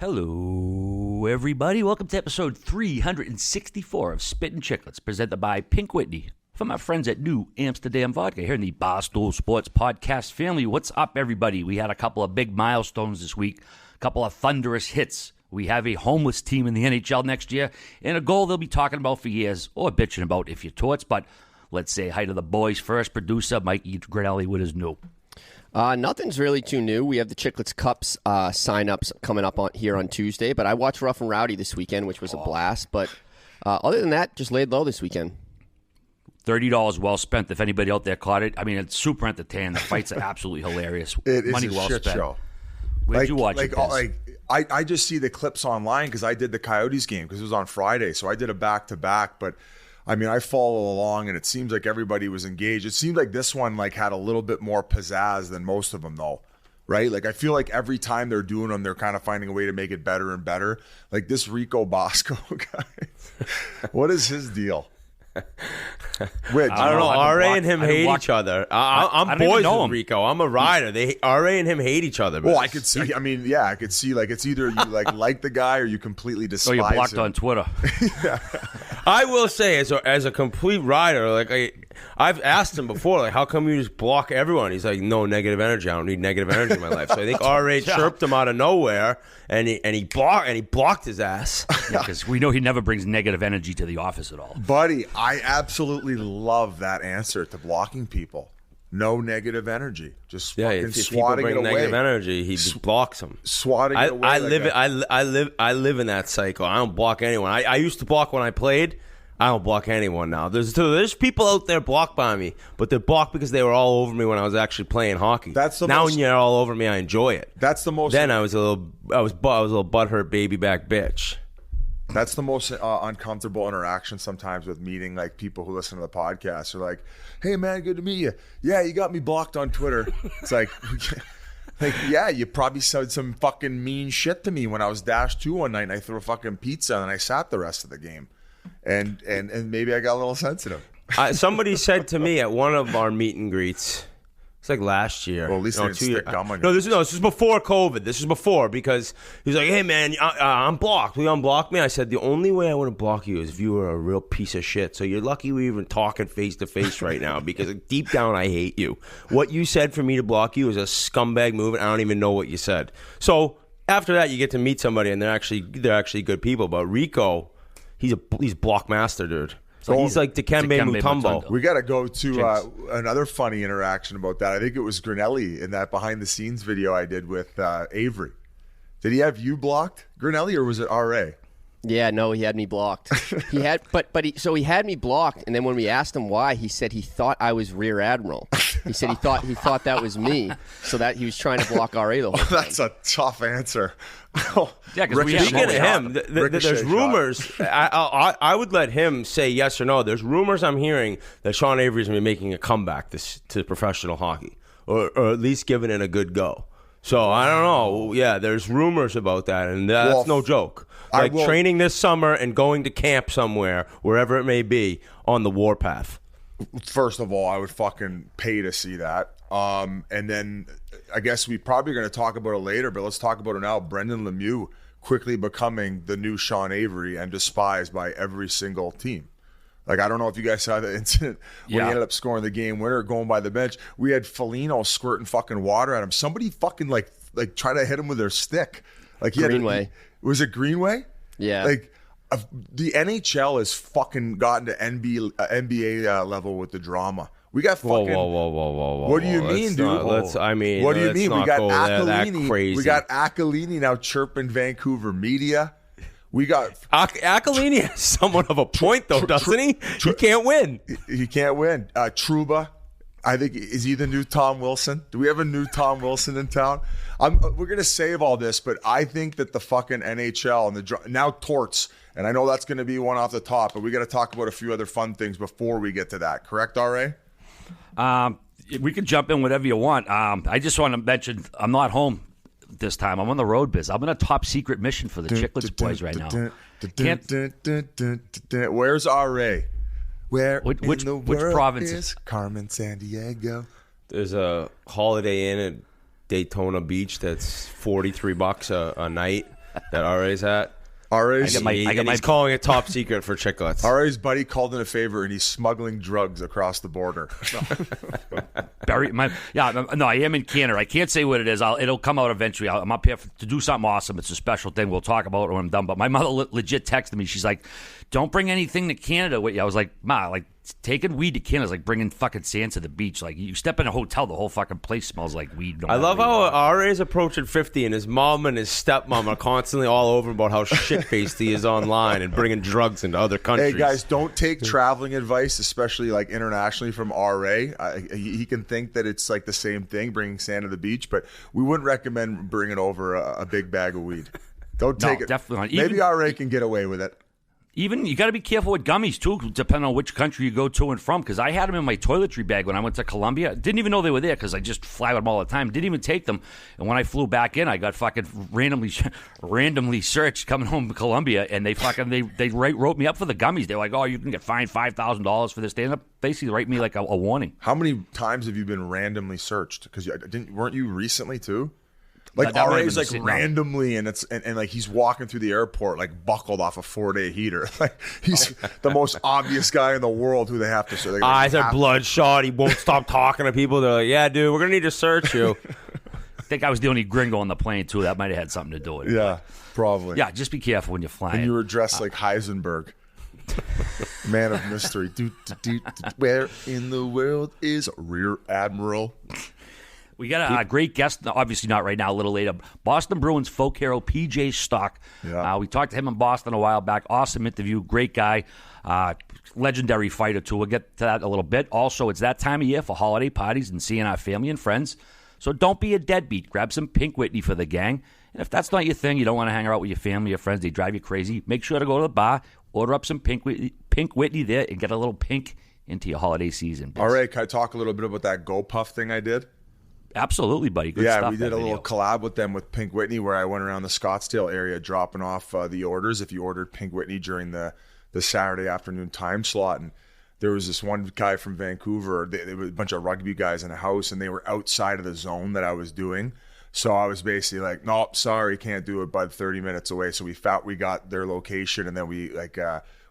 Hello, everybody. Welcome to episode 364 of Spittin Chiclets, presented by Pink Whitney from our friends at New Amsterdam Vodka here in the Barstool Sports podcast family. What's up, everybody? We had a couple of big milestones this week, a couple of thunderous hits. We have a homeless team in the NHL next year, and a goal they'll be talking about for years, or bitching about if you're Torts. But let's say hi to the boys first. Producer Mikey Grinelli with his new. Nothing's really too new. We have the Chiclets Cups sign-ups coming up here on Tuesday, but I watched Rough and Rowdy this weekend, which was a blast. But other than that, just laid low this weekend. $30 well spent if anybody out there caught it. I mean, it's super entertaining. The fights are absolutely hilarious. It Money is a well shit spent. show. Where'd you watch it? I just see the clips online because I did the Coyotes game because it was on Friday. So I did a back-to-back, but I mean, I follow along, and it seems like everybody was engaged. It seemed like this one had a little bit more pizzazz than most of them, though, right? Like, I feel like every time they're doing them, they're kind of finding a way to make it better and better. Like this Rico Bosco guy, what is his deal? I don't know. RA and him hate each other. I'm boys with Rico. I'm a rider. RA and him hate each other. Well, I could see. I mean, yeah, I could see. Like, it's either you like the guy or you completely despise him. Oh, you're blocked on Twitter. Yeah. I will say, as a complete rider, I've asked him before, how come you just block everyone? He's like, no negative energy. I don't need negative energy in my life. So I think RA chirped him out of nowhere, and he blocked his ass. Yeah, because we know he never brings negative energy to the office at all. Buddy, I absolutely love that answer to blocking people. No negative energy. Just fucking if swatting people bring it away. negative energy, he blocks them. Swatting it away. I live in that cycle. I don't block anyone. I used to block when I played. I don't block anyone now. There's people out there blocked by me, but they're blocked because they were all over me when I was actually playing hockey. When you're all over me, I enjoy it. That's the most. Then I was a little butthurt baby back bitch. That's the most uncomfortable interaction sometimes with meeting people who listen to the podcast. They're like, "Hey man, good to meet you. Yeah, you got me blocked on Twitter." It's like, yeah, you probably said some fucking mean shit to me when I was -2 one night and I threw a fucking pizza and I sat the rest of the game. And maybe I got a little sensitive. Somebody said to me at one of our meet and greets, it's like last year. Well, at least they didn't stick gum on you. No, this is before COVID. This is before, because he was like, hey, man, I'm blocked. Will you unblock me? I said, the only way I wouldn't block you is if you were a real piece of shit. So you're lucky we're even talking face-to-face right now, because deep down I hate you. What you said for me to block you is a scumbag move, and I don't even know what you said. So after that, you get to meet somebody, and they're actually good people. But Rico, he's block master, dude. So he's like Dikembe Mutombo. We got to go to another funny interaction about that. I think it was Grinelli in that behind-the-scenes video I did with Avery. Did he have you blocked, Grinelli, or was it RA? Yeah, no, he had me blocked. He had me blocked, and then when we asked him why, he said he thought I was Rear Admiral. He said he thought that was me, so that he was trying to block RA the whole time. That's a tough answer. Yeah, because speaking of him, there's rumors. I would let him say yes or no. There's rumors I'm hearing that Sean Avery's going to be making a comeback to professional hockey, or at least giving it a good go. So I don't know. Yeah, there's rumors about that, and that's no joke. Training this summer and going to camp somewhere, wherever it may be, on the warpath. First of all, I would fucking pay to see that. And then I guess we probably are going to talk about it later, but let's talk about it now. Brendan Lemieux quickly becoming the new Sean Avery and despised by every single team. I don't know if you guys saw the incident when he ended up scoring the game winner, going by the bench. We had Foligno squirting fucking water at him. Somebody fucking like try to hit him with their stick. Greenway. Was it Greenway? Yeah. The NHL has fucking gotten to NBA level with the drama. We got fucking. Whoa. What do you mean, dude? What do you mean? We got Accolini. Crazy. We got Accolini now chirping Vancouver media. We got Accolini has somewhat of a point, though, doesn't he? He can't win. He can't win. Trouba, I think, is he the new Tom Wilson? Do we have a new Tom Wilson in town? We're going to save all this, but I think that the fucking NHL and now Torts, and I know that's going to be one off the top, but we got to talk about a few other fun things before we get to that. Correct, RA? We can jump in whatever you want. I just want to mention I'm not home this time. I'm on the road, biz. I'm on a top secret mission for the Chiclets boys right now. Where's RA? Which province is Carmen Sandiego? There's a Holiday Inn at Daytona Beach that's $43 a night. that RA's at. RA's, He's calling it top secret for Chiclets. RA's buddy called in a favor, and he's smuggling drugs across the border. No, I am in Canada. I can't say what it is. It'll come out eventually. I'm up here to do something awesome. It's a special thing. We'll talk about it when I'm done. But my mother legit texted me. She's like, "Don't bring anything to Canada with you." I was like, "Ma, like taking weed to Canada is like bringing fucking sand to the beach. Like you step in a hotel, the whole fucking place smells like weed." I love how RA's approaching 50, and his mom and his stepmom are constantly all over about how shit-faced he is online and bringing drugs into other countries. Hey guys, don't take traveling advice, especially like internationally, from RA. He can think that it's like the same thing, bringing sand to the beach, but we wouldn't recommend bringing over a big bag of weed. Don't take it. Definitely not. Maybe RA can get away with it. Even you got to be careful with gummies too, depending on which country you go to and from. Because I had them in my toiletry bag when I went to Colombia. Didn't even know they were there because I just fly with them all the time. Didn't even take them. And when I flew back in, I got fucking randomly searched coming home to Colombia, and they wrote me up for the gummies. They're like, "Oh, you can get fined $5,000 for this." They ended up basically writing me like a warning. How many times have you been randomly searched? Because weren't you recently too? Like Not RA's like randomly, randomly, and it's and like he's walking through the airport like buckled off a 4-day heater. Like he's the most obvious guy in the world who they have to search. Eyes are bloodshot. He won't stop talking to people. They're like, "Yeah, dude, we're gonna need to search you." I think I was the only gringo on the plane too. That might have had something to do with it. Yeah, probably. Yeah, just be careful when you're flying. And you were dressed like Heisenberg, man of mystery. Where in the world is Rear Admiral? We got a great guest, obviously not right now, a little later. Boston Bruins folk hero PJ Stock. Yeah. We talked to him in Boston a while back. Awesome interview, great guy, legendary fighter too. We'll get to that in a little bit. Also, it's that time of year for holiday parties and seeing our family and friends. So don't be a deadbeat. Grab some Pink Whitney for the gang. And if that's not your thing, you don't want to hang out with your family or friends, they drive you crazy, make sure to go to the bar, order up some Pink Whitney there, and get a little pink into your holiday season. All right, can I talk a little bit about that Go Puff thing I did? Absolutely, buddy. Good stuff. Yeah, we did a video. little collab with them with Pink Whitney where I went around the Scottsdale area dropping off the orders if you ordered Pink Whitney during the Saturday afternoon time slot. And there was this one guy from Vancouver. There was a bunch of rugby guys in a house, and they were outside of the zone that I was doing. So I was basically like, "Nope, sorry, can't do it," but 30 minutes away. So we got their location, and then we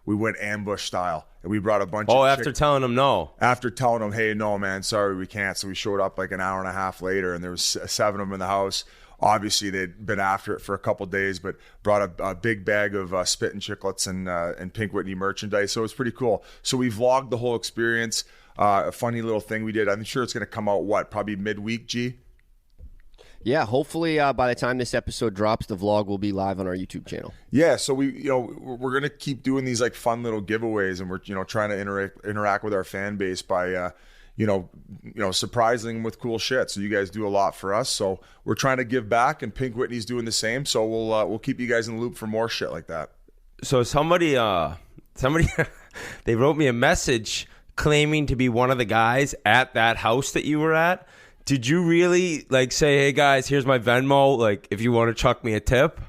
went ambush style, and we brought a bunch of after telling them no. After telling them, "Hey, no, man, sorry, we can't." So we showed up like an hour and a half later, and there was 7 of them in the house. Obviously, they'd been after it for a couple days, but brought a big bag of Spittin Chiclets and Pink Whitney merchandise. So it was pretty cool. So we vlogged the whole experience. A funny little thing we did. I'm sure it's going to come out, probably midweek, G? Yeah, hopefully by the time this episode drops, the vlog will be live on our YouTube channel. Yeah, so we're gonna keep doing these like fun little giveaways, and we're trying to interact with our fan base by surprising them with cool shit. So you guys do a lot for us, so we're trying to give back, and Pink Whitney's doing the same. So we'll keep you guys in the loop for more shit like that. So somebody they wrote me a message claiming to be one of the guys at that house that you were at. Did you really say, "Hey guys, here's my Venmo, if you want to chuck me a tip"?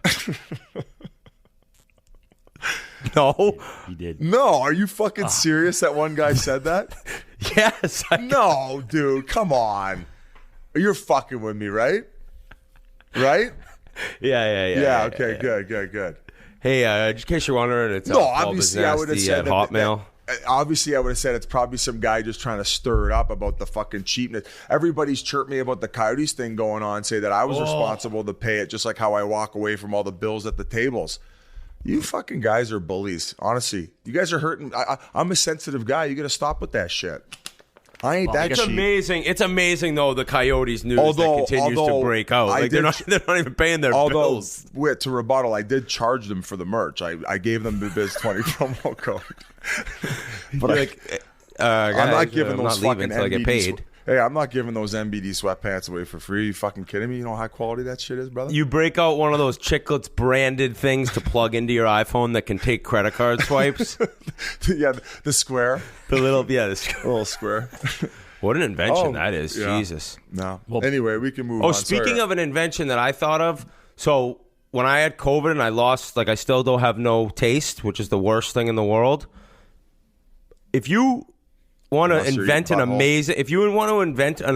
No, He did. No, are you fucking serious? That one guy said that? Yes. No, dude, come on. You're fucking with me, right? Right? Yeah. Okay, good. Hey, just in case you're wondering, it's No, Paul obviously I would have Biznasty said at that, Hotmail. Obviously, I would have said it's probably some guy just trying to stir it up about the fucking cheapness. Everybody's chirped me about the Coyotes thing going on, say that I was responsible to pay it, just like how I walk away from all the bills at the tables. You fucking guys are bullies. Honestly, you guys are hurting. I'm a sensitive guy. You got to stop with that shit. I ain't that It's cheap. amazing. It's amazing though the Coyotes news that continues to break out. They're not even paying their bills. To rebuttal, I did charge them for the merch. I gave them the Biz 20 promo code. But I'm not giving those fucking until I get NBD paid. Hey, I'm not giving those NBD sweatpants away for free. You fucking kidding me? You know how high quality that shit is, brother? You break out one of those Chiclets branded things to plug into your iPhone that can take credit card swipes. Yeah, the square. The little little square. What an invention that is. Yeah. Jesus. No. Well, anyway, we can move on. Speaking of an invention that I thought of, so when I had COVID and I lost, I still don't have no taste, which is the worst thing in the world. If you want to invent an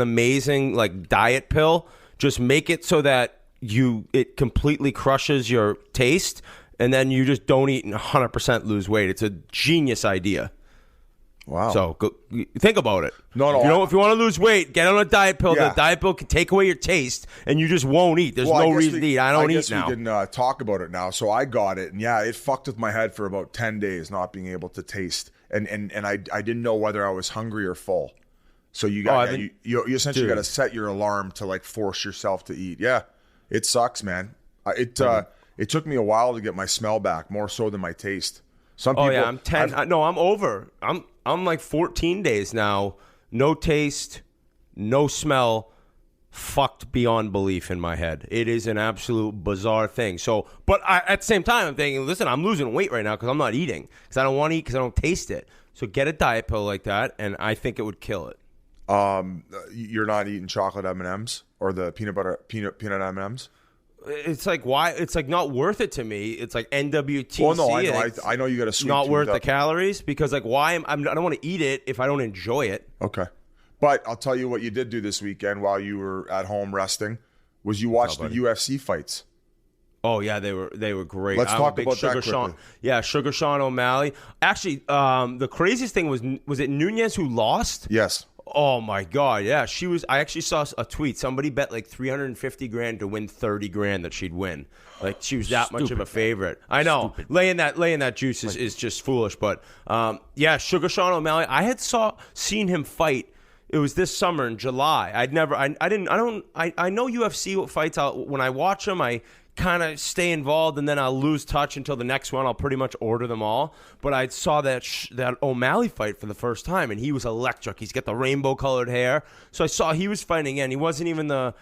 amazing diet pill, just make it so that it completely crushes your taste, and then you just don't eat and 100% lose weight. It's a genius idea. Wow. So think about it. No. If you want to lose weight, get on a diet pill. Yeah. The diet pill can take away your taste, and you just won't eat. There's no reason to eat. I don't eat now. We can talk about it now. So I got it, and yeah, it fucked with my head for about 10 days, not being able to taste, and I didn't know whether I was hungry or full. So you essentially got to set your alarm to like force yourself to eat. Yeah, it sucks, man. It took me a while to get my smell back, more so than my taste. Some people, I'm 10. I'm over. I'm like 14 days now. No taste, no smell, fucked beyond belief in my head. It is an absolute bizarre thing. So, but at the same time, I'm thinking, listen, I'm losing weight right now because I'm not eating, because I don't want to eat, because I don't taste it. So get a diet pill like that, and I think it would kill it. You're not eating chocolate M&Ms or the peanut M&Ms? It's like, why? It's like not worth it to me. It's like NWTC. Well, no, I know you got a sweet not tooth worth up. the calories, because like I don't want to eat it if I don't enjoy it. Okay, but I'll tell you what you did do this weekend while you were at home resting was you watched the UFC fights. Oh yeah, they were great. Let's talk about that quickly. Sugar Sean O'Malley. Actually, the craziest thing was it Nunez who lost? Yes. Oh my God, yeah, she was. I actually saw a tweet. Somebody bet like $350,000 to win $30,000 that she'd win. Like she was that much of a favorite. I know. Laying that juice is just foolish. But Sugar Sean O'Malley. I had seen him fight. It was this summer in July. I know UFC fights. When I watch them, I kind of stay involved, and then I'll lose touch until the next one. I'll pretty much order them all. But I saw that O'Malley fight for the first time, and he was electric. He's got the rainbow-colored hair. So I saw he was fighting again. He wasn't even the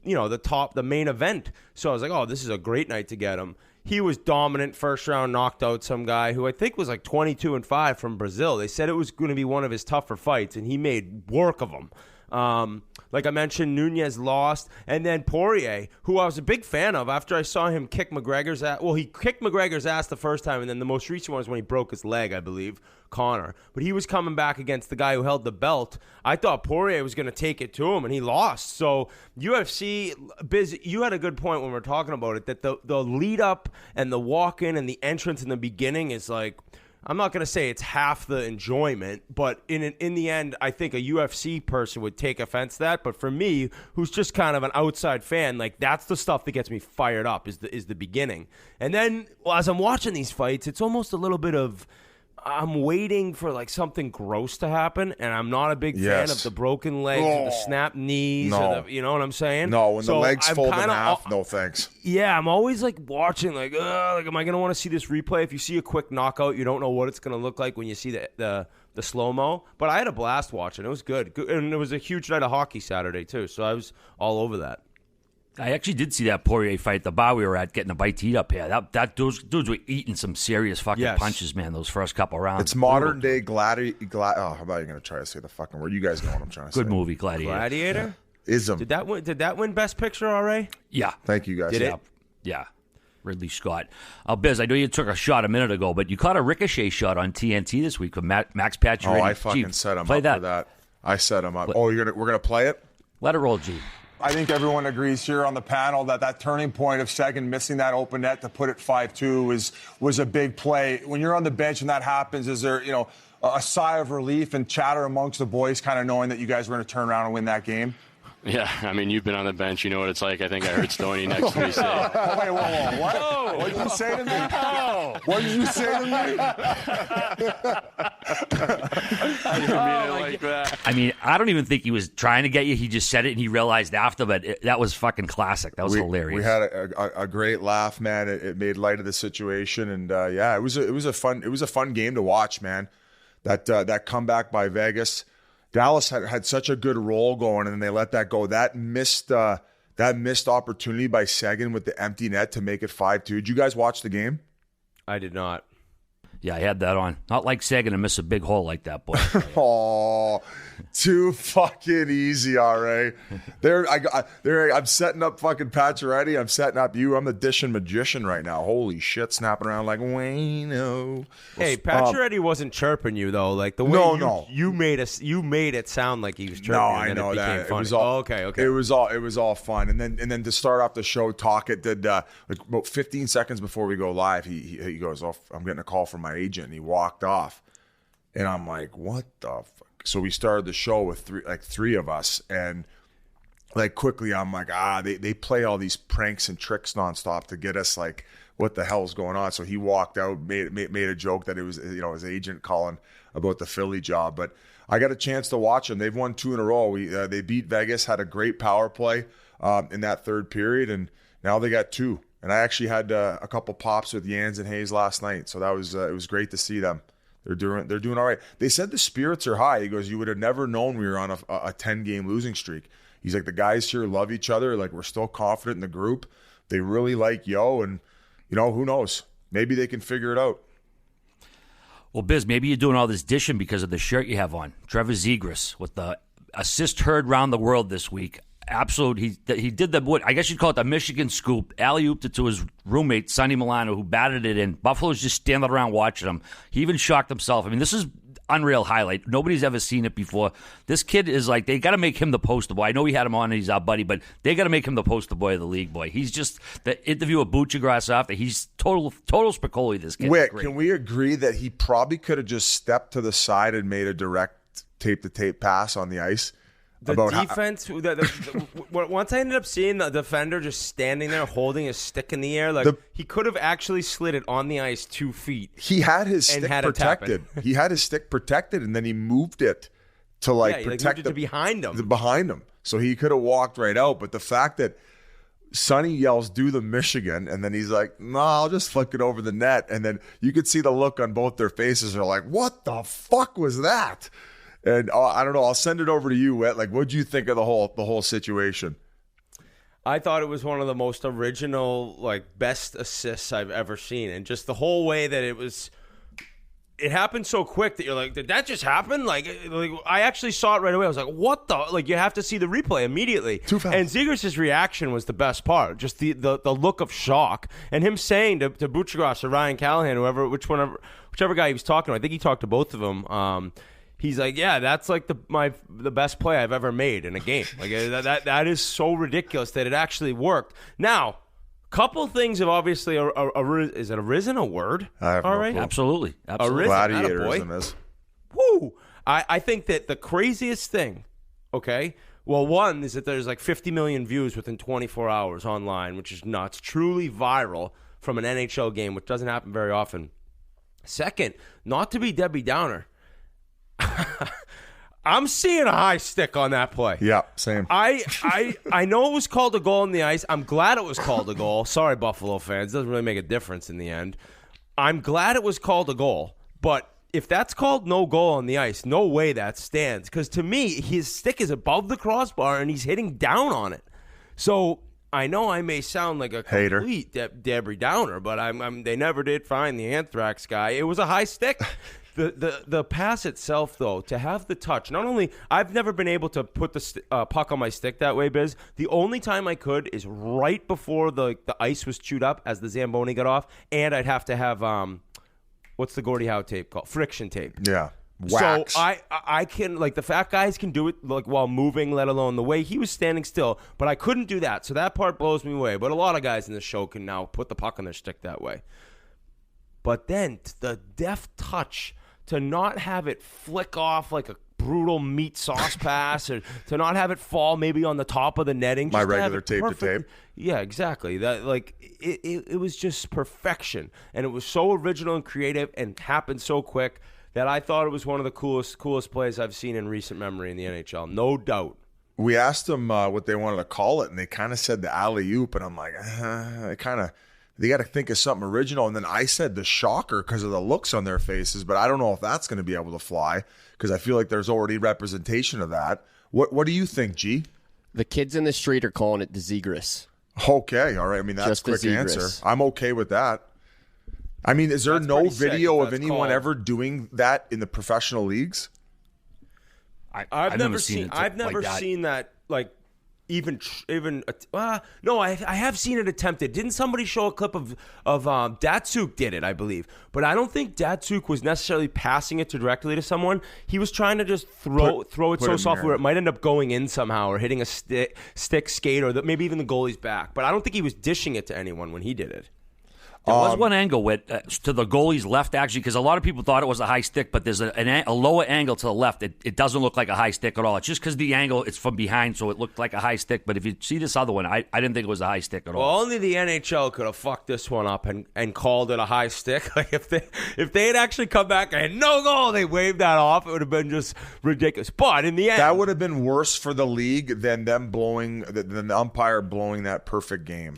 main event. So I was like, oh, this is a great night to get him. He was dominant. First round, knocked out some guy who I think was like 22-5 from Brazil. They said it was going to be one of his tougher fights, and he made work of him. Like I mentioned, Nunez lost, and then Poirier, who I was a big fan of after I saw him kick McGregor's ass. Well, he kicked McGregor's ass the first time, and then the most recent one was when he broke his leg, I believe, Conor. But he was coming back against the guy who held the belt. I thought Poirier was going to take it to him, and he lost. So UFC, you had a good point when we were talking about it, that the lead up and the walk in and the entrance in the beginning is like, I'm not going to say it's half the enjoyment, but in the end, I think a UFC person would take offense to that. But for me, who's just kind of an outside fan, like that's the stuff that gets me fired up is the beginning. And then as I'm watching these fights, it's almost a little bit of I'm waiting for like something gross to happen, and I'm not a big fan of the broken legs or the snapped knees. No. Or the, you know what I'm saying? No, when the legs I'm fold in half, no thanks. Yeah, I'm always like watching, like am I gonna want to see this replay? If you see a quick knockout, you don't know what it's gonna look like when you see the slow mo. But I had a blast watching. It was good, and it was a huge night of hockey Saturday too. So I was all over that. I actually did see that Poirier fight at the bar we were at, getting a bite to eat up here. Those dudes were eating some serious fucking punches, man, those first couple rounds. It's modern day gladiator. How about you going to try to say the fucking word? You guys know what I'm trying to say. Good movie, Gladiator. Gladiator? Yeah. Ism. Did that win Best Picture already? Yeah. Thank you, guys. Did it? Yeah. Ridley Scott. Biz, I know you took a shot a minute ago, but you caught a ricochet shot on TNT this week with Max Pacioretty. Oh, I fucking set him up for that. I set him up. We're gonna play it? Let it roll, G. I think everyone agrees here on the panel that turning point of Seguin missing that open net to put it 5-2 was a big play. When you're on the bench and that happens, is there a sigh of relief and chatter amongst the boys, kind of knowing that you guys were going to turn around and win that game? Yeah, I mean, you've been on the bench. You know what it's like. I think I heard Stoney next to me say, Wait, whoa. What? Oh, What did you say to me? Oh. What did you say to me? I didn't mean it like that. I mean, I don't even think he was trying to get you. He just said it, and he realized after, but that was fucking classic. That was hilarious. We had a great laugh, man. It made light of the situation, and it was a fun game to watch, man. That comeback by Vegas. Dallas had such a good roll going, and then they let that go. That missed opportunity by Seguin with the empty net to make it 5-2. Did you guys watch the game? I did not. Yeah, I had that on. Not like Sagan to miss a big hole like that, boy. Oh, too fucking easy, RA. I'm setting up fucking Pacioretty. I'm setting up you. I'm the dishing magician right now. Holy shit, snapping around like Wayno. Hey, Pacioretty wasn't chirping you though. Like the way you made it sound like he was chirping. No, you, I and know it became that. Funny. It was all okay. It was all fun, and then to start off the show, it did like about 15 seconds before we go live. He goes, "Oh, I'm getting a call from my agent," and he walked off, and I'm like, "What the fuck?" So we started the show with three of us, and like quickly I'm like, they play all these pranks and tricks nonstop to get us like, what the hell's going on? So he walked out, made a joke that it was his agent calling about the Philly job, but I got a chance to watch them. They've won 2 in a row. They beat Vegas, had a great power play in that third period, and now they got 2. And I actually had a couple pops with Yans and Hayes last night, so that was it was great to see them. They're doing all right. They said the spirits are high. He goes, you would have never known we were on a 10-game losing streak. He's like, the guys here love each other. Like, we're still confident in the group. They really like Yo, and who knows? Maybe they can figure it out. Well, Biz, maybe you're doing all this dishing because of the shirt you have on. Trevor Zegras with the assist heard round the world this week. Absolute. He did I guess you'd call it the Michigan scoop. Alley-ooped it to his roommate, Sonny Milano, who batted it in. Buffalo's just standing around watching him. He even shocked himself. I mean, this is unreal highlight. Nobody's ever seen it before. This kid is like, they got to make him the poster boy. I know we had him on and he's our buddy, but they got to make him the poster boy of the league, boy. He's just, the interview with Buccigross after, he's total Spicoli, this kid. Wait, can we agree that he probably could have just stepped to the side and made a direct tape-to-tape pass on the ice? The defense, once I ended up seeing the defender just standing there holding his stick in the air, he could have actually slid it on the ice 2 feet. He had his stick protected. He had his stick protected, and then he moved it to protect it to behind him. Behind him, so he could have walked right out. But the fact that Sonny yells, "Do the Michigan," and then he's like, "No, I'll just flick it over the net," and then you could see the look on both their faces. They're like, "What the fuck was that?" And I don't know. I'll send it over to you, Wet. Like, what'd you think of the whole situation? I thought it was one of the most original, best assists I've ever seen, and just the whole way that it happened so quick that you're like, did that just happen? Like I actually saw it right away. I was like, what the? Like, you have to see the replay immediately. Too fast. And Zegras' reaction was the best part. Just the look of shock, and him saying to Buccigross or Ryan Callahan, whichever guy he was talking to. I think he talked to both of them. He's like, yeah, that's like the best play I've ever made in a game. Like that is so ridiculous that it actually worked. Now, couple things have obviously is it arisen a word? I have no clue. Absolutely. Gladiatorism is. Woo! I think that the craziest thing, okay, well, one is that there's 50 million views within 24 hours online, which is nuts. Truly viral from an NHL game, which doesn't happen very often. Second, not to be Debbie Downer, I'm seeing a high stick on that play. Yeah, same. I know it was called a goal on the ice. I'm glad it was called a goal. Sorry, Buffalo fans. It doesn't really make a difference in the end. I'm glad it was called a goal. But if that's called no goal on the ice, no way that stands. Because to me, his stick is above the crossbar and he's hitting down on it. So I know I may sound like a complete Debbie Downer, but they never did find the anthrax guy. It was a high stick. The pass itself, though, to have the touch, not only, I've never been able to put the puck on my stick that way, Biz. The only time I could is right before the ice was chewed up as the Zamboni got off, and I'd have to have, what's the Gordie Howe tape called? Friction tape. Yeah. Wax. So I can, the fat guys can do it while moving, let alone the way he was standing still, but I couldn't do that. So that part blows me away. But a lot of guys in the show can now put the puck on their stick that way. But then the deft touch to not have it flick off like a brutal meat sauce pass, or to not have it fall maybe on the top of the netting. My regular tape-to-tape. Yeah, exactly. That it was just perfection, and it was so original and creative, and happened so quick that I thought it was one of the coolest plays I've seen in recent memory in the NHL, no doubt. We asked them what they wanted to call it, and they kind of said the alley-oop, and I'm like, they got to think of something original. And then I said the shocker because of the looks on their faces, but I don't know if that's going to be able to fly because I feel like there's already representation of that. What do you think, G? The kids in the street are calling it the Zegras. Okay, all right. I mean, that's a quick answer. I'm okay with that. I mean, is there That's no pretty sick, video if of that's anyone called. ever doing that in the professional leagues? I've never seen it. I've never seen that. Like even. No, I have seen it attempted. Didn't somebody show a clip of Datsuk did it? I believe, but I don't think Datsuk was necessarily passing it directly to someone. He was trying to just throw it put so it soft in where it might end up going in somehow or hitting a stick skate or maybe even the goalie's back. But I don't think he was dishing it to anyone when he did it. There was one angle with to the goalie's left, actually, because a lot of people thought it was a high stick, but there's a lower angle to the left. It doesn't look like a high stick at all. It's just because the angle, it's from behind, so it looked like a high stick. But if you see this other one, I didn't think it was a high stick at all. Well, only the NHL could have fucked this one up and called it a high stick. Like if they had actually come back and no goal, they waved that off. It would have been just ridiculous. But in the end, That would have been worse for the league than than the umpire blowing that perfect game.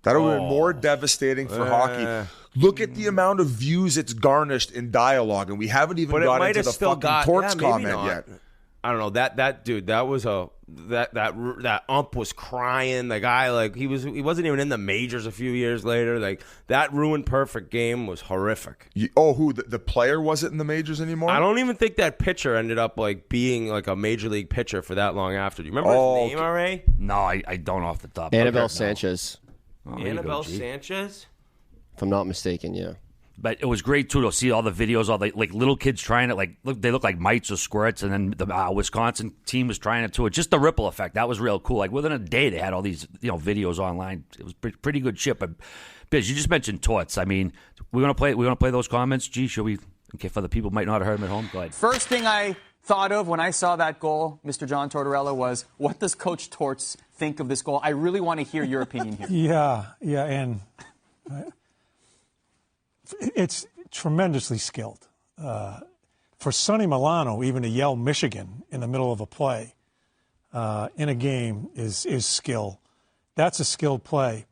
That would have been more devastating for hockey. Look at the amount of views it's garnished in dialogue, and we haven't even got into the fucking Torts comment yet. I don't know that dude. That was that ump was crying. The guy he wasn't even in the majors a few years later. Like that ruined perfect game was horrific. Who the player wasn't in the majors anymore? I don't even think that pitcher ended up being a major league pitcher for that long after. Do you remember his name, R.A.? No, I don't off the top. Annabelle Sanchez, Annabelle Sanchez. if I'm not mistaken. Yeah. But it was great, too, to see all the videos, all the little kids trying it. They look like mites or squirts, and then the Wisconsin team was trying it, too. Just the ripple effect, that was real cool. Within a day, they had all these videos online. It was pretty good shit. But, Biz, you just mentioned Torts. I mean, we're gonna play those comments. Gee, should we? Okay, for the people who might not have heard them at home, go ahead. First thing I thought of when I saw that goal, Mr. John Tortorella, was what does Coach Torts think of this goal? I really want to hear your opinion here. Yeah, and it's tremendously skilled. For Sonny Milano, even to yell Michigan in the middle of a play in a game is skill. That's a skilled play.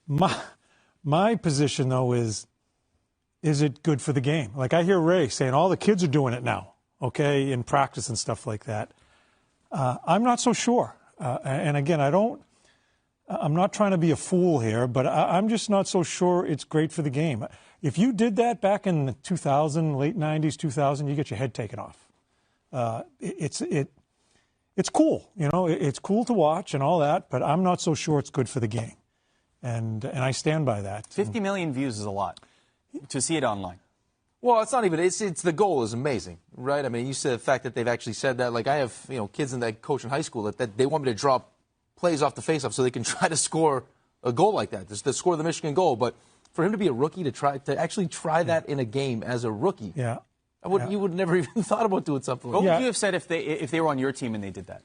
My position, though, is it good for the game? Like I hear Ray saying all the kids are doing it now, okay, in practice and stuff like that. I'm not so sure. And again, I'm not trying to be a fool here, but I'm just not so sure it's great for the game. If you did that back in the 2000, late 90s, 2000, you get your head taken off. It's cool, it's cool to watch and all that, but I'm not so sure it's good for the game. And I stand by that. 50 million views is a lot to see it online. Well, it's not even. It's the goal is amazing, right? I mean, you said the fact that they've actually said that. Like I have, kids in that coach in high school that they want me to drop plays off the faceoff so they can try to score a goal like that, to score the Michigan goal. But for him to be a rookie to actually try that in a game as a rookie, you would never even thought about doing something like What that. would you have said if they were on your team and they did that?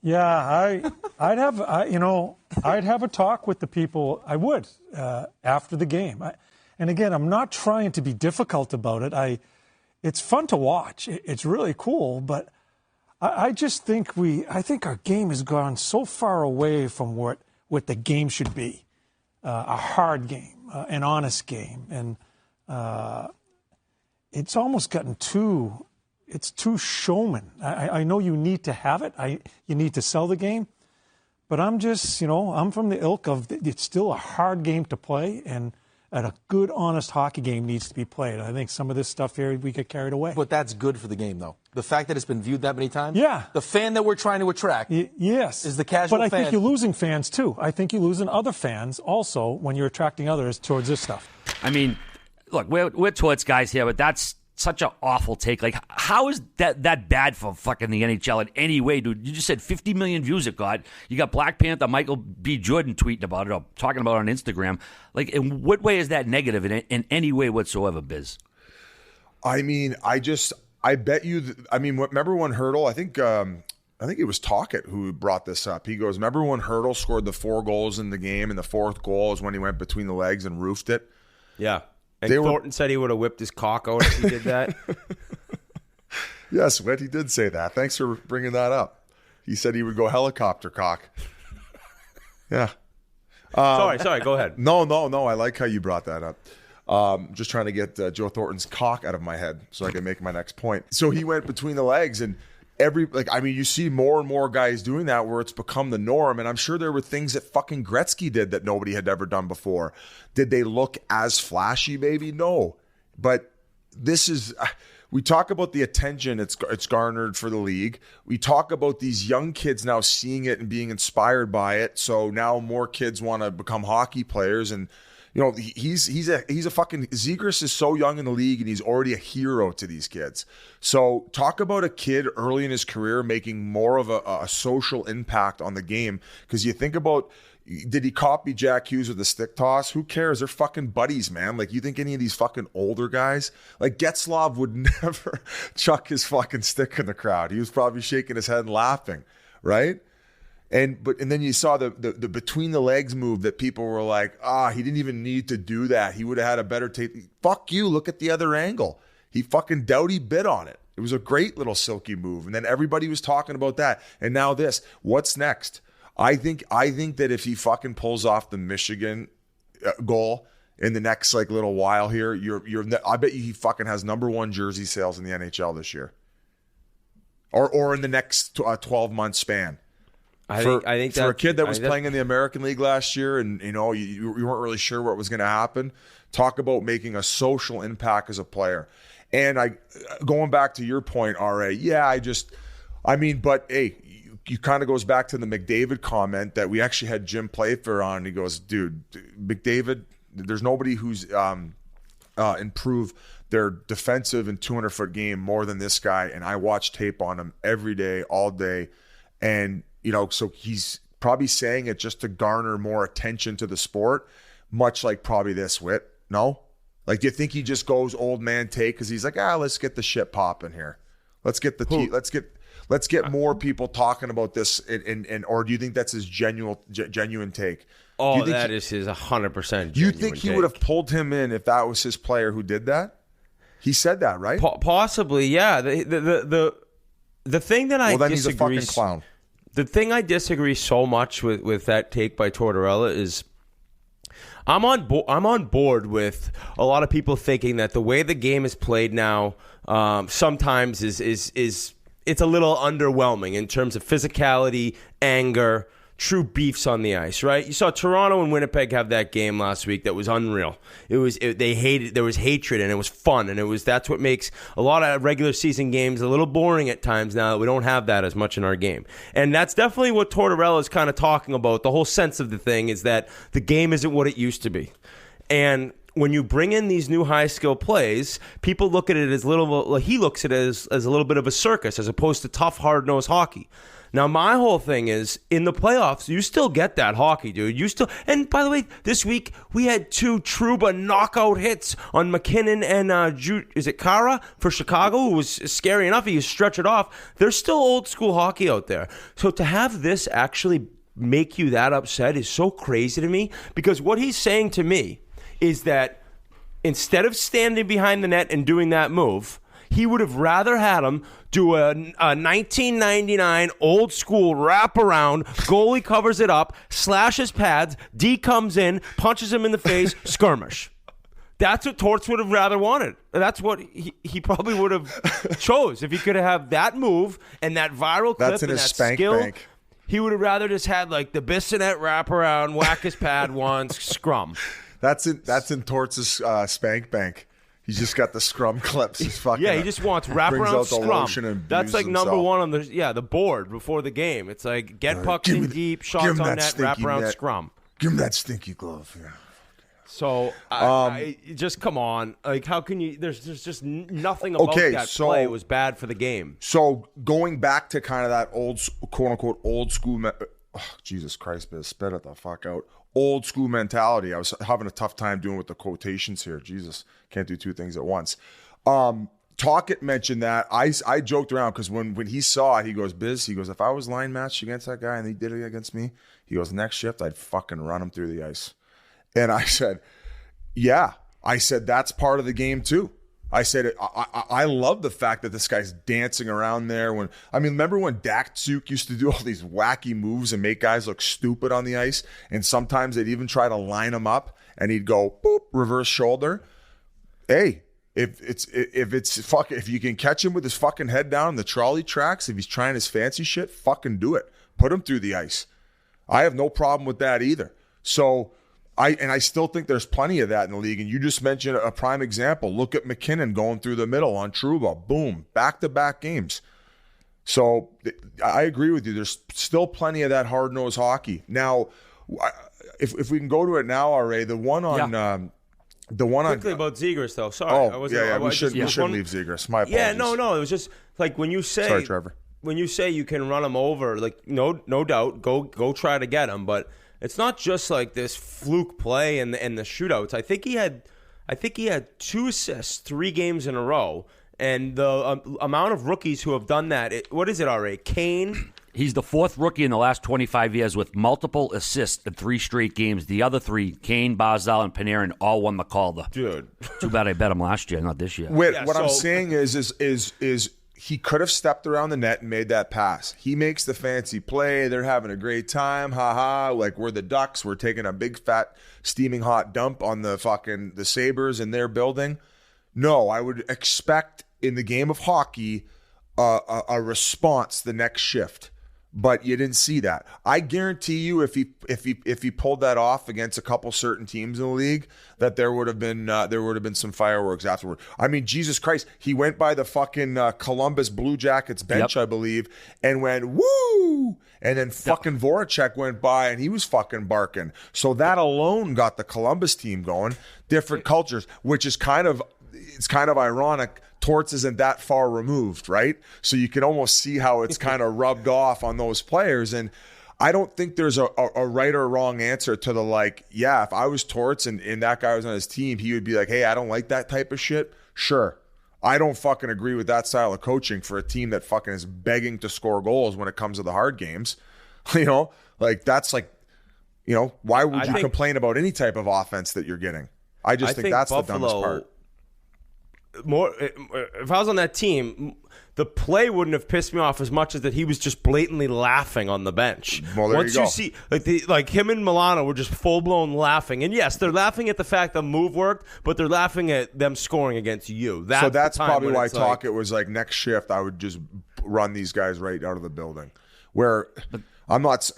Yeah, I'd have a talk with the people. I would after the game. And again, I'm not trying to be difficult about it. It's fun to watch. It's really cool, but I just think I think our game has gone so far away from what the game should be, a hard game, an honest game, and it's almost gotten too showman. I know you need to have it. You need to sell the game, but I'm just I'm from the ilk of it's still a hard game to play, and a good, honest hockey game needs to be played. I think some of this stuff here, we get carried away. But that's good for the game, though. The fact that it's been viewed that many times. Yeah. The fan that we're trying to attract. Yes. Is the casual fan. But I think you're losing fans, too. I think you're losing other fans also when you're attracting others towards this stuff. I mean, look, we're Torts guys here, but that's such an awful take. Like, how is that bad for fucking the NHL in any way, dude? You just said 50 million views it got. You got Black Panther Michael B. Jordan tweeting about it or talking about it on Instagram. Like, in what way is that negative in any way whatsoever, Biz? I mean, I bet you. Remember when Hurdle? I think it was Talkett who brought this up. He goes, "Remember when Hurdle scored the 4 goals in the game, and the 4th goal is when he went between the legs and roofed it?" Yeah. And Thornton said he would have whipped his cock out if he did that. Yes, Whit, he did say that. Thanks for bringing that up. He said he would go helicopter cock. Yeah. Sorry, go ahead. No. I like how you brought that up. Just trying to get Joe Thornton's cock out of my head so I can make my next point. So he went between the legs, and you see more and more guys doing that where it's become the norm. And I'm sure there were things that fucking Gretzky did that nobody had ever done before. Did they look as flashy? Maybe no. But this is, we talk about the attention it's garnered for the league. We talk about these young kids now seeing it and being inspired by it. So now more kids want to become hockey players. And he's a fucking Zegras is so young in the league and he's already a hero to these kids. So talk about a kid early in his career making more of a social impact on the game. Because you think about, did he copy Jack Hughes with the stick toss? Who cares? They're fucking buddies, man. Like, you think any of these fucking older guys, like Getzlaf would never chuck his fucking stick in the crowd. He was probably shaking his head and laughing, right? And then you saw the between the legs move that people were like, he didn't even need to do that. He would have had a better take. Fuck you. Look at the other angle. He fucking Doughty bit on it. It was a great little silky move. And then everybody was talking about that. And now this. What's next? I think that if he fucking pulls off the Michigan goal in the next like little while here, I bet you he fucking has #1 jersey sales in the NHL this year, or in the next 12-month span. I think for a kid that was playing in the American League last year, and you weren't really sure what was going to happen. Talk about making a social impact as a player. And going back to your point, RA. Yeah, but hey, you kind of goes back to the McDavid comment that we actually had Jim Playfair on. And he goes, dude, McDavid, there's nobody who's improved their defensive and 200-foot game more than this guy. And I watch tape on him every day, all day, and so he's probably saying it just to garner more attention to the sport, much like probably this Whit. No? Like, do you think he just goes old man take because he's like, let's get the shit popping here. Let's get let's get more people talking about this, and or do you think that's his genuine take? Oh, that is his 100% genuine You think he would have pulled him in if that was his player who did that? He said that, right? Possibly, yeah. The thing that I disagree. He's a fucking clown. The thing I disagree so much with that take by Tortorella is I'm on board with a lot of people thinking that the way the game is played now sometimes is it's a little underwhelming in terms of physicality, anger, true beefs on the ice, right? You saw Toronto and Winnipeg have that game last week that was unreal. They hated, there was hatred, and it was fun, and that's what makes a lot of regular season games a little boring at times now that we don't have that as much in our game. And that's definitely what Tortorella is kind of talking about. The whole sense of the thing is that the game isn't what it used to be. And when you bring in these new high-skill plays, people look at it as he looks at it as a little bit of a circus as opposed to tough, hard-nosed hockey. Now, my whole thing is, in the playoffs, you still get that hockey, dude. And by the way, this week, we had 2 Trouba knockout hits on McKinnon and, is it Kara for Chicago, who was scary enough. He stretched it off. There's still old-school hockey out there. So to have this actually make you that upset is so crazy to me, because what he's saying to me is that instead of standing behind the net and doing that move, he would have rather had him do a 1999 old school wraparound, goalie covers it up, slashes pads, D comes in, punches him in the face, skirmish. That's what Torts would have rather wanted. That's what he probably would have chose if he could have that move and that viral clip and that skill. Bank. He would have rather just had like the Bissonette wraparound, whack his pad once, scrum. That's in Torts' spank bank. He's just got the scrum clips. He's fucking he just wants wraparound scrum. That's like number one on the board before the game. It's like get pucks in deep, shots on net, wraparound scrum. Give him that stinky glove. Yeah. So I just come on. Like, how can you? There's just nothing about that play was bad for the game. So going back to kind of that old, quote unquote, old school. Jesus Christ, man, spit it the fuck out. Old school mentality. I was having a tough time doing with the quotations here. Jesus, can't do 2 things at once. Tocchet mentioned that. I joked around because when he saw it, he goes, Biz, he goes, if I was line matched against that guy and he did it against me, he goes, next shift, I'd fucking run him through the ice. And I said, yeah. I said, that's part of the game too. I said, I love the fact that this guy's dancing around there. Remember when Datsuk used to do all these wacky moves and make guys look stupid on the ice? And sometimes they'd even try to line him up and he'd go, boop, reverse shoulder. Hey, If you can catch him with his fucking head down in the trolley tracks, if he's trying his fancy shit, fucking do it. Put him through the ice. I have no problem with that either. So I still think there's plenty of that in the league. And you just mentioned a prime example. Look at McKinnon going through the middle on Trouba. Boom, back-to-back games. So I agree with you. There's still plenty of that hard-nosed hockey. Now, if we can go to it now, RA, the one on Quickly about Zegras, though. Sorry. We shouldn't leave Zegras. My apologies. Yeah, no. It was just like when you say. Sorry, Trevor. When you say you can run him over, like no doubt, go try to get him. But it's not just like this fluke play and the shootouts. I think he had 2 assists 3 games in a row, and the amount of rookies who have done that. What is it, RA? Kane. He's the 4th rookie in the last 25 years with multiple assists in 3 straight games. The other 3, Kane, Barzal, and Panarin, all won the Calder. Dude. Too bad I bet him last year, not this year. I'm saying is he could have stepped around the net and made that pass. He makes the fancy play. They're having a great time. Like we're the Ducks. We're taking a big, fat, steaming hot dump on the Sabres in their building. No, I would expect in the game of hockey a response the next shift. But you didn't see that. I guarantee you, if he pulled that off against a couple certain teams in the league, that there would have been some fireworks afterward. I mean, Jesus Christ, he went by the fucking Columbus Blue Jackets bench, I believe, and went woo, and then fucking Voracek went by and he was fucking barking. So that alone got the Columbus team going. Different cultures, which is kind of ironic. Torts isn't that far removed, right? So you can almost see how it's kind of rubbed off on those players. And I don't think there's a right or wrong answer to the if I was Torts and that guy was on his team, he would be like, hey, I don't like that type of shit. Sure. I don't fucking agree with that style of coaching for a team that fucking is begging to score goals when it comes to the hard games. Why would you complain about any type of offense that you're getting? I think that's Buffalo, the dumbest part. If I was on that team, the play wouldn't have pissed me off as much as that he was just blatantly laughing on the bench. Well, there Once you go. See, like him and Milano were just full blown laughing, and yes, they're laughing at the fact the move worked, but they're laughing at them scoring against you. That's probably why it was like next shift I would just run these guys right out of the building. We're not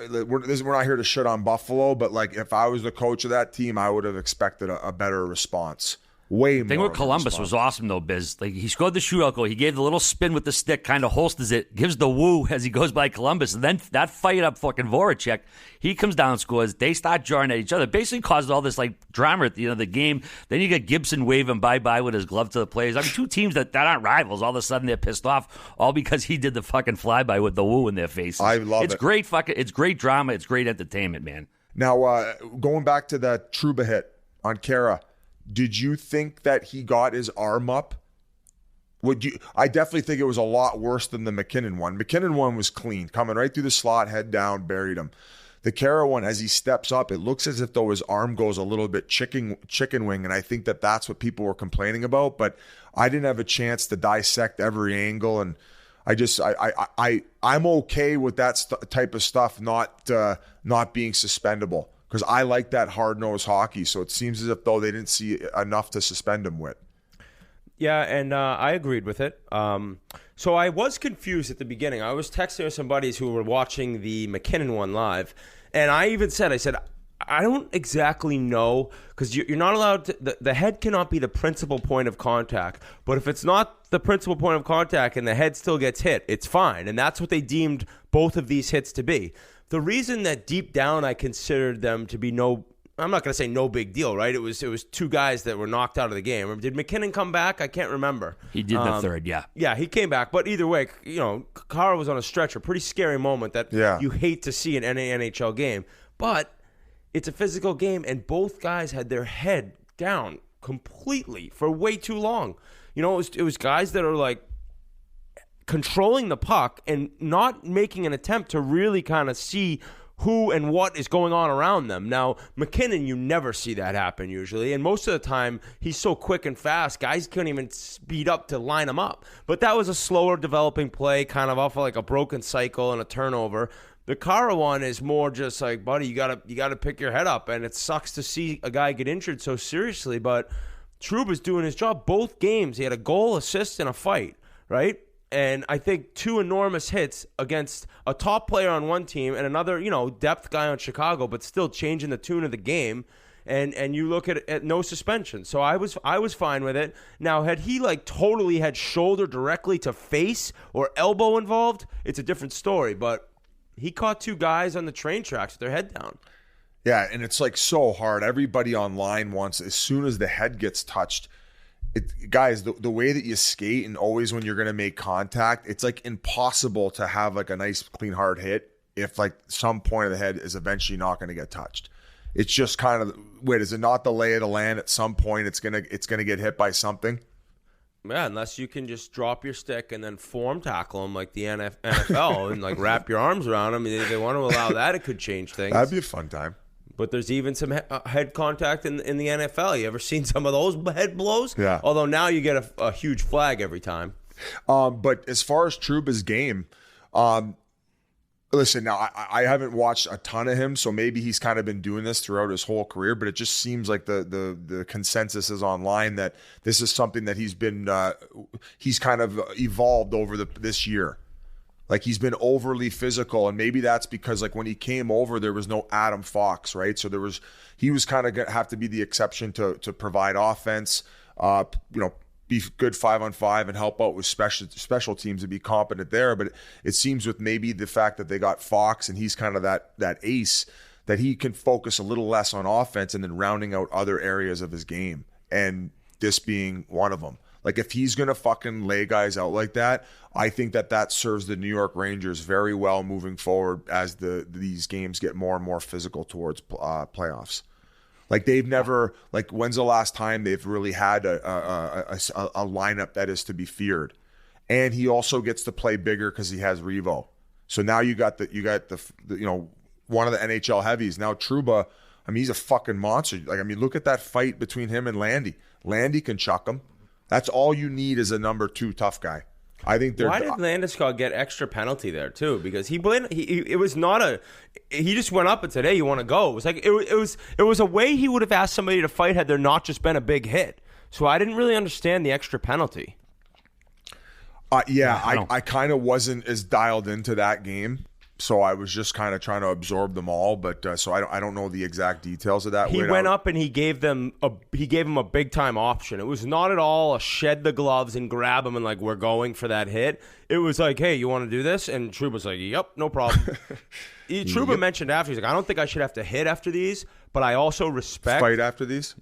here to shit on Buffalo, but if I was the coach of that team, I would have expected a better response. Way more. The thing with Columbus was awesome, though, Biz. He scored the shootout goal. He gave the little spin with the stick, kind of holsters it, gives the woo as he goes by Columbus. And then that fired up fucking Voracek. He comes down, scores. They start jarring at each other. Basically caused all this drama at the end of the game. Then you get Gibson waving bye-bye with his glove to the players. I mean, 2 teams that aren't rivals, all of a sudden they're pissed off, all because he did the fucking flyby with the woo in their faces. I love it. It's great drama. It's great entertainment, man. Now, going back to that Trouba hit on Kara, did you think that he got his arm up? I definitely think it was a lot worse than the McKinnon one. McKinnon one was clean, coming right through the slot, head down, buried him. The Kara one, as he steps up, it looks as if though his arm goes a little bit chicken wing, and I think that's what people were complaining about. But I didn't have a chance to dissect every angle, and I'm okay with that type of stuff not being suspendable. Because I like that hard-nosed hockey, so it seems as if though they didn't see enough to suspend him with. Yeah, and I agreed with it. So I was confused at the beginning. I was texting with some buddies who were watching the McKinnon one live, and I said, I don't exactly know, because you're not allowed to, the head cannot be the principal point of contact, but if it's not the principal point of contact and the head still gets hit, it's fine, and that's what they deemed both of these hits to be. The reason that deep down I considered them to be I'm not going to say no big deal, right? It was 2 guys that were knocked out of the game. Did McKinnon come back? I can't remember. He did the third, yeah. Yeah, he came back. But either way, Kara was on a stretcher. Pretty scary moment that you hate to see in any NHL game. But it's a physical game, and both guys had their head down completely for way too long. It was guys that are controlling the puck and not making an attempt to really kind of see who and what is going on around them. Now, McKinnon, you never see that happen usually, and most of the time he's so quick and fast, guys couldn't even speed up to line him up. But that was a slower developing play, kind of off of a broken cycle and a turnover. The Kara one is more just buddy, you gotta pick your head up, and it sucks to see a guy get injured so seriously, but Trouba's doing his job. Both games, he had a goal, assist, and a fight, right? And I think 2 enormous hits against a top player on one team and another, depth guy on Chicago, but still changing the tune of the game. And you look at no suspension. So I was fine with it. Now, had he totally had shoulder directly to face or elbow involved, it's a different story. But he caught 2 guys on the train tracks with their head down. Yeah, and it's so hard. Everybody online wants, as soon as the head gets touched, guys, the way that you skate and always when you're going to make contact, it's impossible to have a nice, clean, hard hit if some point of the head is eventually not going to get touched. It's just kind of, wait, is it not the lay of the land? At some point, it's gonna get hit by something. Yeah, unless you can just drop your stick and then form tackle them like the NFL and wrap your arms around them. If they want to allow that, it could change things. That'd be a fun time. But there's even some head contact in the NFL. You ever seen some of those head blows? Yeah. Although now you get a huge flag every time. But as far as Trouba's game, listen, now I haven't watched a ton of him, so maybe he's kind of been doing this throughout his whole career, but it just seems like the consensus is online that this is something that he's kind of evolved over this year. He's been overly physical, and maybe that's because when he came over, there was no Adam Fox, right? So he was kind of going to have to be the exception to provide offense, be good 5-on-5 and help out with special teams and be competent there. But it seems with maybe the fact that they got Fox and he's kind of that ace, that he can focus a little less on offense and then rounding out other areas of his game. And this being one of them. If he's going to fucking lay guys out like that, I think that serves the New York Rangers very well moving forward as these games get more and more physical towards playoffs. They've never, when's the last time they've really had a lineup that is to be feared? And he also gets to play bigger because he has Revo. So now you got the one of the NHL heavies. Now Trouba, he's a fucking monster. Look at that fight between him and Landy. Landy can chuck him. That's all you need is a number 2 tough guy. I think they're. Why did Landeskog get extra penalty there too? Because it was not he just went up and said, "Hey, you want to go?" It was it was a way he would have asked somebody to fight had there not just been a big hit. So I didn't really understand the extra penalty. I kind of wasn't as dialed into that game. So I was just kind of trying to absorb them all, but so I don't know the exact details of that. He went up and he gave him a big time option. It was not at all a shed the gloves and grab him and we're going for that hit. It was hey, you want to do this? And Trouba's yep, no problem. Trouba mentioned after, he's I don't think I should have to hit after these, but I also respect fight after these.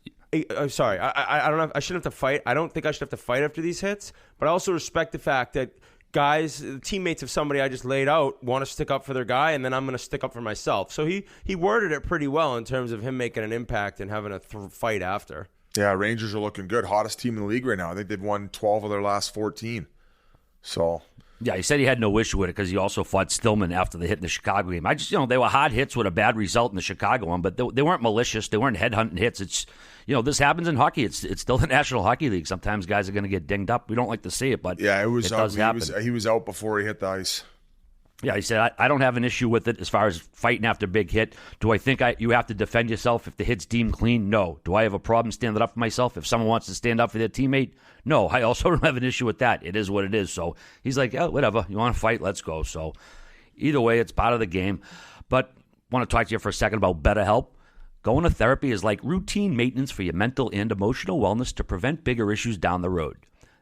Sorry, I don't know. I shouldn't have to fight. I don't think I should have to fight after these hits, but I also respect the fact that guys, teammates of somebody I just laid out want to stick up for their guy, and then I'm going to stick up for myself. So he worded it pretty well in terms of him making an impact and having a fight after. Yeah, Rangers are looking good. Hottest team in the league right now. I think they've won 12 of their last 14. So yeah, he said he had no issue with it because he also fought Stillman after the hit in the Chicago game. I just, they were hard hits with a bad result in the Chicago one, but they weren't malicious. They weren't headhunting hits. It's, this happens in hockey. It's still the National Hockey League. Sometimes guys are going to get dinged up. We don't like to see it, but yeah, it does happen. He was out before he hit the ice. Yeah, he said, I don't have an issue with it as far as fighting after a big hit. Do I think you have to defend yourself if the hit's deemed clean? No. Do I have a problem standing up for myself if someone wants to stand up for their teammate? No. I also don't have an issue with that. It is what it is. So he's like, yeah, whatever. You want to fight? Let's go. So either way, it's part of the game. But I want to talk to you for a second about BetterHelp. Going to therapy is like routine maintenance for your mental and emotional wellness to prevent bigger issues down the road.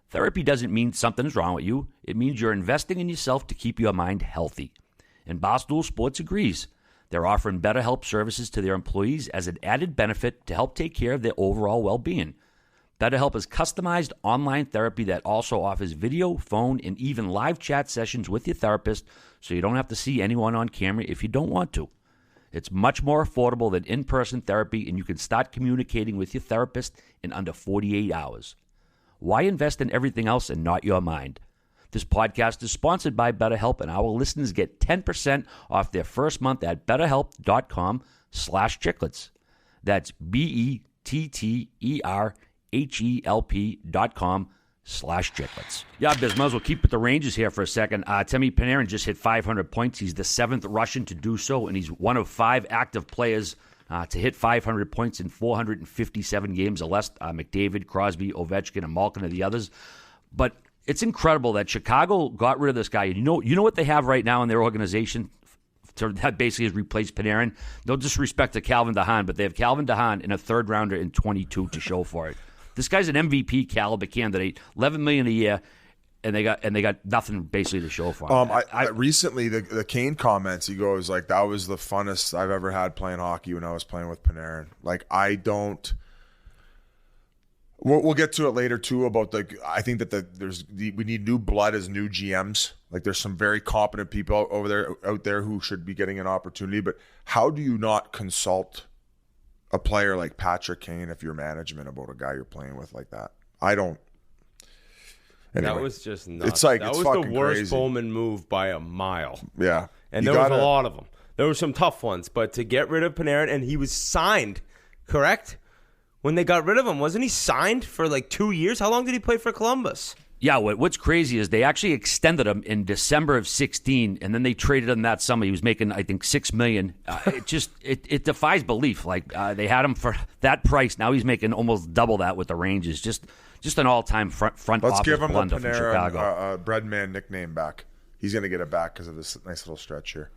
Therapy doesn't mean something's wrong with you. It means you're investing in yourself to keep your mind healthy. And Barstool Sports agrees. They're offering BetterHelp services to their employees as an added benefit to help take care of their overall well-being. BetterHelp is customized online therapy that also offers video, phone, and even live chat sessions with your therapist, so you don't have to see anyone on camera if you don't want to. It's much more affordable than in-person therapy, and you can start communicating with your therapist in under 48 hours. Why invest in everything else and not your mind? This podcast is sponsored by BetterHelp, and our listeners get 10% off their first month at BetterHelp.com/Chiclets. That's BetterHelp.com/Chiclets. Yeah, Biz, might as well keep with the Rangers here for a second. Temi Panarin just hit 500 points. He's the 7th Russian to do so, and he's one of 5 active players to hit 500 points in 457 games or less. McDavid, Crosby, Ovechkin, and Malkin are the others. But it's incredible that Chicago got rid of this guy. You know what they have right now in their organization that basically has replaced Panarin? No disrespect to Calvin DeHaan, but they have Calvin DeHaan in a third-rounder in 22 to show for it. This guy's an MVP caliber candidate, $11 million a year, and they got nothing basically to show for him. Recently, the Kane comments, he goes like, "That was the funnest I've ever had playing hockey when I was playing with Panarin." Like, I don't. We'll get to it later too about I think that we need new blood as new GMs. Like, there's some very competent people out there who should be getting an opportunity. But how do you not consult a player like Patrick Kane if you're management about a guy you're playing with like that? I don't. Anyway, that was just nuts. It's like, that it's was fucking the worst crazy. Bowman move by a mile. Yeah, and there was a lot of them. There were some tough ones, but to get rid of Panarin, and he was signed, correct? When they got rid of him, wasn't he signed for like 2 years? How long did he play for Columbus? Yeah, what's crazy is they actually extended him in December of 2016, and then they traded him that summer. He was making, I think, $6 million. It defies belief. Like, they had him for that price. Now he's making almost double that with the Rangers. Just an all-time front Let's office give him the blunder from Chicago. Panarin Breadman nickname back. He's going to get it back because of this nice little stretch here.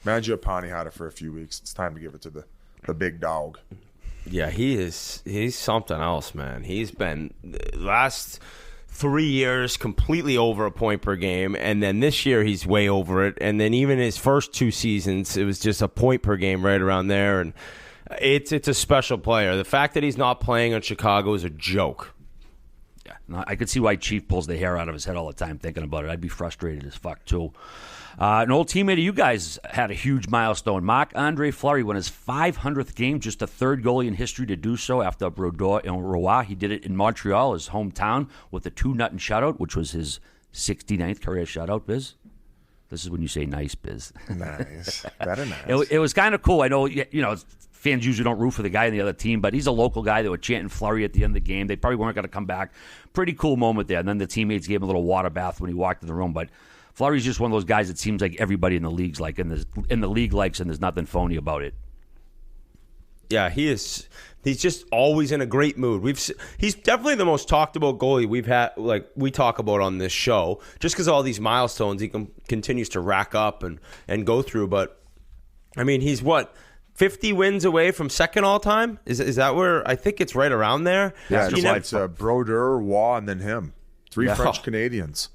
Mangiapane had it for a few weeks. It's time to give it to the big dog. Yeah, he's something else, man. He's been last 3 years completely over a point per game, and then this year he's way over it. And then even his first 2 seasons, it was just a point per game right around there. And it's a special player. The fact that he's not playing in Chicago is a joke. Yeah, no, I could see why Chief pulls the hair out of his head all the time thinking about it. I'd be frustrated as fuck too. An old teammate of you guys had a huge milestone. Marc-Andre Fleury won his 500th game, just the third goalie in history to do so after Brodeur and Roy. He did it in Montreal, his hometown, with a 2-0 shutout, which was his 69th career shutout, Biz. This is when you say nice, Biz. Nice. Better nice. It was kind of cool. I know, fans usually don't root for the guy on the other team, but he's a local guy that were chanting Fleury at the end of the game. They probably weren't going to come back. Pretty cool moment there. And then the teammates gave him a little water bath when he walked in the room, but Fleury's just one of those guys that seems like everybody in the league's like, in the league likes, and there's nothing phony about it. Yeah, he is. He's just always in a great mood. He's definitely the most talked about goalie we've had, like we talk about on this show, just because all these milestones he continues to rack up and go through. But I mean, he's 50 wins away from second all time? Is that where I think it's right around there? Yeah, it's Brodeur, Roy, and then him. 3 French Canadians.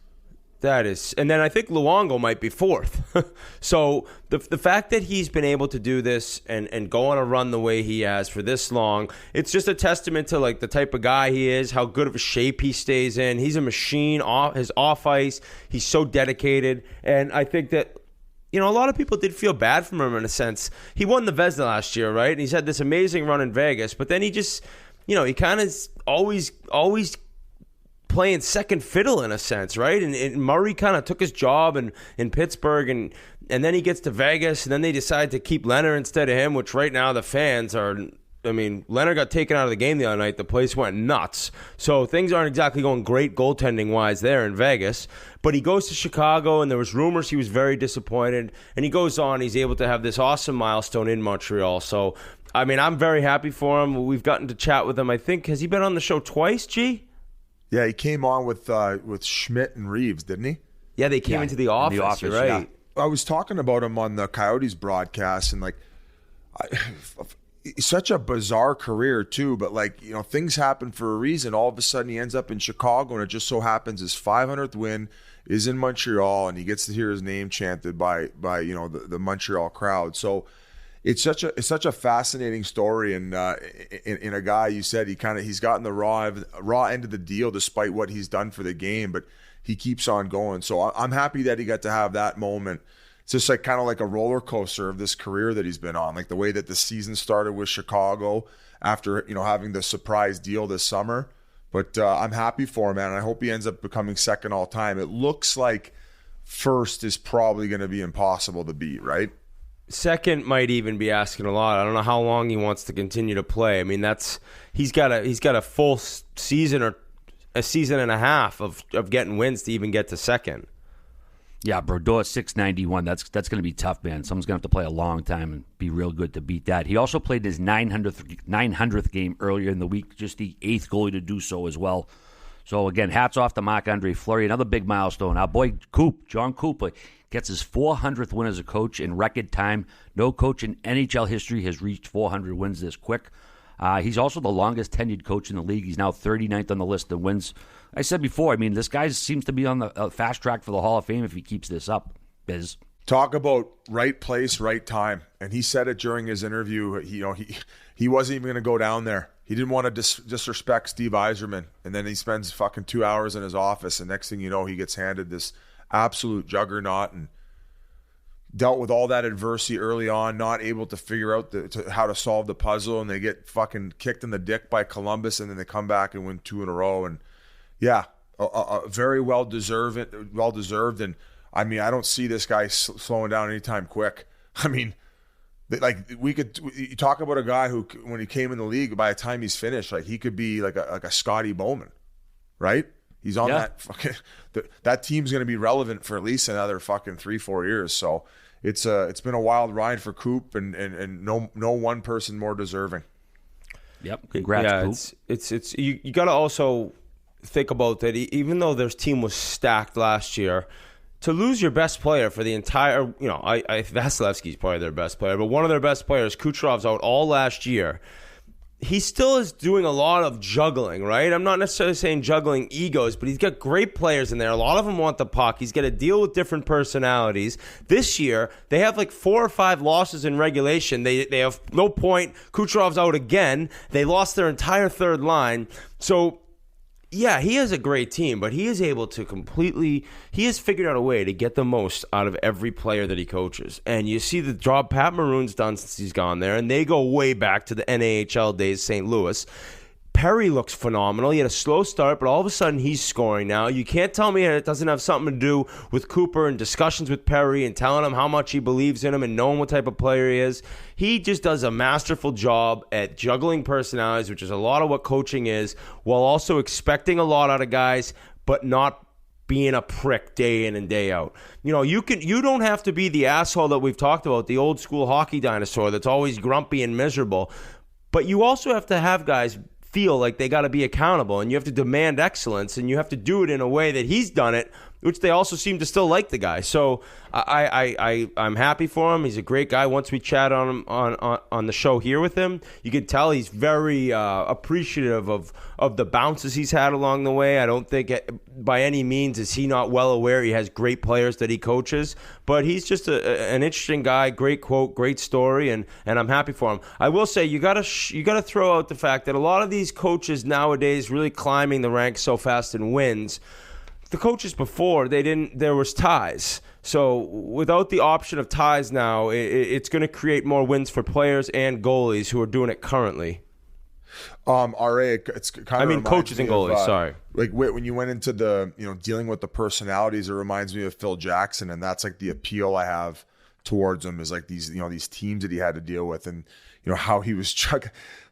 That is, and then I think Luongo might be 4th. So the fact that he's been able to do this and go on a run the way he has for this long, it's just a testament to like the type of guy he is, how good of a shape he stays in. He's a machine. His off ice, he's so dedicated, and I think that a lot of people did feel bad for him in a sense. He won the Vezina last year, right? And he's had this amazing run in Vegas, but then he just, he kind of always playing second fiddle in a sense, right? And Murray kind of took his job in Pittsburgh, and then he gets to Vegas, and then they decide to keep Leonard instead of him, which right now the fans are... I mean, Leonard got taken out of the game the other night. The place went nuts. So things aren't exactly going great goaltending-wise there in Vegas. But he goes to Chicago, and there was rumors he was very disappointed. And he goes on. He's able to have this awesome milestone in Montreal. So, I mean, I'm very happy for him. We've gotten to chat with him. I think, has he been on the show twice, G? Yeah, he came on with Schmidt and Reeves, didn't he? Yeah, they came into the office, you're right. Yeah. I was talking about him on the Coyotes broadcast, and such a bizarre career too, but things happen for a reason. All of a sudden he ends up in Chicago, and it just so happens his 500th win is in Montreal, and he gets to hear his name chanted by the Montreal crowd. So it's such a fascinating story, and in a guy, you said he's gotten the raw end of the deal despite what he's done for the game, but he keeps on going. So I'm happy that he got to have that moment. It's just kind of like a roller coaster of this career that he's been on, like the way that the season started with Chicago after having the surprise deal this summer. But I'm happy for him, man. And I hope he ends up becoming second all time. It looks like first is probably going to be impossible to beat, right? Second might even be asking a lot. I don't know how long he wants to continue to play. I mean, he's got a full season or a season and a half of getting wins to even get to second. Yeah, Brodeur 691. That's going to be tough, man. Someone's going to have to play a long time and be real good to beat that. He also played his 900th game earlier in the week, just the 8th goalie to do so as well. So, again, hats off to Marc-Andre Fleury. Another big milestone. Our boy John Cooper, gets his 400th win as a coach in record time. No coach in NHL history has reached 400 wins this quick. He's also the longest tenured coach in the league. He's now 39th on the list of wins. I said before, I mean, this guy seems to be on the fast track for the Hall of Fame if he keeps this up. Biz. Talk about right place, right time. And he said it during his interview. He wasn't even going to go down there. He didn't want to disrespect Steve Yzerman. And then he spends fucking 2 hours in his office. And next thing you know, he gets handed this absolute juggernaut and dealt with all that adversity early on, not able to figure out how to solve the puzzle. And they get fucking kicked in the dick by Columbus. And then they come back and win 2 in a row. And yeah, a very well-deserved. And I mean, I don't see this guy slowing down anytime quick. I mean, you talk about a guy who, when he came in the league, by the time he's finished, like he could be like a Scotty Bowman, right? He's on that fucking. That team's going to be relevant for at least another fucking 3-4 years. So it's been a wild ride for Coop, and no one person more deserving. Yep, congrats, Coop. It's you got to also think about that. Even though their team was stacked last year, to lose your best player for the entire, Vasilevsky's probably their best player, but one of their best players, Kucherov's out all last year. He still is doing a lot of juggling, right? I'm not necessarily saying juggling egos, but he's got great players in there. A lot of them want the puck. He's got to deal with different personalities. This year, they have like 4 or 5 losses in regulation. They have no point. Kucherov's out again. They lost their entire third line. So, yeah, he has a great team, but he is able to he has figured out a way to get the most out of every player that he coaches. And you see the job Pat Maroon's done since he's gone there, and they go way back to the NAHL days, St. Louis. Perry looks phenomenal. He had a slow start, but all of a sudden he's scoring now. You can't tell me that it doesn't have something to do with Cooper and discussions with Perry and telling him how much he believes in him and knowing what type of player he is. He just does a masterful job at juggling personalities, which is a lot of what coaching is, while also expecting a lot out of guys, but not being a prick day in and day out. You don't have to be the asshole that we've talked about, the old school hockey dinosaur that's always grumpy and miserable, but you also have to have guys feel like they got to be accountable, and you have to demand excellence, and you have to do it in a way that he's done it, which they also seem to still like the guy. So I'm happy for him. He's a great guy. Once we chat on him on the show here with him, you can tell he's very appreciative of the bounces he's had along the way. I don't think by any means is he not well aware he has great players that he coaches, but he's just an interesting guy. Great quote, great story, and I'm happy for him. I will say you gotta throw out the fact that a lot of these coaches nowadays really climbing the ranks so fast in wins. The coaches before, there was ties. So without the option of ties now, it's going to create more wins for players and goalies who are doing it currently. RA, it's kind of coaches and goalies, sorry. Like when you went into the, dealing with the personalities, it reminds me of Phil Jackson, and that's like the appeal I have towards him is like these, these teams that he had to deal with, and how he was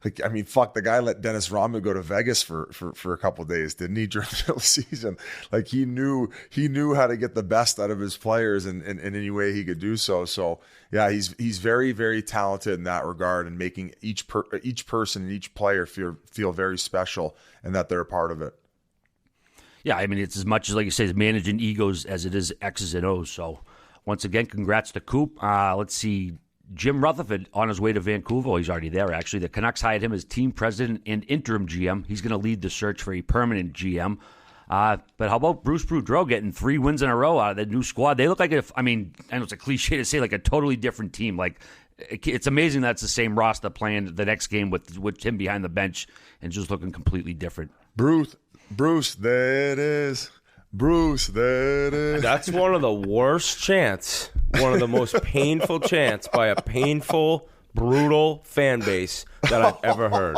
the guy let Dennis Rodman go to Vegas for a couple of days, didn't he, during the middle of the season? Like he knew how to get the best out of his players in any way he could do so. So yeah, he's very, very talented in that regard, and making each person and each player feel very special and that they're a part of it. Yeah, I mean, it's as much as, like you say, managing egos as it is X's and O's. So once again, congrats to Coop. Let's see. Jim Rutherford on his way to Vancouver. He's already there, actually. The Canucks hired him as team president and interim GM. He's going to lead the search for a permanent GM. But how about Bruce Boudreau getting 3 wins in a row out of the new squad? They look like, I know it's a cliche to say, like a totally different team. Like, it's amazing that's the same roster playing the next game with him behind the bench and just looking completely different. Bruce, there it is. Bruce, that is. That's one of the worst chants, one of the most painful chants by a painful, brutal fan base that I've ever heard.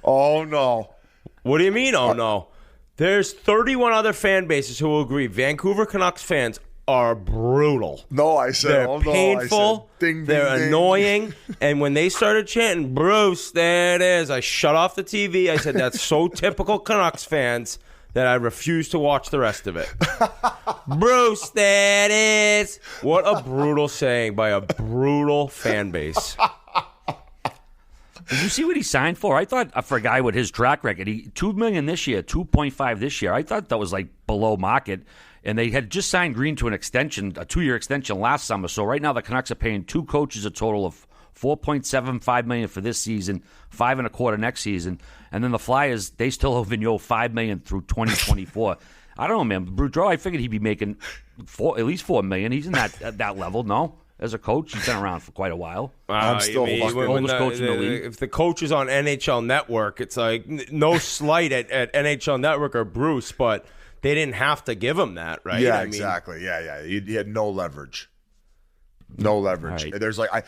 Oh, no. What do you mean, oh, no? There's 31 other fan bases who will agree. Vancouver Canucks fans are brutal. No, I said, they're oh, no. Painful. I said, ding, they're ding, annoying. And when they started chanting, Bruce, there it is, I shut off the TV. I said, that's so typical Canucks fans. that I refuse to watch the rest of it. Bruce, that is. What a brutal saying by a brutal fan base. Did you see what he signed for? I thought for a guy with his track record, $2 million this year, 2.5 this year. I thought that was like below market. And they had just signed Green to an extension, a 2-year extension last summer. So right now the Canucks are paying 2 coaches a total of $4.75 million for this season, $5.25 next season, and then the Flyers, they still owe Vigneault $5 million through 2024. I don't know, man. Boudreau, I figured he'd be making at least $4 million. He's in that level, no? As a coach, he's been around for quite a while. I'm still oldest coach in the league. If the coach is on NHL Network, it's like no slight at NHL Network or Bruce, but they didn't have to give him that, right? Yeah, exactly. Yeah. He had no leverage. No leverage. Right. There's like I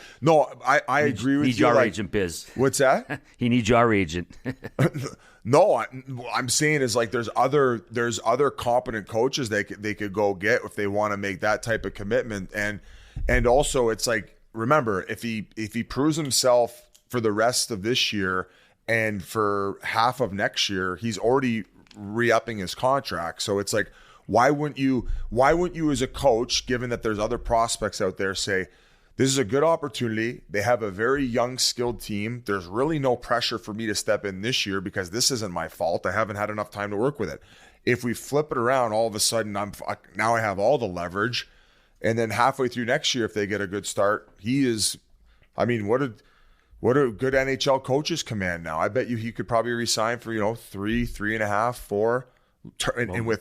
agree with Needs you. your Like, agent, Biz. what's that? He needs your agent. No, I'm saying is like there's other competent coaches they could go get if they want to make that type of commitment, and also it's like, remember, if he proves himself for the rest of this year and for half of next year, he's already re-upping his contract. So it's like, why wouldn't you as a coach, given that there's other prospects out there, say, this is a good opportunity. They have a very young, skilled team. There's really no pressure for me to step in this year because this isn't my fault. I haven't had enough time to work with it. If we flip it around, all of a sudden now I have all the leverage. And then halfway through next year, if they get a good start, he is, I mean, what a good NHL coaches command now. I bet you he could probably resign for, 3.5, 4,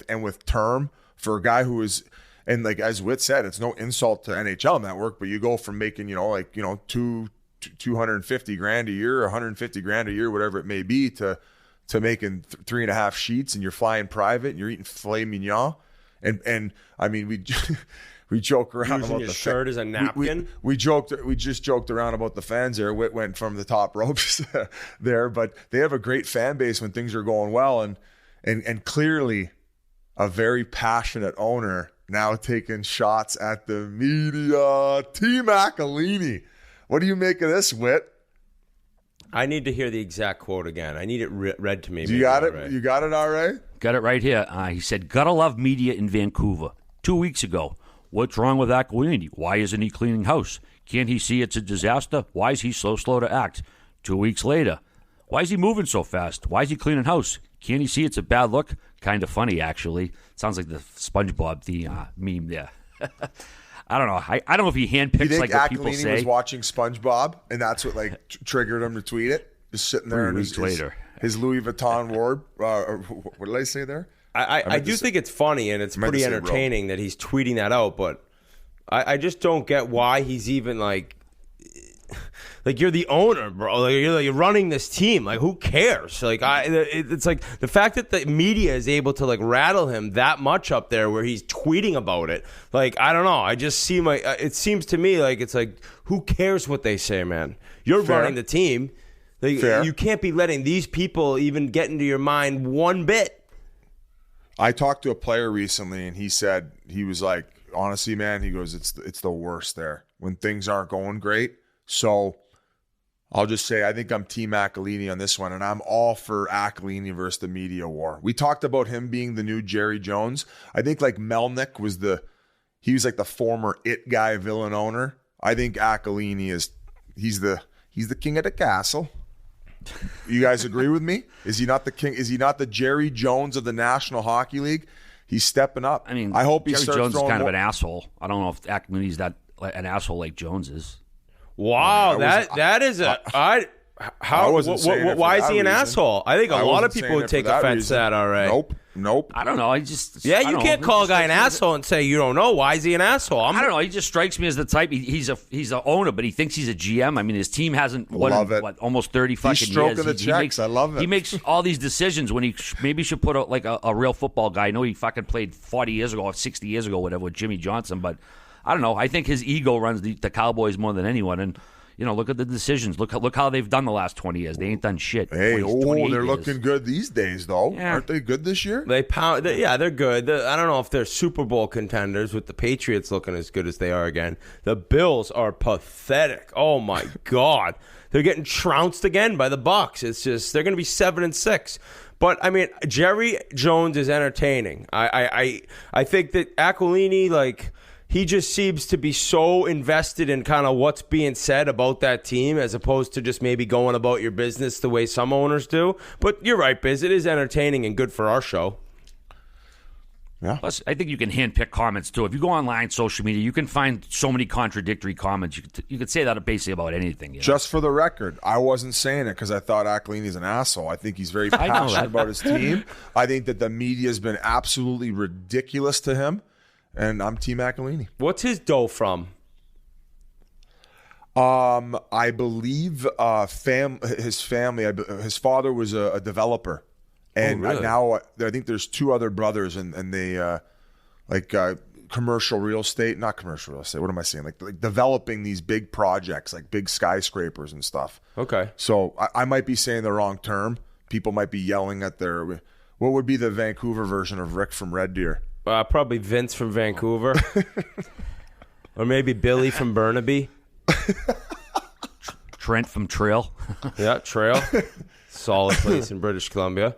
and with term for a guy who is, and like as Whit said, it's no insult to NHL Network, but you go from making, $250,000 a year, $150,000 a year, whatever it may be, to making 3.5 sheets, and you're flying private and you're eating filet mignon. And I mean, we joke around Using about his shirt as a napkin. We just joked around about the fans there. Whit went from the top ropes there, but they have a great fan base when things are going well, and clearly a very passionate owner now taking shots at the media. T. McElhinney. What do you make of this, Whit? I need to hear the exact quote again. I need it read to me. You got it? Right. You got it all right? Got it right here. He said, gotta love media in Vancouver. 2 weeks ago. What's wrong with McElhinney? Why isn't he cleaning house? Can't he see it's a disaster? Why is he so slow to act? 2 weeks later. Why is he moving so fast? Why is he cleaning house? Can't he see it's a bad look? Kind of funny, actually. Sounds like the SpongeBob meme there. I don't know. I don't know if he handpicks like what people say. You think McElhinney was watching SpongeBob, and that's what triggered him to tweet it? Just sitting there in his Louis Vuitton ward. What did I say there? I do think it's funny, and it's pretty entertaining that he's tweeting that out, but I just don't get why he's even like you're the owner, bro. Like, you're running this team. Like, who cares? Like, it's like the fact that the media is able to like rattle him that much up there, where he's tweeting about it. Like, I don't know. I just see it seems to me like it's like, who cares what they say, man? You're running the team. Like, you can't be letting these people even get into your mind one bit. I talked to a player recently, and he said, he was like, honestly, man, he goes, it's the worst there when things aren't going great. So I'll just say I think I'm Team McElhinney on this one, and I'm all for McElhinney versus the media war. We talked about him being the new Jerry Jones. I think like Melnick was he was like the former it guy villain owner. I think McElhinney he's the king of the castle. You guys agree with me? Is he not the king? Is he not the Jerry Jones of the National Hockey League? He's stepping up. I mean, I hope Jerry Jones is kind of an asshole. I don't know if McElhinney's an asshole like Jones is. Wow, that is a how? Why is he an asshole? I think a lot of people would take offense to that. All right. Nope. I don't know. You can't call a guy an asshole and say you don't know. Why is he an asshole? I don't know. He just strikes me as the type. He's an owner, but he thinks he's a GM. I mean, his team hasn't won almost 30 fucking years. He's stroking the checks. I love it. He makes all these decisions when he maybe should put a real football guy. I know he fucking played 40 years ago or 60 years ago, whatever, with Jimmy Johnson, but I don't know. I think his ego runs the Cowboys more than anyone, and look at the decisions. Look how they've done the last 20 years. They ain't done shit. Hey, 28 they're years. looking good these days, though. Yeah. Aren't they good this year? They're good. I don't know if they're Super Bowl contenders with the Patriots looking as good as they are again. The Bills are pathetic. Oh my God, they're getting trounced again by the Bucs. It's just they're going to be 7-6. But I mean, Jerry Jones is entertaining. I think that Aquilini, like, he just seems to be so invested in kind of what's being said about that team as opposed to just maybe going about your business the way some owners do. But you're right, Biz. It is entertaining and good for our show. Yeah. Plus, I think you can handpick comments too. If you go online, social media, you can find so many contradictory comments. You could say that basically about anything. Just for the record, I wasn't saying it because I thought Aquilini's an asshole. I think he's very passionate about his team. I think that the media has been absolutely ridiculous to him, and I'm Team Aquilini. What's his dough from? I believe his family. His father was a developer. And really? now I think there's two other brothers, and they commercial real estate, not commercial real estate. What am I saying? Like developing these big projects, like big skyscrapers and stuff. Okay. So I might be saying the wrong term. People might be yelling at their. What would be the Vancouver version of Rick from Red Deer? Probably Vince from Vancouver, or maybe Billy from Burnaby. Trent from Trail. Yeah, Trail. Solid place in British Columbia.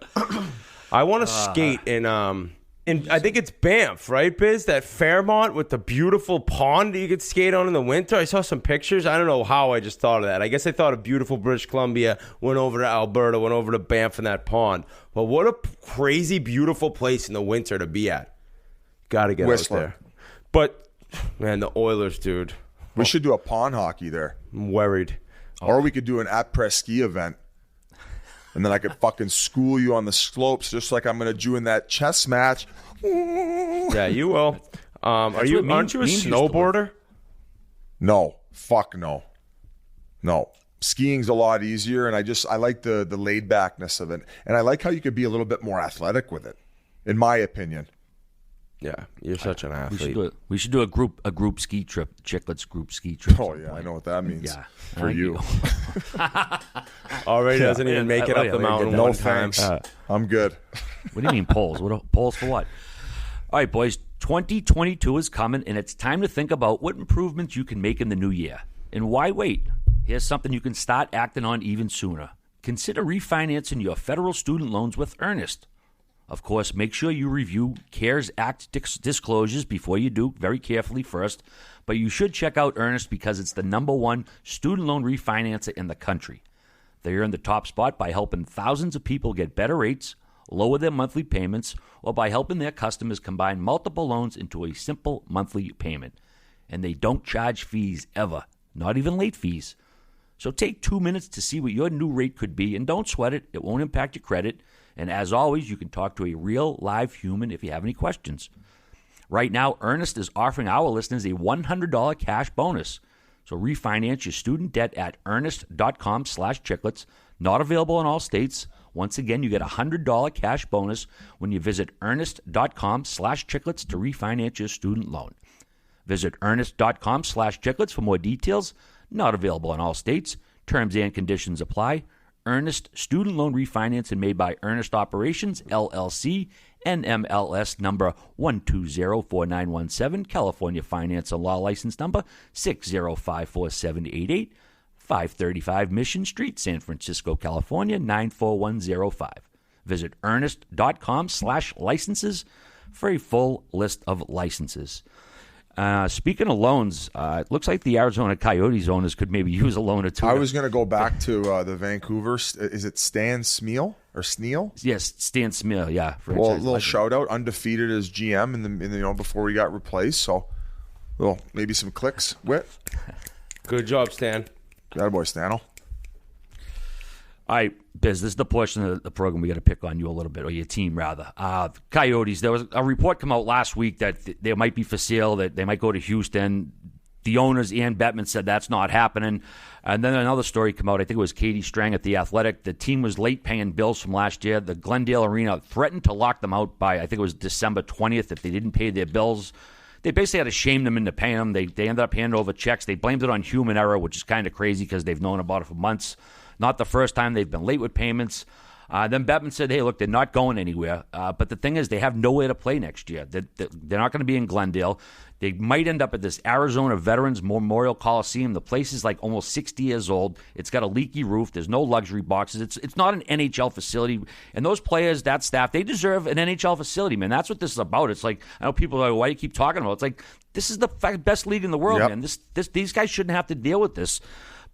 I want to skate in I think it's Banff, right, Biz? That Fairmont with the beautiful pond that you could skate on in the winter. I saw some pictures. I don't know how I just thought of that. I guess I thought of beautiful British Columbia, went over to Alberta, went over to Banff and that pond. But what a crazy, beautiful place in the winter to be at. Got to get Whistler. out there. But, man, the Oilers, dude. We should do a pond hockey there. I'm worried. Or we could do an at-press ski event. And then I could fucking school you on the slopes just like I'm going to do in that chess match. Yeah, you will. Aren't you a snowboarder? No. Fuck no. No. Skiing's a lot easier, and I like the laid-backness of it. And I like how you could be a little bit more athletic with it, in my opinion. Yeah, you're such an athlete. We should do a group ski trip, Chiclets group ski trip. Oh, yeah, I know what that means for you. Already doesn't even make it up the mountain no one time. thanks. I'm good. What do you mean polls? Polls for what? All right, boys, 2022 is coming, and it's time to think about what improvements you can make in the new year. And why wait? Here's something you can start acting on even sooner. Consider refinancing your federal student loans with Earnest. Of course, make sure you review CARES Act disclosures before you do, very carefully first. But you should check out Earnest because it's the #1 student loan refinancer in the country. They earn the top spot by helping thousands of people get better rates, lower their monthly payments, or by helping their customers combine multiple loans into a simple monthly payment. And they don't charge fees ever, not even late fees. So take 2 minutes to see what your new rate could be, and don't sweat it. It won't impact your credit. And as always, you can talk to a real live human if you have any questions. Right now, Earnest is offering our listeners a $100 cash bonus. So refinance your student debt at earnest.com/chiclets. Not available in all states. Once again, you get a $100 cash bonus when you visit earnest.com/chiclets to refinance your student loan. Visit earnest.com/chiclets for more details. Not available in all states. Terms and conditions apply. Earnest Student Loan Refinancing made by Earnest Operations, LLC, NMLS number 1204917, California Finance and Law License number 6054788, 535 Mission Street, San Francisco, California, 94105. Visit earnest.com/licenses for a full list of licenses. Speaking of loans, it looks like the Arizona Coyotes owners could maybe use a loan or two. I was going to go back to the Vancouver. Is it Stan Smeal or Sneal? Yes, Stan Smeal. Yeah. Well, a little shout out, undefeated as GM in the before he got replaced. So, well, maybe some clicks. Whit. Good job, Stan. That boy, Stanel. All right, Biz, this is the portion of the program we got to pick on you a little bit, or your team, rather. Coyotes, there was a report come out last week that they might be for sale, that they might go to Houston. The owners, Ian Bettman, said that's not happening. And then another story came out, I think it was Katie Strang at The Athletic. The team was late paying bills from last year. The Glendale Arena threatened to lock them out by, I think it was December 20th, if they didn't pay their bills. they basically had to shame them into paying them. They ended up handing over checks. They blamed it on human error, which is kind of crazy because they've known about it for months. Not the first time they've been late with payments. Then Bettman said, hey, look, they're not going anywhere. But the thing is, they have nowhere to play next year. They're not going to be in Glendale. They might end up at this Arizona Veterans Memorial Coliseum. The place is like almost 60 years old. It's got a leaky roof. There's no luxury boxes. It's not an NHL facility. And those players, that staff, they deserve an NHL facility, man. That's what this is about. It's like, I know people are like, why do you keep talking about it? It's like, this is the best league in the world, man. These guys shouldn't have to deal with this.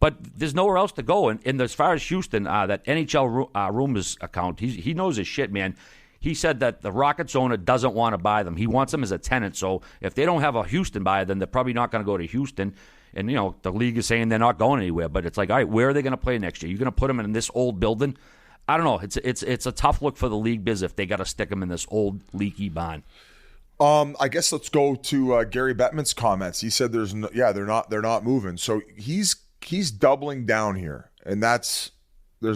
But there's nowhere else to go. And as far as Houston, that NHL rumors account, he knows his shit, man. He said that the Rockets owner doesn't want to buy them. He wants them as a tenant. So if they don't have a Houston buyer, then they're probably not going to go to Houston. And, you know, the league is saying they're not going anywhere. But it's like, all right, where are they going to play next year? You're going to put them in this old building? I don't know. It's a tough look for the league biz if they got to stick them in this old leaky barn. I guess let's go to Gary Bettman's comments. He said they're not moving. So he's doubling down here, and there's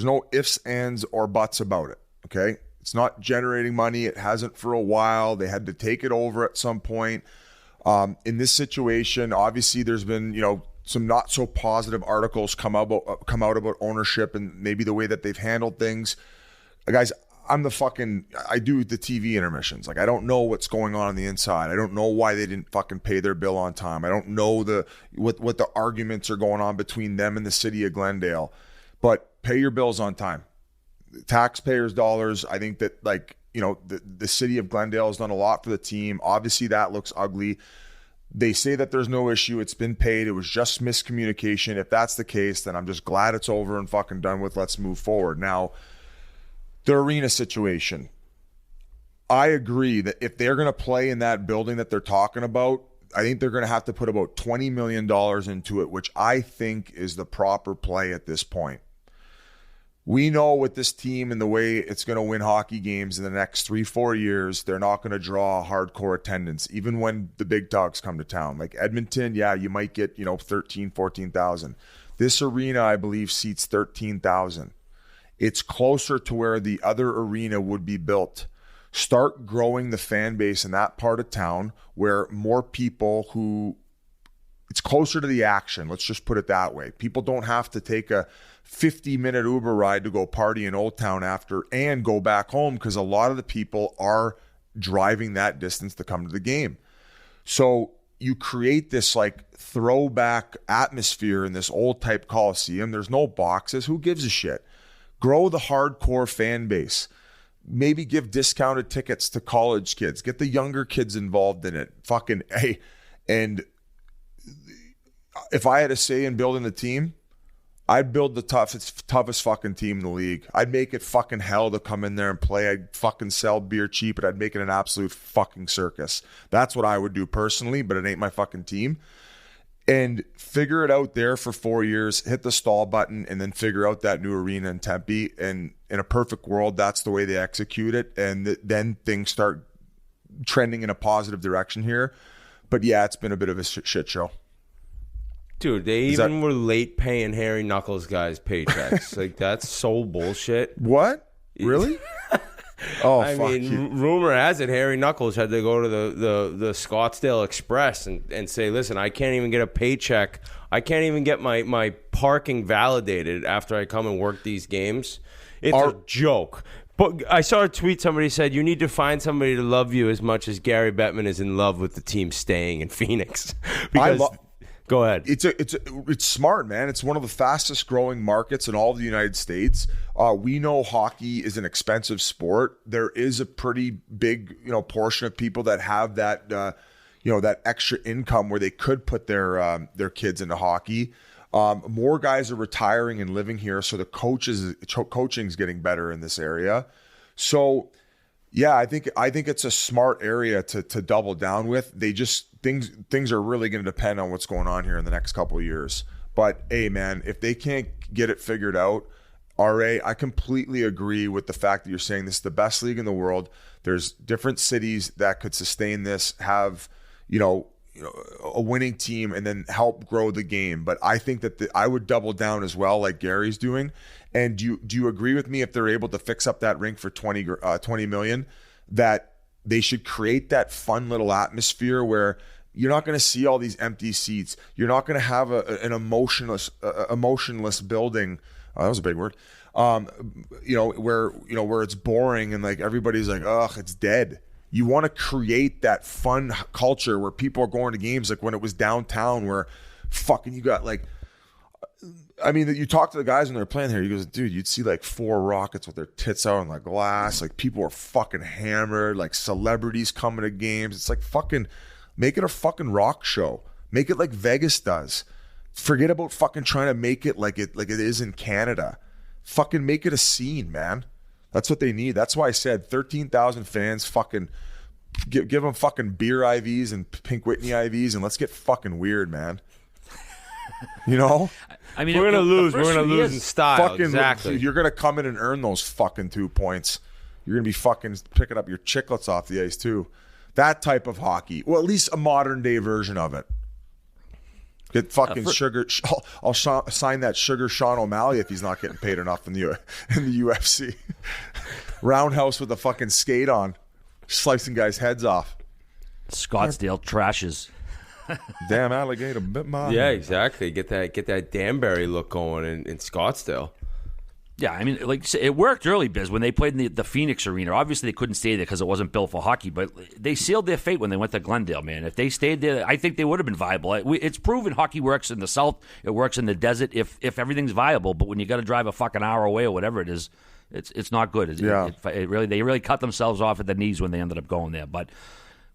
no ifs, ands, or buts about it. Okay. It's not generating money. It hasn't for a while. They had to take it over at some point. In this situation, obviously, there's been some not so positive articles come out about ownership and maybe the way that they've handled things. Guys, I do the TV intermissions. Like, I don't know what's going on the inside. I don't know why they didn't fucking pay their bill on time. I don't know what the arguments are going on between them and the city of Glendale. But pay your bills on time. Taxpayers' dollars. I think that the city of Glendale has done a lot for the team. Obviously, that looks ugly. They say that there's no issue. It's been paid. It was just miscommunication. If that's the case, then I'm just glad it's over and fucking done with. Let's move forward. Now, the arena situation. I agree that if they're going to play in that building that they're talking about, I think they're going to have to put about $20 million into it, which I think is the proper play at this point. We know with this team and the way it's going to win hockey games in the next 3-4 years, they're not going to draw hardcore attendance, even when the big dogs come to town. Like Edmonton, yeah, you might get 13,000, 14,000. This arena, I believe, seats 13,000. It's closer to where the other arena would be built. Start growing the fan base in that part of town where more people it's closer to the action. Let's just put it that way. People don't have to take a 50-minute Uber ride to go party in Old Town after and go back home because a lot of the people are driving that distance to come to the game. So you create this like throwback atmosphere in this old type Coliseum. There's no boxes. Who gives a shit? Grow the hardcore fan base. Maybe give discounted tickets to college kids. Get the younger kids involved in it. Fucking hey. And if I had a say in building the team, I'd build the toughest fucking team in the league. I'd make it fucking hell to come in there and play. I'd fucking sell beer cheap, but I'd make it an absolute fucking circus. That's what I would do personally, but it ain't my fucking team. And figure it out there for 4 years, hit the stall button, and then figure out that new arena in Tempe. And in a perfect world, that's the way they execute it. And then things start trending in a positive direction here. But yeah, it's been a bit of a shit show. Dude, they were late paying Harry Knuckles guys paychecks. Like, that's so bullshit. What? Really? Oh, I mean, rumor has it Harry Knuckles had to go to the Scottsdale Express and say, listen, I can't even get a paycheck. I can't even get my parking validated after I come and work these games. It's a joke. But I saw a tweet, somebody said, you need to find somebody to love you as much as Gary Bettman is in love with the team staying in Phoenix. Because... Go ahead. It's smart, man. It's one of the fastest growing markets in all of the United States. We know hockey is an expensive sport. There is a pretty big, portion of people that have that, that extra income where they could put their kids into hockey. More guys are retiring and living here, so the coaching's getting better in this area. So, yeah, I think it's a smart area to double down with. Things are really going to depend on what's going on here in the next couple of years. But hey, man, if they can't get it figured out, RA, I completely agree with the fact that you're saying this is the best league in the world. There's different cities that could sustain this, have a winning team, and then help grow the game. But I think that I would double down as well, like Gary's doing. And do you agree with me if they're able to fix up that rink for $20 million, that they should create that fun little atmosphere where you're not going to see all these empty seats. You're not going to have an emotionless building. That was a big word. Where it's boring and like everybody's like, ugh, it's dead. You want to create that fun culture where people are going to games like when it was downtown, where fucking you got like, I mean, you talk to the guys when they're playing here. You go, dude, you'd see like 4 Rockets with their tits out on the glass. Like people are fucking hammered. Like celebrities coming to games. It's like fucking make it a fucking rock show. Make it like Vegas does. Forget about fucking trying to make it like it is in Canada. Fucking make it a scene, man. That's what they need. That's why I said 13,000 fans. Fucking give them fucking beer IVs and Pink Whitney IVs, and let's get fucking weird, man. You know, I mean, we're gonna lose. We're gonna lose in style. Fucking, exactly. You're gonna come in and earn those fucking 2 points. You're gonna be fucking picking up your chiclets off the ice too. That type of hockey. Well, at least a modern day version of it. Get fucking Sugar. I'll sign that Sugar Sean O'Malley if he's not getting paid enough in the UFC. Roundhouse with a fucking skate on, slicing guys' heads off. Scottsdale trashes. Damn alligator bit my Yeah, head. exactly. Get that Danbury look going in Scottsdale. Yeah, I mean, like it worked early, Biz, when they played in the Phoenix Arena. Obviously, they couldn't stay there because it wasn't built for hockey, but they sealed their fate when they went to Glendale, man. If they stayed there, I think they would have been viable. It's proven hockey works in the South. It works in the desert if everything's viable, but when you got to drive a fucking hour away or whatever it is, it's not good. They really cut themselves off at the knees when they ended up going there, but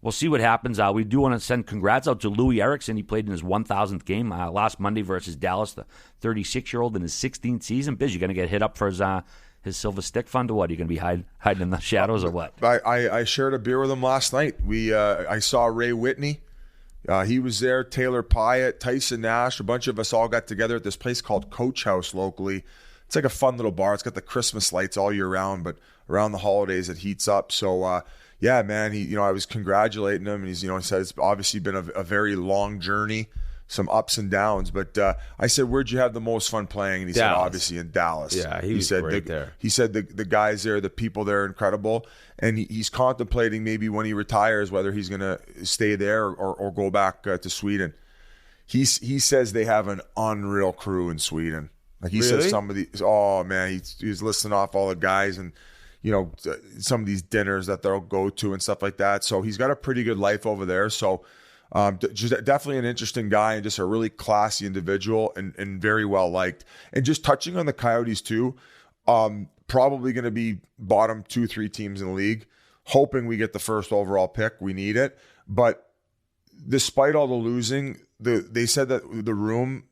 we'll see what happens. We do want to send congrats out to Louis Erickson. He played in his 1,000th game last Monday versus Dallas, the 36-year-old in his 16th season. Biz, you going to get hit up for his Silver Stick Fund or what? Are you going to be hiding in the shadows or what? I shared a beer with him last night. I saw Ray Whitney. He was there. Taylor Pyatt, Tyson Nash, a bunch of us all got together at this place called Coach House locally. It's like a fun little bar. It's got the Christmas lights all year round, but around the holidays it heats up. So, yeah, man, I was congratulating him, and he said it's obviously been a very long journey, some ups and downs. But I said, where'd you have the most fun playing? And he said, obviously in Dallas. Yeah, he was great there. He said the guys there, the people there are incredible, and he's contemplating maybe when he retires whether he's going to stay there or go back to Sweden. He says they have an unreal crew in Sweden. Like he says some of these, oh man, he's listing off all the guys and some of these dinners that they'll go to and stuff like that. So he's got a pretty good life over there. So just definitely an interesting guy and just a really classy individual and very well liked. And just touching on the Coyotes too, probably going to be bottom 2-3 teams in the league. Hoping we get the first overall pick. We need it. But despite all the losing, they said that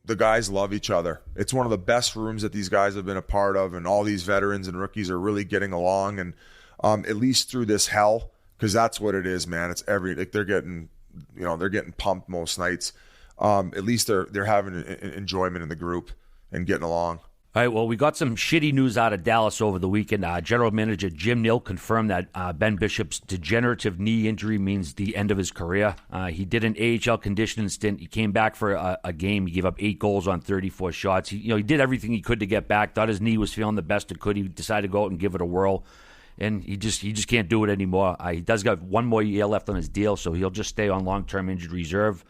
the guys love each other. It's one of the best rooms that these guys have been a part of, and all these veterans and rookies are really getting along. And at least through this hell, because that's what it is, man. It's they're getting pumped most nights. At least they're having enjoyment in the group and getting along. All right, well, we got some shitty news out of Dallas over the weekend. General Manager Jim Nill confirmed that Ben Bishop's degenerative knee injury means the end of his career. He did an AHL conditioning stint. He came back for a game. He gave up 8 goals on 34 shots. He did everything he could to get back. Thought his knee was feeling the best it could. He decided to go out and give it a whirl, and he just can't do it anymore. He does got 1 more year left on his deal, so he'll just stay on long-term injured reserve.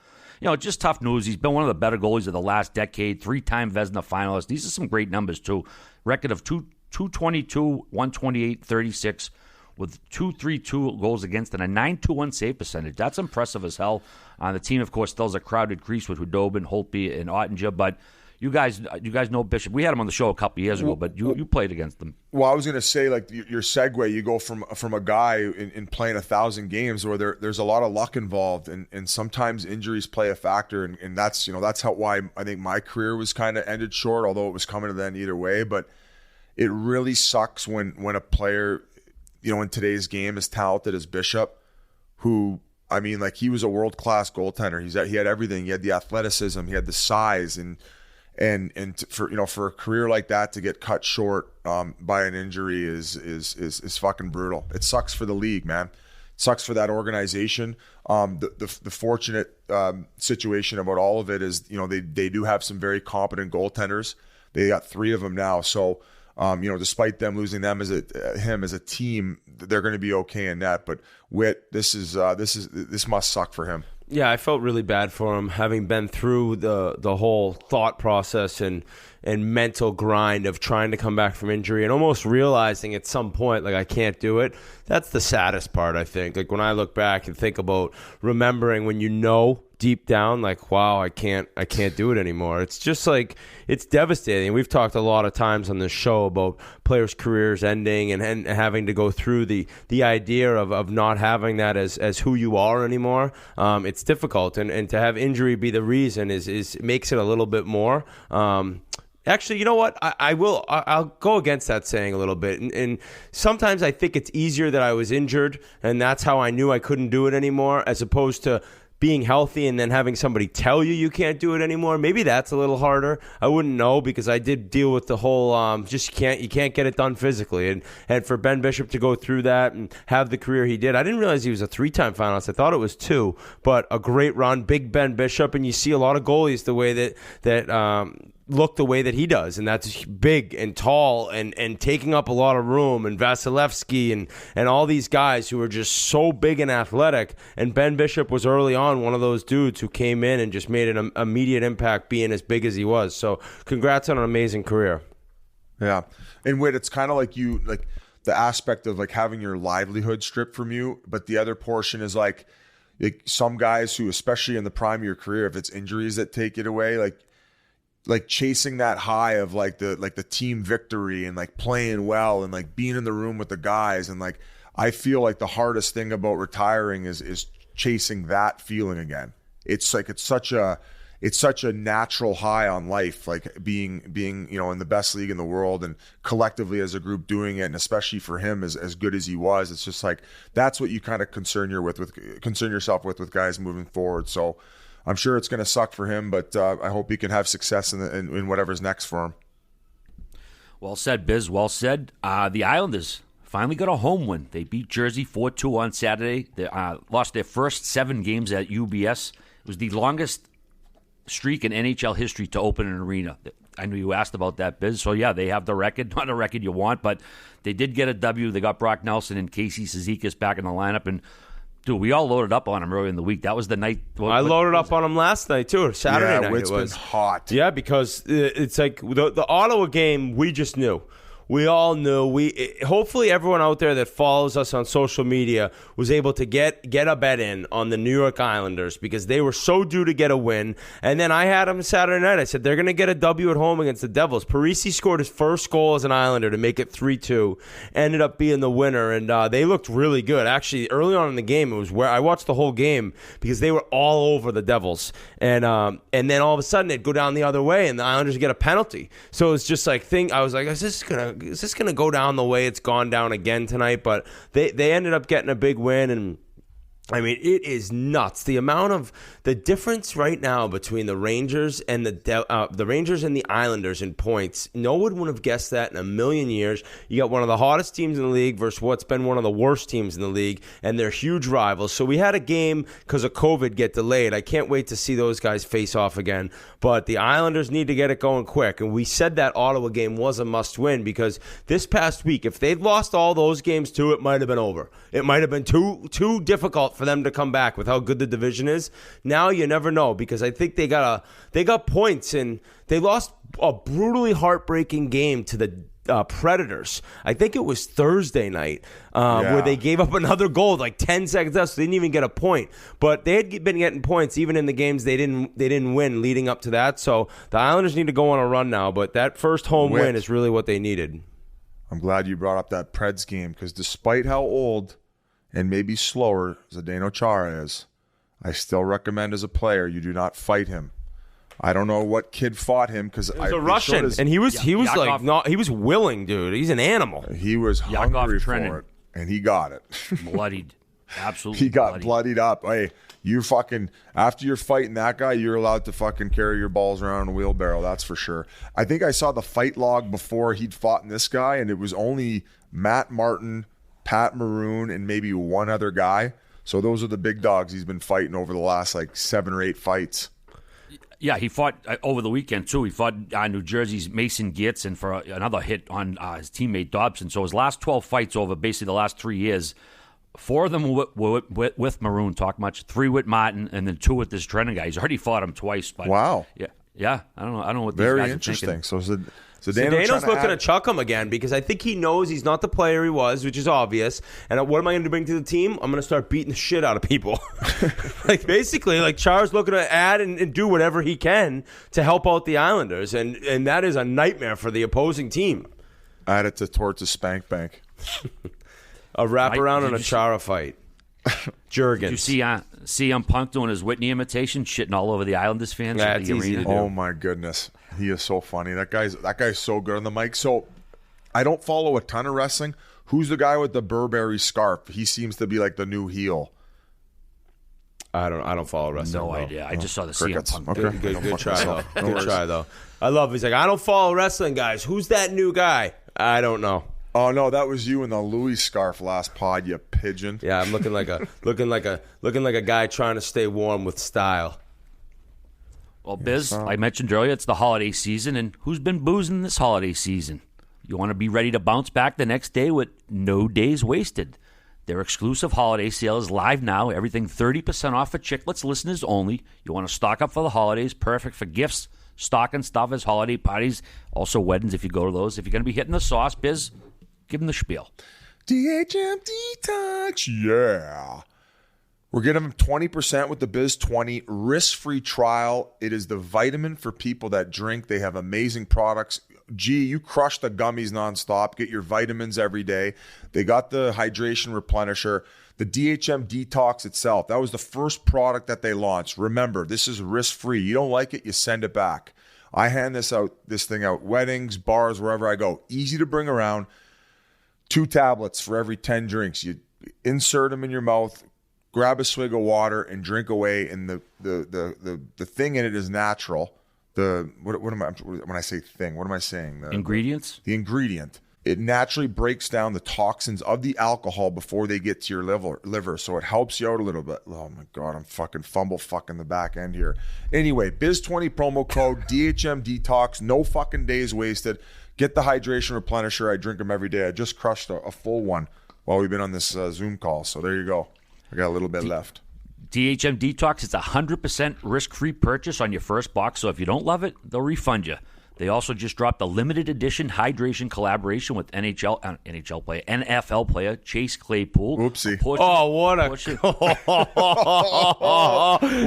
Just tough news. He's been one of the better goalies of the last decade, 3-time Vezina finalist. These are some great numbers, too. Record of 222, 128, 36, with 232 goals against and a 921 save percentage. That's impressive as hell. The team, of course, still has a crowded crease with Hudobin, Holtby, and Ottinger, but you guys know Bishop. We had him on the show a couple years ago, but you played against him. Well, I was going to say, like, your segue, you go from a guy in playing 1,000 games where there's a lot of luck involved, and sometimes injuries play a factor, and that's why I think my career was kind of ended short, although it was coming to the end either way. But it really sucks when a player, in today's game as talented as Bishop, who, I mean, like, he was a world-class goaltender. He had everything. He had the athleticism. He had the size, and for a career like that to get cut short by an injury is fucking brutal. It sucks for the league, man. It sucks for that organization. The fortunate situation about all of it is, they do have some very competent goaltenders. They got 3 of them now. So, despite them losing him as a team, they're going to be okay in that. But Witt, this must suck for him. Yeah, I felt really bad for him, having been through the whole thought process and mental grind of trying to come back from injury and almost realizing at some point, like, I can't do it. That's the saddest part, I think. Like, when I look back and think about remembering when you know deep down, like, wow, I can't do it anymore. It's just like, it's devastating. We've talked a lot of times on this show about players' careers ending and having to go through the idea of not having that as who you are anymore. It's difficult, and to have injury be the reason is makes it a little bit more. Actually, you know what? I'll go against that saying a little bit. And sometimes I think it's easier that I was injured, and that's how I knew I couldn't do it anymore, as opposed to being healthy and then having somebody tell you can't do it anymore. Maybe that's a little harder. I wouldn't know, because I did deal with the whole you can't get it done physically. And for Ben Bishop to go through that and have the career he did, I didn't realize he was a 3-time finalist. I thought it was 2, but a great run, big Ben Bishop, and you see a lot of goalies the way that look the way that he does, and that's big and tall and taking up a lot of room, and Vasilevsky and all these guys who are just so big and athletic. And Ben Bishop was early on one of those dudes who came in and just made an immediate impact being as big as he was. So congrats on an amazing career. Yeah. And Whit, it's kind of like the aspect of like having your livelihood stripped from you, but the other portion is like some guys who, especially in the prime of your career, if it's injuries that take it away, like chasing that high of like the team victory and like playing well and like being in the room with the guys. And like, I feel like the hardest thing about retiring is chasing that feeling again. It's like, it's such a natural high on life, like being, in the best league in the world and collectively as a group doing it. And especially for him, as good as he was, it's just like, that's what you kind of concern yourself with guys moving forward. So I'm sure it's going to suck for him, but I hope he can have success in whatever's next for him. Well said, Biz. Well said. The Islanders finally got a home win. They beat Jersey 4-2 on Saturday. They lost their first 7 games at UBS. It was the longest streak in NHL history to open an arena. I know you asked about that, Biz. So, yeah, they have the record. Not a record you want, but they did get a W. They got Brock Nelson and Casey Cizikas back in the lineup, and dude, we all loaded up on him earlier in the week. That was the night. I loaded up on him last night, too. Saturday night it was. Been hot. Yeah, because it's like the Ottawa game, we just knew. We all knew. Hopefully everyone out there that follows us on social media was able to get a bet in on the New York Islanders, because they were so due to get a win. And then I had them Saturday night. I said they're going to get a W at home against the Devils. Parisi scored his first goal as an Islander to make it 3-2. Ended up being the winner, and they looked really good. Actually, early on in the game, it was where I watched the whole game because they were all over the Devils. And then all of a sudden they'd go down the other way, and the Islanders get a penalty. So it's just like I was like, is this going to go down the way it's gone down again tonight? But they ended up getting a big win, and I mean, it is nuts. The difference right now between the Rangers and the Rangers and the Islanders in points. No one would have guessed that in a million years. You got one of the hottest teams in the league versus what's been one of the worst teams in the league, and they're huge rivals. So we had a game because of COVID get delayed. I can't wait to see those guys face off again. But the Islanders need to get it going quick. And we said that Ottawa game was a must-win, because this past week, if they'd lost all those games too, it might have been over. It might have been too difficult for them to come back with how good the division is. Now you never know, because I think they got points, and they lost a brutally heartbreaking game to the Predators. I think it was Thursday night where they gave up another goal like 10 seconds left, so they didn't even get a point. But they had been getting points even in the games they didn't win leading up to that. So the Islanders need to go on a run now, but that first home win is really what they needed. I'm glad you brought up that Preds game, because despite how old and maybe slower Zdeno Chara is, I still recommend as a player you do not fight him. I don't know what kid fought him, because he was a Russian, and he was willing, dude. He's an animal. He was hungry for it, and he got it. Bloodied, absolutely. He got bloodied up. Hey, you fucking, after you're fighting that guy, you're allowed to fucking carry your balls around in a wheelbarrow. That's for sure. I think I saw the fight log before he'd fought this guy, and it was only Matt Martin, Pat Maroon, and maybe one other guy. So those are the big dogs he's been fighting over the last like 7 or 8 fights. Yeah, he fought over the weekend too. He fought New Jersey's Mason Gitz, and for another hit on his teammate Dobson. So his last 12 fights over basically the last 3 years, 4 of them were with Maroon, talk much. 3 with Martin, and then 2 with this Drennan guy. He's already fought him twice. But wow. Yeah. I don't know what these Very guys interesting. are thinking. So Zdeno's looking to chuck him again because I think he knows he's not the player he was, which is obvious. And what am I going to bring to the team? I'm going to start beating the shit out of people. Like, basically, like, Char's looking to add and do whatever he can to help out the Islanders. And that is a nightmare for the opposing team. Add it to Torts' spank bank. A wraparound and a Chara fight. Jergens. Did you see CM Punk doing his Whitney imitation, shitting all over the Islanders fans? Yeah, it's easy to do. Oh my goodness, he is so funny. That guy's so good on the mic. So I don't follow a ton of wrestling. Who's the guy with the Burberry scarf? He seems to be like the new heel. I don't follow wrestling. No idea. I just saw the Crickets. CM Punk. Okay. Good try though. Good try though. I love. He's like, I don't follow wrestling, guys. Who's that new guy? I don't know. Oh no, that was you in the Louis scarf last pod, you pigeon. Yeah, I'm looking like a guy trying to stay warm with style. Well, Biz, I mentioned earlier it's the holiday season, and who's been boozing this holiday season? You want to be ready to bounce back the next day with no days wasted. Their exclusive holiday sale is live now. Everything 30% off for Chiclets listeners only. You want to stock up for the holidays, perfect for gifts, stocking stuffers, holiday parties, also weddings if you go to those. If you're going to be hitting the sauce, Biz, give them the spiel. DHM Detox, yeah. We're getting them 20% with the Biz 20 risk-free trial. It is the vitamin for people that drink. They have amazing products. Gee, you crush the gummies nonstop. Get your vitamins every day. They got the hydration replenisher. The DHM Detox itself, that was the first product that they launched. Remember, this is risk-free. You don't like it, you send it back. I hand this thing out, weddings, bars, wherever I go. Easy to bring around. 2 tablets for every 10 drinks. You insert them in your mouth, grab a swig of water, and drink away. And the thing in it is natural. When I say thing, what am I saying? Ingredients? The ingredient. It naturally breaks down the toxins of the alcohol before they get to your liver. So it helps you out a little bit. Oh my God, I'm fucking fucking the back end here. Anyway, Biz20 promo code, DHM Detox, no fucking days wasted. Get the hydration replenisher. I drink them every day. I just crushed a full one while we've been on this Zoom call. So there you go. I got a little bit left. DHM Detox, it's a 100% risk-free purchase on your first box. So if you don't love it, they'll refund you. They also just dropped a limited edition hydration collaboration with NFL player Chase Claypool. Oopsie.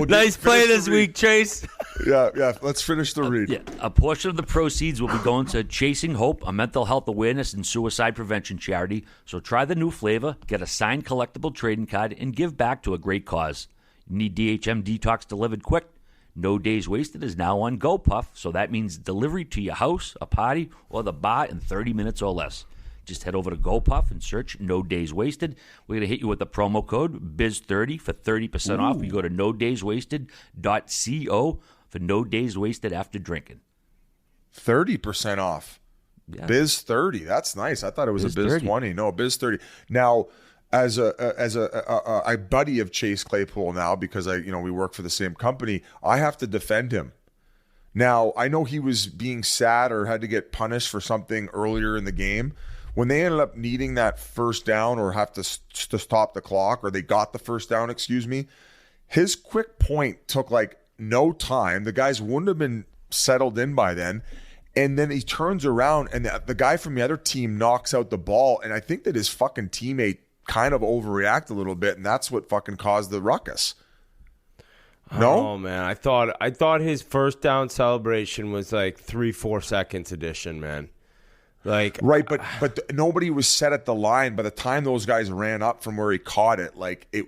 Nice play this week, Chase. Yeah. Let's finish the read. Yeah, a portion of the proceeds will be going to Chasing Hope, a mental health awareness and suicide prevention charity. So try the new flavor, get a signed collectible trading card, and give back to a great cause. You need DHM Detox delivered quick? No Days Wasted is now on GoPuff, so that means delivery to your house, a party, or the bar in 30 minutes or less. Just head over to GoPuff and search No Days Wasted. We're going to hit you with the promo code BIZ30 for 30% off. You go to nodayswasted.co for No Days Wasted after drinking. 30% off. Yeah. Biz30. That's nice. I thought it was a Biz20. No, Biz30. Now, as a buddy of Chase Claypool now, because we work for the same company, I have to defend him. Now, I know he was being sad or had to get punished for something earlier in the game. When they ended up needing that first down or have to stop the clock, or they got the first down, his quick point took like no time. The guys wouldn't have been settled in by then. And then he turns around and the guy from the other team knocks out the ball. And I think that his fucking teammate kind of overreact a little bit, and that's what fucking caused the ruckus. No? Oh man, I thought his first down celebration was like 3-4 seconds edition, man. Like, right, but nobody was set at the line by the time those guys ran up from where he caught it. Like it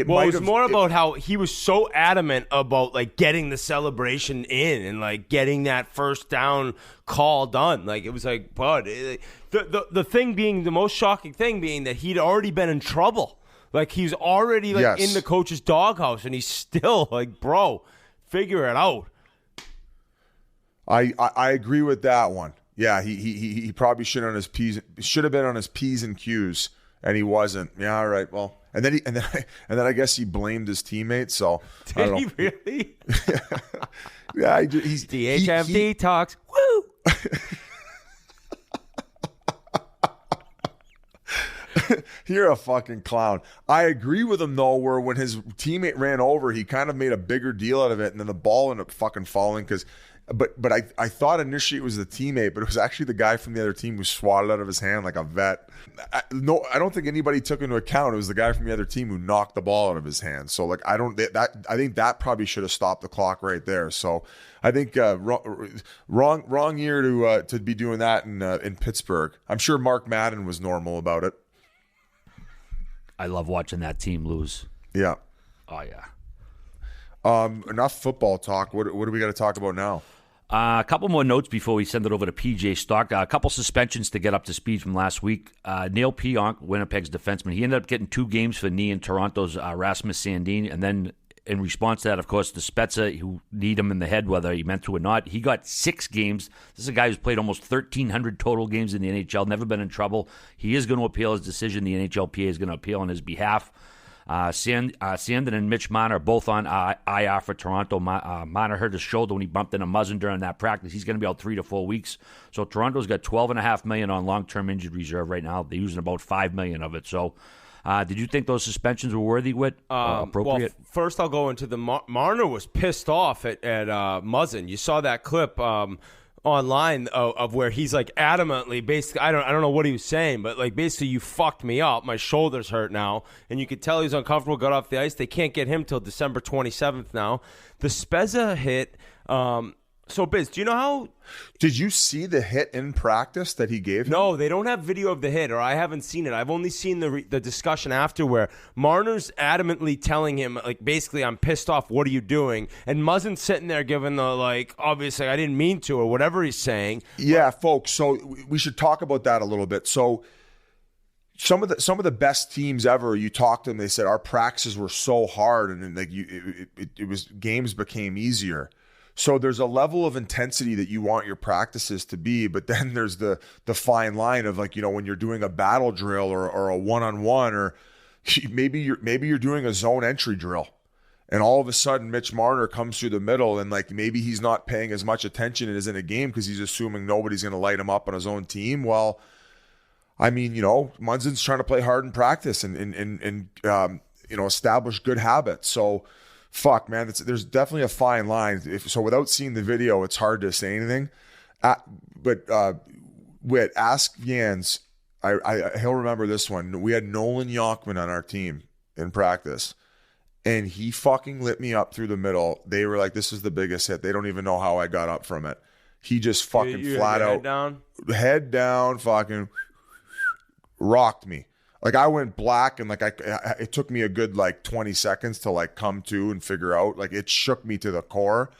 was more about how he was so adamant about like getting the celebration in and like getting that first down call done. Like it was like, bud, the thing being, the most shocking thing being that he'd already been in trouble. Like he's already like in the coach's doghouse, and he's still like, bro, figure it out. I agree with that one. Yeah, he probably should have been on his P's and Q's, and he wasn't. Yeah, all right. Well, and then I guess he blamed his teammates. So did I don't know. He really? Yeah, he's DHM Detox. Woo! You're a fucking clown. I agree with him, though, where when his teammate ran over, he kind of made a bigger deal out of it, and then the ball ended up fucking falling because – But I thought initially it was the teammate, but it was actually the guy from the other team who swatted out of his hand like a vet. I don't think anybody took into account it was the guy from the other team who knocked the ball out of his hand. So like I think that probably should have stopped the clock right there. So I think wrong year to be doing that in Pittsburgh. I'm sure Mark Madden was normal about it. I love watching that team lose. Yeah. Oh yeah. Enough football talk. What do we got to talk about now? A couple more notes before we send it over to PJ Stock. A couple suspensions to get up to speed from last week. Neil Pionk, Winnipeg's defenseman, he ended up getting 2 games for knee in Toronto's Rasmus Sandin. And then in response to that, of course, the Spezza, who need him in the head, whether he meant to or not, he got 6 games. This is a guy who's played almost 1,300 total games in the NHL, never been in trouble. He is going to appeal his decision. The NHLPA is going to appeal on his behalf. Sandin and Mitch Marner are both on IR for Toronto. Marner hurt his shoulder when he bumped into Muzzin during that practice. He's going to be out 3 to 4 weeks. So Toronto's got $12.5 million on long-term injured reserve right now. They're using about $5 million of it. So, did you think those suspensions were worthy, appropriate? Well, first I'll go into the Marner was pissed off at Muzzin. You saw that clip online of where he's like adamantly, basically, I don't know what he was saying, but like basically, you fucked me up. My shoulder's hurt now, and you could tell he's uncomfortable. Got off the ice. They can't get him till December 27th now. The Spezza hit. So, Biz, do you know how? Did you see the hit in practice that he gave him? No, they don't have video of the hit, or I haven't seen it. I've only seen the discussion after where Marner's adamantly telling him, like, basically, I'm pissed off. What are you doing? And Muzzin's sitting there giving the, like, obviously, I didn't mean to, or whatever he's saying. Yeah, folks. So we should talk about that a little bit. So some of the best teams ever, you talk to them, they said our practices were so hard, and like it was games became easier. So there's a level of intensity that you want your practices to be, but then there's the fine line of, like, you know, when you're doing a battle drill or a one-on-one, or maybe you're doing a zone entry drill, and all of a sudden Mitch Marner comes through the middle, and like maybe he's not paying as much attention as in a game because he's assuming nobody's going to light him up on his own team. Well, I mean, you know, Munzin's trying to play hard in practice and establish good habits. So. Fuck, man, there's definitely a fine line. So without seeing the video, it's hard to say anything. But ask Jans, he'll remember this one. We had Nolan Yockman on our team in practice, and he fucking lit me up through the middle. They were like, this is the biggest hit. They don't even know how I got up from it. He just fucking flat out head down, fucking rocked me. Like, I went black, and like it took me a good like 20 seconds to like come to and figure out. Like, it shook me to the core.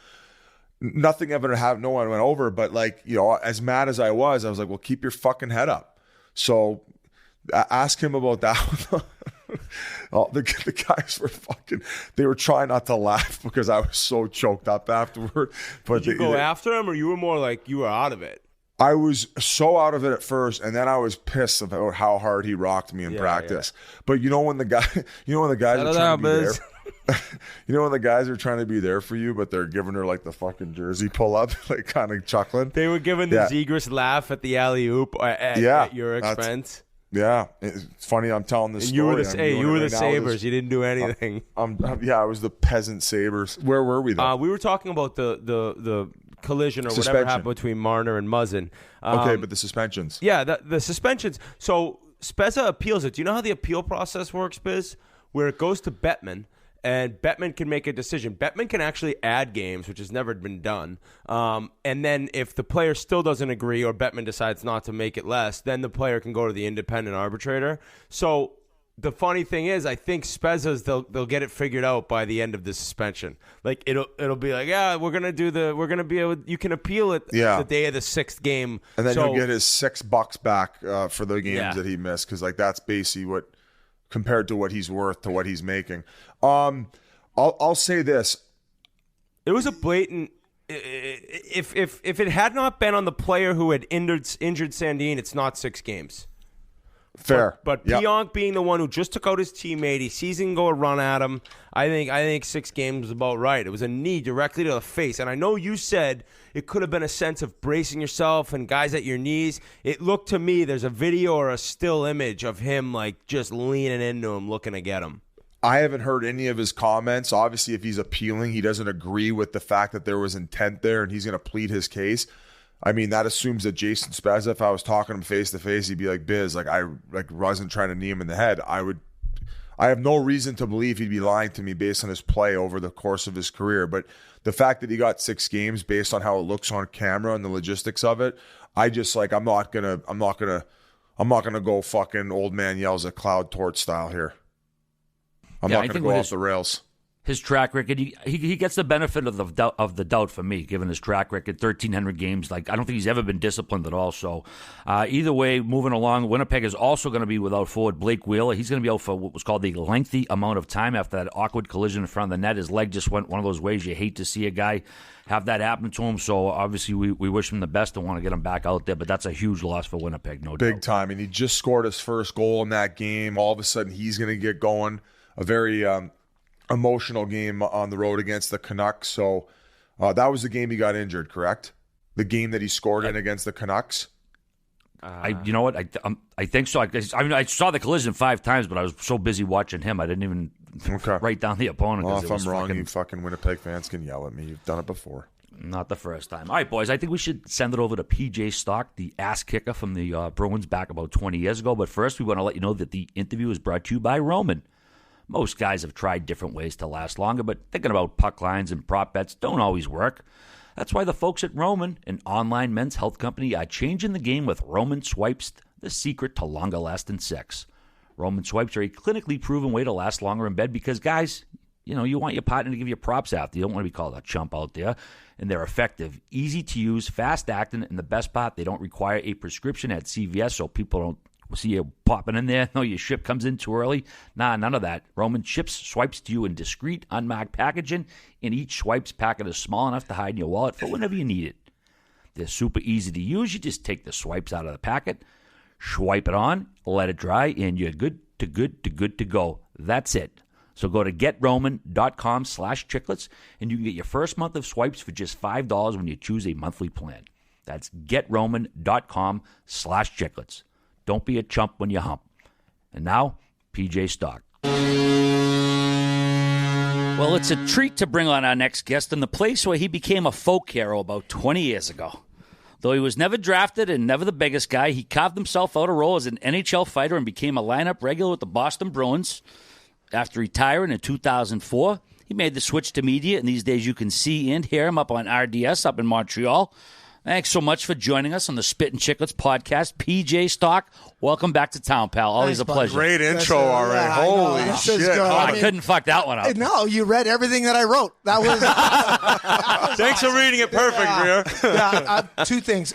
Nothing ever happened. No one went over, but like, you know, as mad as I was like, well, keep your fucking head up. So ask him about that. The guys were they were trying not to laugh because I was so choked up afterward. But did you go after him, or you were more like you were out of it? I was so out of it at first, and then I was pissed about how hard he rocked me in practice. Yeah. But you know when the guys are trying to be there. You know when the guys are trying to be there for you, but they're giving her like the fucking jersey pull up, like kind of chuckling. They were giving the Zegras laugh at the alley oop at your expense. Yeah, it's funny. I'm telling this story. You were the Sabres. You didn't do anything. I was the peasant Sabres. Where were we though? We were talking about the collision or whatever happened between Marner and Muzzin. Okay, but the suspensions. Yeah, the suspensions. So Spezza appeals it. Do you know how the appeal process works, Biz? Where it goes to Bettman, and Bettman can make a decision. Bettman can actually add games, which has never been done. And then if the player still doesn't agree, or Bettman decides not to make it less, then the player can go to the independent arbitrator. So the funny thing is, I think Spezza's they'll get it figured out by the end of the suspension. Like it'll be like, yeah, we're gonna be able, you can appeal it the day of the 6th game, and then he'll get his $6 back for the games that he missed, because like that's basically what, compared to what he's worth to what he's making. I'll say this: it was a blatant. If it had not been on the player who had injured Sandin, it's not 6 games. Fair. But Pionk being the one who just took out his teammate, he sees him go run at him. I think 6 games was about right. It was a knee directly to the face. And I know you said it could have been a sense of bracing yourself and guys at your knees. It looked to me, there's a video or a still image of him like just leaning into him, looking to get him. I haven't heard any of his comments. Obviously, if he's appealing, he doesn't agree with the fact that there was intent there and he's going to plead his case. I mean, that assumes that Jason Spezza, if I was talking to him face to face, he'd be like, Biz, I wasn't trying to knee him in the head. I have no reason to believe he'd be lying to me based on his play over the course of his career. But the fact that he got 6 games based on how it looks on camera and the logistics of it, I just I'm not gonna go fucking old man yells at cloud Torts style here. I'm not gonna go off the rails. His track record, he gets the benefit of the doubt for me, given his track record, 1,300 games. I don't think he's ever been disciplined at all. So either way, moving along, Winnipeg is also going to be without forward Blake Wheeler. He's going to be out for what was called the lengthy amount of time after that awkward collision in front of the net. His leg just went one of those ways you hate to see a guy have that happen to him. So obviously we wish him the best and want to get him back out there. But that's a huge loss for Winnipeg, no doubt. Big time. And he just scored his first goal in that game. All of a sudden, he's going to get going. A very emotional game on the road against the Canucks. So that was the game he got injured, correct? The game that he scored in against the Canucks? You know what? I think so. I saw the collision 5 times, but I was so busy watching him, I didn't even write down the opponent. Well, if I'm wrong, you fucking Winnipeg fans can yell at me. You've done it before. Not the first time. All right, boys, I think we should send it over to PJ Stock, the ass kicker from the Bruins back about 20 years ago. But first, we want to let you know that the interview is brought to you by Roman. Most guys have tried different ways to last longer, but thinking about puck lines and prop bets don't always work. That's why the folks at Roman, an online men's health company, are changing the game with Roman Swipes, the secret to longer-lasting sex. Roman Swipes are a clinically proven way to last longer in bed because, guys, you want your partner to give you props after. You don't want to be called a chump out there. And they're effective, easy to use, fast-acting, and the best part, they don't require a prescription at CVS so people don't see you popping in there. No, your ship comes in too early. Nah, none of that. Roman ships swipes to you in discreet, unmarked packaging, and each swipes packet is small enough to hide in your wallet for whenever you need it. They're super easy to use. You just take the swipes out of the packet, swipe it on, let it dry, and you're good to go. That's it. So go to getroman.com/chiclets, and you can get your first month of swipes for just $5 when you choose a monthly plan. That's getroman.com/chiclets. Don't be a chump when you hump. And now, PJ Stock. Well, it's a treat to bring on our next guest in the place where he became a folk hero about 20 years ago. Though he was never drafted and never the biggest guy, he carved himself out a role as an NHL fighter and became a lineup regular with the Boston Bruins. After retiring in 2004, he made the switch to media, and these days you can see and hear him up on RDS up in Montreal. Thanks so much for joining us on the Spittin Chiclets podcast. PJ Stock, welcome back to town, pal. Always a pleasure. Great intro already. Holy shit. I couldn't fuck that one up. No, you read everything that I wrote. That was Thanks for reading it perfect, Greer. Three things.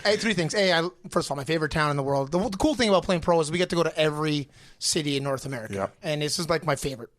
First of all, my favorite town in the world. The cool thing about playing pro is we get to go to every city in North America. Yep. And this is like my favorite.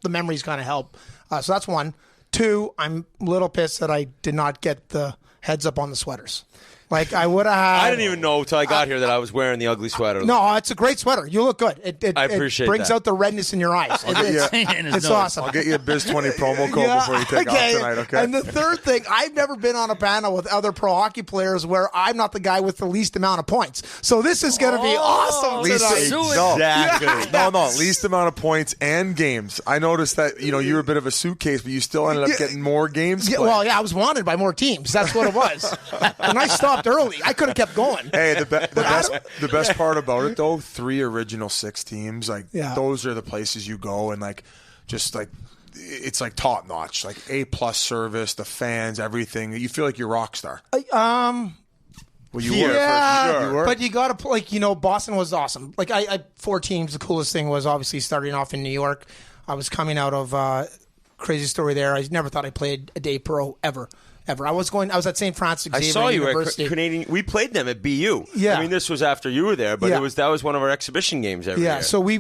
The memories kind of help. So that's one. 2, I'm a little pissed that I did not get the heads up on the sweaters. Like I would have had. I didn't even know until I got here that I was wearing the ugly sweater. No, it's a great sweater. You look good. I appreciate it brings that. out the redness in your eyes. It's awesome. I'll get you a Biz20 promo code before you take off tonight, okay? And the third thing, I've never been on a panel with other pro hockey players where I'm not the guy with the least amount of points. So this is going to be awesome tonight. Exactly. No, least amount of points and games. I noticed that, you were a bit of a suitcase, but you still ended up getting more games played. Well, I was wanted by more teams. That's what it was. And I stopped early. I could have kept going. Hey, the best part about it though, 3 original 6 teams, those are the places you go and it's like top notch, like A+ service, the fans, everything. You feel like you're a rock star. Well, you were. For sure. You were. But you got to Boston was awesome. Like I 4 teams. The coolest thing was obviously starting off in New York. I was coming out of crazy story there. I never thought I played a day pro ever. ever. I was at St. Francis I Xavier saw you University. at Canadian. We played them at BU. Yeah. I mean, this was after you were there, but that was one of our exhibition games every year. So we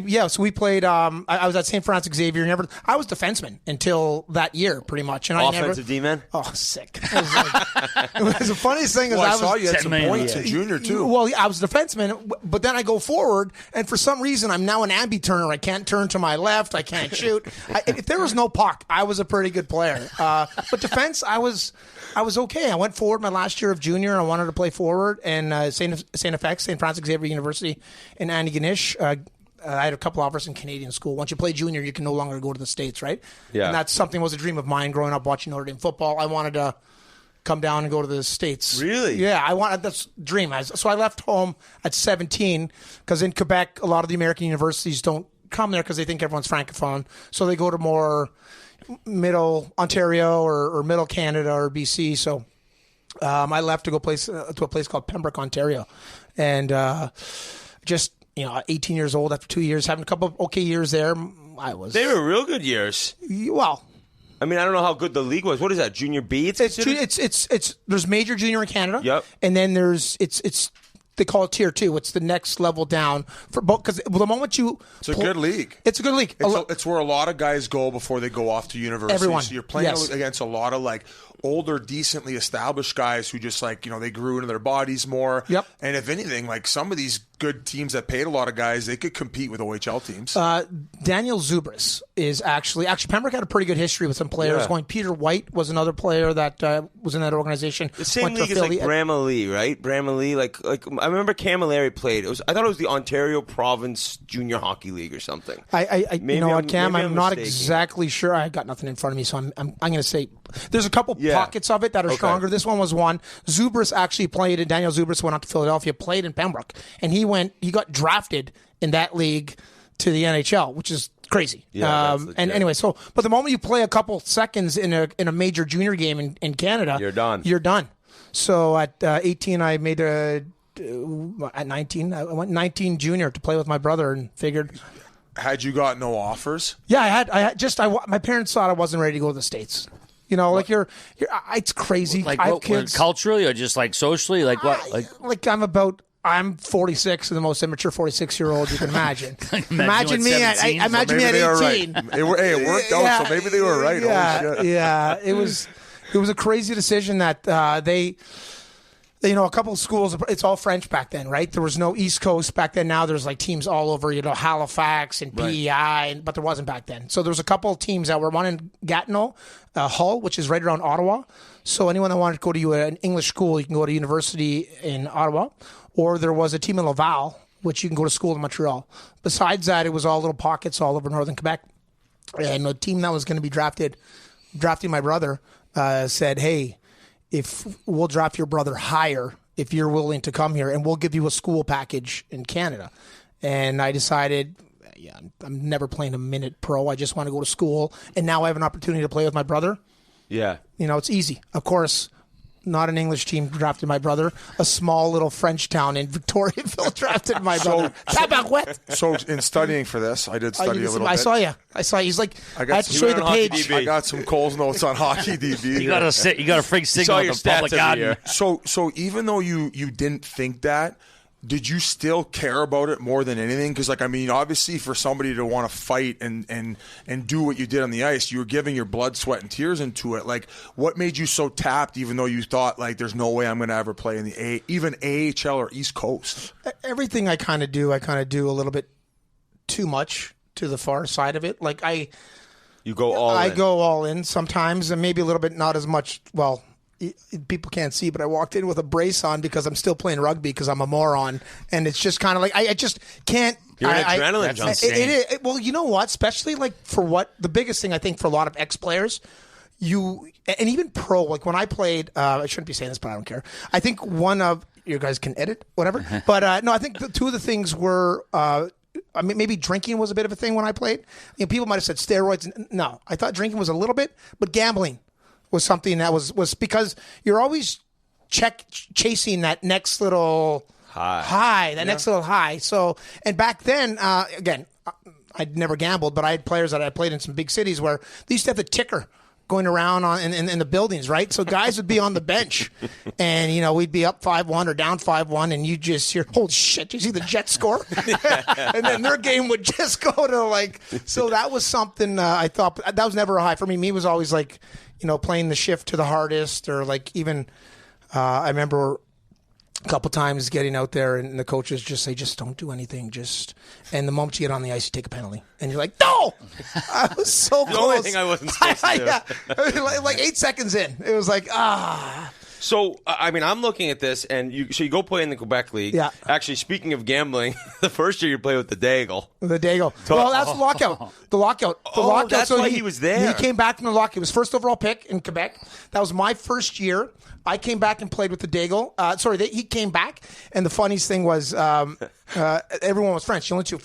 played. I was at St. Francis Xavier. I was defenseman until that year, pretty much. And offensive D-man. Oh, sick! It was the funniest thing. I saw you had some points in junior too. Well, I was defenseman, but then I go forward, and for some reason, I'm now an ambi-turner. I can't turn to my left. I can't shoot. If there was no puck, I was a pretty good player. But defense, I was okay. I went forward my last year of junior. I wanted to play forward, and St. Francis Xavier University in Antigonish. I had a couple offers in Canadian school. Once you play junior, you can no longer go to the States, right? Yeah. And that's something was a dream of mine growing up watching Notre Dame football. I wanted to come down and go to the States. Really? Yeah, that's a dream. So I left home at 17 because in Quebec, a lot of the American universities don't come there because they think everyone's francophone. So they go to more middle Ontario or middle Canada or BC. So I left to go to a place called Pembroke, Ontario, and just 18 years old after 2 years, having a couple of okay years there. They were real good years. Well, I mean, I don't know how good the league was. What is that? Junior B? It's there's major junior in Canada. Yep. And then there's they call it tier 2. It's the next level down for both because the moment it's a good league. It's a good league. It's where a lot of guys go before they go off to university. Everyone. So you're playing against a lot of older, decently established guys who just they grew into their bodies more. Yep. And if anything, some of these good teams that paid a lot of guys, they could compete with OHL teams. Daniel Zegras is actually Pembroke had a pretty good history with some players going. Peter White was another player that was in that organization. The same league as Bramalea, right? Bramalea, I remember Camilleri played. I thought it was the Ontario Province Junior Hockey League or something. You know what, Cam? I'm not exactly sure. I got nothing in front of me, so I'm going to say there's a couple pockets of it that are stronger. This one was one. Zubris actually played, and Daniel Zubris went out to Philadelphia, played in Pembroke, and he got drafted in that league to the NHL, which is crazy. Anyway, but the moment you play a couple seconds in a major junior game in Canada, you're done. So at 18, I made at 19, I went 19 junior to play with my brother and figured. Had you got no offers? Yeah, I had. My parents thought I wasn't ready to go to the States. It's crazy. Like I have kids. Culturally or just socially? I'm 46 and the most immature 46-year-old you can imagine. Imagine me at 18. It worked out, so maybe they were right. Yeah. It was a crazy decision that they a couple of schools, it's all French back then, right? There was no East Coast back then. Now there's teams all over, Halifax and PEI, but there wasn't back then. So there's a couple of teams that were one in Gatineau, Hull, which is right around Ottawa. So anyone that wanted to go to an English school, you can go to university in Ottawa. Or there was a team in Laval, which you can go to school in Montreal. Besides that, it was all little pockets all over northern Quebec. And the team that was going to be drafting my brother, said, hey, if we'll draft your brother higher if you're willing to come here, and we'll give you a school package in Canada. And I decided, I'm never playing a minute pro. I just want to go to school. And now I have an opportunity to play with my brother. Yeah. It's easy. Of course, not an English team drafted my brother. A small little French town in Victoriaville drafted my brother. So in studying for this, I did study a little bit. I saw you. He's like, I had to show you the page. I got some Cole's notes on Hockey DB. You got a freak signal at the public garden. So even though you didn't think that, did you still care about it more than anything? Because, obviously for somebody to want to fight and do what you did on the ice, you were giving your blood, sweat, and tears into it. What made you so tapped, even though you thought, there's no way I'm going to ever play in even AHL or East Coast? Everything I kind of do a little bit too much to the far side of it. You go all in. I go all in sometimes, and maybe a little bit not as much, people can't see, but I walked in with a brace on because I'm still playing rugby because I'm a moron, and it's just kind of I just can't. You're an adrenaline junkie. Well, you know what? Especially for what the biggest thing I think for a lot of ex-players, and even pro, when I played, I shouldn't be saying this, but I don't care. I think one of you guys can edit whatever, but no, I think two of the things were. Maybe drinking was a bit of a thing when I played. People might have said steroids. No, I thought drinking was a little bit, but gambling was something that was because you're always chasing that next little high, next little high. So, and back then, again, I'd never gambled, but I had players that I played in some big cities where they used to have the ticker going around in the buildings, right? So guys would be on the bench, and we'd be up 5-1 or down 5-1, and you just hear, "Holy shit! Did you see the Jets score?" And then their game would just go to So that was something I thought that was never a high for me. Me was always playing the shift to the hardest, or even I remember a couple times getting out there and the coaches just say, just don't do anything. And the moment you get on the ice, you take a penalty. And you're like, no! I was so close. The only thing I wasn't supposed to do. Yeah. like 8 seconds in. It was like, So, I'm looking at this, and you go play in the Quebec League. Yeah. Actually, speaking of gambling, the first year you played with the Daigle. The Daigle. Well, that's the lockout. The lockout. That's why he was there. He came back from the lockout. He was first overall pick in Quebec. That was my first year. I came back and played with the Daigle. He came back, and the funniest thing was everyone was French. The only two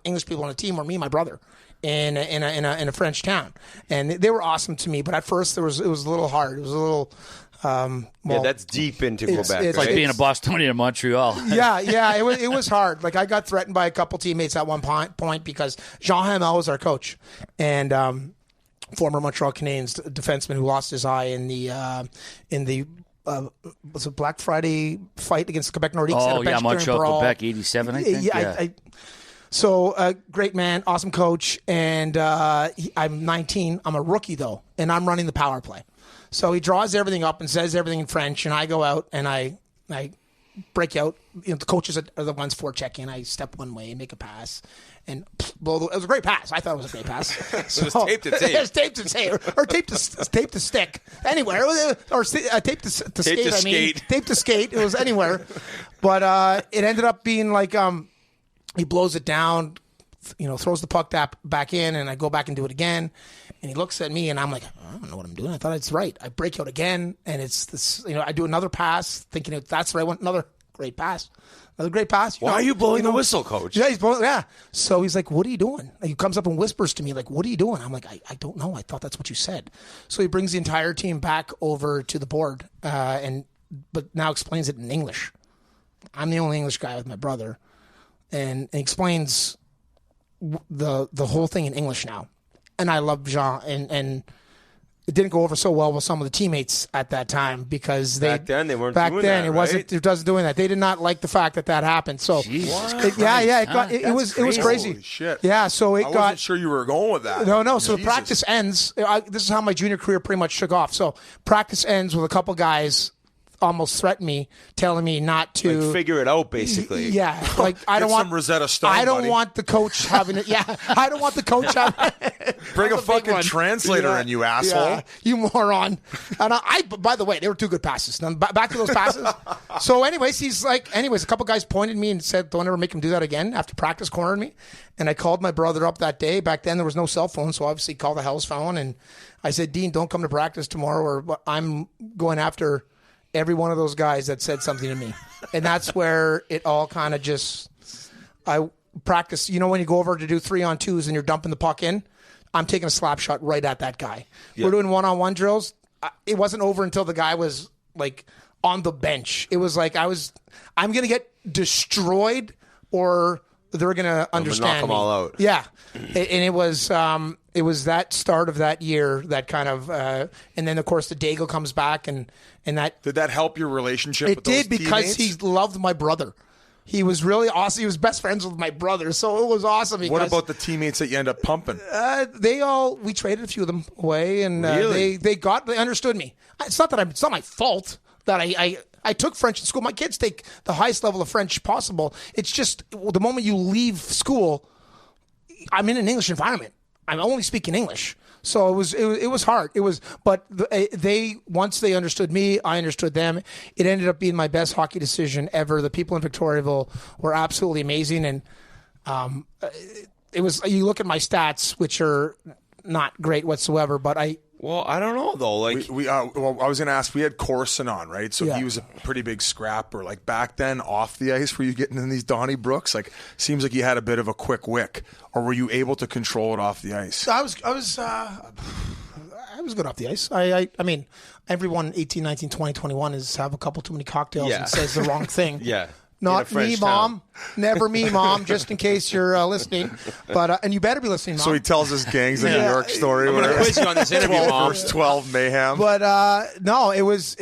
English people on the team were me and my brother in a French town, and they were awesome to me. But at first, it was a little hard. It was a little. That's deep into Quebec. It's like being a Bostonian in Montreal. Yeah, it was hard. I got threatened by a couple teammates at one point because Jean Hamel was our coach, and former Montreal Canadiens defenseman who lost his eye in the was it Black Friday fight against the Quebec Nordiques? Oh yeah, Montreal, Quebec, 87, I think. Yeah. So great man, awesome coach, and I'm 19. I'm a rookie though, and I'm running the power play. So he draws everything up and says everything in French, and I go out and I break out. The coaches are the ones forechecking. I step one way and make a pass. And it was a great pass. I thought it was a great pass. So it was tape to tape. It was tape to tape. Or tape to stick. Anywhere. Or tape to skate. Tape to skate. It was anywhere. But it ended up being he blows it down, throws the puck back in, and I go back and do it again. And he looks at me, and I'm like, I don't know what I'm doing. I thought it's right. I break out again, and it's this. I do another pass, thinking that's the right one. Another great pass. Another great pass. Why are you blowing the whistle, coach? Yeah, he's blowing. Yeah. So he's like, "What are you doing?" And he comes up and whispers to me, like, "What are you doing?" I'm like, "I don't know. I thought that's what you said." So he brings the entire team back over to the board, but now explains it in English. I'm the only English guy with my brother, and explains the whole thing in English now. And I love Jean, and it didn't go over so well with some of the teammates at that time because back then they weren't back doing then that, it wasn't right? It wasn't doing that. They did not like the fact that happened. So it was crazy. Holy shit. Yeah, so I wasn't sure you were going with that. No. So the practice ends. This is how my junior career pretty much took off. So practice ends with a couple guys almost threatened me, telling me not to figure it out. Basically, yeah. I don't want some Rosetta Stone. I don't buddy. want the coach having it. Yeah, I don't want the coach having it. Bring a fucking translator in, you asshole. Yeah, you moron. And by the way, they were two good passes. Now, back to those passes. So, anyways, a couple guys pointed me and said, "Don't ever make him do that again." After practice, cornered me, and I called my brother up that day. Back then, there was no cell phone, so obviously called the house phone, and I said, "Dean, don't come to practice tomorrow, or I'm going after every one of those guys that said something to me." And that's where it all kind of I practice. When you go over to do 3-on-2s and you're dumping the puck in, I'm taking a slap shot right at that guy. Yeah. We're doing 1-on-1 drills. It wasn't over until the guy was on the bench. It was I'm going to get destroyed or they're going to understand knock them me. all out. Yeah. And it was that start of that year that kind of and then of course the Daigle comes back and that did that help your relationship with those teammates? It did because he loved my brother. He was really awesome. He was best friends with my brother, so it was awesome. Because, what about the teammates that you end up pumping? We traded a few of them away, and really? they understood me. It's not my fault that I took French in school. My kids take the highest level of French possible. It's just the moment you leave school, I'm in an English environment. I'm only speaking English. So it was hard. But once they understood me, I understood them. It ended up being my best hockey decision ever. The people in Victoriaville were absolutely amazing, and it was. You look at my stats, which are not great whatsoever, but Well, I don't know though. I was going to ask. We had Corson on, right? So he was a pretty big scrapper. Back then, off the ice, were you getting in these Donnybrooks? Seems like you had a bit of a quick wick, or were you able to control it off the ice? I was good off the ice. I mean, everyone 18, 19, 20, 21 have a couple too many cocktails and says the wrong thing. Yeah. Not me, Mom. Never me, Mom, just in case you're listening. But and you better be listening, Mom. So he tells his gangs in New York story. I'm going to quiz you on this interview, Mom. First 12 mayhem. But no, it was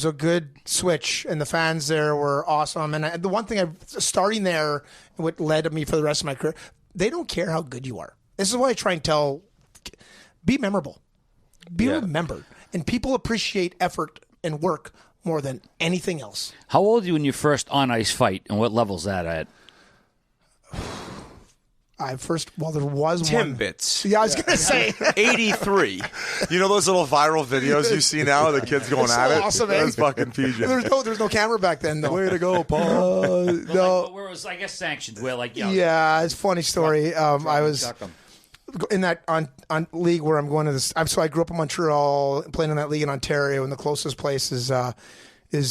a good switch, and the fans there were awesome. And the one thing starting there, what led to me for the rest of my career, they don't care how good you are. This is what I try and tell: be memorable, be remembered, and people appreciate effort and work more than anything else. How old were you when you first on ice fight, and what level's that at? There was Timbits. one. Yeah, I was going to say 83. You know those little viral videos you see now of the kids going at it? Awesome, That's fucking PJ. There's no camera back then, though. Way to go, Paul. No. Where it was, I guess, sanctioned. Where Yeah, it's a funny story. I was in that on league where I'm going to this. So I grew up in Montreal, playing in that league in Ontario, and the closest place is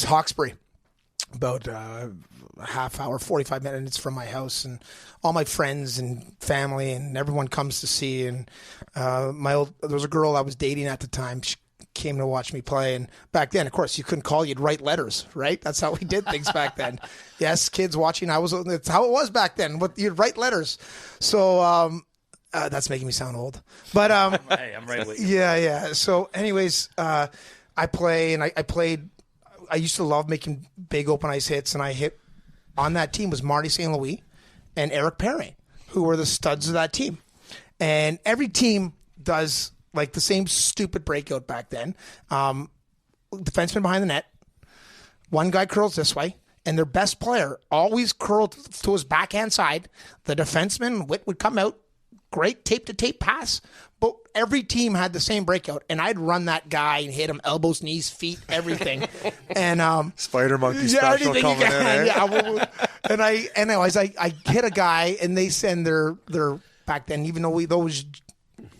Hawkesbury, about a half hour, 45 minutes from my house, and all my friends and family and everyone comes to see. And there was a girl I was dating at the time. She came to watch me play, and back then, of course, you couldn't call, you'd write letters, right? That's how we did things back then. Yes, kids watching, it's how it was back then. But you'd write letters. So that's making me sound old, but hey, I'm right with you. Yeah. So, anyways, I play, and I played. I used to love making big open ice hits, and I hit on that team was Marty St. Louis and Eric Perrin, who were the studs of that team. And every team does like the same stupid breakout back then. Defenseman behind the net, one guy curls this way, and their best player always curled to his backhand side. The defenseman would come out. Great tape-to-tape pass, but every team had the same breakout, and I'd run that guy and hit him elbows, knees, feet, everything. And Spider Monkey special coming in. Yeah, and I hit a guy, and they send their back then, even though those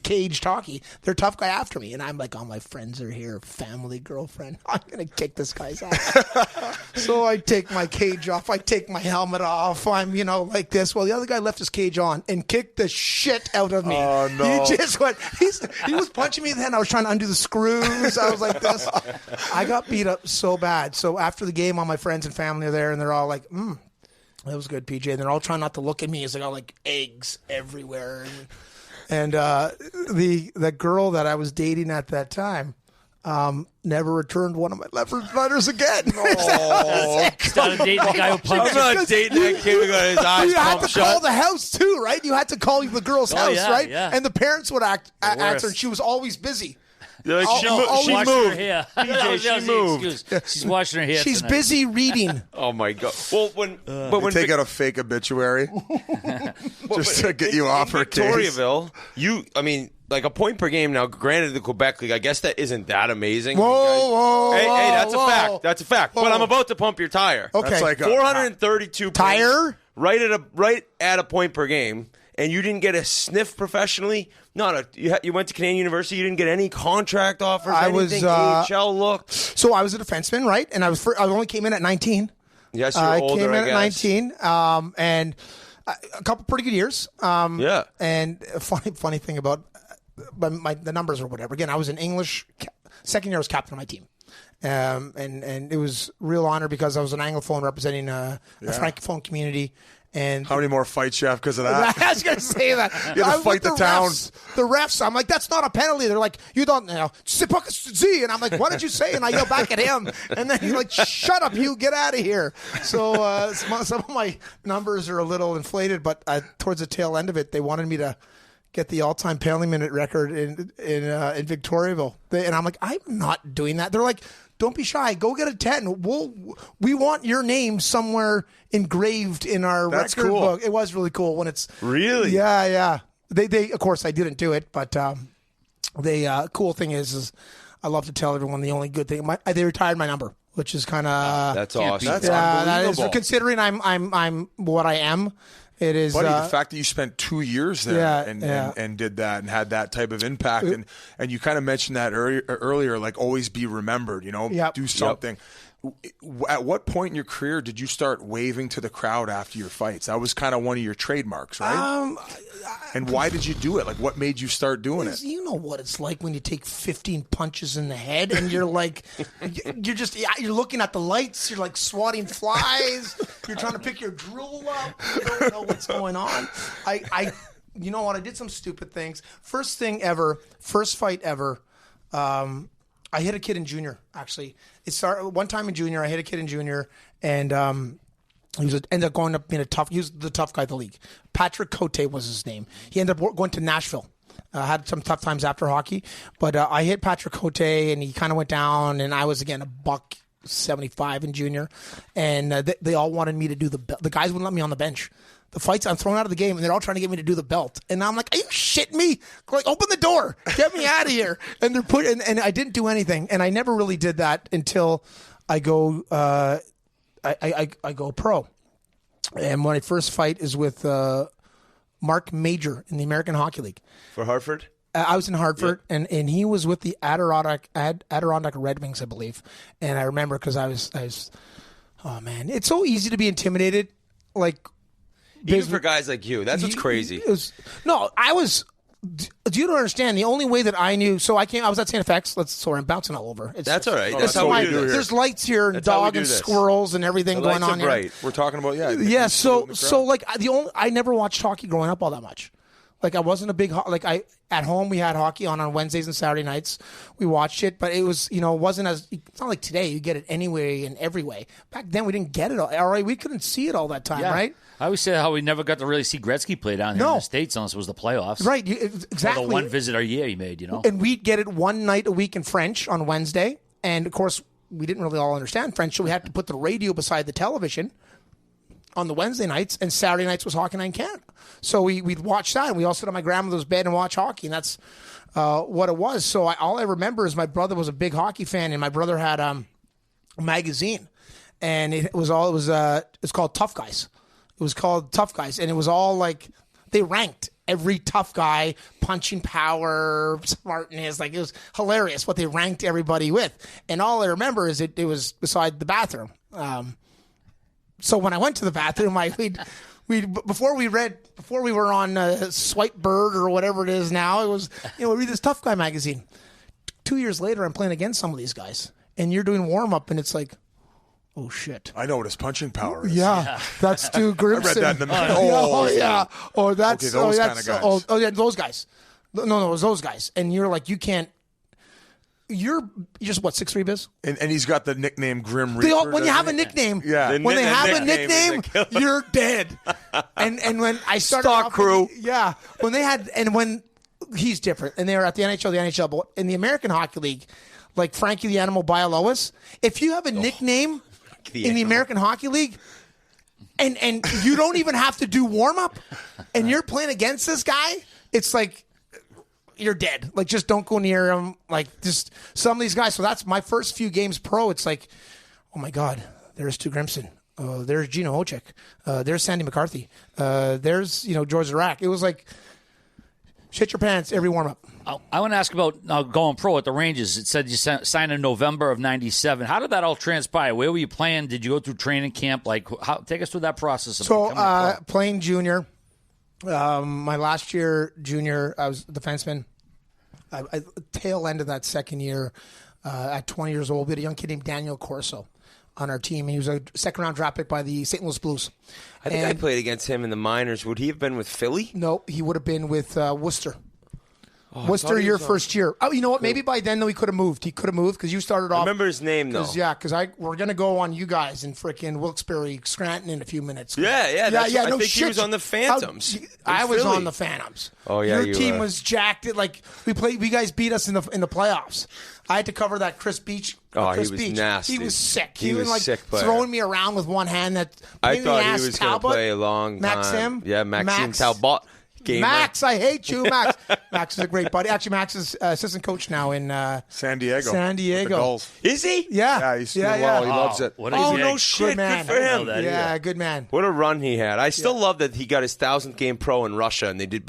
caged hockey, their tough guy after me, and I'm like, all my friends are here, family, girlfriend, I'm gonna kick this guy's ass. So I take my cage off, I take my helmet off, I'm like this. Well, the other guy left his cage on and kicked the shit out of me. Oh no! He just went. He was punching me. Then I was trying to undo the screws. I was like this. I got beat up so bad. So after the game, all my friends and family are there, and they're all like, that was good, PJ. And they're all trying not to look at me as I got like eggs everywhere. And the girl that I was dating at that time never returned one of my letters again. Started dating the guy who punched I'm not dating that kid who got his eyes You had pumped to call shut. the house too, right? You had to call the girl's house, yeah, right? yeah. And the parents would answer, worst. and she was always busy. They're like, she Washing moved. her hair. PJ, she moved. She's washing her hair. She's tonight. busy reading. Oh my god! Well, when Take out a fake obituary just to get you off her case. Victoriaville, like a point per game. Now, granted, the Quebec League, I guess that isn't that amazing. Whoa, Hey, that's whoa. a fact. That's a fact. Whoa. But I'm about to pump your tire. Okay. That's like 432 Tire? points, right at a point per game, and you didn't get a sniff professionally. You went to Canadian University. You didn't get any contract offers. I was, anything. AHL look. So I was a defenseman, right? And I only came in at 19. Yes, you're I older. came in I at guess. 19, and a couple pretty good years. Yeah. And a funny thing about the numbers or whatever. Again, I was in English. Second year, I was captain of my team. And it was real honor because I was an Anglophone representing a Francophone community. And How many more fights you have because of that? I was going to say that. You had to I was fight with the town. The refs, I'm like, that's not a penalty. They're like, you don't know. And I'm like, what did you say? And I yell back at him. And then he's like, shut up, you get out of here. So some of my numbers are a little inflated, but towards the tail end of it, they wanted me to get the all-time penalty minute record in Victoriaville. And I'm like, I'm not doing that. They're like, don't be shy. Go get a 10. We want your name somewhere engraved in our That's record cool. book. It was really cool when it's Really? Yeah. They of course I didn't do it, but the cool thing is I love to tell everyone the only good thing. They retired my number, which is kind of That's awesome. That's that is unbelievable. considering I'm what I am. It is Buddy, the fact that you spent 2 years there Yeah, and did that and had that type of impact, and you kind of mentioned that earlier, like always be remembered, Yep. do something. At what point in your career did you start waving to the crowd after your fights? That was kind of one of your trademarks, right? And why did you do it? Like, what made you start doing it? You know what it's like when you take 15 punches in the head and you're like, you're looking at the lights, you're like swatting flies, you're trying to pick your drool up, you don't know what's going on. You know what? I did some stupid things. First fight ever. I hit a kid in junior, actually. It started one time in junior. I hit a kid in junior, and he ended up going up being he was the tough guy of the league. Patrick Cote was his name. He ended up going to Nashville. Had some tough times after hockey, but I hit Patrick Cote, and he kind of went down, and I was, again, $175 in junior, and they all wanted me to do the belt. The guys wouldn't let me on the bench. The fights, I'm thrown out of the game, and they're all trying to get me to do the belt. And I'm like, are you shitting me? Like, open the door. Get me out of here. And they're and I didn't do anything. And I never really did that until I go I go pro. And my first fight is with Mark Major in the American Hockey League. For Hartford? I was in Hartford, and he was with the Adirondack Red Wings, I believe. And I remember because I was, oh, man. It's so easy to be intimidated. Like, even for guys like you. That's what's crazy. Do you don't understand? The only way that I knew, I was at St. FX. Sorry, I'm bouncing all over. That's all right. That's how we do it. There's lights here, and dog and squirrels and everything going on here. Right. We're talking about Yeah. So like I never watched hockey growing up all that much. Like, I wasn't a big at home we had hockey on Wednesdays and Saturday nights. We watched it, but it was, it wasn't it's not like today you get it anyway and every way. Back then we didn't get it all right. We couldn't see it all that time, right? I always say how we never got to really see Gretzky play down here in the States unless it was the playoffs. Right, exactly. Or the one visit a year he made, And we'd get it one night a week in French on Wednesday. And, of course, we didn't really all understand French, so we had to put the radio beside the television on the Wednesday nights, and Saturday nights was Hockey Night in Canada. So we'd watch that, and we all sit on my grandmother's bed and watch hockey, and that's what it was. So all I remember is my brother was a big hockey fan, and my brother had a magazine, and it's called Tough Guys. It was called Tough Guys, and it was all like they ranked every tough guy, punching power, smartness. Like, it was hilarious what they ranked everybody with. And all I remember is it was beside the bathroom. So when I went to the bathroom, before we were on Swipe Bird or whatever it is now, it was we read this Tough Guy magazine. 2 years later, I'm playing against some of these guys, and you're doing warm up, and it's like, oh, shit. I know what his punching power is. Yeah, that's Stu Grimson. I read that in the middle. Oh, that's... Okay, those kind of guys. Oh, yeah, those guys. No, it was those guys. And you're like, you can't... You're just, 6'3", Biz? And he's got the nickname Grim Reaper. When you have a nickname, when they have a nickname, you're dead. And when I started... Stock crew. Yeah. When they had... And when... He's different. And they were at the NHL, but in the American Hockey League, like Frankie the Animal Bialowas, if you have a nickname... in the American Hockey League, and you don't even have to do warm-up, and you're playing against this guy, it's like you're dead. Like, just don't go near him. Like, just some of these guys. So that's my first few games pro. It's like, oh, my God, there's Stu Grimson. There's Gino Ochek. There's Sandy McCarthy. There's, George Zirac. It was like, shit your pants every warm-up. I want to ask about going pro at the Rangers. It said you signed in November of '97. How did that all transpire? Where were you playing? Did you go through training camp? Like, take us through that process. Of playing junior. My last year junior, I was a defenseman. I tail end of that second year, at 20 years old, we had a young kid named Daniel Corso on our team. He was a second-round draft pick by the St. Louis Blues. I think I played against him in the minors. Would he have been with Philly? No, he would have been with Worcester. Worcester, your first year. Oh, you know what? Maybe by then, though, he could have moved. He could have moved because you started off. I remember his name, though. Because we're going to go on you guys in frickin' Wilkes-Barre, Scranton in a few minutes. Yeah. I think he was on the Phantoms. I was on the Phantoms. Oh, yeah, your team was jacked. Like, you guys beat us in the playoffs. I had to cover that Chris Beach. Oh, Chris he was Beach. nasty. He was sick. He was like sick player. Throwing me around with one hand. I thought he was going to play a long time. Maxim? Yeah, Maxime Talbot. Gamer. Max, I hate you, Max. Max is a great buddy. Actually, Max is assistant coach now in San Diego. San Diego. Is he? Yeah. Yeah, he's doing well. He loves it. No shit. Good man. Good for him. Yeah, good man. What a run he had. I still love that he got his 1,000th game pro in Russia, and they did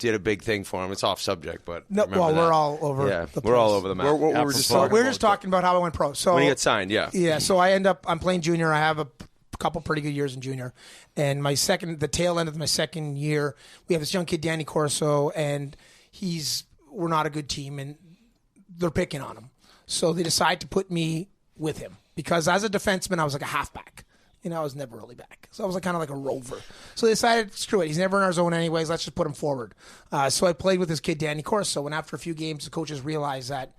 a big thing for him. It's off subject, but we're all over. The place. We're all over the map. We're just talking about how I went pro. So when he got signed, yeah. So I'm playing junior. I have a couple pretty good years in junior. And the tail end of my second year, we have this young kid, Danny Corso, and we're not a good team, and they're picking on him. So they decide to put me with him because as a defenseman, I was like a halfback. I was never really back. So I was kind of like a rover. So they decided, screw it. He's never in our zone anyways. Let's just put him forward. So I played with this kid, Danny Corso, and after a few games, the coaches realized that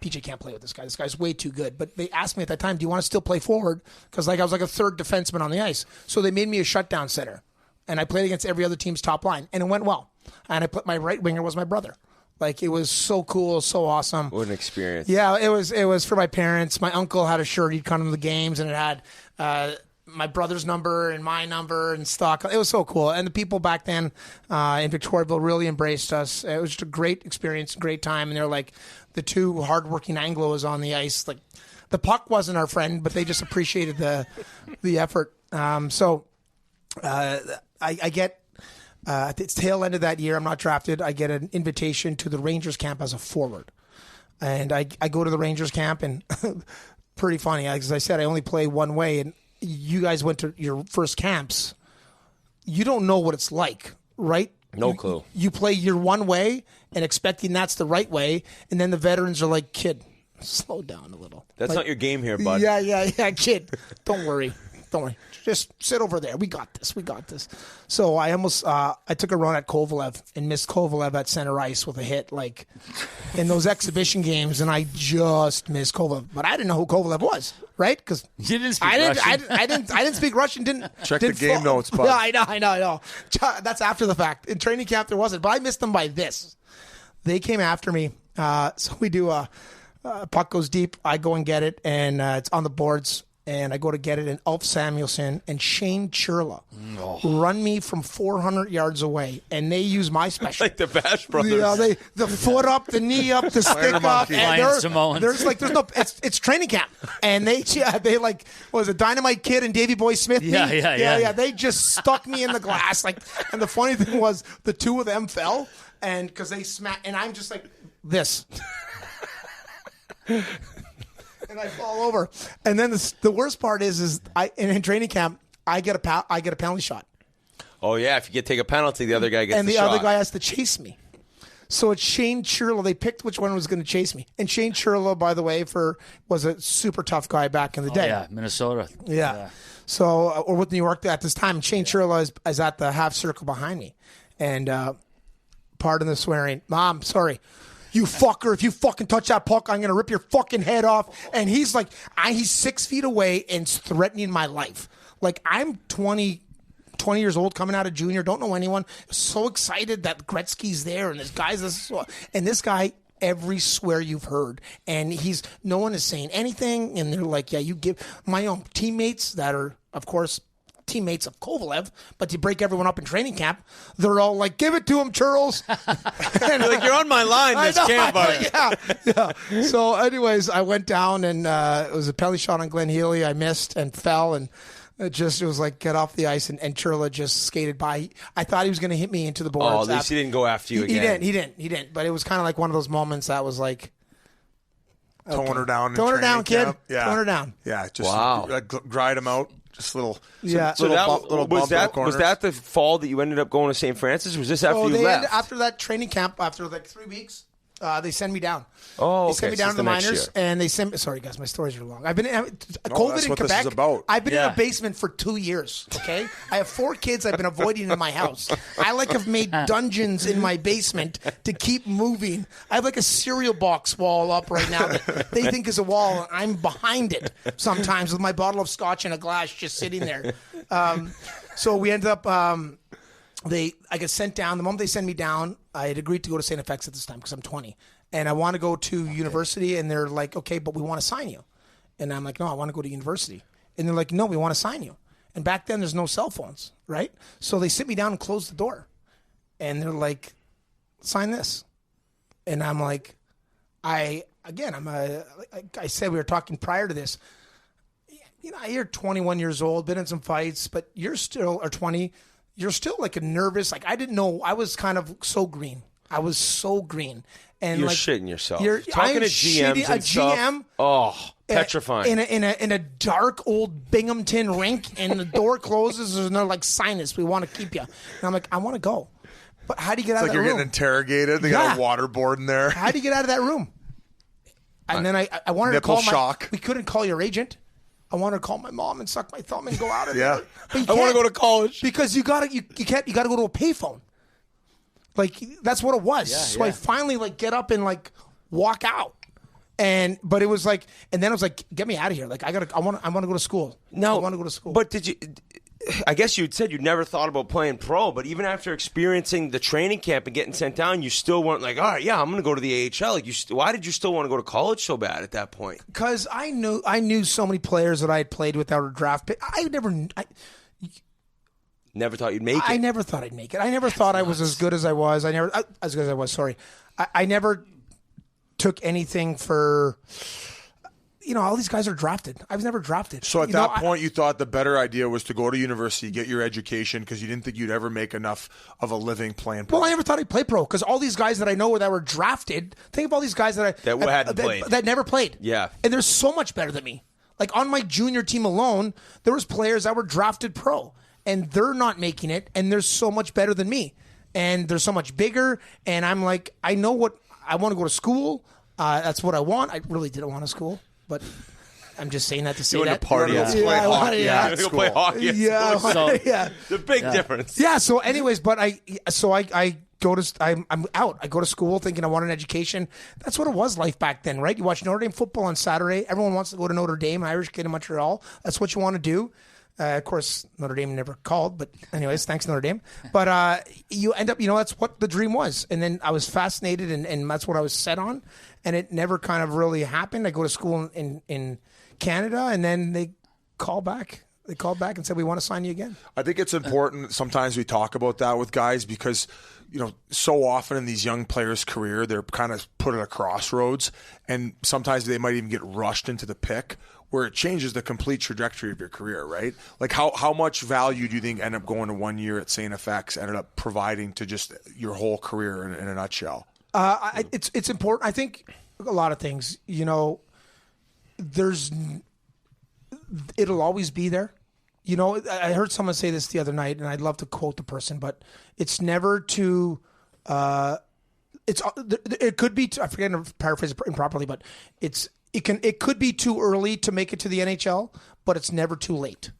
PJ can't play with this guy. This guy's way too good. But they asked me at that time, do you want to still play forward? Because I was like a third defenseman on the ice. So they made me a shutdown center. And I played against every other team's top line. And it went well. And I put my right winger was my brother. It was so cool, so awesome. What an experience. Yeah, it was for my parents. My uncle had a shirt. He'd come to the games, and it had my brother's number and my number and stock. It was so cool. And the people back then in Victoriaville really embraced us. It was just a great experience, great time. And they're like the two hardworking Anglos on the ice. The puck wasn't our friend, but they just appreciated the effort. I get... at the tail end of that year, I'm not drafted. I get an invitation to the Rangers camp as a forward. And I go to the Rangers camp, and pretty funny. As I said, I only play one way, and you guys went to your first camps. You don't know what it's like, right? No clue. You play your one way and expecting that's the right way, and then the veterans are like, kid, slow down a little. That's not your game here, bud. Yeah, kid. Don't worry. Just sit over there. We got this. So I almost I took a run at Kovalev and missed Kovalev at center ice with a hit in those exhibition games, and I just missed Kovalev. But I didn't know who Kovalev was, right? Because you didn't speak Russian. I didn't speak Russian. Check the game notes, bud. Yeah, I know. That's after the fact. In training camp there wasn't, but I missed them by this. They came after me. So we do puck goes deep. I go and get it, and it's on the boards. And I go to get it, and Ulf Samuelsson and Shane Churla run me from 400 yards away, and they use my special. Like the Bash Brothers. The foot up, the knee up, the stick up. And there's no, it's training camp. And they was a Dynamite Kid and Davey Boy Smith. Yeah. They just stuck me in the glass. And the funny thing was, the two of them fell, and because they smacked, and I'm just like this. And I fall over. And then the worst part is in training camp, I get a penalty shot. Oh, yeah. If you take a penalty, the other guy gets the shot. And the other guy has to chase me. So it's Shane Churla. They picked which one was going to chase me. And Shane Churla, by the way, was a super tough guy back in the day. Yeah, Minnesota. Yeah. So, or with New York at this time. And Shane Churla is at the half circle behind me. And pardon the swearing. Mom, sorry. You fucker, if you fucking touch that puck, I'm going to rip your fucking head off. And he's he's 6 feet away and threatening my life. I'm 20 years old, coming out of junior, don't know anyone. So excited that Gretzky's there and this guy, every swear you've heard. And no one is saying anything. And they're like, yeah, you give my own teammates that are, of course, teammates of Kovalev, but to break everyone up in training camp, they're all like, give it to him, Charles. And you're on my line this camp, buddy. Yeah. So anyways, I went down, and it was a penalty shot on Glenn Healy. I missed and fell, and it was like, get off the ice, and Churla just skated by. I thought he was going to hit me into the boards. Oh, at least he didn't go after you again. He didn't. But it was kind of like one of those moments that was like, Tone her down. Tone her down, kid. Yeah. Tone her down. Yeah. Just grind him out. Just little. Yeah. So was that the fall that you ended up going to St. Francis? Or was this after you left? After that training camp, after 3 weeks, they send me down. Oh, okay. They send me down to the minors, and they send me. Sorry, guys, my stories are long. I've been COVID in Quebec. This is about. I've been in a basement for 2 years. Okay, I have 4 kids I've been avoiding in my house. Have made dungeons in my basement to keep moving. I have a cereal box wall up right now that they think is a wall, and I'm behind it sometimes with my bottle of scotch and a glass just sitting there. So we ended up. I got sent down. The moment they sent me down, I had agreed to go to St. FX at this time because I'm 20. And I want to go to university. And they're like, okay, but we want to sign you. And I'm like, no, I want to go to university. And they're like, no, we want to sign you. And back then, there's no cell phones, right? So they sit me down and close the door. And they're like, sign this. And I'm like, I said, we were talking prior to this. You're 21 years old, been in some fights, but you're still 20. You're still a nervous. I didn't know. I was kind of so green. I was so green. And you're shitting yourself. You're talking to GMs and stuff. GM. Oh, Petrifying. In a dark old Binghamton rink, and the door closes, and they're like, sign this, we want to keep you. And I'm like, I want to go. But how do you get out of that room? Like you're getting interrogated. They got a waterboard in there. How do you get out of that room? And then I wanted to call shock. We couldn't call your agent. I wanted to call my mom and suck my thumb and go out of there. But I want to go to college because you gotta go to a payphone. Like that's what it was. So I finally get up and walk out. But it was and then I was like, get me out of here. Like I want to go to school. No, I want to go to school. But did you? I guess you'd said you'd never thought about playing pro, but even after experiencing the training camp and getting sent down, you still weren't like, all right, yeah, I'm going to go to the AHL. Why did you still want to go to college so bad at that point? Because I knew so many players that I had played with that were draft pick. Never thought you'd make it. I never thought I'd make it. I never thought I was as good as I was. Sorry, I never took anything for. All these guys are drafted. I was never drafted. So at that point, you thought the better idea was to go to university, get your education, because you didn't think you'd ever make enough of a living playing pro. Well, I never thought I'd play pro, because all these guys that I know that were drafted, think of all these guys that never played. Yeah. And they're so much better than me. Like on my junior team alone, there was players that were drafted pro, and they're not making it, and they're so much better than me. And they're so much bigger, and I'm like, I know what, I want to go to school. That's what I want. I really didn't want to school. But I'm just saying that to say you that. To party and play hockey. Yeah, go play hockey. Yeah, The big difference. Yeah. So, anyways, but I go to I'm out. I go to school thinking I want an education. That's what it was life back then, right? You watch Notre Dame football on Saturday. Everyone wants to go to Notre Dame. Irish kid in Montreal. That's what you want to do. Of course, Notre Dame never called, but anyways, thanks Notre Dame. But you end up, that's what the dream was. And then I was fascinated, and that's what I was set on. And it never kind of really happened. I go to school in Canada, and then they call back. They called back and said, we want to sign you again. I think it's important. Sometimes we talk about that with guys because, so often in these young players' career, they're kind of put at a crossroads, and sometimes they might even get rushed into the pick, where it changes the complete trajectory of your career, right? Like how much value do you think ended up going to 1 year at St. FX ended up providing to just your whole career in a nutshell? It's important. I think a lot of things, it'll always be there. I heard someone say this the other night, and I'd love to quote the person, but it's never to, it could be, I forget to paraphrase it improperly, but it could be too early to make it to the NHL, but it's never too late.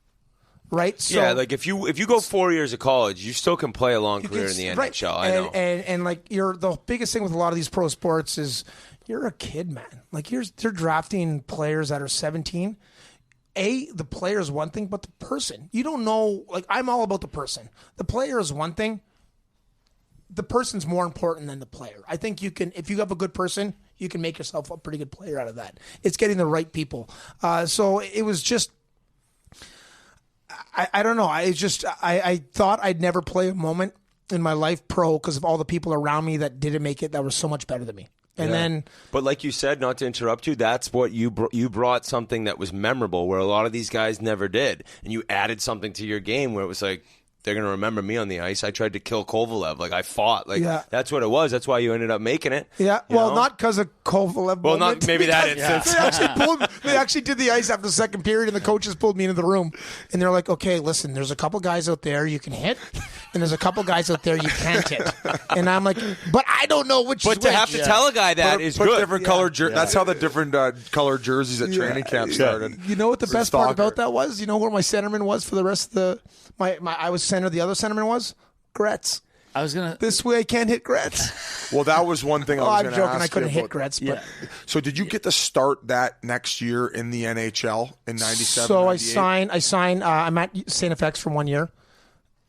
Right? So, yeah, like if you go 4 years of college, you still can play a long career in the NHL. I know. And the biggest thing with a lot of these pro sports is you're a kid, man. Like they're drafting players that are 17. The player is one thing, but the person, you don't know. Like I'm all about the person. The player is one thing. The person's more important than the player. I think if you have a good person, you can make yourself a pretty good player out of that. It's getting the right people. So it was just, I don't know. I thought I'd never play a moment in my life pro because of all the people around me that didn't make it that were so much better than me. And then, but like you said, not to interrupt you, that's what you brought something that was memorable, where a lot of these guys never did, and you added something to your game where it was like, they're going to remember me on the ice. I tried to kill Kovalev. Like, I fought. Like, that's what it was. That's why you ended up making it. Yeah. Well, not because of Kovalev. Well, not maybe that instance. They actually did the ice after the second period, and the coaches pulled me into the room. And they're like, okay, listen, there's a couple guys out there you can hit, and there's a couple guys out there you can't hit. And I'm like, but I don't know which But to have to tell a guy that is good. Different colored That's how the different colored jerseys at training camp started. You know what the best part about that was? You know where my centerman was for the rest of the I was center. The other centerman was Gretz. I was gonna. This way I can't hit Gretz. Well, that was one thing I was going to ask. I'm joking. I couldn't hit Gretz. But. So did you get to start that next year in the NHL in '97? So 98? I signed. I'm at St. FX for 1 year.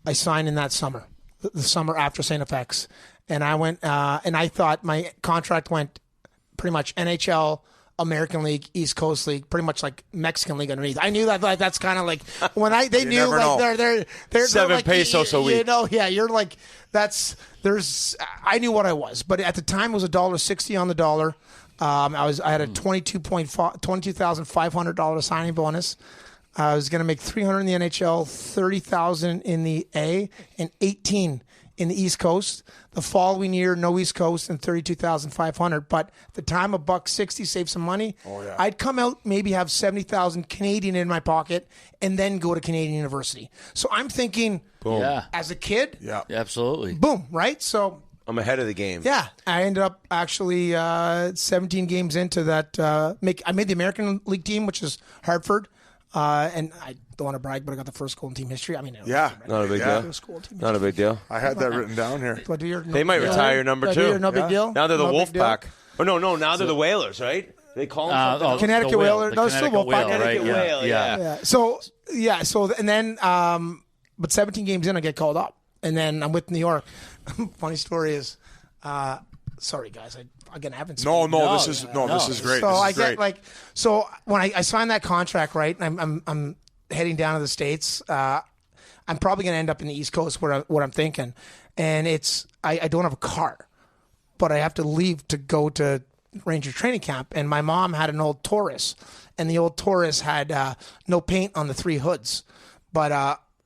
I signed in that summer, the summer after St. FX, and I went. And I thought my contract went pretty much NHL, American League, East Coast League, pretty much like Mexican League underneath. I knew that that's kind of like when they knew like they're 7 like, pesos a week. You're like I knew what I was, but at the time it was $1.60 on the dollar. I had a $22,500 signing bonus. I was going to make $300 in the NHL, $30,000 in the A, and $18,000 in the East Coast. The following year, no East Coast and 32,500. But at the time, $1.60, save some money. Oh, yeah. I'd come out, maybe have 70,000 Canadian in my pocket, and then go to Canadian University. So I'm thinking, Boom. Yeah. as a kid, Yeah. Absolutely. boom, right? So I'm ahead of the game. yeah, I ended up actually 17 games into that. I made the American League team, which is Hartford, and I don't want to brag, but I got the first goal in team history. I mean, Yeah. Not a big Yeah. deal. first goal in team Not a big deal. I had that written down here. history. Do I do your They might no- retire number do I do 2. your no big deal. Now they're the No big deal? Wolfpack. Oh, no. Now they're the Whalers, right? They call them something. Connecticut the whale, Whaler. the No, it's still Connecticut Wolfpack. Whale, right? Connecticut Whale, yeah. So and then, but 17 games in, I get called up, and then I'm with New York. Funny story is, sorry guys, I haven't. No, this spoken. is this is great. So this is I great. get so when I signed that contract, right, and I'm heading down to the States. I'm probably going to end up in the East Coast, what I'm thinking, and it's I don't have a car, but I have to leave to go to Ranger training camp, and my mom had an old Taurus, and the old Taurus had no paint on the 3 hoods, but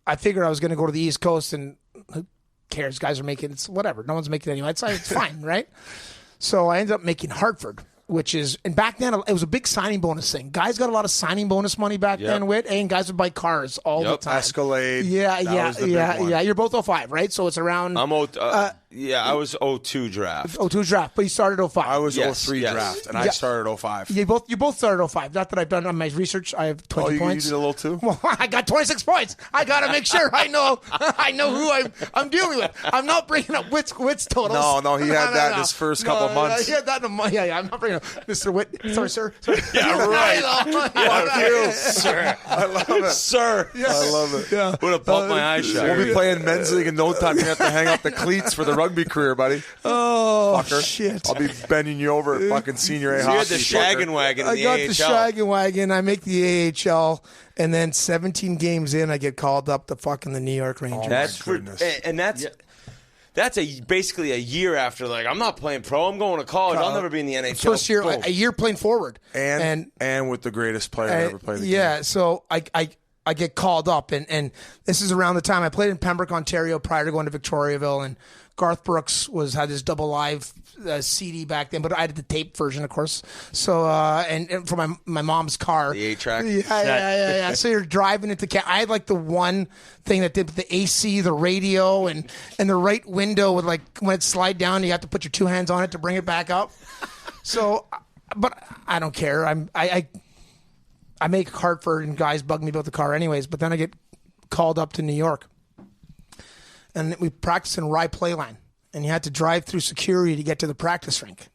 I figured I was going to go to the East Coast, and who cares? Guys are making it's whatever. No one's making it anyway. It's fine, right? So I ended up making Hartford, which is, and back then it was a big signing bonus thing. Guys got a lot of signing bonus money back then and guys would buy cars all the time. Escalade. Yeah, That was the big one. yeah. You're both 05, right? So it's around I'm I was 02 draft. 02 draft, but you started 05. I was Yes, 03 yes. draft, and I started 05. You both started 05. Not that I've done on my research. I have 20 you points. did a little too? Well, I got 26 points. I got to make sure I know who I'm dealing with. I'm not bringing up Witt's totals. No, he had that in his first couple of months. He had that in a month. Yeah, I'm not bringing up Mr. Witt. Sorry, sir. Yeah, right. Fuck you, sir. I love it. Sir. I love it. Yeah. Would have bumped my eyes shut. We'll be playing men's league in no time. You have to hang up the cleats for the rugby career, buddy. Oh, Fucker. shit. I'll be bending you over at fucking senior A You hockey. had the shagging fucker. wagon in I the got AHL. the shagging wagon. I make the AHL, and then 17 games in, I get called up to fucking the New York Rangers. That's my goodness. and that's basically a year after. Like, I'm not playing pro. I'm going to college. I'll never be in the NHL. First year, Boom. a year playing forward, And with the greatest player to ever play the game. yeah. So I get called up, and this is around the time I played in Pembroke, Ontario, prior to going to Victoriaville, and Garth Brooks had his double live CD back then, but I had the tape version, of course. So and for my mom's car, The 8-track? Yeah. So you're driving into I had like the one thing that did the AC, the radio, and the right window with, like, when it slide down, you have to put your 2 hands on it to bring it back up. So, but I don't care. I make Hartford, and guys bug me about the car anyways, but then I get called up to New York. And we practiced in Rye Playline, and you had to drive through security to get to the practice rink.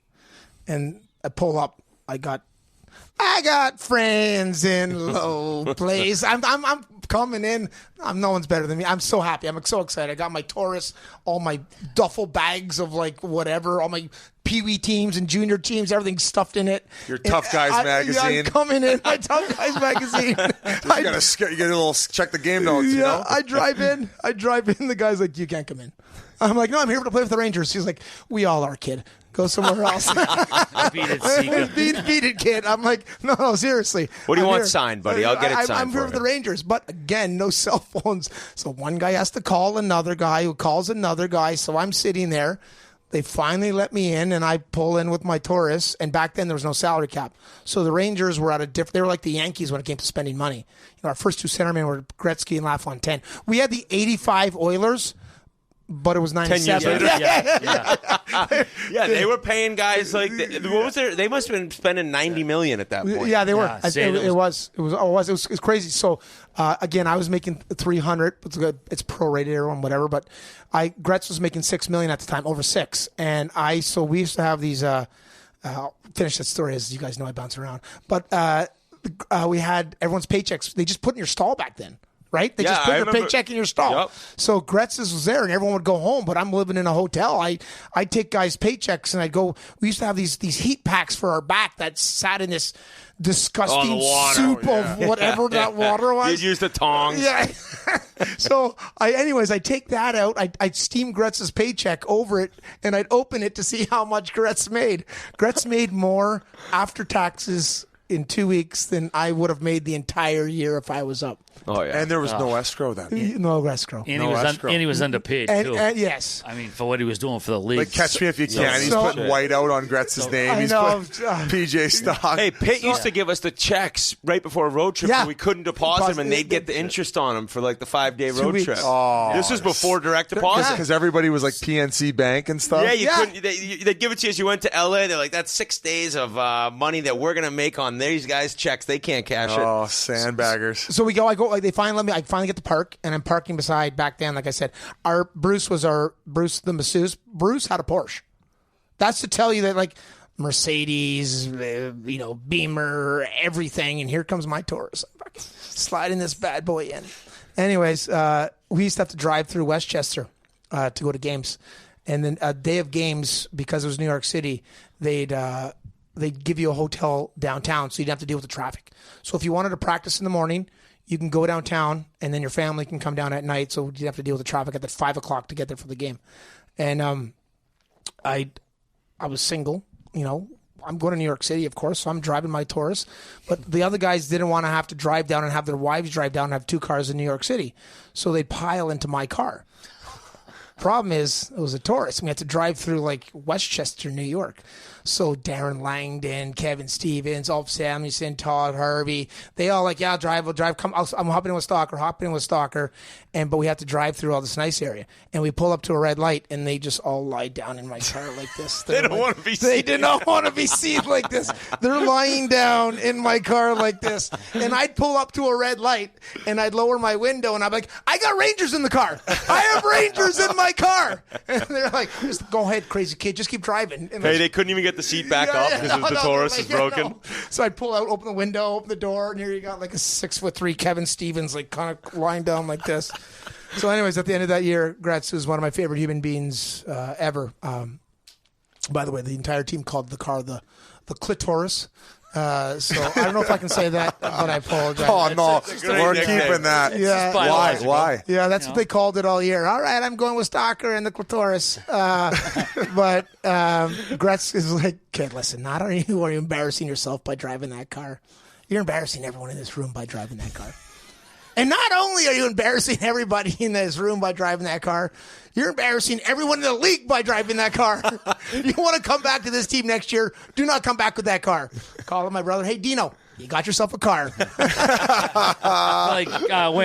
And I pull up. I got friends in low place. I'm coming in. No one's better than me. I'm so happy. I'm so excited. I got my Taurus, all my duffel bags of, like, whatever, all my Pee-wee teams and junior teams, everything stuffed in it. Your Tough Guys magazine. I'm coming in, my Tough Guys magazine. You get a little check the game notes. You know? I drive in. The guy's like, you can't come in. I'm like, no, I'm here to play with the Rangers. He's like, we all are, kid. Go somewhere else. Beat it, Seeker. Beat it, kid. I'm like, no, seriously. What do you I'm want here. signed, buddy? I'll get it signed I'm here for with you. the Rangers. But again, no cell phones. So one guy has to call another guy who calls another guy. So I'm sitting there. They finally let me in, and I pull in with my Taurus. And back then, there was no salary cap. So the Rangers were they were like the Yankees when it came to spending money. Our first 2 centermen were Gretzky and LaFontaine. We had the 85 Oilers, but it was 97. 10 years later? Yeah. Yeah, they were paying guys like what was there? They must have been spending $90 million at that point. Yeah, they were. Yeah, It was crazy. So again, I was making 300. It's good. It's prorated, everyone, whatever. But Gretz was making $6 million at the time, over 6. And we used to have these. I'll finish that story, as you guys know I bounce around. But we had everyone's paychecks. They just put in your stall back then. Right? They just put your paycheck in your stall. Yep. So Gretz's was there, and everyone would go home, but I'm living in a hotel. I'd take guys' paychecks, and I'd go. We used to have these heat packs for our back that sat in this disgusting soup of whatever that water was. You'd use the tongs. Yeah. So I take that out. I'd steam Gretz's paycheck over it, and I'd open it to see how much Gretz made. Gretz made more after taxes in 2 weeks than I would have made the entire year if I was up. Oh yeah. And there was no escrow then. No escrow. And, No escrow. he was underpaid, too. And yes. I mean, for what he was doing for the league. Like, catch me if you can. He's So- putting white out on Gretz's name. I He's know. putting PJ stock. Hey, Pitt used to give us the checks right before a road trip, Yeah. so we couldn't deposit them, and they'd get the interest on them for like the 5-day 2 road weeks. trip. Oh. This was before direct deposit. Because everybody was like PNC Bank and stuff. Yeah, you Yeah. couldn't. They'd give it to you as you went to LA. They're like, "That's 6 days of money that we're gonna make on these guys' checks. They can't cash it." Oh, sandbaggers. So we go. Like they finally let me. I finally get to park, and I'm parking beside. Back then, like I said, Bruce the masseuse. Bruce had a Porsche. That's to tell you that like Mercedes, Beamer, everything, and here comes my Taurus. I'm fucking sliding this bad boy in. Anyways, we used to have to drive through Westchester to go to games, and then a day of games, because it was New York City, they'd give you a hotel downtown, so you didn't have to deal with the traffic. So if you wanted to practice in the morning, you can go downtown, and then your family can come down at night, so you didn't have to deal with the traffic at 5 o'clock to get there for the game. And I was single, I'm going to New York City, of course, so I'm driving my Taurus. But the other guys didn't want to have to drive down and have their wives drive down and have 2 cars in New York City. So they'd pile into my car. Problem is, it was a Taurus. We had to drive through like Westchester, New York. So Darren Langdon, Kevin Stevens, Ulf Samuelson, Todd Harvey, they all like, yeah, I'll drive. Come, I'm hopping in with Stalker. But we have to drive through all this nice area. And we pull up to a red light, and they just all lie down in my car like this. They don't want to be seen. They did not want to be seen like this. They're lying down in my car like this. And I'd pull up to a red light, and I'd lower my window, and I'm like, I got Rangers in the car. I have Rangers in my car. And they're like, just go ahead, crazy kid. Just keep driving. And Hey, they couldn't even get the seat back up because the Taurus is broken. no. So I'd pull out, open the window, open the door, and here you got like a 6'3" Kevin Stevens, like kind of lying down like this. So, anyways, at the end of that year, Gretz was one of my favorite human beings ever. By the way, the entire team called the car the Clitoris. So I don't know if I can say that, but I apologize. Oh, no. We're nickname. keeping that. Yeah. Why? Yeah, that's what they called it all year. All right, I'm going with Stalker and the Clitoris. But Gretz is like, kid, listen, not only are you embarrassing yourself by driving that car, you're embarrassing everyone in this room by driving that car. And not only are you embarrassing everybody in this room by driving that car, you're embarrassing everyone in the league by driving that car. If you want to come back to this team next year, do not come back with that car. Calling my brother, hey, Dino, you got yourself a car. Wayne,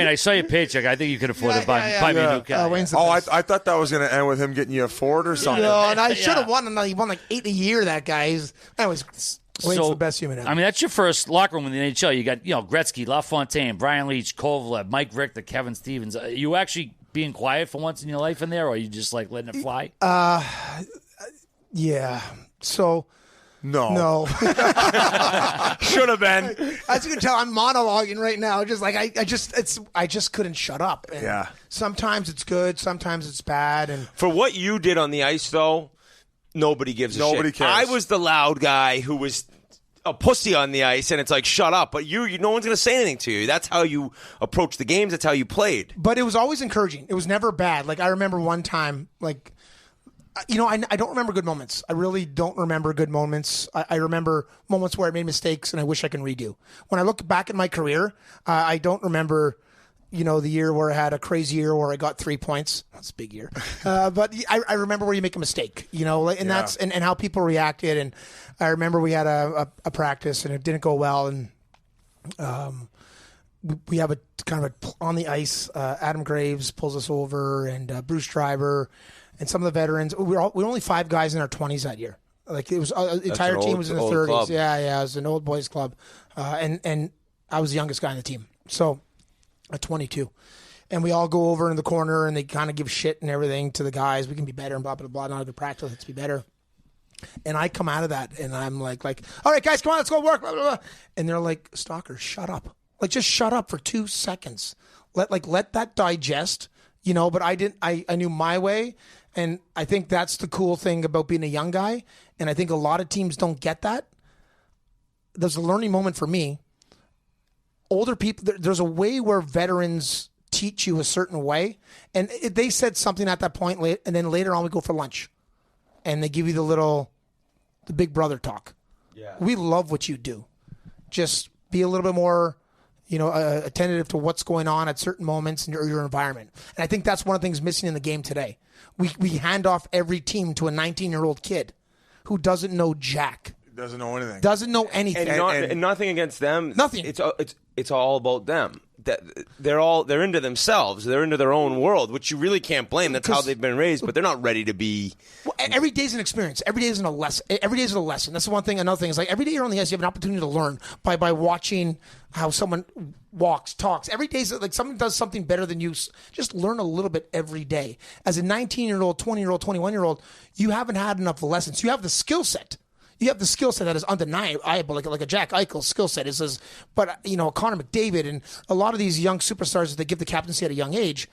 I saw your paycheck. I think you could afford to buy me a new car. Wayne's the Oh, best. I thought that was going to end with him getting you a Ford or something. No, and I should have won. He won like 8 a year, that guy. Anyways, Wayne's the best human ever. I mean, that's your first locker room in the NHL. You got, Gretzky, LaFontaine, Brian Leetch, Kovalev, Mike Richter, Kevin Stevens. Are you actually being quiet for once in your life in there, or are you just like letting it fly? Yeah. So, No. Should have been. as you can tell, I'm monologuing right now. Just like I just couldn't shut up. And Yeah. sometimes it's good, sometimes it's bad, and For what you did on the ice, though, nobody gives a shit. Nobody cares. I was the loud guy who was a pussy on the ice, and it's like, shut up. But you no one's going to say anything to you. That's how you approach the games. That's how you played. but it was always encouraging. It was never bad. Like I remember one time, like I don't remember good moments. I really don't remember good moments. I remember moments where I made mistakes and I wish I can redo. When I look back at my career, I don't remember, the year where I had a crazy year where I got 3 points. That's a big year. But I remember where you make a mistake, and that's and how people reacted. And I remember we had a practice and it didn't go well. And we have a kind of on the ice, Adam Graves pulls us over and Bruce Driver and some of the veterans. We were only 5 guys in our 20s that year. Like it was, the entire team was in the 30s. Club. Yeah, it was an old boys club, and I was the youngest guy on the team. So at 22, and we all go over in the corner and they kind of give shit and everything to the guys. We can be better and blah blah blah. Not a good practice. Let's be better. And I come out of that and I'm like, all right, guys, come on, let's go work. Blah, blah, blah. And they're like, Stalker, shut up. Like, just shut up for 2 seconds. Let that digest. But I didn't. I knew my way. And I think that's the cool thing about being a young guy. And I think a lot of teams don't get that. There's a learning moment for me. Older people, there's a way where veterans teach you a certain way. And they said something at that point, and then later on we go for lunch. And they give you the big brother talk. Yeah. We love what you do. Just be a little bit more, attentive to what's going on at certain moments in your environment. And I think that's one of the things missing in the game today. We hand off every team to a 19-year-old kid who doesn't know jack. Doesn't know anything. Doesn't know anything. And nothing against them. Nothing. It's all about them. They're into themselves. They're into their own world, which you really can't blame. That's how they've been raised. But they're not ready to be. Well, every day's an experience. Every day is a lesson. Every day is a lesson. That's the one thing. Another thing is, like, every day you're on the ice, you have an opportunity to learn by watching how someone walks, talks. Every day is like someone does something better than you. Just learn a little bit every day. As a 19-year-old, 20-year-old, 21-year-old, you haven't had enough lessons. You have the skill set. You have the skill set that is undeniable, like a Jack Eichel skill set. But Connor McDavid and a lot of these young superstars that they give the captaincy at a young age,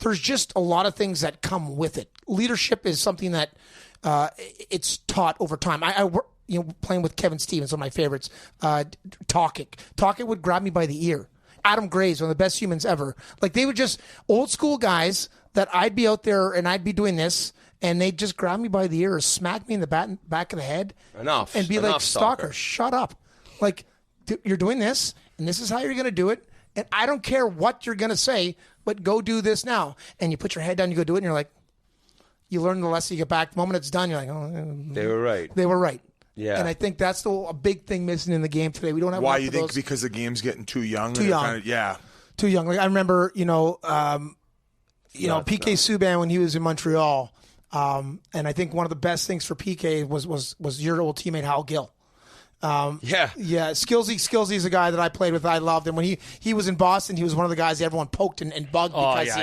there's just a lot of things that come with it. Leadership is something that it's taught over time. I work, playing with Kevin Stevens, one of my favorites. Talkic would grab me by the ear. Adam Gray's one of the best humans ever. Like, they were just old school guys that I'd be out there and I'd be doing this. And they'd just grab me by the ear or smack me in the back of the head. Enough. And be Enough, like, Stalker, shut up. Like, you're doing this, and this is how you're going to do it. And I don't care what you're going to say, but go do this now. And you put your head down, you go do it, and you're like, you learn the lesson, you get back. The moment it's done, you're like, oh. They were right. They were right. Yeah. And I think that's a big thing missing in the game today. We don't have Why enough you of think? those. Because the game's getting too young? Too young. Too young. Like, I remember, PK Subban when he was in Montreal. And I think one of the best things for PK was your old teammate Hal Gill. Yeah. Skillsy is a guy that I played with. I loved him when he was in Boston. He was one of the guys everyone poked and bugged. Because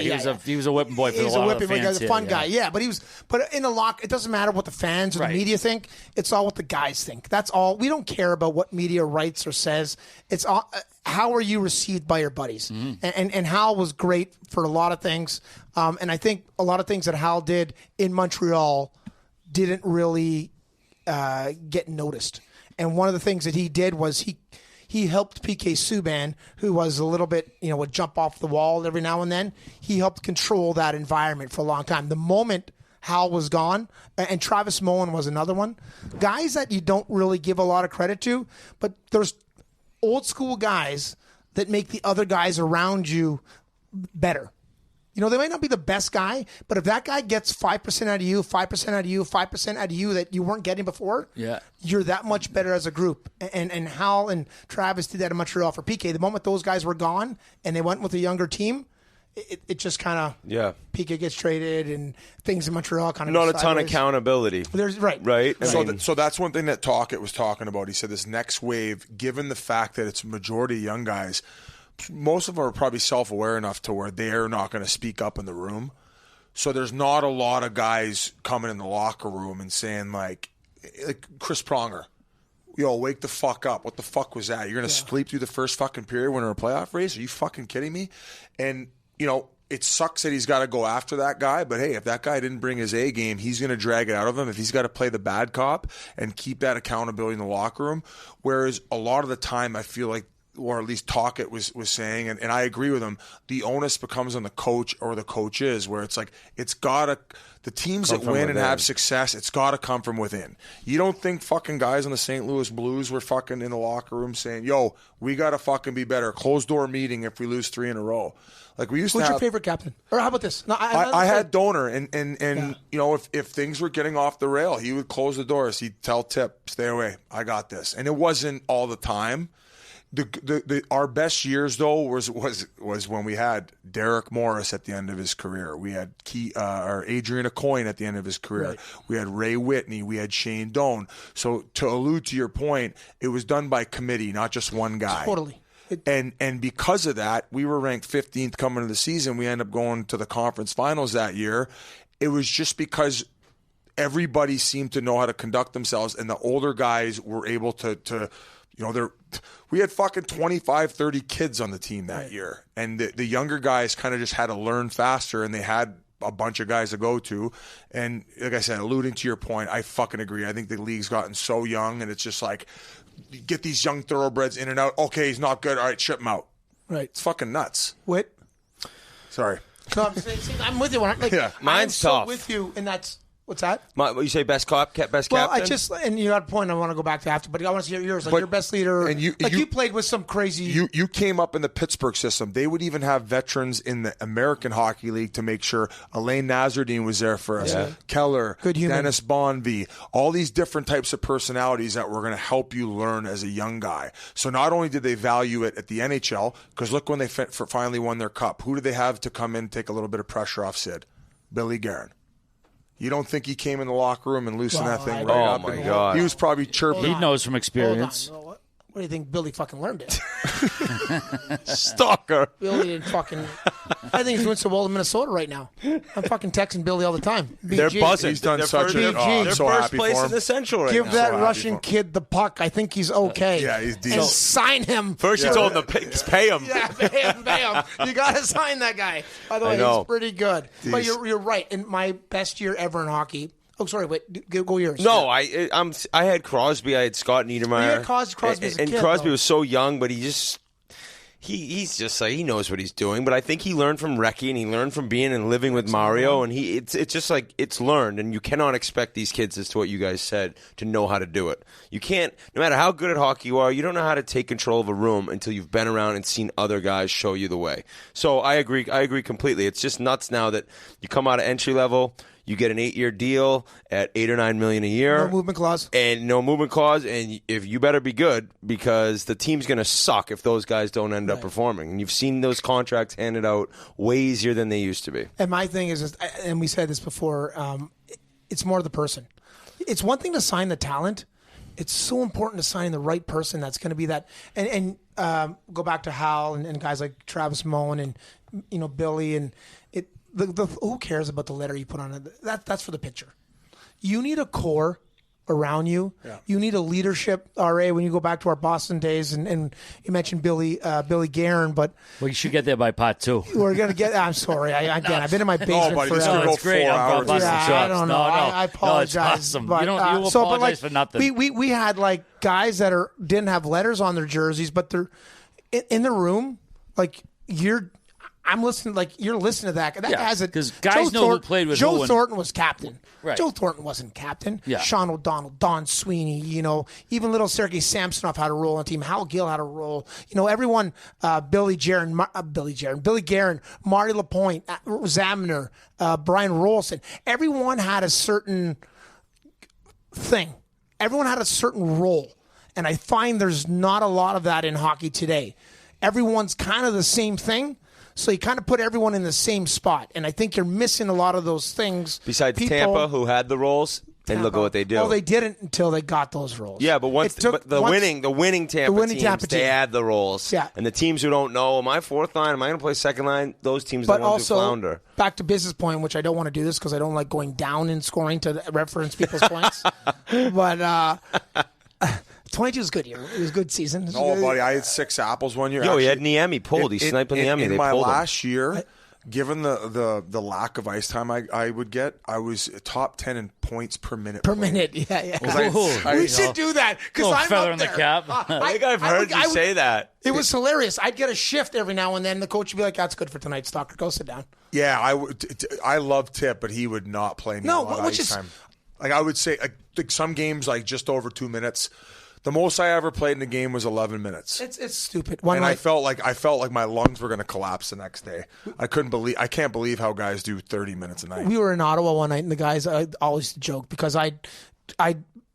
he was a whipping boy for a lot of the fans. He was a fun guy. Yeah, but in the lock, it doesn't matter what the fans or the media think. It's all what the guys think. That's all. We don't care about what media writes or says. It's all. How are you received by your buddies? Mm-hmm. And Hal was great for a lot of things. And I think a lot of things that Hal did in Montreal didn't really get noticed. And one of the things that he did was he helped PK Subban, who was a little bit, would jump off the wall every now and then. He helped control that environment for a long time. The moment Hal was gone, and Travis Moen was another one, guys that you don't really give a lot of credit to, but there's old school guys that make the other guys around you better. They might not be the best guy, but if that guy gets 5% out of you, 5% out of you, 5% out of you that you weren't getting before, you're that much better as a group. And Hal and Travis did that in Montreal for PK. The moment those guys were gone and they went with a younger team, it just kind of PK gets traded and things in Montreal kind of not a ton of accountability. There's right. So that's one thing that Talkett was talking about. He said this next wave, given the fact that it's a majority of young guys, most of them are probably self-aware enough to where they're not going to speak up in the room. So there's not a lot of guys coming in the locker room and saying like Chris Pronger, wake the fuck up. What the fuck was that? You're going to sleep through the first fucking period when we're in a playoff race? Are you fucking kidding me? And, it sucks that he's got to go after that guy, but hey, if that guy didn't bring his A game, he's going to drag it out of him. If he's got to play the bad cop and keep that accountability in the locker room, whereas a lot of the time I feel like, or at least Talkett was saying, and I agree with him, the onus becomes on the coach or the coaches, where it's like, the teams that win and have success, it's got to come from within. You don't think fucking guys on the St. Louis Blues were fucking in the locker room saying, we got to fucking be better. Closed door meeting if we lose 3 in a row. Like we used Who's to have, your favorite captain? Or how about this? No, I had Donor, and if things were getting off the rail, he would close the doors. He'd tell Tip, stay away. I got this. And it wasn't all the time. Our best years though was when we had Derek Morris at the end of his career. We had Adrian Aucoin at the end of his career. Right. We had Ray Whitney. We had Shane Doan. So to allude to your point, it was done by committee, not just one guy. Totally. And because of that, we were ranked 15th coming into the season. We ended up going to the conference finals that year. It was just because everybody seemed to know how to conduct themselves, and the older guys were able to we had fucking 25, 30 kids on the team that year. And the younger guys kind of just had to learn faster, and they had a bunch of guys to go to. And like I said, alluding to your point, I fucking agree. I think the league's gotten so young, and it's just like, you get these young thoroughbreds in and out. Okay, he's not good. All right, ship him out. Right. It's fucking nuts. Whit? Sorry. No, I'm with you. Mine's I'm tough. so with you, and that's What's that? You say best captain? Well, and you got a point I want to go back to after, but I want to hear yours. Like your best leader. And you played with some crazy. You came up in the Pittsburgh system. They would even have veterans in the American Hockey League to make sure Alain Nazardine was there for us. Yeah. Keller, Dennis Bonvie, all these different types of personalities that were going to help you learn as a young guy. So not only did they value it at the NHL, because look when they finally won their cup. Who did they have to come in and take a little bit of pressure off Sid? Billy Guerin. You don't think he came in the locker room and loosened that thing right up? Oh, my God. He was probably chirping. He knows from experience. What do you think Billy fucking learned it? Stalker. Billy didn't fucking... I think he's doing so well in Minnesota right now. I'm fucking texting Billy all the time. BG. They're buzzing. He's done they're such a... they're so first happy place for him. in the Central right Give now. that Russian kid the puck. I think he's okay. Yeah, he's And decent. sign him. First you told him to pay him. Yeah, pay him. You got to sign that guy. By the way, he's pretty good. But you're right. In my best year ever in hockey... Oh, sorry. Wait, go yours. No, I had Crosby. I had Scott Niedermayer. You had Crosby as a and kid, Crosby though. was so young, but he's just like he knows what he's doing. But I think he learned from Recchi and he learned from being and living with Mario. And it's just like it's learned. And you cannot expect these kids, as to what you guys said, to know how to do it. You can't. No matter how good at hockey you are, you don't know how to take control of a room until you've been around and seen other guys show you the way. So I agree completely. It's just nuts now that you come out of entry level. You get an 8-year deal at $8 or $9 million a year. No movement clause. And no movement clause. And if you better be good, because the team's going to suck if those guys don't end up performing. And you've seen those contracts handed out way easier than they used to be. And my thing is, and we said this before, it's more the person. It's one thing to sign the talent. It's so important to sign the right person that's going to be that. And go back to Hal and guys like Travis Moen and Billy and it. Who cares about the letter you put on it? That's for the picture. You need a core around you. Yeah. You need a leadership. RA, when you go back to our Boston days, and you mentioned Billy Guerin, but you should get there by part 2. We're gonna get. I'm sorry. I've been in my basement buddy, forever. No, it's great. I'm busting shots. I don't know. I apologize. No, it's awesome. But, you apologize for nothing. We had like guys that didn't have letters on their jerseys, but they're in the room. Like I'm listening. Like you're listening to that. That has it because guys know who played with Joe who. Thornton was captain. Right. Joe Thornton wasn't captain. Yeah. Sean O'Donnell, Don Sweeney. Even little Sergei Samsonov had a role on the team. Hal Gill had a role. Everyone. Billy Guerin, Marty Lapointe, Zamner, Brian Rolson. Everyone had a certain thing. Everyone had a certain role, and I find there's not a lot of that in hockey today. Everyone's kind of the same thing. So you kind of put everyone in the same spot, and I think you're missing a lot of those things. Besides Tampa, who had the roles, and look at what they do. Well, they didn't until they got those roles. Yeah, but the winning Tampa teams, they had the roles. Yeah. And the teams who don't know, am I fourth line? Am I going to play second line? Those teams but don't want to flounder. Back to business point, which I don't want to do this because I don't like going down in scoring to reference people's points. But 22 was a good year. It was a good season. Buddy, I had 6 apples one year. Yo, he had Niemi pulled. He sniped on Niemi. In my last year, given the lack of ice time I would get, I was top 10 in points per minute. Yeah. We should do that because I'm feather up in the there. cap. I think I've heard you say that. It was hilarious. I'd get a shift every now and then. The coach would be like, "That's good for tonight, Stalker. Go sit down." Yeah, I love Tip, but he would not play me a lot of ice time. Like I would say, like some games like just over 2 minutes. The most I ever played in a game was 11 minutes. It's stupid. I felt like my lungs were going to collapse the next day. I can't believe how guys do 30 minutes a night. We were in Ottawa one night, and the guys always joke because I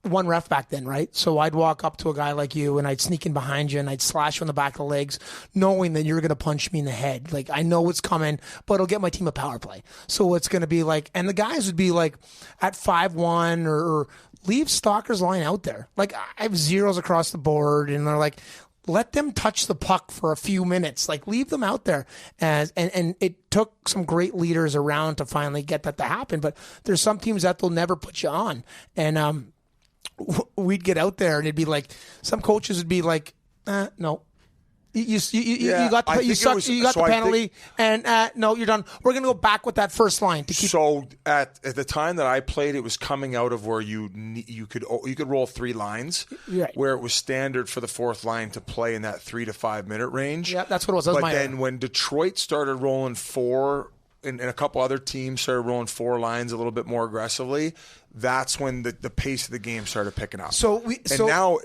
one ref back then, right? So I'd walk up to a guy like you, and I'd sneak in behind you, and I'd slash you in the back of the legs, knowing that you're going to punch me in the head. Like I know what's coming, but it'll get my team a power play. So it's going to be like, and the guys would be like at 5-1 or leave Stalker's line out there. Like I have zeros across the board, and they're like, let them touch the puck for a few minutes. Like leave them out there. And it took some great leaders around to finally get that to happen. But there's some teams that they'll never put you on. And we'd get out there, and it'd be like some coaches would be like, no. You got the penalty, and no, you're done. We're going to go back with that first line to keep. So at the time that I played, it was coming out of where you could roll 3 lines, right, where it was standard for the fourth line to play in that 3 to 5 minute range. Yeah, that's what it was. But then when Detroit started rolling 4 and a couple other teams started rolling 4 lines a little bit more aggressively, that's when the pace of the game started picking up.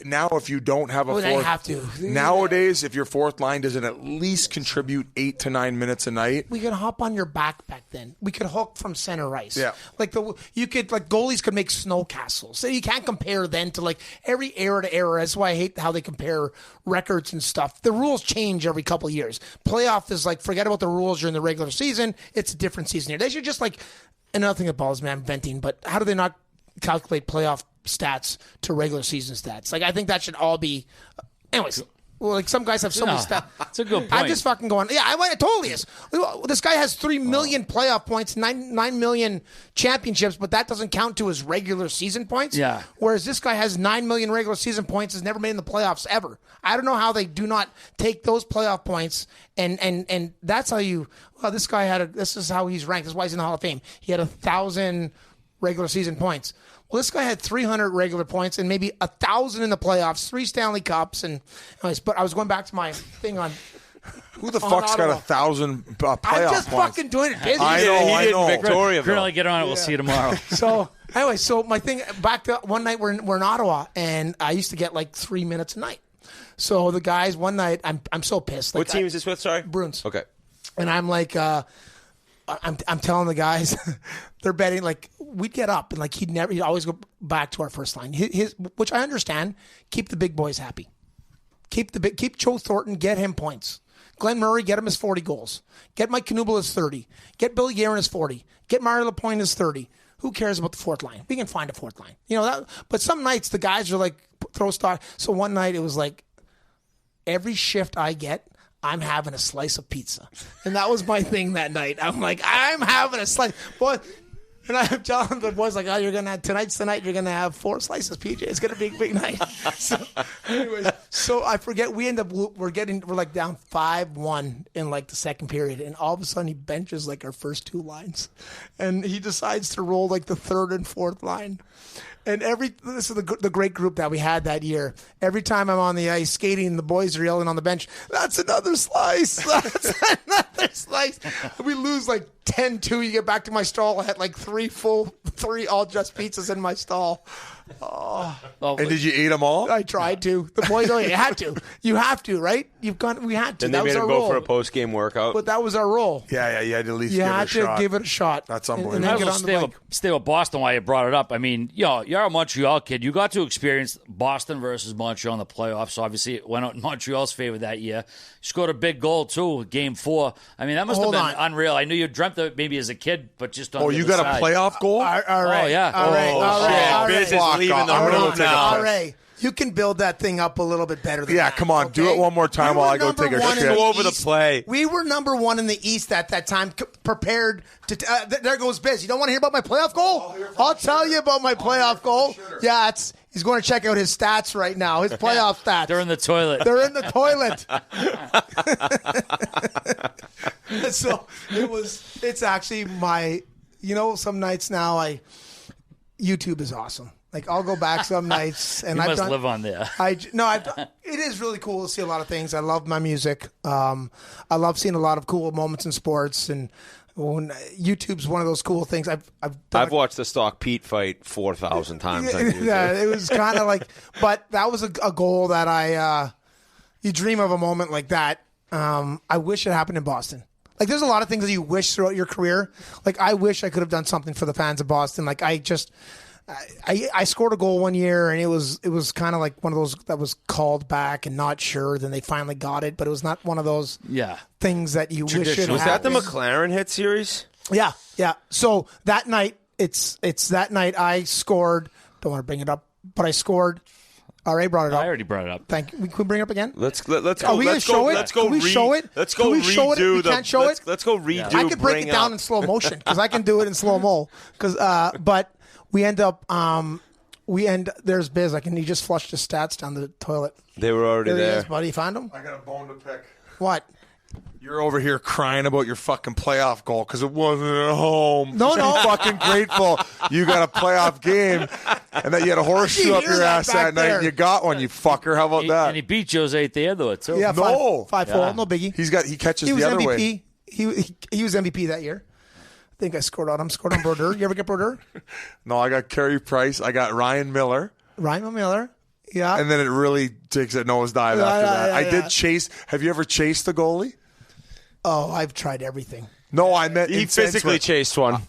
Now if you don't have a fourth, they have to. Nowadays, if your fourth line doesn't at least contribute 8 to 9 minutes a night, we could hop on your back then. We could hook from center ice. Yeah. Goalies could make snow castles. So you can't compare then to like every era to era. That's why I hate how they compare records and stuff. The rules change every couple of years. Playoff is like, forget about the rules during the regular season. It's a different season here. They should just like, another thing that bothers me, I'm venting, but how do they not calculate playoff stats to regular season stats? Like, I think that should all be. Anyways, well, like some guys have so many stats. That's a good point. I'm just fucking going. Yeah, it totally is. This guy has 3 million playoff points, 9 million championships, but that doesn't count to his regular season points. Yeah. Whereas this guy has 9 million regular season points, has never made in the playoffs ever. I don't know how they do not take those playoff points and that's how you. Well, this guy this is how he's ranked. That's why he's in the Hall of Fame. He had 1,000 regular season points. Well, this guy had 300 regular points and maybe 1,000 in the playoffs, 3 Stanley Cups, and anyways. But I was going back to my thing on who the fuck's got 1,000 playoff points? I'm just fucking doing it busy. I know. Victoria. Really get on it. We'll see you tomorrow. So anyway, my thing back to one night we're in Ottawa, and I used to get like 3 minutes a night. So the guys one night, I'm so pissed. Like, What team is this with? Sorry, Bruins. Okay. And I'm like, I'm telling the guys, they're betting like we'd get up and like he'd always go back to our first line. Which I understand. Keep the big boys happy. Keep Joe Thornton, get him points. Glenn Murray, get him his 40 goals. Get Mike Knuble his 30. Get Billy Guerin his 40. Get Mario Lapointe his 30. Who cares about the fourth line? We can find a fourth line. You know that. But some nights the guys are like throw stock. So one night it was like every shift I get, I'm having a slice of pizza. And that was my thing that night. I'm like, I'm having a slice. Boy, and I'm telling the boys, like, oh, you're going to have, tonight's the night, you're going to have 4 slices, PJ. It's going to be a big night. So, anyways, I forget, we're like down 5-1 in like the second period. And all of a sudden he benches like our first 2 lines. And he decides to roll like the third and fourth line. And this is the great group that we had that year. Every time I'm on the ice skating, the boys are yelling on the bench, that's another slice. That's another slice. We lose like 10-2. You get back to my stall. I had like 3 all just pizzas in my stall. Oh. And did you eat them all? I tried to. The boys, you had to. You have to, right? We had to. And they made him go for a post-game workout. But that was our role. Yeah, you had to at least give it a shot. Give it a shot. That's unbelievable. I will stay with Boston while you brought it up. I mean, you're a Montreal kid. You got to experience Boston versus Montreal in the playoffs. Obviously, it went out in Montreal's favor that year. You scored a big goal, too, Game 4. I mean, that must have been unreal. I knew you dreamt of it maybe as a kid, but just on the other you got side. a playoff goal? All right. Oh, yeah. All right. Biz is leaving the room now. All right. You can build that thing up a little bit better than that. Come on. Okay? Do it one more time while I go take a shit. Go over the play. We were number 1 in the East at that time, prepared to... there goes Biz. You don't want to hear about my playoff goal? I'll tell you about my playoff goal. Yeah, he's going to check out his stats right now, his playoff stats. They're in the toilet. They're in the toilet. So it's actually my... some nights now YouTube is awesome. Like I'll go back some nights and you must live on there. It is really cool to see a lot of things. I love my music. I love seeing a lot of cool moments in sports, and when YouTube's one of those cool things. I've watched the Stock Pete fight 4,000 times. Yeah, it was kind of like, but that was a goal that you dream of a moment like that. I wish it happened in Boston. Like, there's a lot of things that you wish throughout your career. Like, I wish I could have done something for the fans of Boston. Like, I scored a goal one year, and it was kind of like one of those that was called back and not sure. Then they finally got it, but it was not one of those things that you wish it was happened. that the McLaren hit series? Yeah. So that night, it's that night I scored. Don't want to bring it up, but I scored. All right, brought it up. I already brought it up. Thank you. Can we bring it up again? Let's go. Are we going to show it? Let's go. Can we show it? Let's go. Can we show it? We can't show it. Let's go redo. I could break it down in slow motion because I can do it in slow mo. But we end up. There's Biz. He just flushed his stats down the toilet. They were already there. He is, buddy. You found him? I got a bone to pick. What? You're over here crying about your fucking playoff goal because it wasn't at home. No. Fucking grateful you got a playoff game and that you had a horseshoe up your ass that night and you got one, you fucker. How about that? And he beat Jose at the end of it, too. Yeah, no. 5-4. No biggie. He catches the other MVP. way. He was MVP that year. I think I scored on him. Scored on Brodeur. You ever get Brodeur? No, I got Carey Price. I got Ryan Miller. Ryan Miller. Yeah. And then it really takes a nosedive after that. I did chase. Have you ever chased the goalie? Oh, I've tried everything. No, I meant He physically chased one.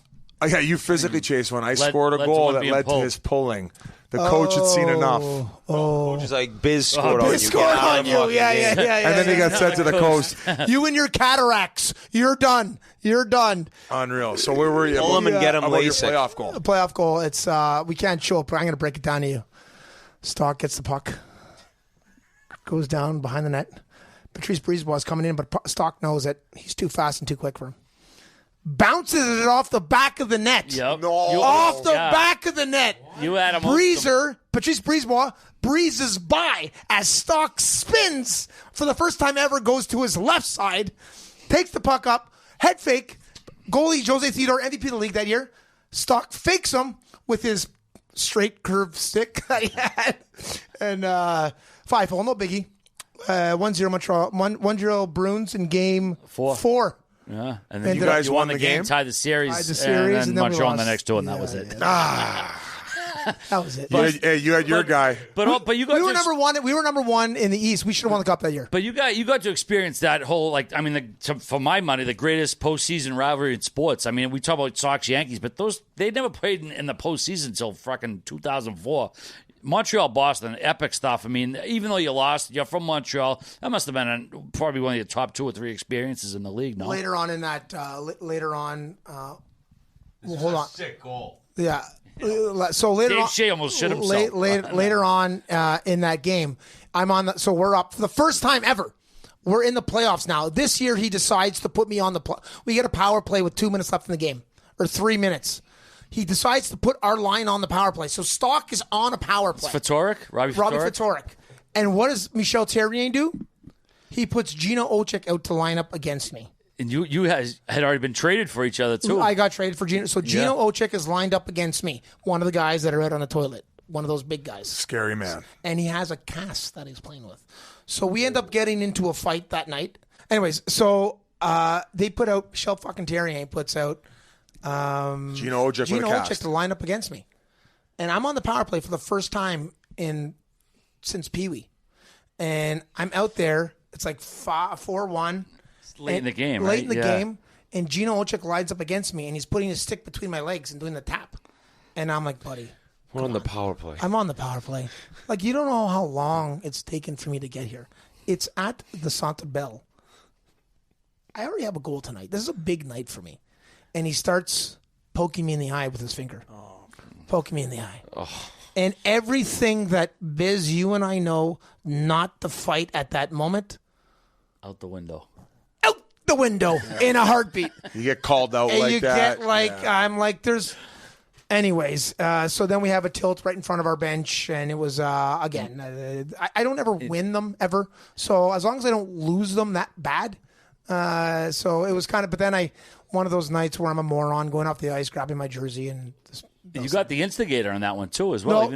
Yeah, you physically chased one. I scored a led goal to that being led pulled. to his pulling. The coach had seen enough. Just like Biz scored on you. Scored Get out on of the you. fucking Yeah, game. yeah. And then he got sent to the coast. You and your cataracts. You're done. You're done. Unreal. So where were you? Pull him and get him About your LASIK. playoff goal. A playoff goal. It's we can't show it, but I'm going to break it down to you. Stock gets the puck. Goes down behind the net. Patrice Brisebois is coming in, but Stock knows that he's too fast and too quick for him. Bounces it off the back of the net. Yep. Off the back of the net. You had him. Patrice Brisebois, breezes by as Stock spins for the first time ever, goes to his left side, takes the puck up, head fake. Goalie Jose Theodore, MVP of the league that year. Stock fakes him with his straight curved stick that he had. And 5-0, no biggie. 1-0 Montreal, 1-0 Bruins in game 4. Yeah, and then you guys won won the the game, game? tied the series, Tied the series, and then and then we Montreal on the lost. next two, and that was it. That was it. You had your guy. But you got we were to number one. We were number one in the East. We should have won the cup that year. But you got to experience that whole, for my money, the greatest postseason rivalry in sports. I mean, we talk about Sox Yankees, but they never played in the postseason until fucking 2004. Montreal, Boston, epic stuff. I mean, even though you lost, you're from Montreal. That must have been probably one of your top 2 or 3 experiences in the league. No, Later on in that, hold on. Sick goal. Yeah. So later Dave on, Shea almost shit himself. Later on in that game, so we're up for the first time ever. We're in the playoffs now. This year, he decides to put me on we get a power play with 2 minutes left in the game, or 3 minutes. He decides to put our line on the power play. So Stock is on a power play. Robbie Fatorik. And what does Michel Therrien do? He puts Gino Ochik out to line up against me. And you had already been traded for each other, too. I got traded for Gino. So Gino Ochik is lined up against me. One of the guys that are out on the toilet. One of those big guys. Scary man. And he has a cast that he's playing with. So we end up getting into a fight that night. Anyways, so they put out, Michel fucking Therrien puts out Gino Ochik to line up against me. And I'm on the power play for the first time since Pee Wee. And I'm out there. It's like 4-1. Late in the game, Late right? in the game. And Gino Ochik lines up against me, and he's putting his stick between my legs and doing the tap. And I'm like, buddy. We're on the power play. I'm on the power play. Like, you don't know how long it's taken for me to get here. It's at the Centre Bell. I already have a goal tonight. This is a big night for me. And he starts poking me in the eye with his finger. Poking me in the eye. And everything that Biz, you and I know not to fight at that moment. Out the window. Out the window in a heartbeat. You get called out And like you that. get I'm like, there's... Anyways, so then we have a tilt right in front of our bench, and it was, again, I don't ever win them, ever. So as long as I don't lose them that bad. So it was kind of, but then one of those nights where I'm a moron going off the ice, grabbing my jersey. And you got the instigator on that one, too, as well.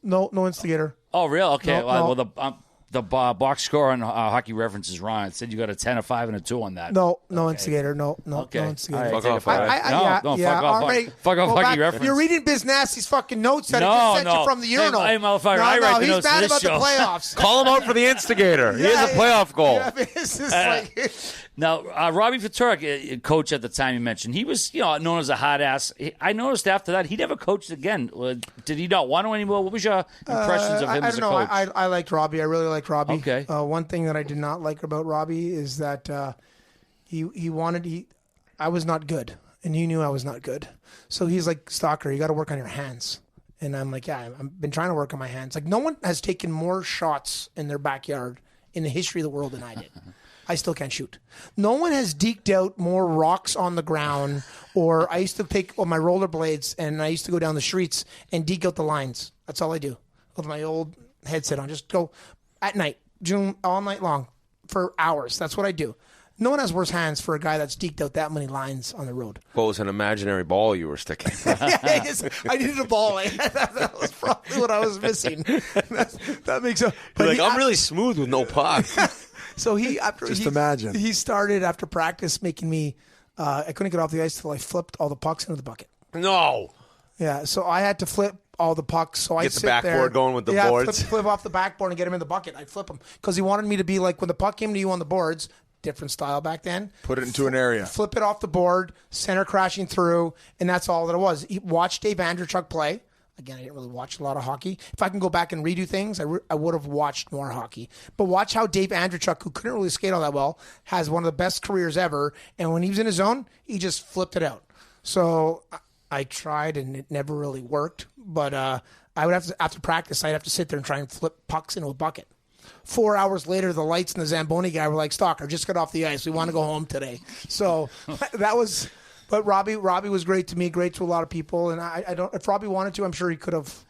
No instigator. Oh, real? Okay. No. Well, the box score on Hockey Reference is wrong. It said you got a 10, a 5, and a 2 on that. No instigator. No Okay. instigator. All right, Fuck off. Fuck off. Fuck off Hockey Reference. You're reading Biz Nasty's fucking notes that he just sent you from the urinal. Hey, motherfucker, I write the he's notes for mad this about show. the playoffs. Call him out for the instigator. He has a playoff goal. Yeah, it's just like... Now, Robbie Fatorik, coach at the time you mentioned, he was known as a hot ass. I noticed after that he never coached again. Did he not want to anymore? What was your impressions of him as a coach? I liked Robbie. I really liked Robbie. Okay. One thing that I did not like about Robbie is that I was not good, and he knew I was not good. So he's like, Stalker, you got to work on your hands. And I'm like, yeah, I've been trying to work on my hands. Like, no one has taken more shots in their backyard in the history of the world than I did. I still can't shoot. No one has deked out more rocks on the ground, or I used to take my rollerblades and I used to go down the streets and deke out the lines. That's all I do with my old headset on. Just go at night, all night long for hours. That's what I do. No one has worse hands for a guy that's deked out that many lines on the road. What was an imaginary ball you were sticking? I needed a ball. That was probably what I was missing. That makes sense. I'm really smooth with no puck. So imagine. He started after practice making me I couldn't get off the ice till I flipped all the pucks into the bucket. No. Yeah, so I had to flip all the pucks. So I Get the sit backboard there, going with the boards. flip off the backboard and get him in the bucket. I'd flip him because he wanted me to be like when the puck came to you on the boards, different style back then. Put it into an area. Flip it off the board, center crashing through, and that's all that it was. Watch Dave Andrechuk play. Again, I didn't really watch a lot of hockey. If I can go back and redo things, I would have watched more hockey. But watch how Dave Andrechuk, who couldn't really skate all that well, has one of the best careers ever. And when he was in his zone, he just flipped it out. So I tried, and it never really worked. But I would have to, after practice, I'd have to sit there and try and flip pucks into a bucket. 4 hours later, the lights and the Zamboni guy were like, Stalker, just got off the ice. We want to go home today. So that was... But Robbie was great to me, great to a lot of people, and I don't. If Robbie wanted to, I'm sure he could have.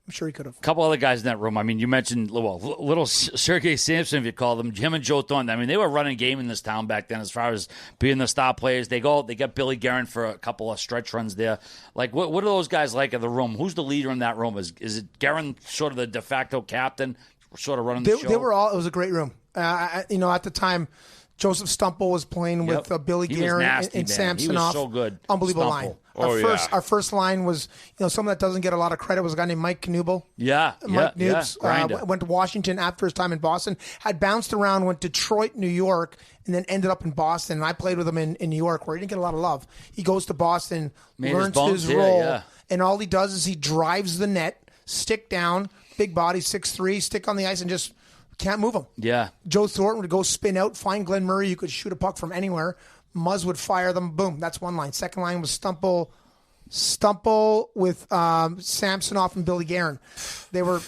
A couple other guys in that room. I mean, you mentioned little Sergei Samson, if you call them, him and Joe Thornton. I mean, they were running game in this town back then as far as being the star players. They got Billy Guerin for a couple of stretch runs there. Like, what are those guys like in the room? Who's the leader in that room? Is it Guerin, sort of the de facto captain, sort of running the show? They were all. It was a great room. At the time. Joseph Stumple was playing with Billy Guerin and Samsonov. He was so good. Unbelievable Stumple. line. Our first line was, someone that doesn't get a lot of credit was a guy named Mike Knuble. Mike Nubes went to Washington after his time in Boston. Had bounced around, went to Detroit, New York, and then ended up in Boston. And I played with him in New York, where he didn't get a lot of love. He goes to Boston, learns his role, and all he does is he drives the net, stick down, big body, 6'3", stick on the ice, and just can't move him. Yeah. Joe Thornton would go spin out, find Glenn Murray. You could shoot a puck from anywhere. Muzz would fire them. Boom. That's one line. Second line was Stumple with Samsonov and Billy Guerin. They were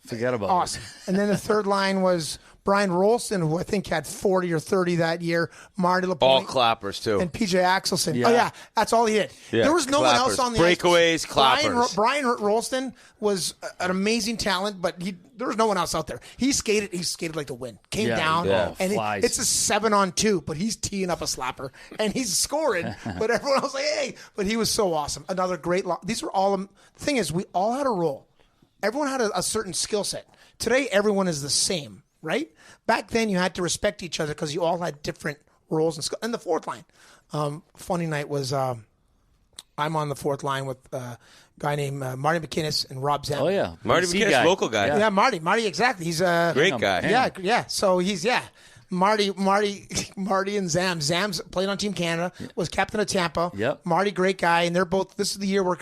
awesome. And then the third line was Brian Rolston, who I think had 40 or 30 that year. Marty LaPointe. All clappers, too. And PJ Axelson. Yeah. Oh, yeah. That's all he did. Yeah. There was no one else on the breakaways, ice. clappers. Brian Rolston was an amazing talent, but there was no one else out there. He skated like the wind. Came down, and it's a 7-on-2, but he's teeing up a slapper, and he's scoring. But everyone else was like, hey. But he was so awesome. Another great these were all, the thing is, we all had a role. Everyone had a certain skill set. Today, everyone is the same. Right? Back then, you had to respect each other because you all had different roles and skills. And the fourth line. Funny night was I'm on the fourth line with a guy named Marty McInnes and Rob Zem. Oh, yeah. Marty McInnes, local guy. Yeah, Marty, exactly. He's a great guy. Yeah. So he's, Marty and Zam. Zam's played on Team Canada, was captain of Tampa. Yep. Marty, great guy. And they're both, this is the year we're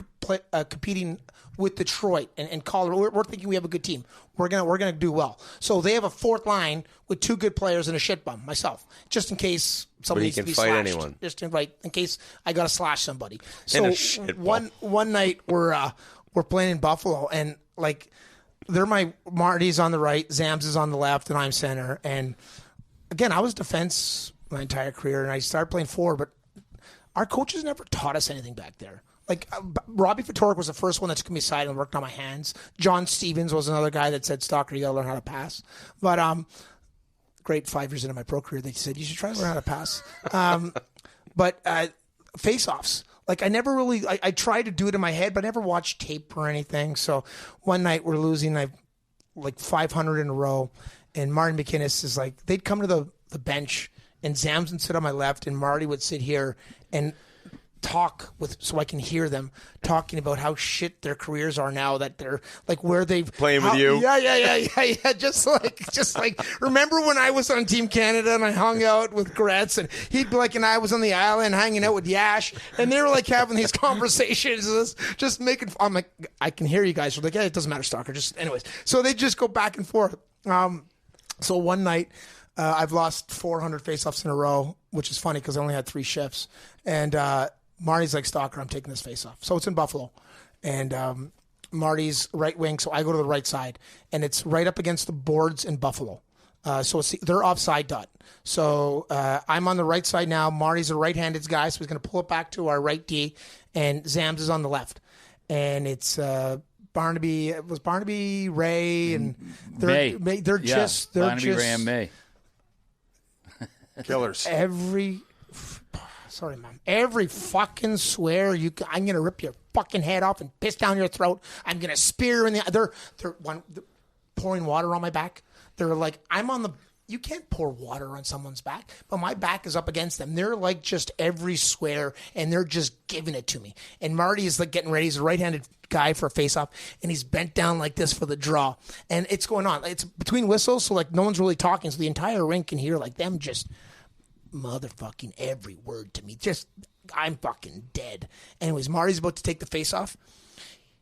competing with Detroit and Colorado. We're thinking we have a good team. We're gonna do well. So they have a fourth line with two good players and a shit bum, myself, just in case somebody needs to be slashed. Anyone. Just in case I gotta slash somebody. So one night we're playing in Buffalo, and like Marty's on the right, Zams is on the left, and I'm center. And again, I was defense my entire career, and I started playing forward, but our coaches never taught us anything back there. Like, Robbie Fatorik was the first one that took me aside and worked on my hands. John Stevens was another guy that said, Stalker, you got to learn how to pass. But great 5 years into my pro career, they said, you should try to learn how to pass. But face-offs. Like, I never really, I tried to do it in my head, but I never watched tape or anything. So one night we're losing like 500 in a row, and Martin McInnes is like, they'd come to the bench, and Zams would sit on my left, and Marty would sit here, and talk so I can hear them talking about how shit their careers are now, that they're like where they've playing with you. Yeah. Just like remember when I was on Team Canada and I hung out with Gretz, and he'd be like, and I was on the island hanging out with Yash, and they were like having these conversations, just making. I'm like, I can hear you guys. We're like, yeah, it doesn't matter, Stalker. Just anyways. So they just go back and forth. So one night, I've lost 400 faceoffs in a row, which is funny because I only had 3 shifts, and Marty's like, Stalker, I'm taking this face off. So it's in Buffalo. And Marty's right wing, so I go to the right side. And it's right up against the boards in Buffalo. So they're offside dot. So I'm on the right side now. Marty's a right-handed guy, so he's going to pull it back to our right D. And Zams is on the left. And it's Barnaby, Ray, and they're Barnaby, Ray, and May. Killers. Sorry, Mom. Every fucking swear I'm gonna rip your fucking head off and piss down your throat. I'm gonna spear in the. They're pouring water on my back. They're like, I'm on the you can't pour water on someone's back, but my back is up against them. They're like just every square, and they're just giving it to me. And Marty is like getting ready. He's a right-handed guy for a face-off, and he's bent down like this for the draw. And it's going on. It's between whistles, so like no one's really talking, so the entire rink can hear like them just motherfucking every word to me. Just, I'm fucking dead. Anyways, Marty's about to take the face-off.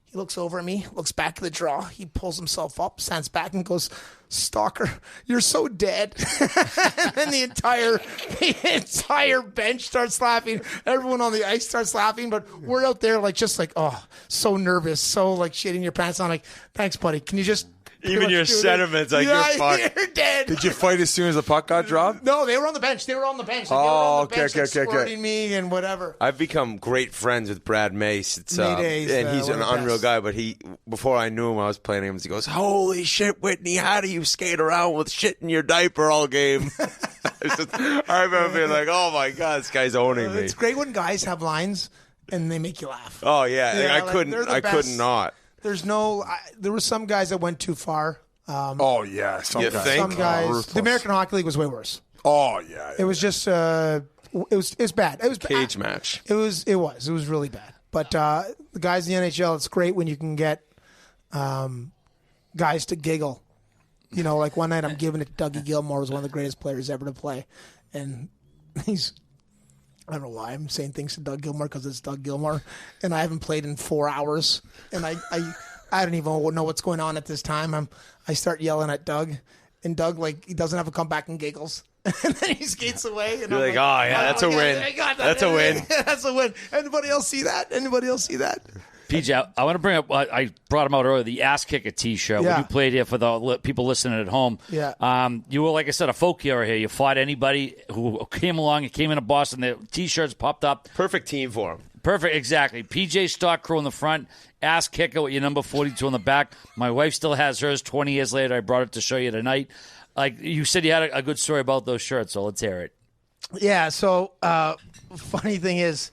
He looks over at me, looks back at the draw. He pulls himself up, stands back, and goes, "Stalker, you're so dead." And then the entire bench starts laughing. Everyone on the ice starts laughing, but we're out there like just like, oh, so nervous, so like shitting your pants on. Like, thanks, buddy. Can you just even your sentiments like you're fucked. You're dead. Did you fight as soon as the puck got dropped? No, they were on the bench. Like, okay, squirting me and whatever. I've become great friends with Brad Mace. It's and he's an unreal guy. But before I knew him, I was playing him. He goes, "Holy shit, Whitney! How do you skate around with shit in your diaper all game?" I remember being like, "Oh my god, this guy's owning me." It's great when guys have lines and they make you laugh. Oh yeah, I couldn't not. There were some guys that went too far. Some guys. Some guys. The American Hockey League was way worse. Oh yeah. It was just it was bad. It was cage match. It was really bad. But the guys in the NHL, it's great when you can get guys to giggle. You know, like one night I'm giving it to Dougie Gilmour, who's one of the greatest players ever to play, and I don't know why I'm saying things to Doug Gilmour because it's Doug Gilmour, and I haven't played in 4 hours, and I don't even know what's going on at this time. I start yelling at Doug, and Doug like he doesn't have a comeback and giggles, and then he skates away. And you're like, oh yeah, that's a win. That's a win. That's a win. Anybody else see that? PJ, I want to bring up, I brought him out earlier, the Ass Kicker T-shirt. When you played here for the people listening at home. Yeah. You were, like I said, a folk hero here. You fought anybody who came along and came into Boston. The T-shirts popped up. Perfect team for him. Perfect, exactly. PJ Stock Crew in the front, Ass Kicker with your number 42 on the back. My wife still has hers 20 years later. I brought it to show you tonight. Like you said, you had a good story about those shirts, so let's hear it. Yeah, so funny thing is,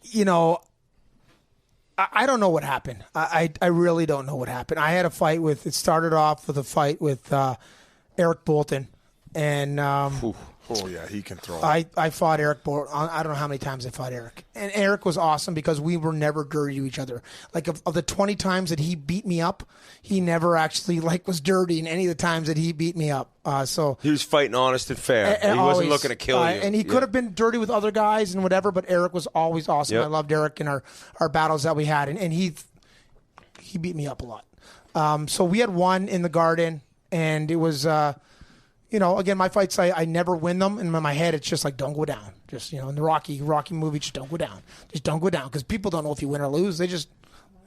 you know, I don't know what happened. I really don't know what happened. I had a fight it started off with a fight with Eric Bolton. And he can throw. I fought Eric Bolton. I don't know how many times I fought Eric. And Eric was awesome because we were never dirty to each other. Like of the 20 times that he beat me up, he never actually was dirty in any of the times that he beat me up. So he was fighting honest and fair. He wasn't looking to kill you. And he could have been dirty with other guys and whatever, but Eric was always awesome. Yep. I loved Eric in our battles that we had, and he beat me up a lot. So we had one in the Garden, and it was you know, again, my fights, I never win them. And in my head, it's just like, don't go down. Just, you know, in the Rocky movie, just don't go down. Just don't go down. Because people don't know if you win or lose. They just,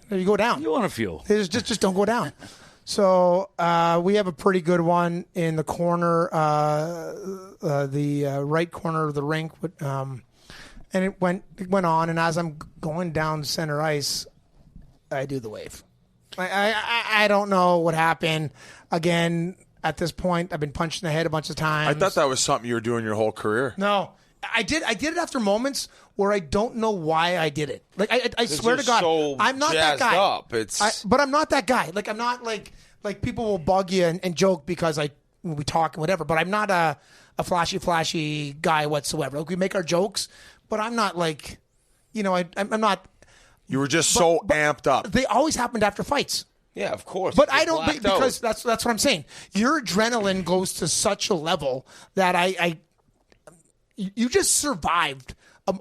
you go down. You won a few. They just don't go down. So we have a pretty good one in the corner, the right corner of the rink. And it went on. And as I'm going down center ice, I do the wave. I don't know what happened. Again, at this point, I've been punched in the head a bunch of times. I thought that was something you were doing your whole career. No, I did it after moments where I don't know why I did it. Like I swear to God, so I'm not that guy. Up. But I'm not that guy. Like I'm not like people will bug you and joke because we talk and whatever. But I'm not a flashy guy whatsoever. Like we make our jokes, but I'm not like, you know, I'm not. You were just so amped up. They always happened after fights. Yeah, of course. But I don't because that's what I'm saying. Your adrenaline goes to such a level that you just survived.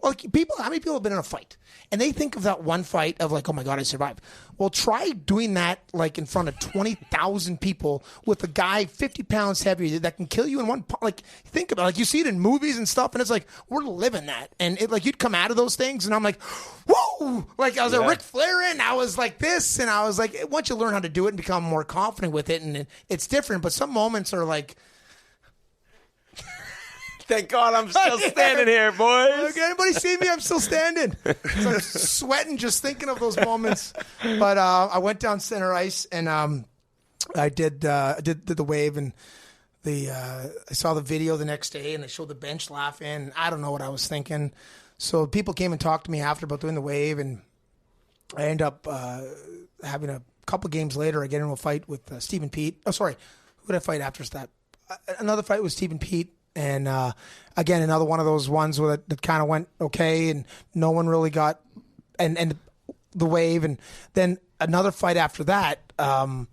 Like how many people have been in a fight and they think of that one fight of like, oh my God, I survived. Well, try doing that like in front of 20,000 people with a guy 50 pounds heavier that can kill you in one. Like think about it. Like you see it in movies and stuff, and it's like we're living that. And it, like you'd come out of those things, and I'm like, whoa! Like I was a Ric Flair, and I was like this, and I was like, once you learn how to do it and become more confident with it, and it's different. But some moments are like. Thank God I'm still standing here, boys. Look, anybody see me? I'm still standing. So I'm sweating just thinking of those moments. But I went down center ice and I did the wave, and I saw the video the next day, and they showed the bench laughing. I don't know what I was thinking. So people came and talked to me after about doing the wave, and I end up having a couple games later. I get into a fight with Stephen Pete. Oh, sorry. Who did I fight after that? Another fight was Stephen Pete. And again, another one of those ones where that kind of went okay, and no one really got and the wave. And then another fight after that, it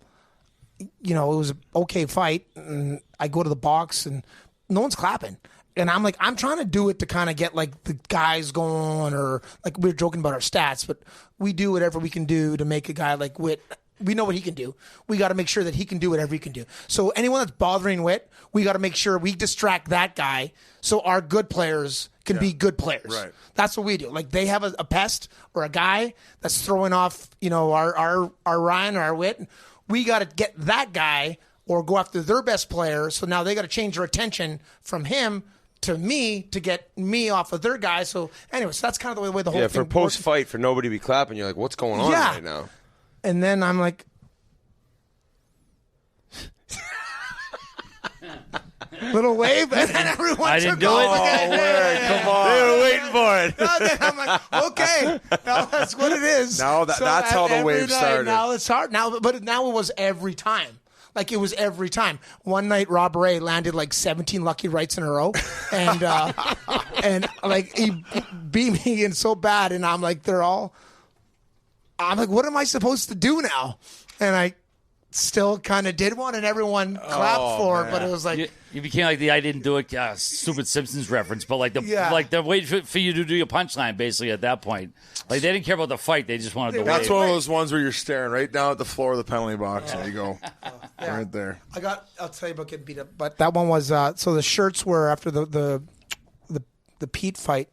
was an okay fight. And I go to the box, and no one's clapping. And I'm like, I'm trying to do it to kind of get like the guys going, or like we were joking about our stats, but we do whatever we can do to make a guy like Witt. We know what he can do. We got to make sure that he can do whatever he can do. So anyone that's bothering Witt, we got to make sure we distract that guy so our good players can be good players. Right. That's what we do. Like they have a pest or a guy that's throwing off, our Ryan or our Witt. We got to get that guy or go after their best player. So now they got to change their attention from him to me to get me off of their guy. So anyways, that's kind of the way the whole thing for post-fight, for nobody to be clapping, you're like, what's going on right now? And then I'm like, little wave, and then everyone I didn't do it. Come on. They were waiting for it. Then I'm like, okay, now that's what it is. Now that's how the wave started. Now it's hard. But now it was every time. Like it was every time. One night, Rob Ray landed like 17 lucky rights in a row, and and like he beat me in so bad, and I'm like, I'm like, what am I supposed to do now? And I still kind of did one, and everyone clapped for it, but it was like... You became like the I didn't do it stupid Simpsons reference, but like they're waiting for you to do your punchline, basically, at that point. Like, they didn't care about the fight. They just wanted to win. That's one of those ones where you're staring right down at the floor of the penalty box, and you go, right there. I'll tell you about getting beat up, but that one was... so the shirts were after the Pete fight.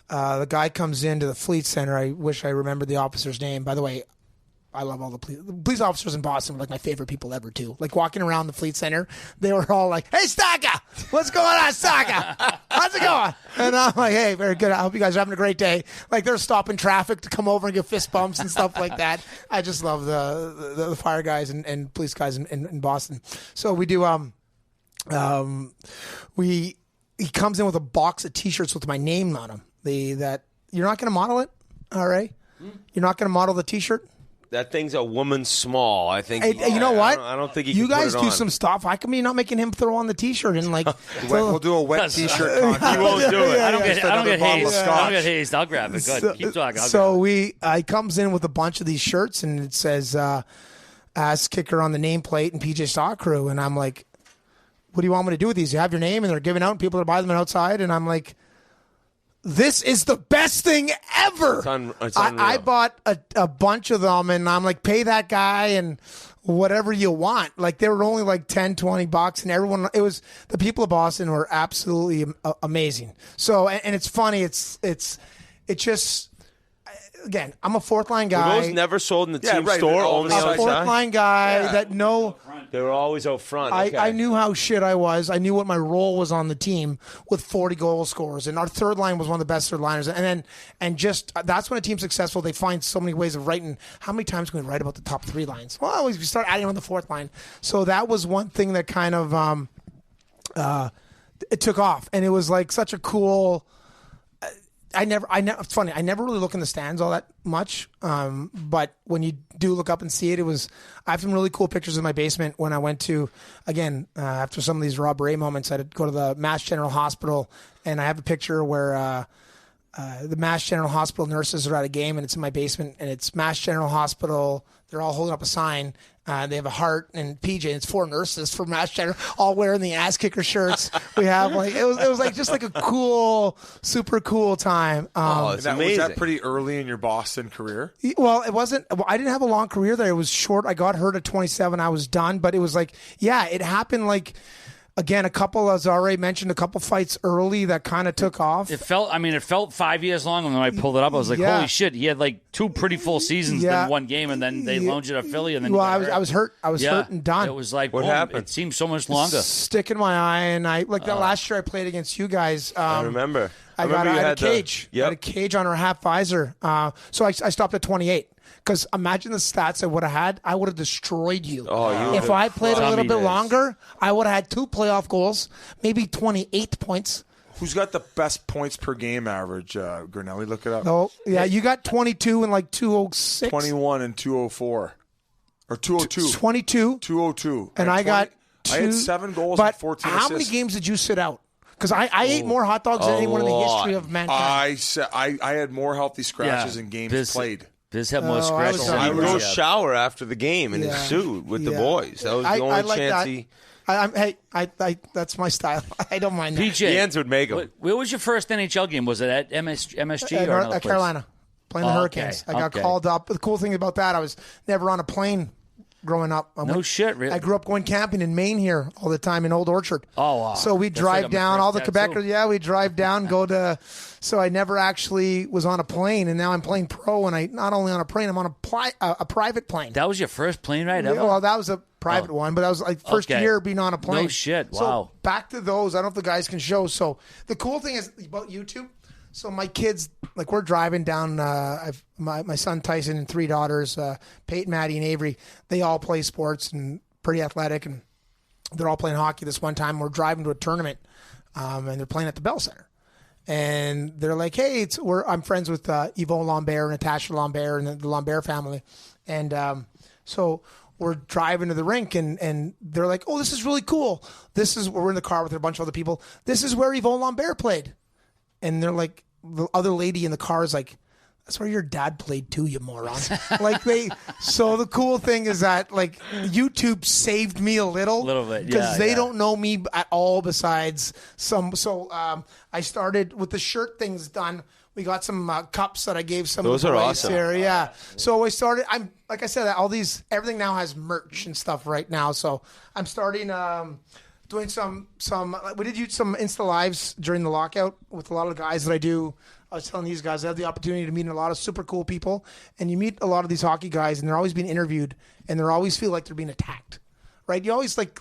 The guy comes into the Fleet Center. I wish I remembered the officer's name. By the way, I love all the police officers in Boston. Were like my favorite people ever, too. Like walking around the Fleet Center, they were all like, "Hey, Staka, what's going on, Staka? How's it going?" And I'm like, "Hey, very good. I hope you guys are having a great day." Like they're stopping traffic to come over and give fist bumps and stuff like that. I just love the fire guys and police guys in Boston. So we do. He comes in with a box of T-shirts with my name on them. That you're not going to model it, all right? You're not going to model the T-shirt. That thing's a woman small. I think. Hey, you know what? I don't think you can guys put it do on. some stuff. How come you're not making him throw on the T-shirt and like? We'll do a wet T-shirt contest. He won't do it. I don't get hazed. I don't get hazed. I'll grab it. Good. Keep talking. He comes in with a bunch of these shirts and it says "Ass Kicker" on the nameplate and PJ Stock Crew, and I'm like, "What do you want me to do with these? You have your name and they're giving out, and people are buying them outside," and I'm like, this is the best thing ever. It's unreal. I bought a bunch of them, and I'm like, pay that guy and whatever you want. Like, they were only like $10-$20, and everyone, the people of Boston were absolutely amazing. So, and it's funny. It's just, again, I'm a fourth line guy. Were those never sold in the team store? Only I'm a outside? fourth line guy that They were always out front. Okay. I knew how shit I was. I knew what my role was on the team with 40 goal scorers. And our third line was one of the best third liners. And that's when a team's successful. They find so many ways of writing. How many times can we write about the top three lines? Well, we start adding on the fourth line. So that was one thing that kind of it took off. And it was like such a cool... It's funny. I never really look in the stands all that much. But when you do look up and see it, I have some really cool pictures in my basement when I went to, again, after some of these Rob Ray moments, I'd go to the Mass General Hospital, and I have a picture where the Mass General Hospital nurses are at a game, and it's in my basement, and it's Mass General Hospital. They're all holding up a sign. They have a heart and PJ. And it's 4 nurses from Mass General, all wearing the ass kicker shirts. We have it was like just like a cool, super cool time. It's amazing. Was that pretty early in your Boston career? Well, it wasn't. I didn't have a long career there. It was short. I got hurt at 27. I was done. But it was like, it happened like. Again, as I already mentioned, a couple fights early that kind of took off. It felt 5 years long, and when I pulled it up, I was like, holy shit, he had like 2 pretty full seasons in one game, and then they loaned you to Philly, and then I was hurt. I was hurt and done. It was like, what happened? It seemed so much longer. Stick in my eye, and that last year I played against you guys. I remember. I had a cage. I had a cage on our half visor. So I stopped at 28. Because imagine the stats I would have had. I would have destroyed you. If I played a little bit longer, I would have had 2 playoff goals, maybe 28 points. Who's got the best points per game average, Grinelli? Look it up. Oh, yeah, you got 22 and like 206. 21 and 204. Or 202. 22. 202. And I got I had 7 goals but and 14 how assists. many games did you sit out? Because I ate more hot dogs than anyone in the history of mankind. I had more healthy scratches in games played. Biz had more scratches. I would go shower after the game in his suit with the boys. That was the only chance he. I that's my style. I don't mind that. PJ, the ends would make him. Where was your first NHL game? Was it at MSG or another place? Carolina, playing the Hurricanes. I got called up. The cool thing about that, I was never on a plane growing up. Shit, really? I grew up going camping in Maine here all the time in Old Orchard. Oh, wow. So we drive down, all the Quebecers. Yeah, we drive down, go to. So I never actually was on a plane, and now I'm playing pro, and I not only on a plane, I'm on a private plane. That was your first plane ride ever? Yeah, well, that was a private one, but that was like first year being on a plane. No shit, wow. So back to those. I don't know if the guys can show. So the cool thing is about YouTube. So my kids, like we're driving down, I've my son Tyson and 3 daughters, Peyton, Maddie, and Avery. They all play sports and pretty athletic, and they're all playing hockey. This one time we're driving to a tournament, and they're playing at the Bell Center. And they're like, hey, I'm friends with Yvonne Lambert and Natasha Lambert and the Lambert family. And so we're driving to the rink, and they're like, oh, this is really cool. We're in the car with a bunch of other people. This is where Yvonne Lambert played. And they're like, the other lady in the car is like, that's where your dad played too, you moron. So the cool thing is that like YouTube saved me a little bit, because they don't know me at all besides some. So I started with the shirt things done. We got some cups that I gave some. Those of the are boys awesome. here. Yeah. So I started. I'm like I said, everything now has merch and stuff right now. So I'm starting. Doing some we did some Insta Lives during the lockout with a lot of the guys that I do. I was telling these guys I have the opportunity to meet a lot of super cool people, and you meet a lot of these hockey guys, and they're always being interviewed, and they always feel like they're being attacked, right? You always like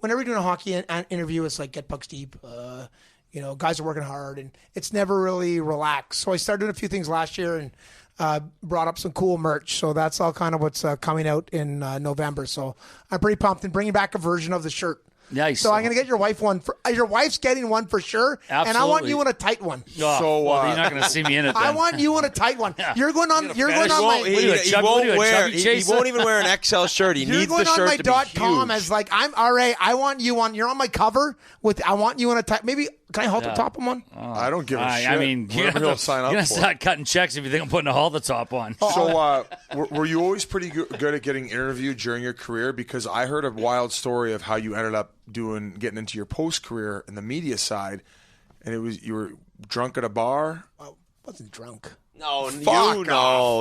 whenever you're doing a hockey interview, it's like get pucks deep. Guys are working hard, and it's never really relaxed. So I started doing a few things last year and brought up some cool merch. So that's all kind of what's coming out in November. So I'm pretty pumped and bringing back a version of the shirt. Nice. So I'm going to get your wife one. Your wife's getting one for sure. Absolutely. And I want you in a tight one. Well, you're not going to see me in it then. I want you in a tight one. You're going on. You're going on my. He won't even wear an XL shirt. He needs the shirt to be huge. You're going on my .com as like I'm RA. I want you on. You're on my cover with. I want you in a tight. Maybe can I hold the top on one? I don't give a shit. I mean, you're going to start cutting checks if you think I'm putting a hold the top on. So were you always pretty good at getting interviewed during your career? Because I heard a wild story of how you ended up getting into your post career in the media side, and you were drunk at a bar. I wasn't drunk. No,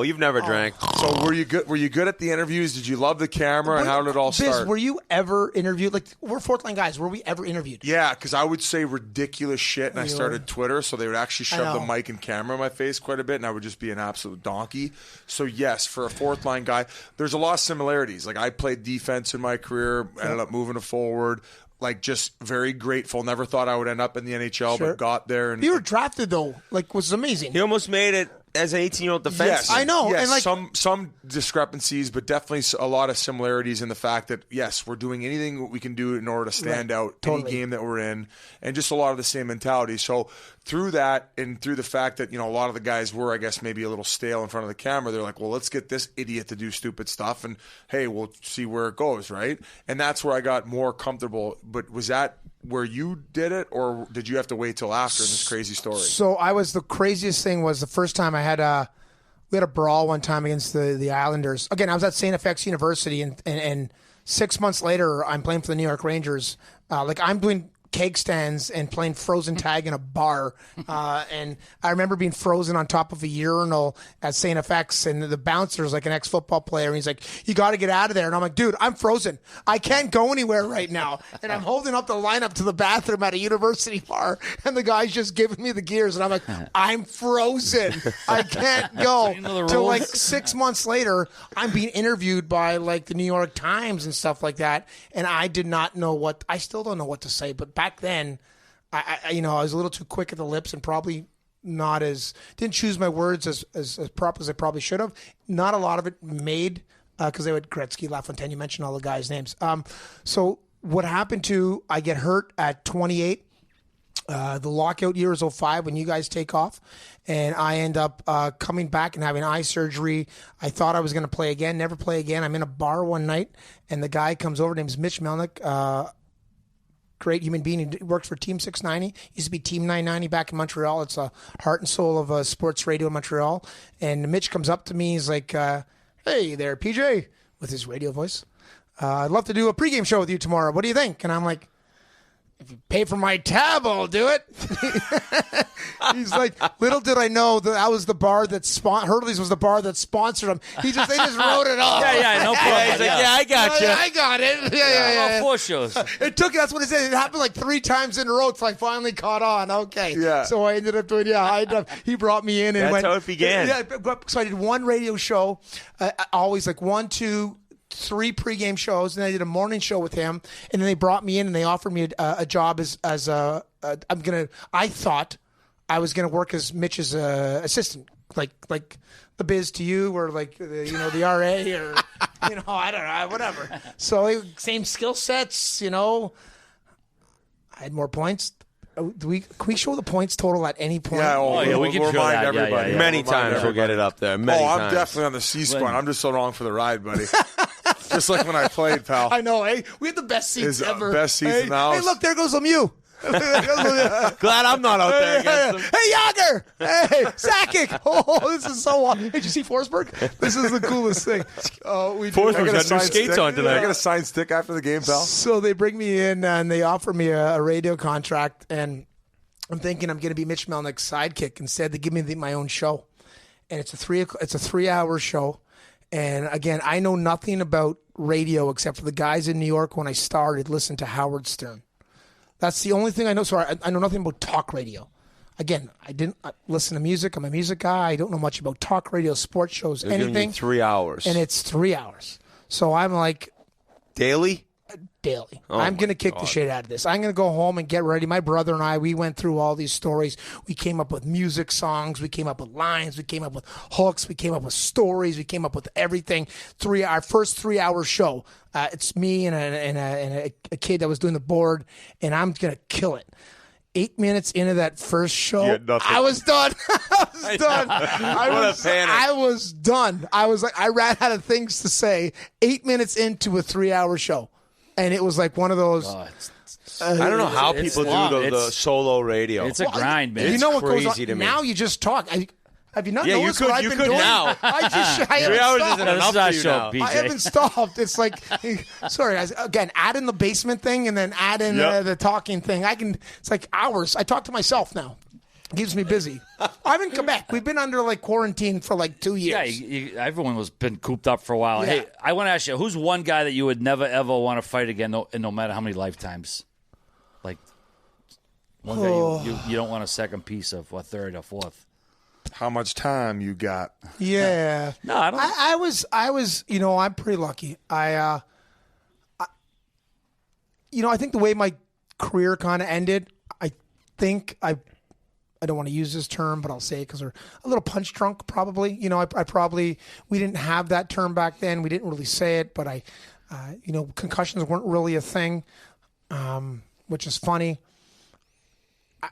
you've never drank. So were you good? Were you good at the interviews? Did you love the camera? And how did it all start? Were you ever interviewed? Like we're fourth line guys. Were we ever interviewed? Yeah, because I would say ridiculous shit, and I started Twitter, so they would actually shove the mic and camera in my face quite a bit, and I would just be an absolute donkey. So yes, for a fourth line guy, there's a lot of similarities. Like I played defense in my career, ended up moving to forward. Like just very grateful. Never thought I would end up in the NHL, but got there. And you were drafted though, was amazing. He almost made it as an 18-year-old defenseman. Yes, I know. Yes, and like some discrepancies, but definitely a lot of similarities in the fact that yes, we're doing anything we can do in order to stand out any game that we're in, and just a lot of the same mentality. So through that, and through the fact that a lot of the guys were, I guess, maybe a little stale in front of the camera, they're like, well, let's get this idiot to do stupid stuff, and hey, we'll see where it goes, right? And that's where I got more comfortable. But was that where you did it, or did you have to wait till after in this crazy story? So the craziest thing was the first time we had a brawl one time against the Islanders. Again, I was at St. FX University, and 6 months later, I'm playing for the New York Rangers. I'm doing keg stands and playing frozen tag in a bar. And I remember being frozen on top of a urinal at St. FX, and the bouncer's like an ex-football player, and he's like, you got to get out of there. And I'm like, dude, I'm frozen. I can't go anywhere right now. And I'm holding up the lineup to the bathroom at a university bar, and the guy's just giving me the gears, and I'm like, I'm frozen. I can't go. Till like 6 months later, I'm being interviewed by like the New York Times and stuff like that, and I did not know I still don't know what to say, but back then, I was a little too quick at the lips and probably didn't choose my words as proper as I probably should have. Not a lot of it made because they would Gretzky, LaFontaine. You mentioned all the guys' names. So what happened I get hurt at 28. The lockout year is 2005 when you guys take off, and I end up coming back and having eye surgery. I thought I was going to play again, never play again. I'm in a bar one night, and the guy comes over, name's Mitch Melnick, great human being. He works for Team 690. Used to be Team 990 back in Montreal. It's a heart and soul of sports radio in Montreal. And Mitch comes up to me. He's like, hey there, PJ, with his radio voice. I'd love to do a pregame show with you tomorrow. What do you think? And I'm like, if you pay for my tab, I'll do it. He's like, little did I know that was the bar that Hurley's was the bar that sponsored him. They just wrote it off. Yeah, no problem. He's like, I got you. I got it. Yeah. 4 shows. It took. That's what it said. It happened like 3 times in a row. So I finally caught on. Okay. Yeah. So I ended up doing. He brought me in and That's went. how it began. Yeah. So I did one radio show. Always like 1, 2, 3 pregame shows, and I did a morning show with him. And then they brought me in and they offered me a job as I thought I was gonna work as Mitch's assistant, like the Biz to you, or like the RA, or I don't know, whatever. So same skill sets, I had more points. Can we show the points total at any point? Yeah, we can show remind that. everybody. Yeah. Many times we'll get it up there. Many I'm times. definitely on the C-spine. I'm just so wrong for the ride, buddy. Just like when I played, pal. I know, eh? We had the best seats ever. Best seats in the house. Hey, look, there goes Lemieux. Glad I'm not out there against them. Hey, Yager! Hey, Sakic! Oh, this is so awesome. Hey, did you see Forsberg? This is the coolest thing. Forsberg's got new skates on tonight. I got a signed stick after the game, pal. So they bring me in and they offer me a radio contract, and I'm thinking I'm going to be Mitch Melnick's sidekick. Instead, they give me my own show, and it's a 3-hour show. And again, I know nothing about radio except for the guys in New York when I started listened to Howard Stern. That's the only thing I know. Sorry, I know nothing about talk radio. Again, I didn't listen to music. I'm a music guy. I don't know much about talk radio, sports shows, They're giving anything. you 3 hours. And it's 3 hours. So I'm like, daily? Daily. Oh I'm going to kick God. the shit out of this. I'm going to go home and get ready. My brother and I, we went through all these stories. We came up with music songs. We came up with lines. We came up with hooks. We came up with stories. We came up with everything. Our first 3-hour show. It's me and a kid that was doing the board, and I'm going to kill it. 8 minutes into that first show, I was done. I was done. I was like, I ran out of things to say. 8 minutes into a 3-hour show. And it was like one of those. I don't know how people do the solo radio. It's a grind, man. You know what crazy goes on? to me. Now you just talk. Have you not Yeah, noticed you could- what I've you been could doing? now. I 3 haven't hours stopped. isn't enough for you now. BJ. I haven't stopped. It's like, sorry, guys. Again, add in the basement thing and then add in the talking thing. It's like hours. I talk to myself now. It keeps me busy. I'm in Quebec. We've been under like quarantine for like 2 years. Yeah, everyone was been cooped up for a while. Yeah. Hey, I want to ask you, who's one guy that you would never ever want to fight again, no matter how many lifetimes? Like one guy you don't want a second piece of, or third or fourth. How much time you got? Yeah. No, I don't. I was. I'm pretty lucky. I think the way my career kind of ended, I think I don't want to use this term, but I'll say it because we're a little punch drunk, probably. We didn't have that term back then. We didn't really say it, but concussions weren't really a thing, which is funny.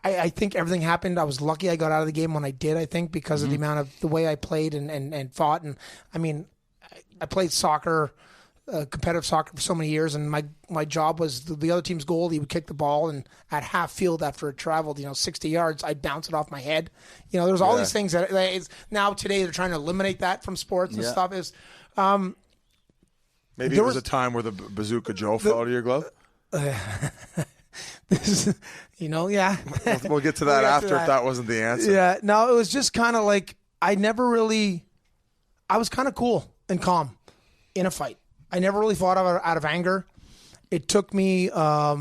I think everything happened. I was lucky I got out of the game when I did, I think, because of the amount of the way I played and fought. And I mean, I played soccer, competitive soccer for so many years, and my job was the other team's goalie would kick the ball, and at half field after it traveled 60 yards, I'd bounce it off my head. There's all these things that now today they're trying to eliminate that from sports and stuff. Maybe there was a time where the Bazooka Joe fell out of your glove? This is, yeah. We'll get to that after if that wasn't the answer. Yeah, no, it was just kind of like I was kind of cool and calm in a fight. I never really fought out of anger. It took me a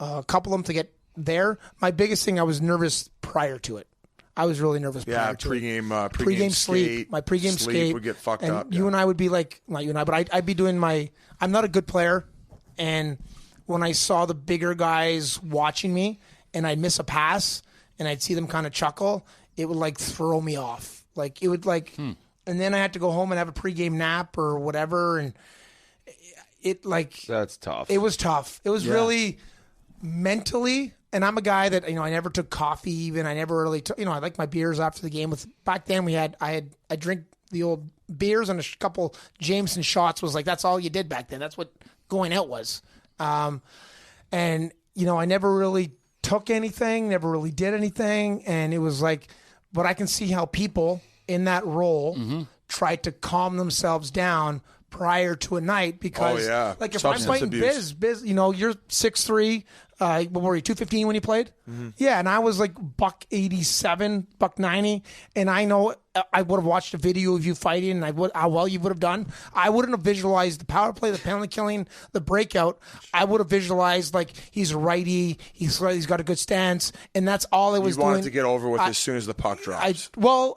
couple of them to get there. My biggest thing, I was nervous prior to it. I was really nervous prior to it. Pregame sleep. My pregame sleep would get fucked up. You and I would be like, not you and I, but I'd be doing I'm not a good player, and when I saw the bigger guys watching me and I'd miss a pass and I'd see them kind of chuckle, it would like throw me off. Like it would and then I had to go home and have a pregame nap or whatever. And that's tough. It was tough. It was really mentally. And I'm a guy that, I never took coffee even. I never really took, I like my beers after the game. Back then I drink the old beers and a couple Jameson shots was like, that's all you did back then. That's what going out was. And I never really took anything, never really did anything. And it was like, but I can see how people in that role try to calm themselves down prior to a night because, like, if Substance I'm fighting abuse. Biz, you're 6'3", what were you, 215 when you played? Yeah, and I was like $187, $190, and I know I would have watched a video of you fighting, and how well you would have done. I wouldn't have visualized the power play, the penalty killing, the breakout. I would have visualized like he's a righty, he's got a good stance, and that's all I was You doing. wanted to get over with as soon as the puck drops.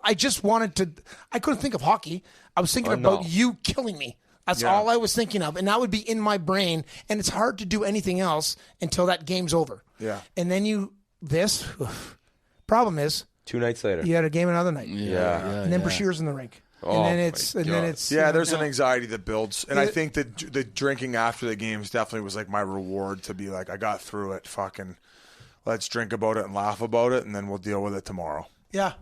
I just wanted to. I couldn't think of hockey. I was thinking about you killing me. That's all I was thinking of, and that would be in my brain. And it's hard to do anything else until that game's over. Yeah. And then problem is 2 nights later. you had a game another night. Yeah. And then Brashear's in the rink. Oh, and then it's there's an anxiety that builds, and I think that the drinking after the games definitely was like my reward to be like, I got through it. Fucking, let's drink about it and laugh about it, and then we'll deal with it tomorrow. Yeah,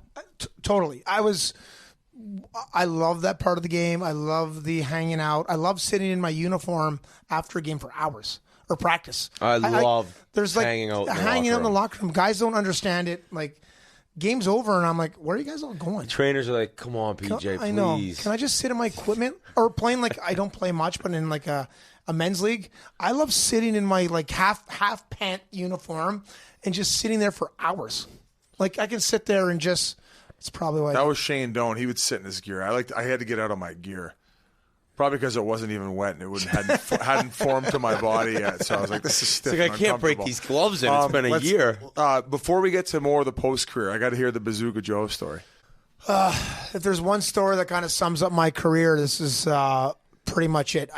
totally. I love that part of the game. I love the hanging out. I love sitting in my uniform after a game for hours or practice. I love there's like hanging out in the locker room. Guys don't understand it. Like, game's over, and I'm like, where are you guys all going? Trainers are like, come on, PJ, please. I know. Can I just sit in my equipment or playing like I don't play much, but in like a men's league, I love sitting in my like half pant uniform and just sitting there for hours. Like, I can sit there and just. It's probably why. That was Shane Doan. He would sit in his gear. I had to get out of my gear. Probably because it wasn't even wet and it hadn't formed to my body yet. So I was like, this is stiff. It's like, I can't break these gloves in. It's been a year. Before we get to more of the post-career, I got to hear the Bazooka Joe story. If there's one story that kind of sums up my career, this is pretty much it.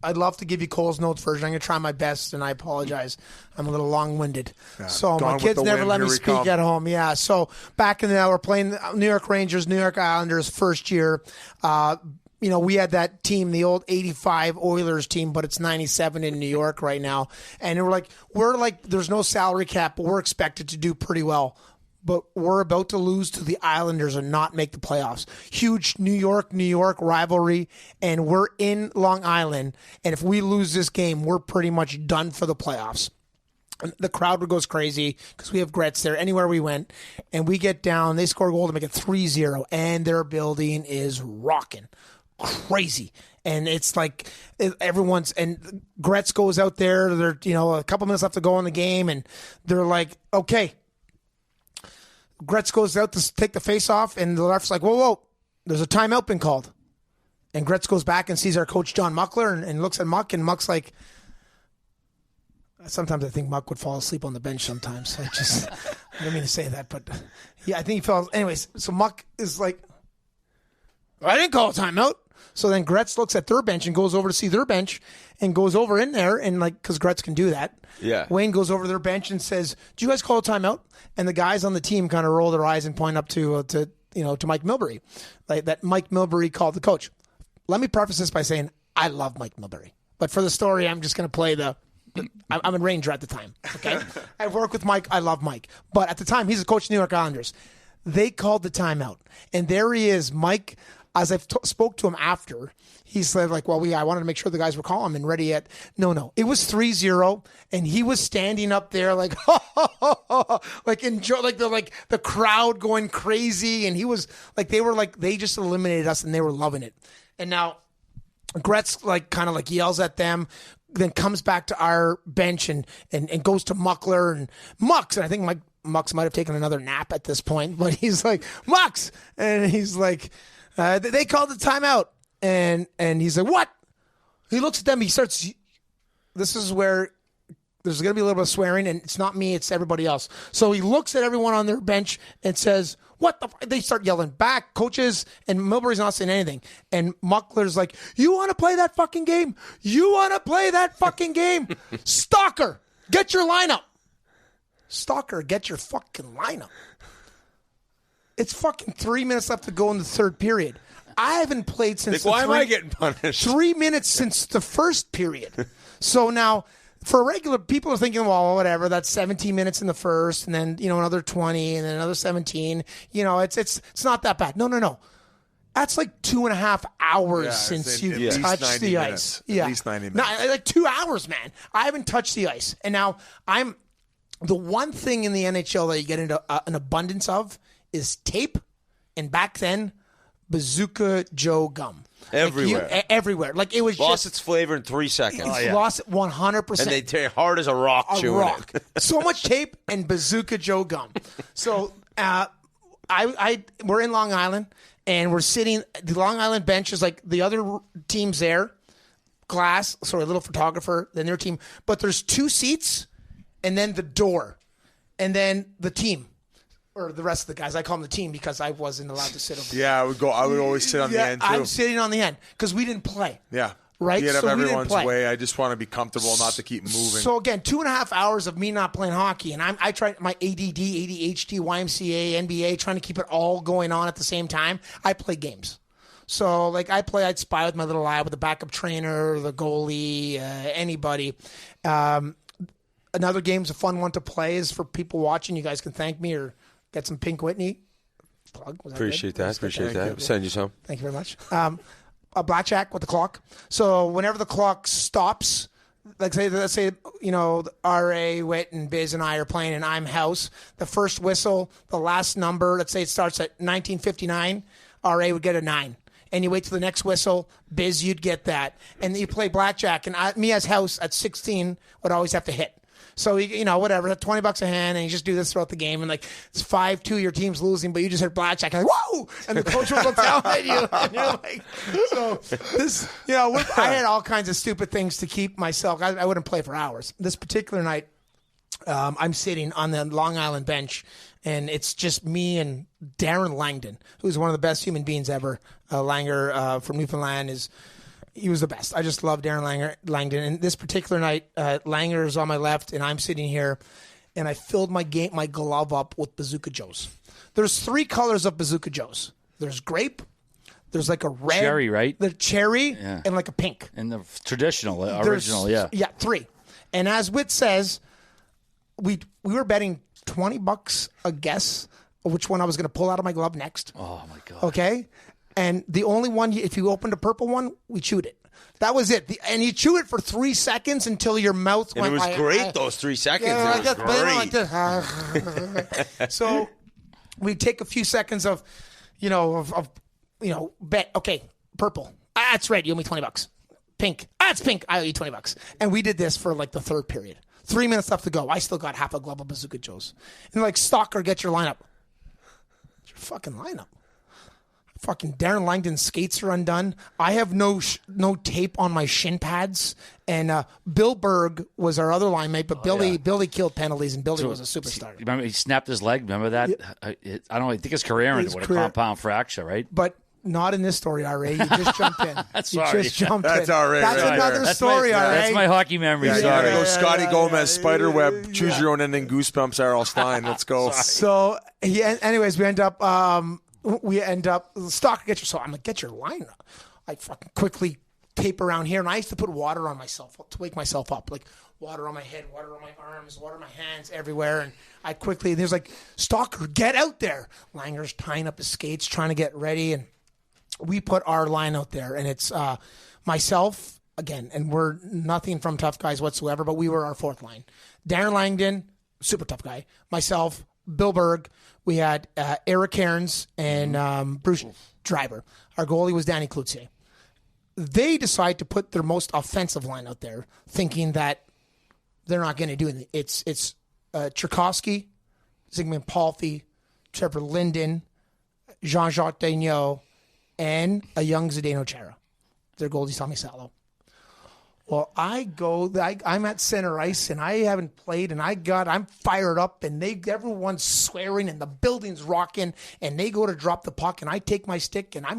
I'd love to give you Cole's Notes version. I'm going to try my best, and I apologize. I'm a little long-winded. Yeah. So Gone my with kids the never wind. let me Here we speak come. at home. Yeah, so back in the we're playing New York Rangers, New York Islanders first year. We had that team, the old 85 Oilers team, but it's 97 in New York right now. And we're like, there's no salary cap, but we're expected to do pretty well. But we're about to lose to the Islanders and not make the playoffs. Huge New York rivalry, and we're in Long Island. And if we lose this game, we're pretty much done for the playoffs. And the crowd goes crazy because we have Gretz there anywhere we went. And we get down, they score a goal to make it 3-0, and their building is rocking. Crazy. And it's like and Gretz goes out there, they're, a couple minutes left to go in the game, and they're like, okay. Gretz goes out to take the face off, and the ref's like, whoa, there's a timeout been called. And Gretz goes back and sees our coach, John Muckler, and looks at Muck, and Muck's like, sometimes I think Muck would fall asleep on the bench sometimes. I don't mean to say that, but yeah, I think he fell. Anyways, so Muck is like, I didn't call a timeout. So then Gretz looks at their bench and goes over to see their bench and goes over in there, and because Gretz can do that. Yeah. Wayne goes over to their bench and says, "Do you guys call a timeout?" And the guys on the team kind of roll their eyes and point up to Mike Milbury, like that Mike Milbury called the coach. Let me preface this by saying I love Mike Milbury, but for the story, I'm just going to play I'm a Ranger at the time. Okay, I work with Mike. I love Mike, but at the time he's a coach of the New York Islanders. They called the timeout, and there he is, Mike. As I spoke to him after, he said, I wanted to make sure the guys were calm and ready at, no. It was 3-0, and he was standing up there like, enjoy, the crowd going crazy, and he was they just eliminated us, and they were loving it. And now Gretz yells at them, then comes back to our bench and goes to Muckler and Mucks, and I think Mucks might have taken another nap at this point, but he's like, Mucks! And he's like, they called the timeout. And he's like, what? He looks at them. He starts. This is where there's going to be a little bit of swearing, and it's not me. It's everybody else. So he looks at everyone on their bench and says, what the f-? They start yelling back, coaches, and Milbury's not saying anything. And Muckler's like, you want to play that fucking game? You want to play that fucking game? Stalker, get your lineup. Stalker, get your fucking lineup. It's fucking 3 minutes left to go in the third period. I haven't played since. Why am I getting punished? 3 minutes since the first period. So now, for regular people are thinking, well, whatever. That's 17 minutes in the first, and then another 20, and then another 17. It's not that bad. No. That's like 2.5 hours since you've touched the ice. Yeah. At least 90 minutes. No, like 2 hours, man. I haven't touched the ice. And now the one thing in the NHL that you get into an abundance of is tape. And back then, Bazooka Joe gum. Everywhere. Everywhere. Like it was lost its flavor in 3 seconds. Lost it 100%. And they tear hard as a rock chewing it. So much tape and Bazooka Joe gum. So we're in Long Island, and we're sitting. The Long Island bench is like the other teams there. Glass, sorry, a little photographer, then their team. But there's 2 seats, and then the door, and then the team. Or the rest of the guys. I call them the team because I wasn't allowed to sit over there. Yeah, I would always sit on the end, too. I'm sitting on the end because we didn't play. Yeah. Right? You have So we didn't everyone's play. way. I just want to be comfortable, not to keep moving. So, again, 2.5 hours of me not playing hockey. And I tried my ADD, ADHD, YMCA, NBA, trying to keep it all going on at the same time. I play games. So, like, I'd spy with my little eye with the backup trainer, the goalie, anybody. Another game's a fun one to play is for people watching. You guys can thank me or get some Pink Whitney. Plug. Appreciate that. Send you some. Thank you very much. A blackjack with the clock. So whenever the clock stops, let's say RA, Witt, and Biz and I are playing and I'm house. The first whistle, the last number, let's say it starts at 1959, RA would get a 9. And you wait till the next whistle, Biz, you'd get that. And you play blackjack. And me as house at 16 would always have to hit. So, whatever, that's $20 a hand, and you just do this throughout the game. And, like, it's 5-2, your team's losing, but you just hit blackjack. And like, whoa! And the coach will look down at you. And you're like, so this, I had all kinds of stupid things to keep myself. I wouldn't play for hours. This particular night, I'm sitting on the Long Island bench, and it's just me and Darren Langdon, who's one of the best human beings ever. Langer from Newfoundland he was the best. I just love Darren Langdon. And this particular night, Langer is on my left, and I'm sitting here, and I filled my glove up with Bazooka Joes. There's 3 colors of Bazooka Joes. There's grape, there's like a red. Cherry, right? The cherry, and like a pink. And the traditional, original, yeah. Yeah, 3. And as Witt says, we were betting $20 a guess of which one I was going to pull out of my glove next. Oh, my God. Okay? And the only one, if you opened a purple one, we chewed it. That was it. And you chew it for 3 seconds until your mouth went. And it was great, those 3 seconds. Yeah, it was great. So we take a few seconds of bet. Okay, purple. That's red. You owe me $20. Pink. That's pink. I owe you $20. And we did this for like the 3rd period. 3 minutes left to go. I still got half a glove of Bazooka Joes. And like, stalker, get your lineup. It's your fucking lineup. Fucking Darren Langdon's skates are undone. I have no tape on my shin pads. And Bill Berg was our other line mate, but Billy killed penalties, and Billy was a superstar. Remember, he snapped his leg. Remember that? Yeah. I don't know. I think his career ended with a compound fracture, right? But not in this story, RA. You just jumped in. That's Just jumped That's in. RA. That's another story, RA. That's my hockey memory. Yeah, Sorry. go Scotty Gomez, Spiderweb, choose your own ending, Goosebumps, Errol Stein. Let's go. So, anyways, we end up stalker, get your. So I'm like, get your lineup. I fucking quickly tape around here, and I used to put water on myself to wake myself up, like water on my head, water on my arms, water on my hands, everywhere. And I quickly, there's like, stalker, get out there. Langer's tying up his skates, trying to get ready, and we put our line out there, and it's myself again, and we're nothing from tough guys whatsoever, but we were our 4th line. Darren Langdon, super tough guy. Myself, Bill Berg. We had Eric Cairns and Bruce Driver. Our goalie was Danny Cloutier. They decide to put their most offensive line out there, thinking that they're not going to do anything. It's Tchaikovsky, Zygmunt Palffy, Trevor Linden, Jean-Jacques Daigneault, and a young Zdeno Chara. Their goalie's Tommy Salo. Well, I'm at center ice, and I haven't played, and I'm fired up, and everyone's swearing, and the building's rocking, and they go to drop the puck, and I take my stick, and I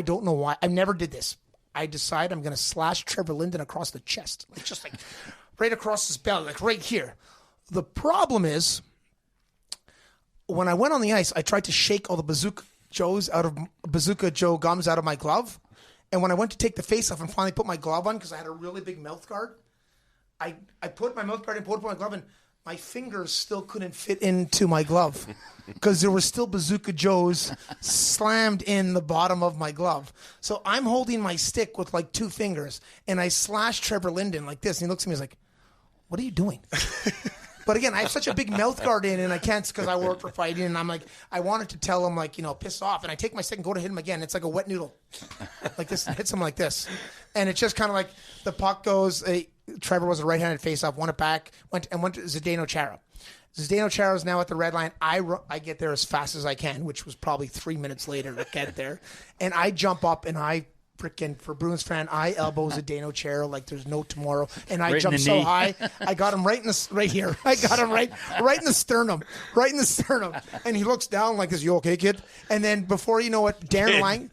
don't know why. I never did this. I decide I'm going to slash Trevor Linden across the chest, just like right across his belly, like right here. The problem is, when I went on the ice, I tried to shake all the Bazooka Joe gums out of my glove. And when I went to take the face off and finally put my glove on, because I had a really big mouth guard, I put my mouth guard and put my glove, and my fingers still couldn't fit into my glove because there were still Bazooka Joes slammed in the bottom of my glove. So I'm holding my stick with like 2 fingers, and I slash Trevor Linden like this, and he looks at me and he's like, what are you doing? But again, I have such a big mouth guard in, and I can't because I work for fighting, and I'm like, I wanted to tell him, like, piss off, and I take my stick and go to hit him again. It's like a wet noodle, like this, and hits him like this, and it's just kind of like the puck goes. Trevor was a right-handed face-off, won it back, went to Zdeno Chara. Zdeno Chara is now at the red line. I get there as fast as I can, which was probably 3 minutes later to get there, and I jump up and I. Freaking for Bruins fan, I elbow Zdeno Chara like there's no tomorrow, and I jumped so high, I got him right here. I got him right in the sternum, and he looks down like this. You okay, kid? And then before you know it, Darren Lang,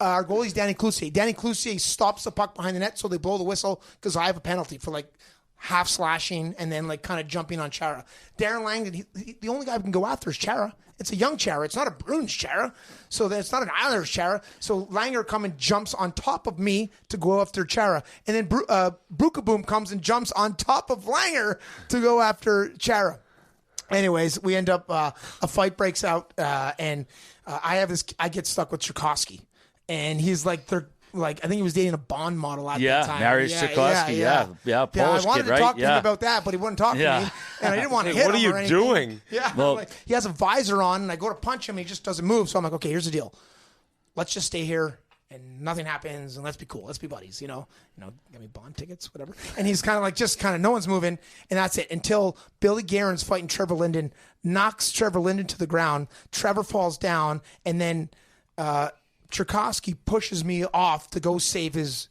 our goalie's Danny Cloutier. Danny Cloutier stops the puck behind the net, so they blow the whistle because I have a penalty for like half slashing and then like kind of jumping on Chara. Darren Lang, the only guy who can go after is Chara. It's a young Chara. It's not a Bruins Chara. So it's not an Islanders Chara. So Langer comes and jumps on top of me to go after Chara. And then Brukaboom comes and jumps on top of Langer to go after Chara. Anyways, we end up, a fight breaks out, and I get stuck with Tchaikovsky. And he's like, I think he was dating a Bond model at that time. Mariusz Tchaikovsky, Polish I wanted kid, right? to talk to him about that, but he wouldn't talk to me, and I didn't want to hit him. What are you doing? Yeah, well, he has a visor on, and I go to punch him, and he just doesn't move. So I'm like, okay, here's the deal. Let's just stay here, and nothing happens, and let's be cool. Let's be buddies, get me Bond tickets, whatever. And he's kind of like, no one's moving, and that's it. Until Billy Guerin's fighting Trevor Linden, knocks Trevor Linden to the ground. Trevor falls down, and then Tchaikovsky pushes me off to go save his,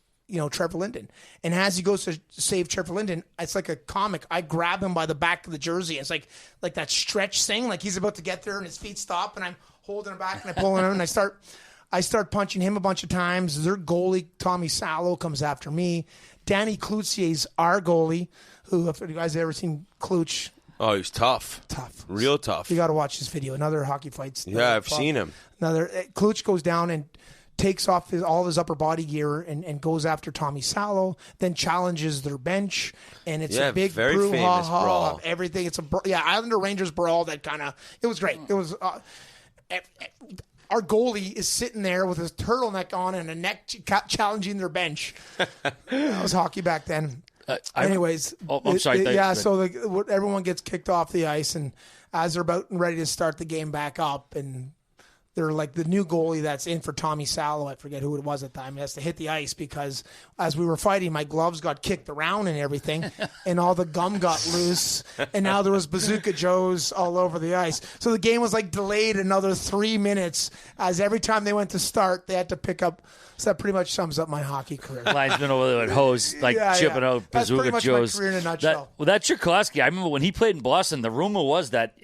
Trevor Linden. And as he goes to save Trevor Linden, it's like a comic. I grab him by the back of the jersey. It's like that stretch thing, like he's about to get there and his feet stop, and I'm holding him back and I pull him and I start punching him a bunch of times. Their goalie, Tommy Salo, comes after me. Danny Cloutier's our goalie, who, if you guys have ever seen Clouch. Oh, he's tough. Real tough. You got to watch this video. Another hockey fights. Yeah, I've seen him. Clouch goes down and takes off all of his upper body gear and goes after Tommy Salo, then challenges their bench, and it's a big very famous brawl of everything. It's Islander Rangers brawl that it was great. It was our goalie is sitting there with his turtleneck on and a neck challenging their bench. That was hockey back then. Anyways, I'm sorry. So everyone gets kicked off the ice, and as they're about ready to start the game back up, and they're like the new goalie that's in for Tommy Salo. I forget who it was at the time. He has to hit the ice because as we were fighting, my gloves got kicked around and everything, and all the gum got loose, and now there was Bazooka Joes all over the ice. So the game was like delayed another 3 minutes, as every time they went to start, they had to pick up. So that pretty much sums up my hockey career. Linesman over there at hose, chipping out Bazooka That's Joes. my career in a nutshell. That Tchaikovsky, I remember when he played in Boston, the rumor was that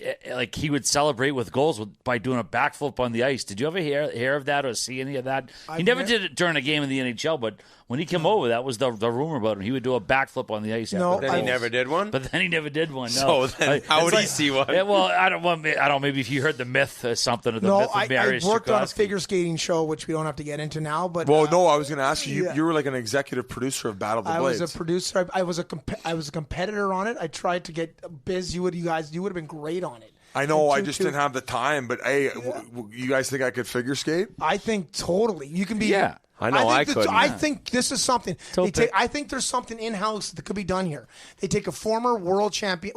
he would celebrate with goals by doing a backflip on the ice. Did you ever hear of that or see any of that? He never did it during a game in the NHL, but when he came over, that was the rumor about him. He would do a backflip on the ice. No, but then he never did one? But then he never did one, So no. then how would he see one? Yeah, well, I don't know, maybe if you heard the myth or something. Or the myth of Mariusz I worked on a Tchaikovsky. figure skating show, which we don't have to get into now. But Well, no, I was going to ask you. You were like an executive producer of Battle of the Blades. I was a producer. I was a competitor on it. I tried to get Biz. You would have been great on it. I know. I just didn't have the time. But hey, you guys think I could figure skate? I think totally. You can be. Yeah. I know I could. I think this is something. I think there's something in-house that could be done here. They take a former world champion,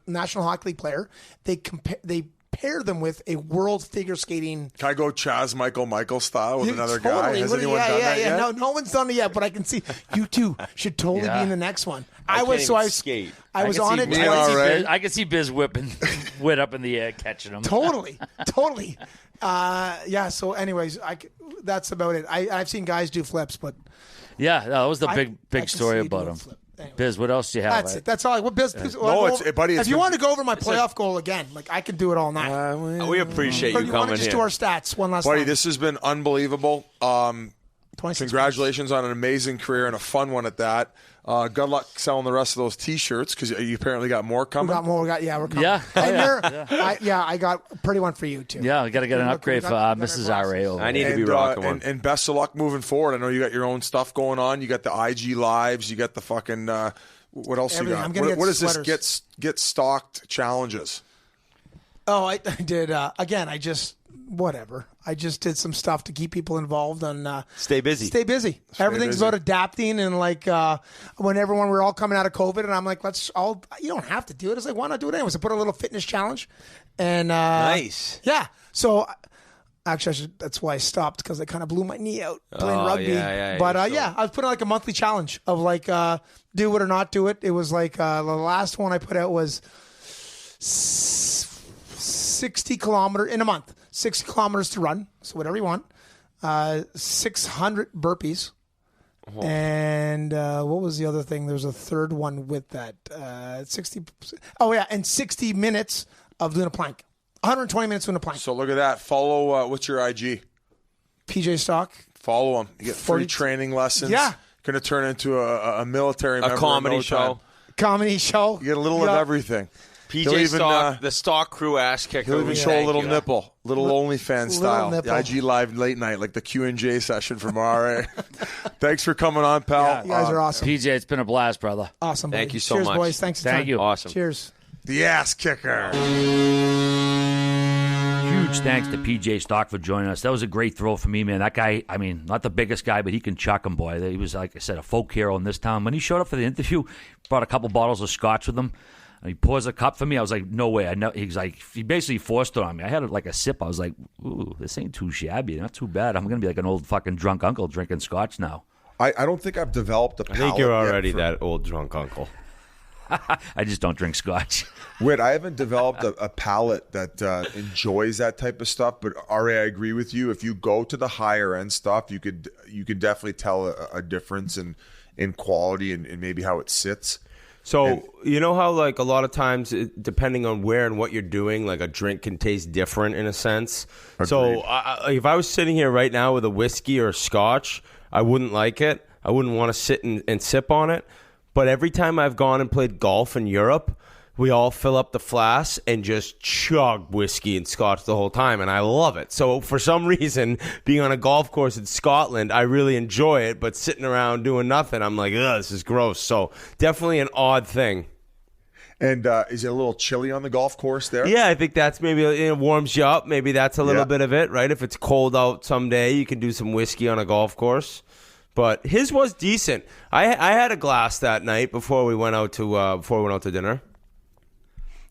National Hockey League player. They pair them with a world figure skating. Can I go Chaz Michael style with another guy? Has anyone done that yet? No one's done it yet, but I can see you two should totally be in the next one. I skate. I was on it. I can see Biz whipping Whit up in the air, catching him. Totally. So anyways, that's about it. I've seen guys do flips, but that was the big story about him. Anyway. Biz, what else do you have? That's it. That's all. What Biz? Buddy. If you want to go over my playoff goal again, I can do it all night. We appreciate you coming just here. do our stats one last Buddy, time. this has been unbelievable. Congratulations on an amazing career and a fun one at that. Good luck selling the rest of those T-shirts because you apparently got more coming. We got more. We're coming. Yeah. I got a pretty one for you too. Yeah, we got to get an upgrade for Mrs. R.A. I need to be rocking one. And best of luck moving forward. I know you got your own stuff going on. You got the IG lives. You got the fucking What else Everything. you I'm got? gonna What get is this sweaters. get stocked challenges? Oh, I did. Again, I just did some stuff to keep people involved and Stay busy. Stay busy. Everything's busy. about adapting and like when everyone we're all coming out of COVID, and I'm like, you don't have to do it. It's like, why not do it anyway? So put a little fitness challenge, and Nice. yeah. So actually, that's why I stopped because I kind of blew my knee out playing rugby. yeah, But I was putting like a monthly challenge of like do it or not do it. It was like the last one I put out was 60 kilometers in a month. 60 kilometers to run, so whatever you want. 600 burpees. And what was the other thing? There's a third one with that. 60. Oh, yeah, and 60 minutes of doing a plank. 120 minutes doing a plank. So look at that. Follow, what's your IG? PJ Stock. Follow him. You get free 40 training lessons. Yeah. Going to turn into a military member. A comedy in no time. show. Comedy show. You get a little of everything. He'll PJ even, Stock, the stock crew ass kicker. He'll even show a little nipple, little OnlyFans style, nipple. the IG live late night, like the Q&J session from RA. Thanks for coming on, pal. Yeah, you guys are awesome. PJ, it's been a blast, brother. Awesome. Thank buddy. you so Cheers, much. boys. Thanks for the Thank time. you. Awesome. Cheers. The ass kicker. Huge thanks to PJ Stock for joining us. That was a great throw for me, man. That guy, I mean, not the biggest guy, but he can chuck him, boy. He was, like I said, a folk hero in this town. When he showed up for the interview, brought a couple bottles of scotch with him. And he pours a cup for me. I was like, no way. He's like, he basically forced it on me. I had like a sip. I was like, ooh, this ain't too shabby. Not too bad. I'm going to be like an old fucking drunk uncle drinking scotch now. I don't think I've developed a palate. I think you're already yet that old drunk uncle. I just don't drink scotch. Whit, I haven't developed a palate that enjoys that type of stuff. But RA, I agree with you. If you go to the higher end stuff, you could definitely tell a difference in quality and maybe how it sits. So you know how like a lot of times, depending on where and what you're doing, like a drink can taste different in a sense. Agreed. So if I was sitting here right now with a whiskey or a scotch, I wouldn't like it. I wouldn't want to sit and sip on it. But every time I've gone and played golf in Europe, we all fill up the flasks and just chug whiskey and scotch the whole time, and I love it. So for some reason, being on a golf course in Scotland, I really enjoy it, but sitting around doing nothing, I'm like, ugh, this is gross. So definitely an odd thing. And is it a little chilly on the golf course there? Yeah, I think that's maybe, it warms you up. Maybe that's a little bit of it, right? If it's cold out someday, you can do some whiskey on a golf course. But his was decent. I had a glass that night before we went out to dinner.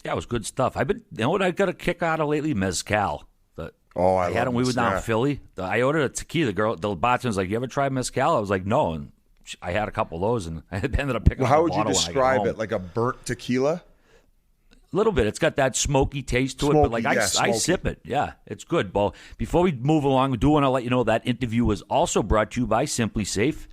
Yeah, it was good stuff. You know what I got a kick out of lately? Mezcal. I had them. We were down in Philly. I ordered a tequila. The bartender was like, "You ever tried mezcal?" I was like, "No." And I had a couple of those, and I ended up picking up a How would bottle you when I got describe home. it? Like a burnt tequila? A little bit. It's got that smoky taste to it, but like I sip it. Yeah, it's good. Well, before we move along, we do want to let you know that interview was also brought to you by Simply Safe.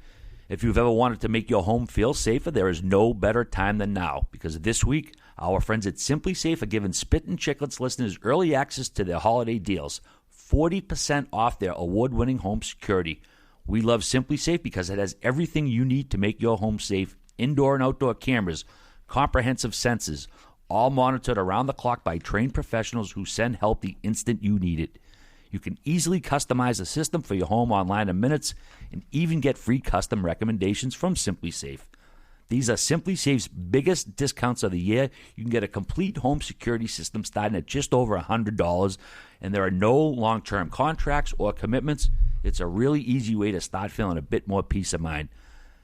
If you've ever wanted to make your home feel safer, there is no better time than now, because this week, our friends at Simply Safe are giving Spittin Chiclets listeners early access to their holiday deals. 40% off their award-winning home security. We love Simply Safe because it has everything you need to make your home safe. Indoor and outdoor cameras, comprehensive sensors, all monitored around the clock by trained professionals who send help the instant you need it. You can easily customize a system for your home online in minutes and even get free custom recommendations from Simply Safe. These are Simply Safe's biggest discounts of the year. You can get a complete home security system starting at just over $100, and there are no long-term contracts or commitments. It's a really easy way to start feeling a bit more peace of mind.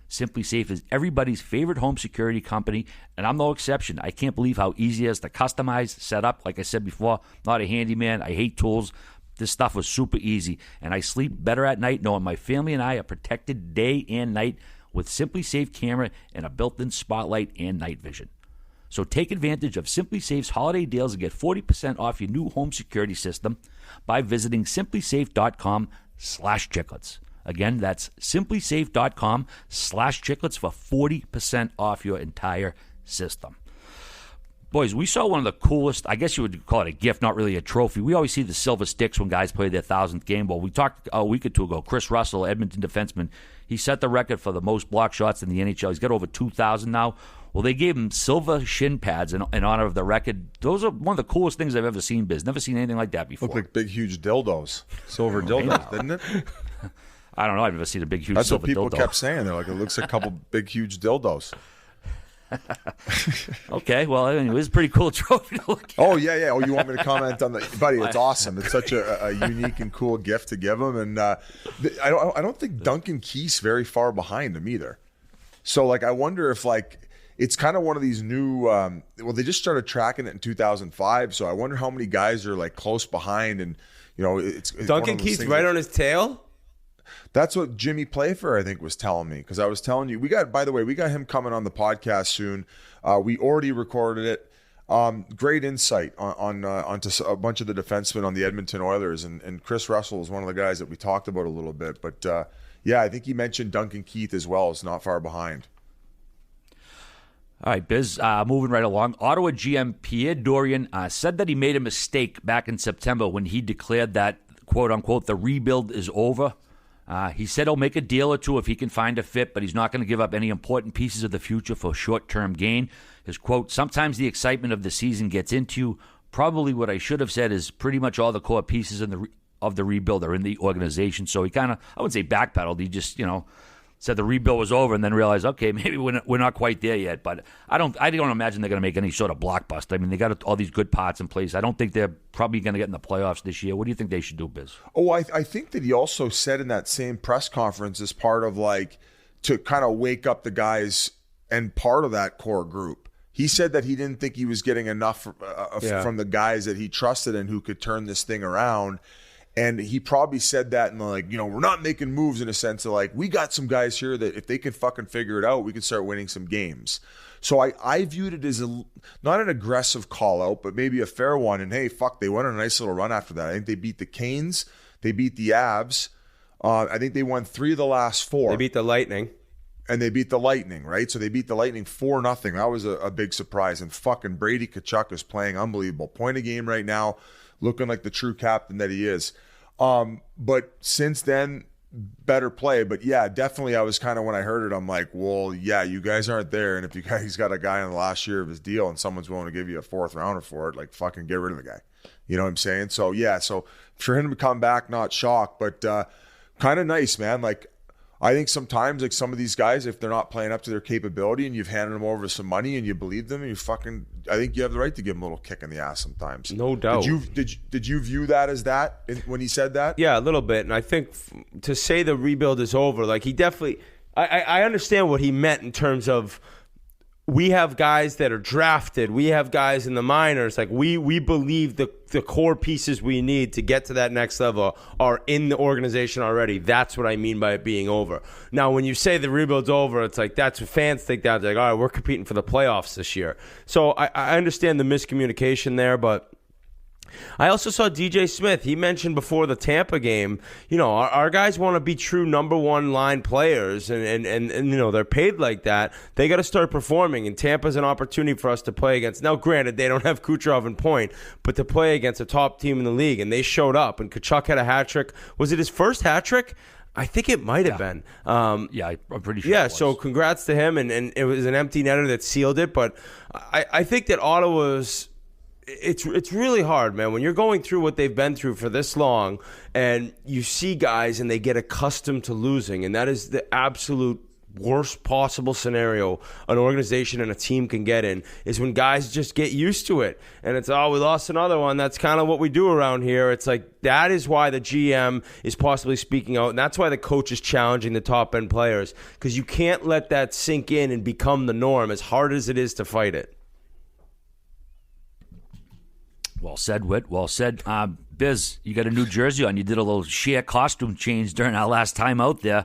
Simply Safe is everybody's favorite home security company, and I'm no exception. I can't believe how easy it is to customize, set up. Like I said before, not a handyman. I hate tools. This stuff was super easy, and I sleep better at night knowing my family and I are protected day and night with Simply Safe camera and a built-in spotlight and night vision. So take advantage of Simply Safe's holiday deals and get 40% off your new home security system by visiting simplysafe.com/chiclets. Again, that's simplysafe.com/chiclets for 40% off your entire system. Boys, we saw one of the coolest, I guess you would call it a gift, not really a trophy. We always see the silver sticks when guys play their 1,000th game. Well, we talked a week or two ago, Chris Russell, Edmonton defenseman, he set the record for the most block shots in the NHL. He's got over 2,000 now. Well, they gave him silver shin pads in honor of the record. Those are one of the coolest things I've ever seen, Biz. Never seen anything like that before. Looked like big, huge dildos. Silver dildos, didn't it? I don't know. I've never seen a big, huge That's silver what people dildo. kept saying. They're like, it looks like a couple big, huge dildos. Okay, well, it was a pretty cool trophy to look at. Oh, yeah. Oh, you want me to comment on that? Buddy, it's awesome. It's such a unique and cool gift to give him. And I don't think Duncan Keith's very far behind him either. So, like, I wonder if, like, it's kind of one of these new well, they just started tracking it in 2005. So I wonder how many guys are, like, close behind. And, you know, it's Duncan Keith's right on his tail? That's what Jimmy Playfair, I think, was telling me. Because I was telling you, we got him coming on the podcast soon. We already recorded it. Great insight onto a bunch of the defensemen on the Edmonton Oilers. And Chris Russell is one of the guys that we talked about a little bit. But, yeah, I think he mentioned Duncan Keith as well. Is not far behind. All right, Biz, moving right along. Ottawa GM Pierre Dorian said that he made a mistake back in September when he declared that, quote-unquote, the rebuild is over. He said he'll make a deal or two if he can find a fit, but he's not going to give up any important pieces of the future for short-term gain. His quote, sometimes the excitement of the season gets into you. Probably what I should have said is pretty much all the core pieces of the rebuild are in the organization. So he kind of, I wouldn't say backpedaled. He just, said the rebuild was over and then realized, okay, maybe we're not quite there yet. But I don't imagine they're going to make any sort of blockbuster. I mean, they got all these good parts in place. I don't think they're probably going to get in the playoffs this year. What do you think they should do, Biz? Oh, I think that he also said in that same press conference as part of, like, to kind of wake up the guys and part of that core group. He said that he didn't think he was getting enough from the guys that he trusted and who could turn this thing around. And he probably said that in like, we're not making moves in a sense of like, we got some guys here that if they can fucking figure it out, we can start winning some games. So I viewed it as not an aggressive call out, but maybe a fair one. And hey, they went on a nice little run after that. I think they beat the Canes. They beat the Avs. I think they won 3 of the last 4. They beat the Lightning. And they beat the Lightning, right? So they beat the Lightning 4-0. That was a big surprise. And fucking Brady Tkachuk is playing unbelievable. Point a game right now, looking like the true captain that he is. But since then, better play. But yeah, definitely I was kind of, when I heard it, I'm like, well, yeah, you guys aren't there. And if you guys got a guy in the last year of his deal and someone's willing to give you a 4th rounder for it, like fucking get rid of the guy. You know what I'm saying? So yeah, so for him to come back, not shocked, but kind of nice, man. Like, I think sometimes, like, some of these guys, if they're not playing up to their capability and you've handed them over some money and you believe them, I think you have the right to give them a little kick in the ass sometimes. No doubt. Did you view that as that when he said that? Yeah, a little bit. And I think to say the rebuild is over, like, he definitely, I understand what he meant in terms of, we have guys that are drafted. We have guys in the minors. Like, we believe the core pieces we need to get to that next level are in the organization already. That's what I mean by it being over. Now, when you say the rebuild's over, it's like, that's what fans think that. They're like, all right, we're competing for the playoffs this year. So I understand the miscommunication there, but I also saw DJ Smith. He mentioned before the Tampa game, our guys want to be true number one line players, and they're paid like that. They got to start performing, and Tampa's an opportunity for us to play against. Now, granted, they don't have Kucherov and Point, but to play against a top team in the league, and they showed up, and Tkachuk had a hat trick. Was it his first hat trick? I think it might have been. I'm pretty sure. Yeah, so congrats to him, and it was an empty netter that sealed it. But I think that Ottawa's, it's really hard, man, when you're going through what they've been through for this long and you see guys and they get accustomed to losing, and that is the absolute worst possible scenario an organization and a team can get in, is when guys just get used to it. And it's, we lost another one. That's kind of what we do around here. It's like, that is why the GM is possibly speaking out, and that's why the coach is challenging the top-end players, because you can't let that sink in and become the norm, as hard as it is to fight it. Well said, Whit. Well said. Biz, you got a new jersey on. You did a little sheer costume change during our last time out there.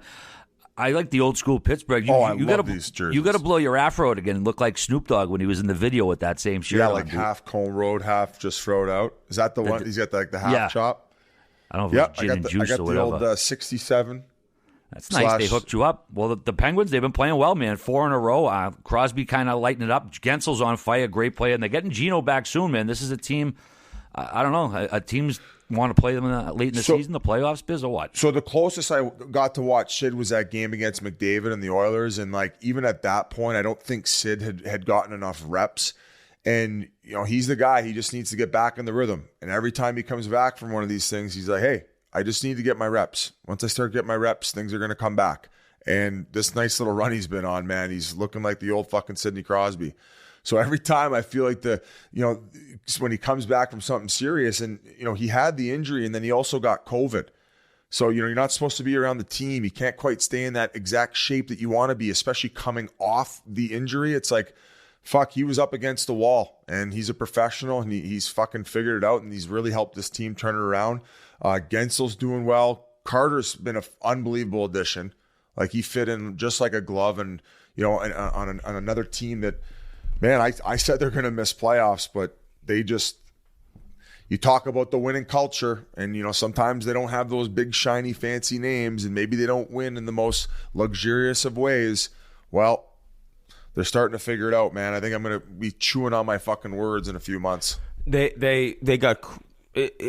I like the old school Pittsburgh. I love these jerseys. You got to blow your afro out again and look like Snoop Dogg when he was in the video with that same shirt. Yeah, like half cone road, half just throwed out. Is that the one? He's got the half chop. I don't know if it was gin and juice or whatever. I got the old 67. That's nice. They hooked you up. Well, the Penguins, they've been playing well, man. 4 in a row. Crosby kind of lighting it up. Gensel's on fire. Great player. And they're getting Gino back soon, man. This is a team, I don't know, a team's want to play them late in the season, the playoffs, Biz, or what? So the closest I got to watch Sid was that game against McDavid and the Oilers. And, like, even at that point, I don't think Sid had gotten enough reps. And, he's the guy. He just needs to get back in the rhythm. And every time he comes back from one of these things, he's like, hey, I just need to get my reps. Once I start getting my reps, things are going to come back. And this nice little run he's been on, man, he's looking like the old fucking Sidney Crosby. So every time I feel like when he comes back from something serious, and, he had the injury and then he also got COVID. So, you're not supposed to be around the team. You can't quite stay in that exact shape that you want to be, especially coming off the injury. It's like, fuck, he was up against the wall, and he's a professional, and he's fucking figured it out, and he's really helped this team turn it around. Gensel's doing well. Carter's been an unbelievable addition. Like, he fit in just like a glove, and, on another team that, man, I said they're going to miss playoffs, but they just, you talk about the winning culture, and, sometimes they don't have those big, shiny, fancy names, and maybe they don't win in the most luxurious of ways. Well, they're starting to figure it out, man. I think I'm going to be chewing on my fucking words in a few months. They got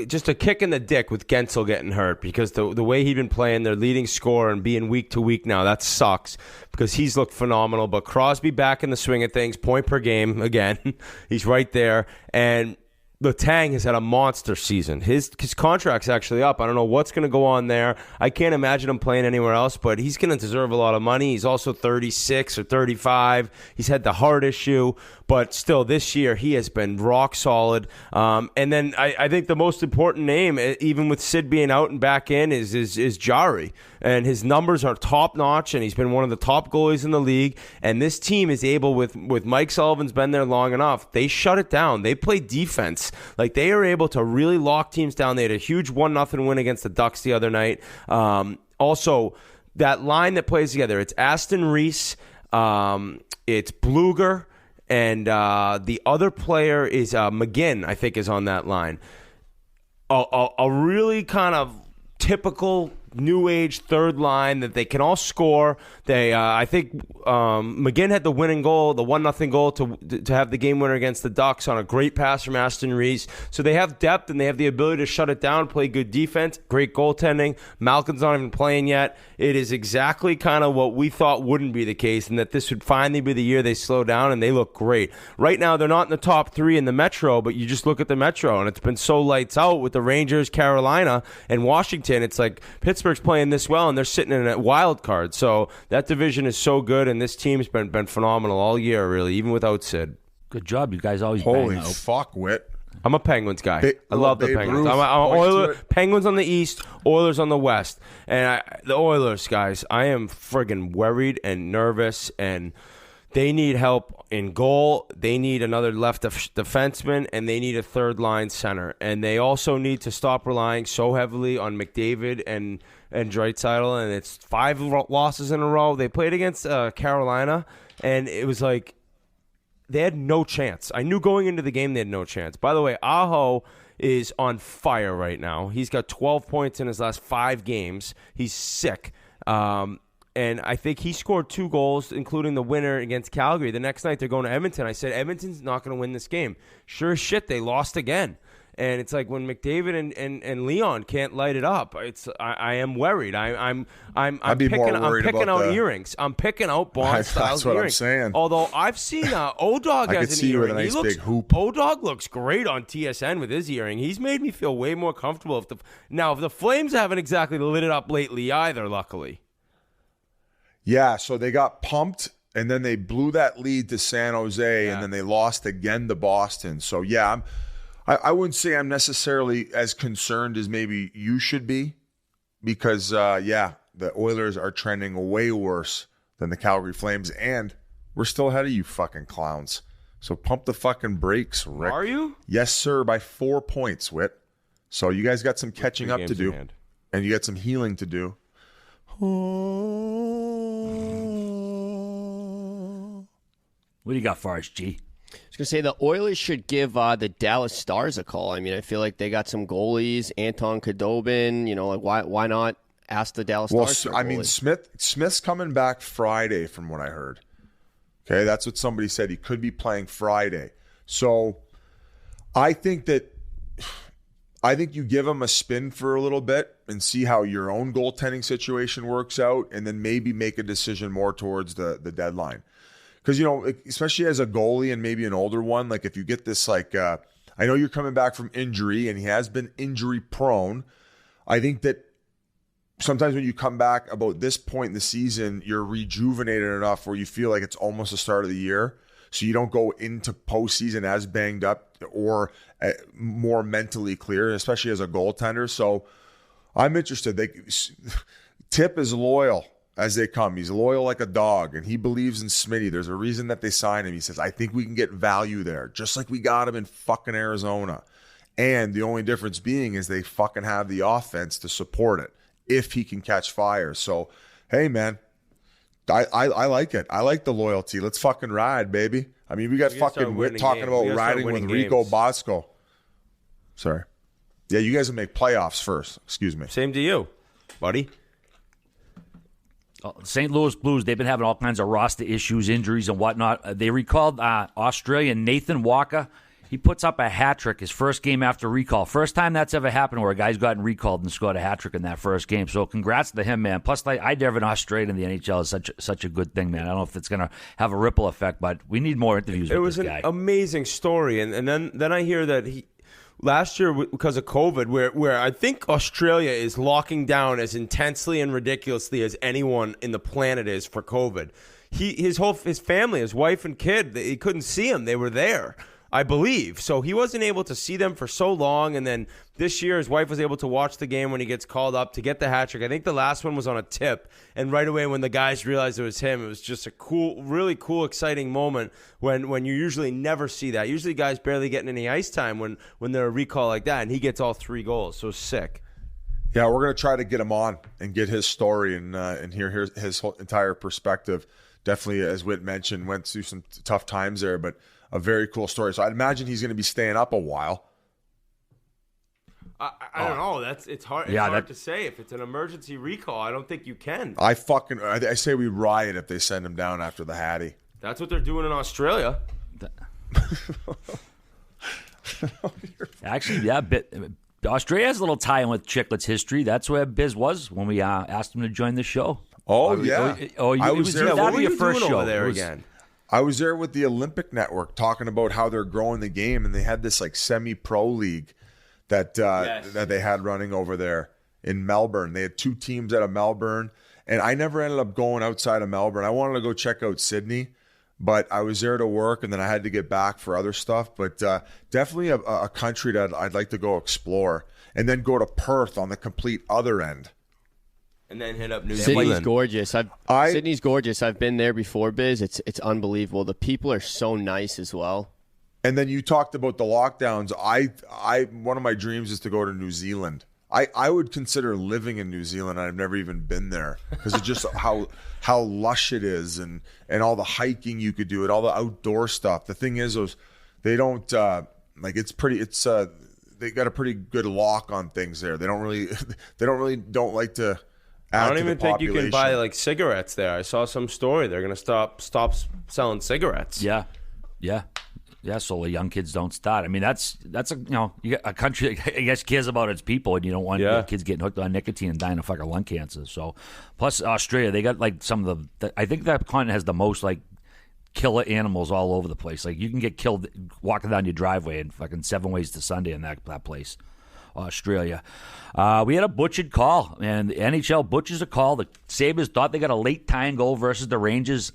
just a kick in the dick with Gensel getting hurt, because the way he'd been playing, their leading scorer, and being week to week now, that sucks because he's looked phenomenal. But Crosby back in the swing of things, point per game again. He's right there. And Letang has had a monster season. His contract's actually up. I don't know what's going to go on there. I can't imagine him playing anywhere else, but he's going to deserve a lot of money. He's also 36 or 35. He's had the heart issue, but still this year he has been rock solid. And then I think the most important name, even with Sid being out and back in, is Jari. And his numbers are top notch, and he's been one of the top goalies in the league. And this team is able, with Mike Sullivan's been there long enough, they shut it down. They play defense. Like, they are able to really lock teams down. They had a huge 1-0 win against the Ducks the other night. Also, that line that plays together, it's Aston Reese, it's Bluger, and the other player is McGinn, I think, is on that line. A really kind of typical new age third line that they can all score. They, I think, McGinn had the winning goal, the 1-0 goal to have the game winner against the Ducks on a great pass from Aston Reese. So they have depth, and they have the ability to shut it down, play good defense, great goaltending. Malkin's not even playing yet. It is exactly kind of what we thought wouldn't be the case, and that this would finally be the year they slow down, and they look great. Right now, they're not in the top 3 in the Metro, but you just look at the Metro, and it's been so lights out with the Rangers, Carolina, and Washington. It's like Pittsburgh's playing this well, and they're sitting in a wild card. So that division is so good, and this team's been phenomenal all year, really, even without Sid. Good job. You guys always Holy bang out. fuck, Whit. I'm a Penguins guy. I love the Penguins. Ruth, I'm Penguins on the East, Oilers on the West. And the Oilers, guys, I am friggin' worried and nervous, and they need help in goal. They need another left defenseman, and they need a third-line center. And they also need to stop relying so heavily on McDavid and Draisaitl, and it's 5 losses in a row. They played against Carolina, and it was like they had no chance. I knew going into the game they had no chance. By the way, Aho is on fire right now. He's got 12 points in his last 5 games. He's sick. And I think he scored 2 goals, including the winner against Calgary. The next night they're going to Edmonton. I said, Edmonton's not going to win this game. Sure as shit, they lost again. And it's like when McDavid and Leon can't light it up. I am worried. I'm picking out earrings. I'm picking out Bond style earrings. That's what I'm saying. Although I've seen O-Dog has an earring. With a nice big hoop. O-Dog looks great on TSN with his earring. He's made me feel way more comfortable. If the Flames haven't exactly lit it up lately either, luckily. Yeah, so they got pumped, and then they blew that lead to San Jose, and then they lost again to Boston. So yeah, I wouldn't say I'm necessarily as concerned as maybe you should be, because, the Oilers are trending way worse than the Calgary Flames, and we're still ahead of you fucking clowns. So pump the fucking brakes, Rick. Are you? Yes, sir, by 4 points, Whit. So you guys got some catching up to do, and you got some healing to do. What do you got for us, G? I was going to say the Oilers should give the Dallas Stars a call. I mean, I feel like they got some goalies, Anton Khudobin. Why not ask the Dallas Stars for a goalie? I mean, Smith's coming back Friday from what I heard. Okay, that's what somebody said. He could be playing Friday. So I think you give him a spin for a little bit and see how your own goaltending situation works out, and then maybe make a decision more towards the deadline. Because, especially as a goalie and maybe an older one, like if you get this, I know you're coming back from injury and he has been injury prone. I think that sometimes when you come back about this point in the season, you're rejuvenated enough where you feel like it's almost the start of the year. So you don't go into postseason as banged up or more mentally clear, especially as a goaltender. So I'm interested. Tip is loyal as they come. He's loyal like a dog, and he believes in Smitty. There's a reason that they signed him. He says, I think we can get value there, just like we got him in fucking Arizona. And the only difference being is they fucking have the offense to support it if he can catch fire. So, hey, man, I like it. I like the loyalty. Let's fucking ride, baby. I mean, we got fucking Whit talking about riding with Rico Bosco. Sorry. Yeah, you guys will make playoffs first. Excuse me. Same to you, buddy. St. Louis Blues, they've been having all kinds of roster issues, injuries, and whatnot. They recalled Australian Nathan Walker. He puts up a hat trick his first game after recall. First time that's ever happened where a guy's gotten recalled and scored a hat trick in that first game. So congrats to him, man. Plus, I never an Australian in the NHL is such a good thing, man. I don't know if it's going to have a ripple effect, but we need more interviews with this guy. It was an amazing story. And then I hear that last year, because of COVID, where I think Australia is locking down as intensely and ridiculously as anyone in the planet is for COVID. His family, his wife and kid, he couldn't see them. They were there, I believe. So he wasn't able to see them for so long. And then this year, his wife was able to watch the game when he gets called up to get the hat trick. I think the last one was on a tip. And right away, when the guys realized it was him, it was just a cool, really cool, exciting moment when you usually never see that. Usually guys barely getting any ice time when they're a recall like that. And he gets all 3 goals. So sick. Yeah, we're going to try to get him on and get his story and hear his whole entire perspective. Definitely, as Whit mentioned, went through some tough times there, but a very cool story. So I'd imagine he's going to be staying up a while. I don't know. It's hard. It's hard to say. If it's an emergency recall, I don't think you can. I say we riot if they send him down after the Hattie. That's what they're doing in Australia. Actually, yeah. Australia has a little tie-in with Chiclets history. That's where Biz was when we asked him to join the show. Oh, yeah. I was there. What were you doing over there again? I was there with the Olympic Network talking about how they're growing the game, and they had this like semi-pro league that they had running over there in Melbourne. They had 2 teams out of Melbourne, and I never ended up going outside of Melbourne. I wanted to go check out Sydney, but I was there to work, and then I had to get back for other stuff. But definitely a country that I'd like to go explore, and then go to Perth on the complete other end. And then hit up New Sydney's Zealand. Gorgeous. Sydney's gorgeous. I've been there before, Biz. It's unbelievable. The people are so nice as well. And then you talked about the lockdowns. One of my dreams is to go to New Zealand. I would consider living in New Zealand. I've never even been there because of just how lush it is and all the hiking you could do and all the outdoor stuff. The thing is, they don't they got a pretty good lock on things there. They don't like to. I don't even think you can buy like cigarettes there. I saw some story they're going to stop selling cigarettes. Yeah. So the young kids don't start. I mean, that's you got a country that I guess cares about its people, and you don't want your kids getting hooked on nicotine and dying of fucking lung cancer. So, plus Australia, they got like some of the I think that continent has the most like killer animals all over the place. Like you can get killed walking down your driveway in fucking 7 ways to Sunday in that place. Australia. We had a butchered call, and the NHL butchers a call. The Sabres thought they got a late tying goal versus the Rangers.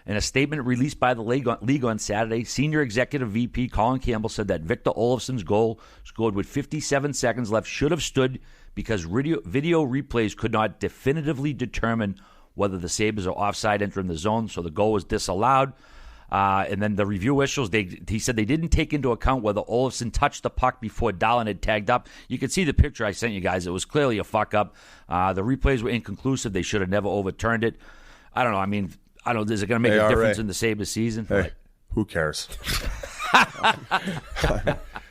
In a statement released by the league on Saturday, Senior Executive VP Colin Campbell said that Victor Olofsson's goal, scored with 57 seconds left, should have stood because video replays could not definitively determine whether the Sabres are offside entering the zone, so the goal was disallowed. And then the review officials, he said they didn't take into account whether Olofsson touched the puck before Dahlin had tagged up. You can see the picture I sent you guys. It was clearly a fuck-up. The replays were inconclusive. They should have never overturned it. I don't know. I mean, is it going to make a difference in the Sabres season? Hey, who cares?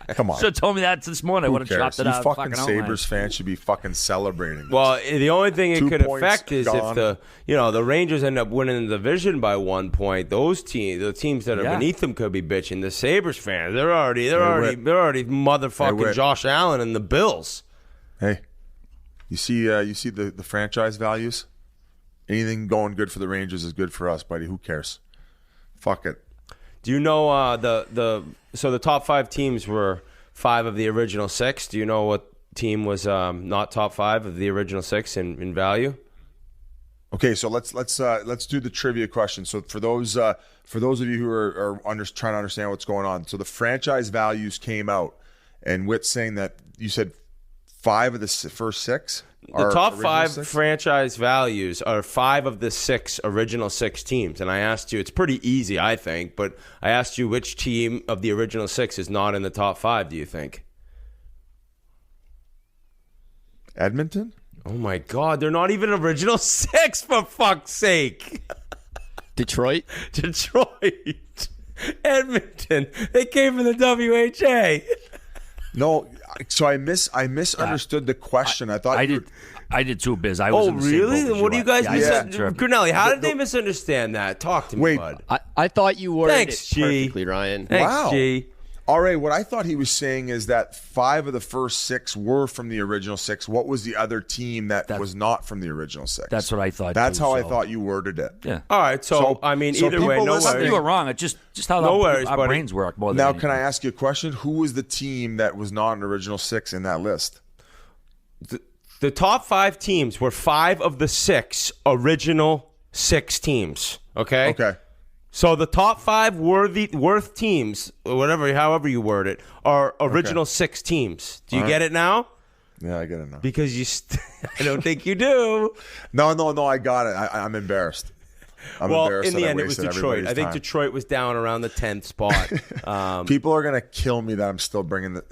Come on. Should have told me that this morning. I would have chopped it out. You fucking Sabres fans should be fucking celebrating this. Well, the only thing it could affect is if the Rangers end up winning the division by 1 point. The teams that are beneath them could be bitching. The Sabres fans, they're already motherfucking Josh Allen and the Bills. Hey, you see the franchise values. Anything going good for the Rangers is good for us, buddy. Who cares? Fuck it. Do you know so the top 5 teams were 5 of the original 6? Do you know what team was not top 5 of the original 6 in value? Okay, so let's do the trivia question. So for those of you who are trying to understand what's going on, so the franchise values came out, and Whit's saying that you said 5 of the first 6. The top 5 franchise values are 5 of the 6 original 6 teams, and I asked you. It's pretty easy, I think, but I asked you which team of the original 6 is not in the top 5. Do you think? Edmonton? Oh my God, they're not even original 6, for fuck's sake. Detroit? Edmonton. They came from the WHA. No, so I misunderstood the question. I thought I did too, Biz. I was in the same really? boat Then as what do you guys misunderstand? Grinelli, how did they misunderstand that? Talk to me, bud. I thought you worded Thanks, it G. perfectly, Ryan. Thanks, Wow. G. All right, what I thought he was saying is that 5 of the first 6 were from the original 6. What was the other team that was not from the original 6? That's what I thought. That's too, how I so. thought you worded it. Yeah. All right, so I mean, so either way, people no listening- worries. You were wrong. It's just how No worries, our buddy. brains work more than Now, anything. can I ask you a question? Who was the team that was not an original 6 in that list? The top 5 teams were 5 of the 6 original 6 teams. Okay. Okay. So the top 5 worth teams, however you word it, are original 6 teams. Do you get it now? Yeah, I get it now. Because I don't think you do. No, I got it. I'm embarrassed. I'm embarrassed in the that I end, it was wasted Detroit. everybody's I think time. Detroit was down around the 10th spot. People are gonna kill me that I'm still bringing the.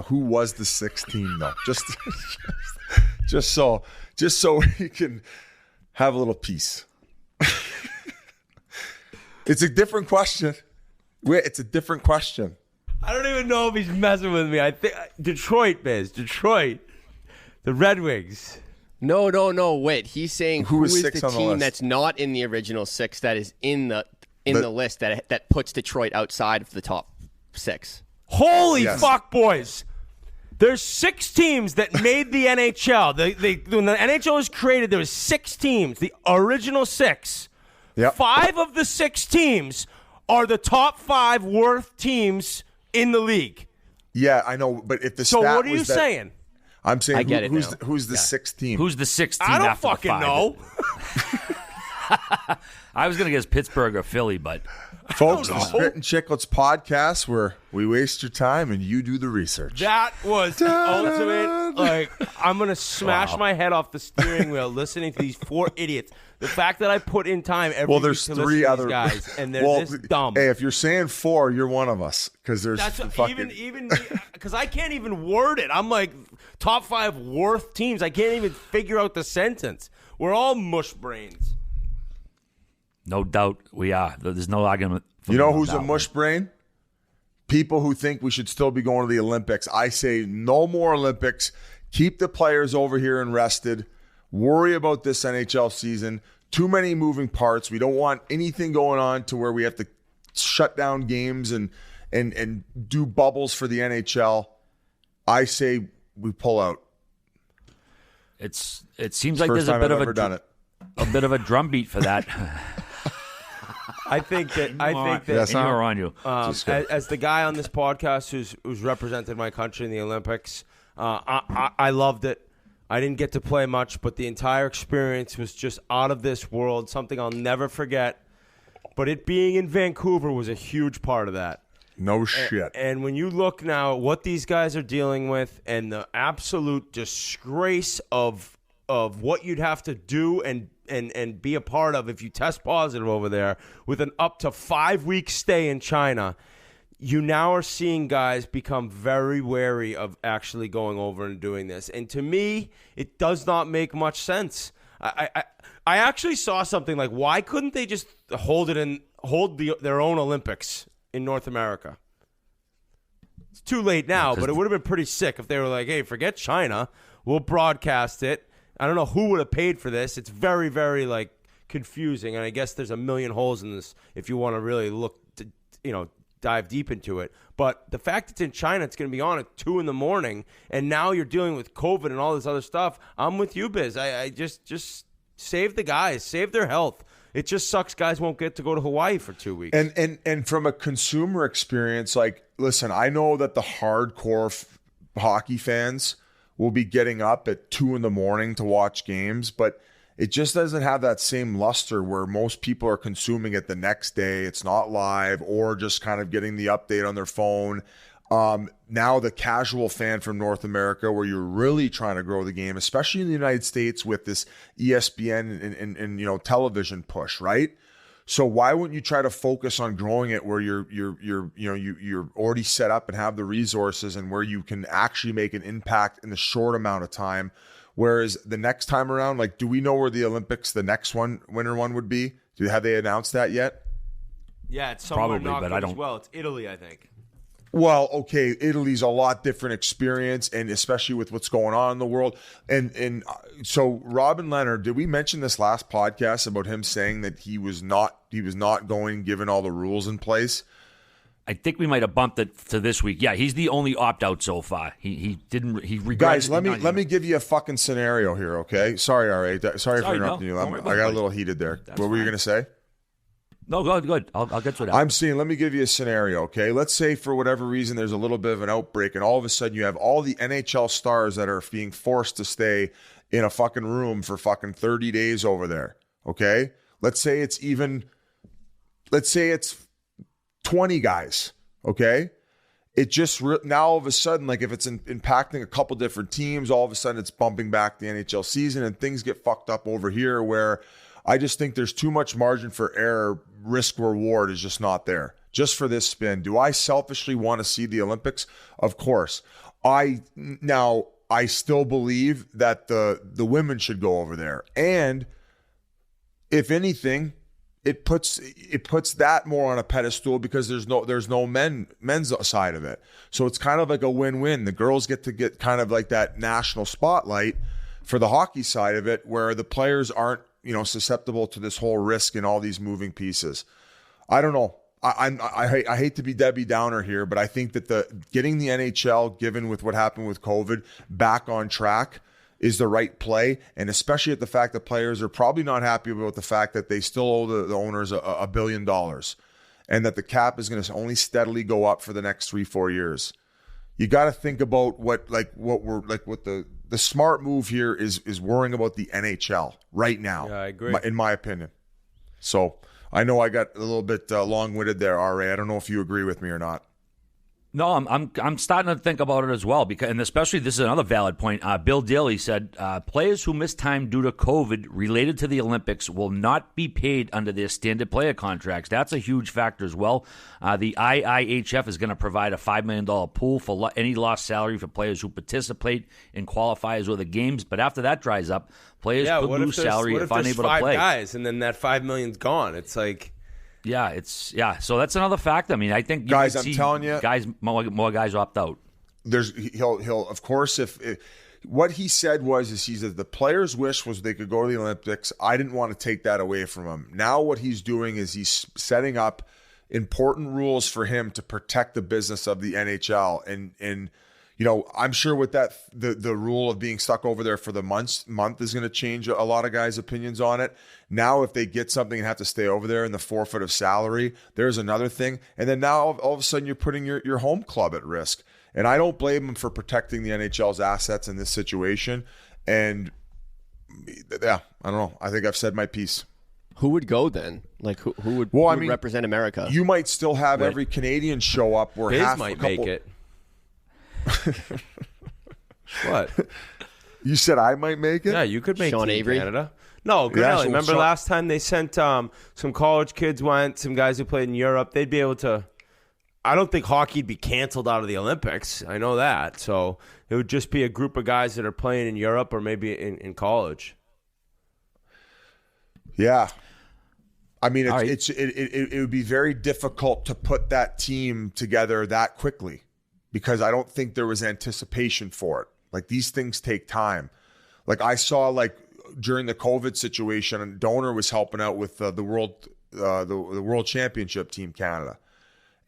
Who was the 6th team though? Just so we can have a little peace. It's a different question. It's a different question. I don't even know if he's messing with me. I think Detroit, Biz. Detroit. The Red Wings. No. Wait, he's saying Who who is is 6 the on the team list? that's not in the original 6 that is in the list that puts Detroit outside of the top 6. Holy Yes. fuck, boys. There's 6 teams that made the NHL. When the NHL was created, there was 6 teams, the original 6. Yep. 5 of the 6 teams are the top 5 worth teams in the league. Yeah, I know, but if the So stat what are was you that- saying? I'm saying I get it who's now. who's the 6th team? Who's the 6th team I don't after the fucking 5? know. I was going to guess Pittsburgh or Philly, but Folks, the Spittin Chiclets podcast where we waste your time and you do the research. That was the ultimate. Like, I'm going to smash my head off the steering wheel listening to these 4 idiots. The fact that I put in time every week There's to 3 listen to other these guys, and they're this dumb. Hey, if you're saying 4, you're one of us because there's That's fucking. even because I can't even word it. I'm like top 5 worth teams. I can't even figure out the sentence. We're all mush brains. no doubt we are. There's no argument. You know who's a mush brain? People who think we should still be going to the Olympics. I say no more Olympics. Keep the players over here and rested. Worry about this NHL season. Too many moving parts. We don't want anything going on to where we have to shut down games and do bubbles for the NHL. I say we pull out. It seems like First there's a time bit I've of ever done it. a bit of a drumbeat for that. I think that Yes, and you're on you. as the guy on this podcast who's represented my country in the Olympics, I loved it. I didn't get to play much, but the entire experience was just out of this world, something I'll never forget. But it being in Vancouver was a huge part of that. No shit. And when you look now at what these guys are dealing with and the absolute disgrace of what you'd have to do and be a part of if you test positive over there with an up to 5-week stay in China, you now are seeing guys become very wary of actually going over and doing this. And to me, it does not make much sense. I actually saw something like, why couldn't they just hold their own Olympics in North America? It's too late now, but it would have been pretty sick if they were like, hey, forget China. We'll broadcast it. I don't know who would have paid for this. It's very, very like confusing. And I guess there's a million holes in this if you want to really look to, dive deep into it. But the fact it's in China, it's going to be on at 2 a.m, and now you're dealing with COVID and all this other stuff. I'm with you, Biz. I just save the guys, save their health. It just sucks guys won't get to go to Hawaii for 2 weeks. And from a consumer experience, like, listen, I know that the hardcore hockey fans will be getting up at 2 a.m. to watch games, but it just doesn't have that same luster where most people are consuming it the next day. It's not live or just kind of getting the update on their phone. Now the casual fan from North America, where you're really trying to grow the game, especially in the United States with this ESPN and television push, right? So why wouldn't you try to focus on growing it where you're already set up and have the resources and where you can actually make an impact in the short amount of time? Whereas the next time around, like, do we know where the Olympics, the next winter one would be? Have they announced that yet? Yeah, it's somewhere Probably, but I don't. as well. It's Italy, I think. Well, okay, Italy's a lot different experience, and especially with what's going on in the world. And so Robin Leonard, did we mention this last podcast about him saying that he was not going given all the rules in place? I think we might have bumped it to this week. Yeah, he's the only opt-out so far. He didn't. He regretted. Guys, let me give you a fucking scenario here, okay? Sorry, RA. Sorry for interrupting you. I got a little heated there. What were you going to say? No, good. I'll get to that. I'm saying, let me give you a scenario, okay? Let's say for whatever reason there's a little bit of an outbreak, and all of a sudden you have all the NHL stars that are being forced to stay in a fucking room for fucking 30 days over there, okay? Let's say it's 20 guys, okay? It just now all of a sudden, like if it's impacting a couple different teams, all of a sudden it's bumping back the NHL season and things get fucked up over here where I just think there's too much margin for error. Risk reward is just not there. Just for this spin. Do I selfishly want to see the Olympics? Of course. I still believe that the women should go over there. And if anything, it puts that more on a pedestal because there's no men's side of it. So it's kind of like a win-win. The girls get to get kind of like that national spotlight for the hockey side of it, where the players aren't, susceptible to this whole risk and all these moving pieces. I don't know. I hate to be Debbie Downer here, but I think that getting the NHL, given with what happened with COVID, back on track is the right play, and especially at the fact that players are probably not happy about the fact that they still owe the owners $1 billion, and that the cap is going to only steadily go up for the next 3-4 years. You got to think about what the smart move here is worrying about the NHL right now. Yeah, I agree. In my opinion. So I know I got a little bit long-winded there, RA. I don't know if you agree with me or not. No, I'm starting to think about it as well, because, and especially this is another valid point. Bill Daly said players who miss time due to COVID related to the Olympics will not be paid under their standard player contracts. That's a huge factor as well. The IIHF is going to provide a $5 million pool for any lost salary for players who participate in qualifiers or the games. But after that dries up, players could lose salary if unable to play. What if there's 5 guys and then that $5 million's gone? It's like... So that's another fact. I mean, I think guys, I'm telling you, guys, more guys opt out. He'll of course if what he said he said the players' wish was they could go to the Olympics. I didn't want to take that away from him. Now what he's doing is he's setting up important rules for him to protect the business of the NHL, and I'm sure with that the rule of being stuck over there for the month is going to change a lot of guys' opinions on it. Now, if they get something and have to stay over there in the forfeit of salary, there's another thing. And then now all of a sudden you're putting your home club at risk. And I don't blame him for protecting the NHL's assets in this situation. And yeah, I don't know. I think I've said my piece. Who would go then? Like who would represent America? You might still have every Canadian show up where Biz might make it. What? You said I might make it? Yeah, you could make Sean Team Avery? Canada. No, Granelli. Remember last time they sent some college kids went, some guys who played in Europe. They'd be able to. I don't think hockey'd be canceled out of the Olympics. I know that. So it would just be a group of guys that are playing in Europe or maybe in college. Yeah. I mean, it would be very difficult to put that team together that quickly because I don't think there was anticipation for it. Like, these things take time. Like, I saw, during the COVID situation, Donor was helping out with the World Championship Team Canada.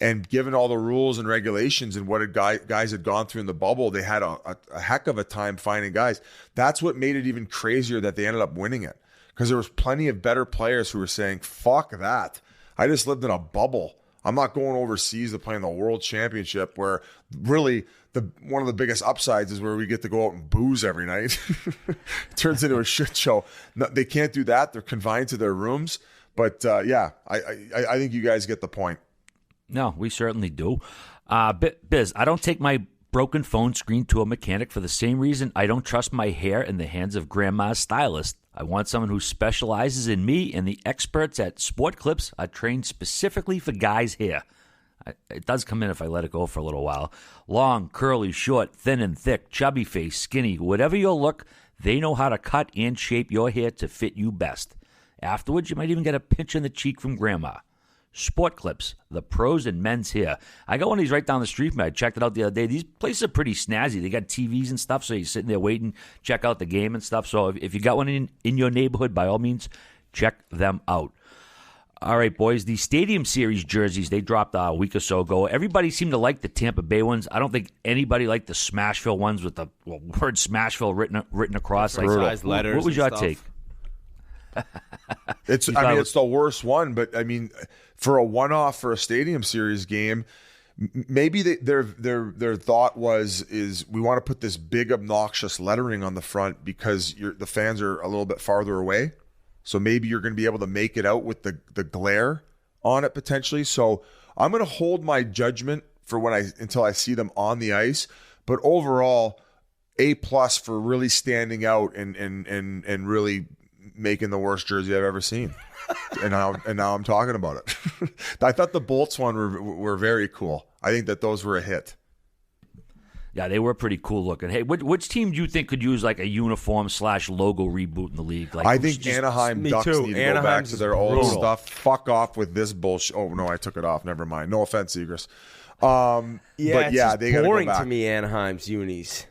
And given all the rules and regulations and what guys had gone through in the bubble, they had a heck of a time finding guys. That's what made it even crazier that they ended up winning it. Because there was plenty of better players who were saying, fuck that. I just lived in a bubble. I'm not going overseas to play in the World Championship where really one of the biggest upsides is where we get to go out and booze every night. It turns into a shit show. No, they can't do that. They're confined to their rooms. But I think you guys get the point. No, we certainly do. Biz, I don't take my broken phone screen to a mechanic for the same reason I don't trust my hair in the hands of grandma's stylist. I want someone who specializes in me, and the experts at Sport Clips are trained specifically for guys' hair. It does come in if I let it go for a little while. Long, curly, short, thin and thick, chubby face, skinny, whatever your look, they know how to cut and shape your hair to fit you best. Afterwards, you might even get a pinch in the cheek from grandma. Sport Clips, the pros in men's hair. I got one of these right down the street from me. I checked it out the other day. These places are pretty snazzy. They got TVs and stuff, so you're sitting there waiting, check out the game and stuff. So if you got one in your neighborhood, by all means, check them out. All right, boys, the Stadium Series jerseys, they dropped a week or so ago. Everybody seemed to like the Tampa Bay ones. I don't think anybody liked the Smashville ones with the word Smashville written across. Like, letters. What was your take? It's the worst one, but I mean, for a one-off for a Stadium Series game, maybe their thought is we want to put this big obnoxious lettering on the front because the fans are a little bit farther away, so maybe you're going to be able to make it out with the glare on it potentially. So I'm going to hold my judgment for until I see them on the ice, but overall, A+ for really standing out and really making the worst jersey I've ever seen. and now I'm talking about it. I thought the Bolts one were very cool. I think that those were a hit. Yeah, they were pretty cool looking. Hey, which team do you think could use like a uniform / logo reboot in the league? Like, I think Anaheim Ducks need to go back to their old stuff. Fuck off with this bullshit. Oh no, I took it off. Never mind. No offense, Zegras. They boring to me. Anaheim's unis.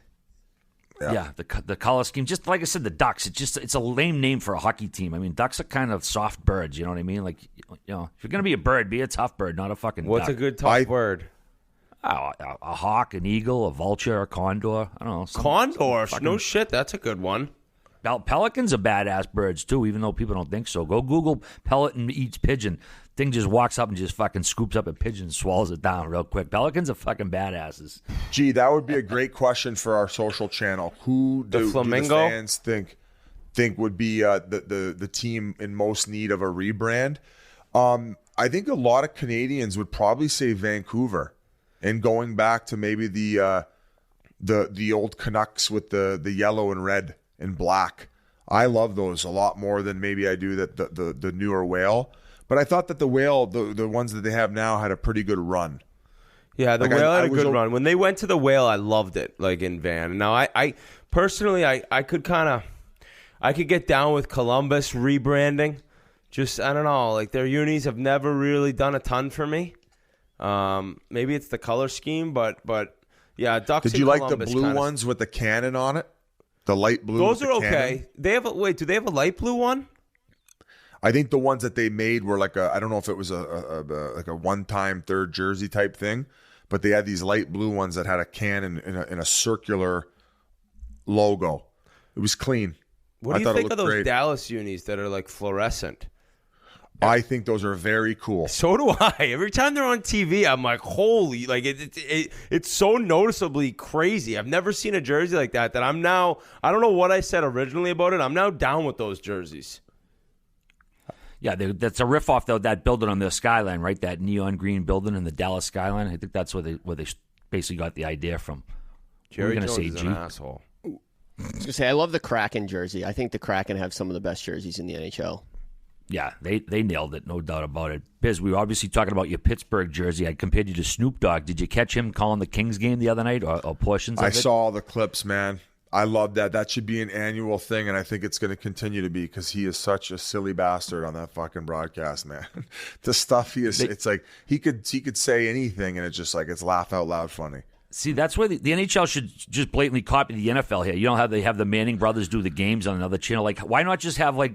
Yeah, the color scheme, just like I said, the Ducks. It's a lame name for a hockey team. I mean, Ducks are kind of soft birds. You know what I mean? Like, if you're gonna be a bird, be a tough bird, not a fucking. What's duck. A good tough bird? A hawk, an eagle, a vulture, a condor. I don't know. Condor? No shit, that's a good one. Pelicans are badass birds too, even though people don't think so. Go Google pelican eats pigeon. Thing just walks up and just fucking scoops up a pigeon and swallows it down real quick. Pelicans are fucking badasses. Gee, that would be a great question for our social channel. Who do the fans think would be the team in most need of a rebrand? I think a lot of Canadians would probably say Vancouver, and going back to maybe the old Canucks with the yellow and red and black. I love those a lot more than maybe I do the newer Whale. But I thought that the Whale, the ones that they have now, had a pretty good run. Yeah, the Whale had a good run. When they went to the Whale, I loved it, like in Van. Now, I personally, I could get down with Columbus rebranding. Just, I don't know, like their unis have never really done a ton for me. Maybe it's the color scheme, but yeah, Ducks. Did you like the blue ones with the cannon on it? The light blue. Those are okay. Cannon? Do they have a light blue one? I think the ones that they made were like I don't know if it was like a one-time third jersey type thing, but they had these light blue ones that had a cannon in a circular logo. It was clean. What do you think of those great Dallas unis that are like fluorescent? I think those are very cool. So do I. Every time they're on TV, I'm like, holy, like it's so noticeably crazy. I've never seen a jersey like that I'm now, I don't know what I said originally about it. I'm now down with those jerseys. Yeah, that's a riff off that building on the skyline, right? That neon green building in the Dallas skyline. I think that's where they basically got the idea from. Jerry Jones is an asshole. I was gonna say, I love the Kraken jersey. I think the Kraken have some of the best jerseys in the NHL. Yeah, they nailed it, no doubt about it. Biz, we were obviously talking about your Pittsburgh jersey. I compared you to Snoop Dogg. Did you catch him calling the Kings game the other night or portions of it? I saw all the clips, man. I love that. That should be an annual thing, and I think it's going to continue to be because he is such a silly bastard on that fucking broadcast, man. The stuff he is, it's like he could say anything, and it's just like it's laugh out loud funny. See, that's where the NHL should just blatantly copy the NFL here. You know how they have the Manning brothers do the games on another channel? Like, why not just have, like,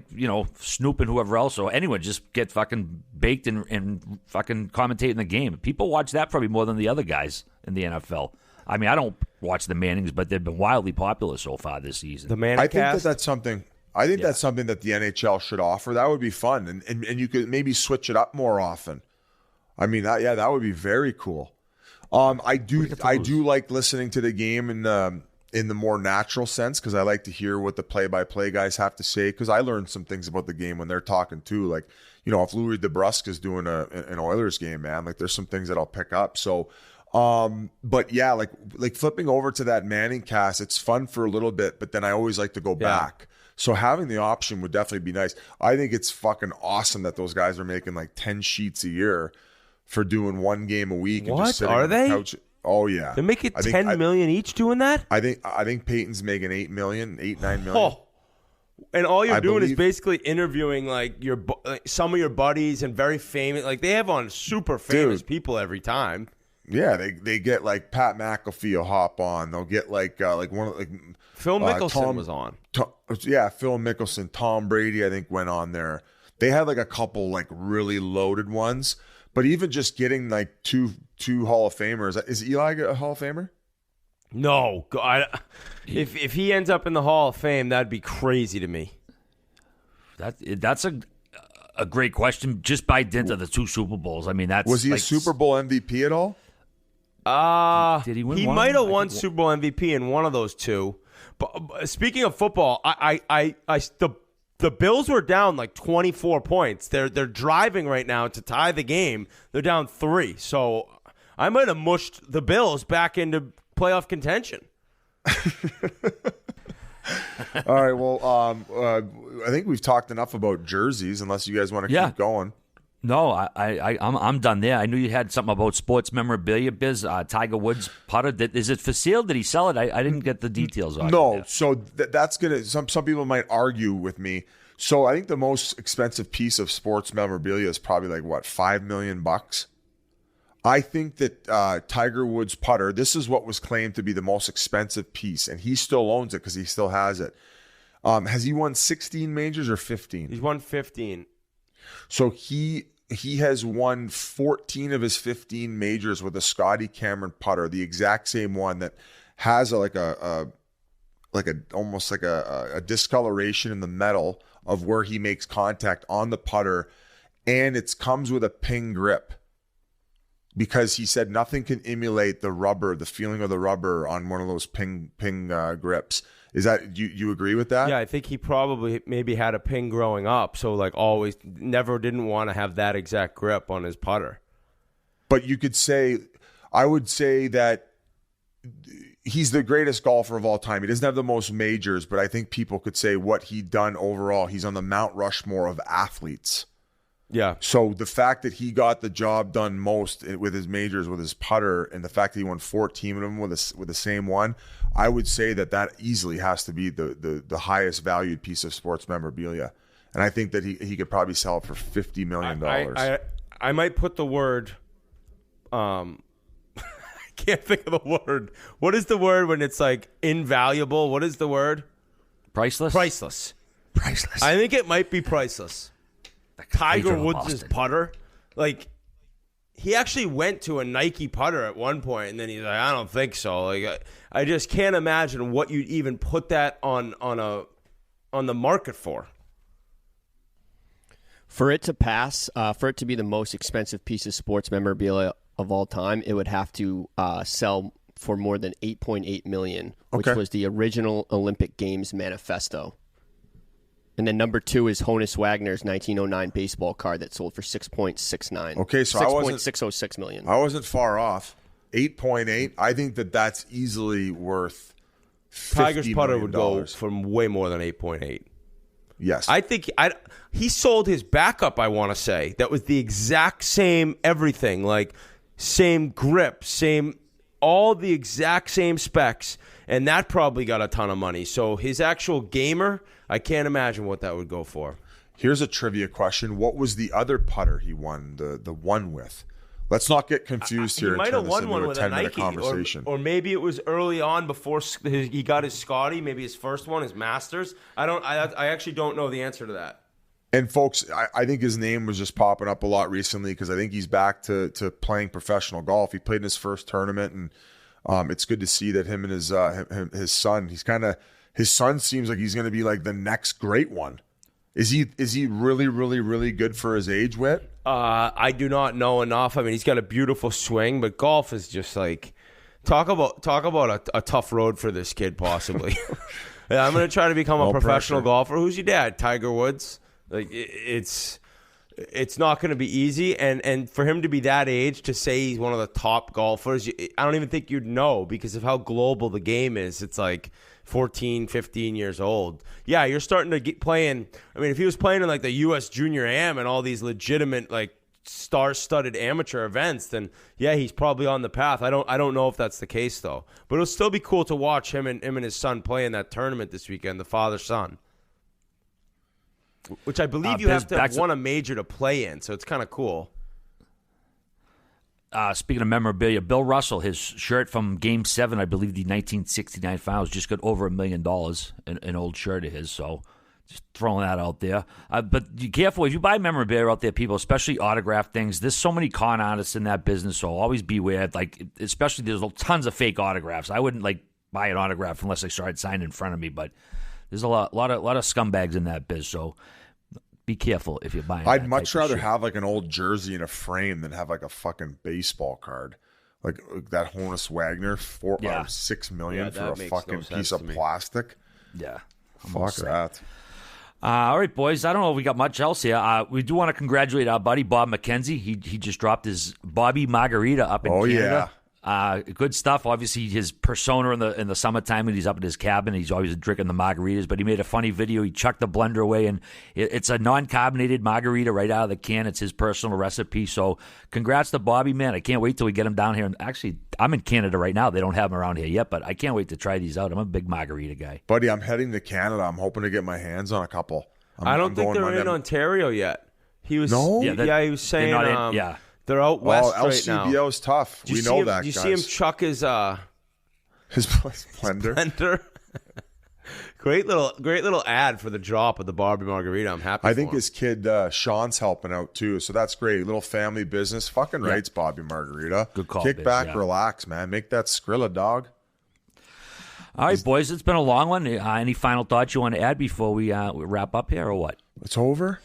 Snoop and whoever else or anyone just get fucking baked and fucking commentate in the game? People watch that probably more than the other guys in the NFL. I mean, I don't watch the Mannings, but they've been wildly popular so far this season. The Manning I think that's something. I think that's something that the NHL should offer. That would be fun, and you could maybe switch it up more often. I mean, that would be very cool. I do like listening to the game in the more natural sense because I like to hear what the play-by-play guys have to say because I learned some things about the game when they're talking too. Like, if Louis DeBrusque is doing an Oilers game, man, like there's some things that I'll pick up. So, but yeah, like flipping over to that Manning cast, it's fun for a little bit, but then I always like to go back. So having the option would definitely be nice. I think it's fucking awesome that those guys are making like 10 sheets a year for doing one game a week. What? And just sitting Are on the they? couch. Oh yeah, They're making $10 million each doing that. I think Peyton's making $9 million. Oh, and all you're doing is basically interviewing like some of your buddies and very famous. Like they have on super famous people every time. Yeah, they get like Pat McAfee will hop on. They'll get like one of Phil Mickelson was on. Phil Mickelson, Tom Brady, I think went on there. They had like a couple like really loaded ones, but even just getting like two Hall of Famers. Is Eli a Hall of Famer? No, if he ends up in the Hall of Fame, that'd be crazy to me. That's a great question. Just by dint of the 2 Super Bowls, I mean, was he a Super Bowl MVP at all? Did he win? He might have won Super Bowl MVP in one of those 2. But speaking of football, the Bills were down like 24 points. They're driving right now to tie the game. They're down 3. So I might have mushed the Bills back into playoff contention. All right. Well, I think we've talked enough about jerseys. Unless you guys want to keep going. No, I'm done there. I knew you had something about sports memorabilia biz. Tiger Woods putter. Is it for sale? Did he sell it? I didn't get the details on it. No. So that's gonna. Some people might argue with me. So I think the most expensive piece of sports memorabilia is probably like what, $5 million. I think that Tiger Woods putter. This is what was claimed to be the most expensive piece, and he still owns it because he still has it. Has he won 16 majors or 15? He's won 15. So he has won 14 of his 15 majors with a Scotty Cameron putter, the exact same one that has almost like a discoloration in the metal of where he makes contact on the putter, and it comes with a ping grip because he said nothing can emulate the rubber, the feeling of the rubber on one of those ping grips. Is that you agree with that? Yeah, I think he probably maybe had a ping growing up, so like always never didn't want to have that exact grip on his putter. But you could say, I would say that he's the greatest golfer of all time. He doesn't have the most majors, but I think people could say what he'd done overall. He's on the Mount Rushmore of athletes. Yeah. So the fact that he got the job done most with his majors, with his putter, and the fact that he won 14 of them with the same one, I would say that easily has to be the highest valued piece of sports memorabilia. And I think that he could probably sell it for $50 million. I might put the word, I can't think of the word. What is the word when it's like invaluable? What is the word? Priceless? Priceless. Priceless. I think it might be priceless. Tiger Woods' putter, like he actually went to a Nike putter at one point, and then he's like, I don't think so. Like I just can't imagine what you'd even put that on the market for. For it to pass, for it to be the most expensive piece of sports memorabilia of all time, it would have to sell for more than $8.8 million, which was the original Olympic Games manifesto. And then number 2 is Honus Wagner's 1909 baseball card that sold for $6.69. Okay, so $6.606 million. I wasn't far off. 8.8. I think that's easily worth $50 Tiger's putter million. would go for way more than 8.8. Yes. I think he sold his backup, I want to say. That was the exact same everything, like same grip, all the exact same specs, and that probably got a ton of money. So his actual gamer, I can't imagine what that would go for. Here's a trivia question. What was the other putter he won the one with? Let's not get confused here. He might have won one with a 10-minute Nike, conversation. or maybe it was early on before he got his Scotty, maybe his first one, his Masters. I actually don't know the answer to that. And folks, I think his name was just popping up a lot recently because I think he's back to playing professional golf. He played in his first tournament, and it's good to see that him and his son. His son seems like he's going to be like the next great one. Is he really, really, really good for his age, Whit? I do not know enough. I mean, he's got a beautiful swing, but golf is just like talk about a tough road for this kid, possibly. Yeah, I'm going to try to become a professional golfer. Who's your dad? Tiger Woods? Like it's not going to be easy, and for him to be that age to say he's one of the top golfers, I don't even think you'd know because of how global the game is. It's like 14, 15 years old. Yeah, you're starting to get playing. I mean, if he was playing in like the U.S. Junior Am and all these legitimate like star-studded amateur events, then yeah, he's probably on the path. I don't know if that's the case though. But it'll still be cool to watch him and his son play in that tournament this weekend, the father-son. Which I believe you have to have won a major to play in, so it's kind of cool. Speaking of memorabilia, Bill Russell, his shirt from Game 7, I believe the 1969 finals, just got over $1 million, an old shirt of his, so just throwing that out there. But be careful, if you buy memorabilia out there, people, especially autograph things, there's so many con artists in that business, so always beware. Like, especially there's tons of fake autographs. I wouldn't like buy an autograph unless I started signing in front of me, but there's a lot of scumbags in that biz, so be careful if you're buying. I'd much rather have like an old jersey in a frame than have like a fucking baseball card. Like that Honus Wagner, $6 million for a fucking piece of plastic. Yeah. Fuck that. All right, boys. I don't know if we got much else here. We do want to congratulate our buddy Bob McKenzie. He just dropped his Bobby Margarita up in Canada. Yeah. Good stuff. Obviously, his persona in the summertime when he's up at his cabin, he's always drinking the margaritas. But he made a funny video. He chucked the blender away, and it's a non-carbonated margarita right out of the can. It's his personal recipe. So, congrats to Bobby, man. I can't wait till we get him down here. And actually, I'm in Canada right now. They don't have them around here yet, but I can't wait to try these out. I'm a big margarita guy, buddy. I'm heading to Canada. I'm hoping to get my hands on a couple. I don't think they're in Ontario yet. He was he was saying they're out west right now. LCBO's tough. We know that. Do you see him chuck his blender? Great little ad for the drop of the Bobby Margarita. I'm happy. I think his kid Sean's helping out too, so that's great. Little family business. Fucking rights, Bobby Margarita. Good call. Kick back, relax, man. Make that Skrilla, dog. All right, boys. It's been a long one. Any final thoughts you want to add before we wrap up here, or what? It's over.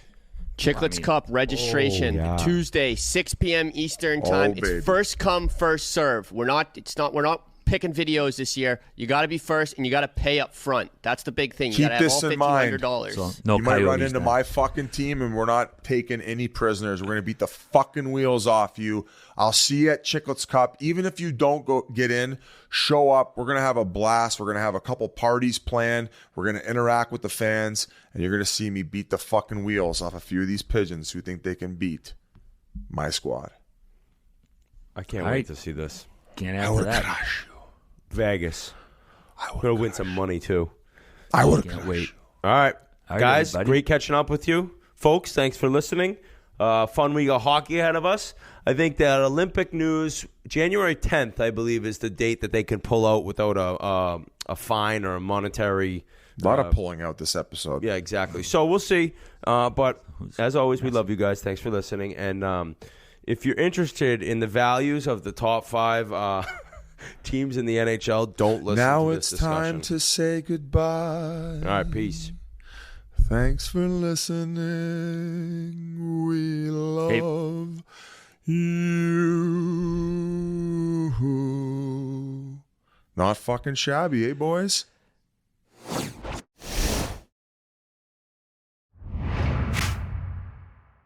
Chiclets Cup registration Tuesday, 6 p.m. Eastern time. It's first come, first serve. We're not picking videos this year. You got to be first, and you got to pay up front. That's the big thing. You got to have all $1,500. So, you might run into my fucking team, and we're not taking any prisoners. We're going to beat the fucking wheels off you. I'll see you at Chiclets Cup. Even if you don't get in, show up. We're going to have a blast. We're going to have a couple parties planned. We're going to interact with the fans, and you're going to see me beat the fucking wheels off a few of these pigeons who think they can beat my squad. I can't wait to see this. Can't add to that. Crush you. Vegas. We'll win some money too. I would can't wait. All right, guys, great catching up with you, folks. Thanks for listening. Fun week of hockey ahead of us. I think that Olympic news, January 10th, I believe, is the date that they can pull out without a fine or a monetary. A lot of pulling out this episode. Yeah, exactly. So we'll see. But as always, we love you guys. Thanks for listening. And if you're interested in the values of the top 5 teams in the NHL, don't listen to this discussion. Now it's time to say goodbye. All right, peace. Thanks for listening. We love you. Not fucking shabby, eh, boys?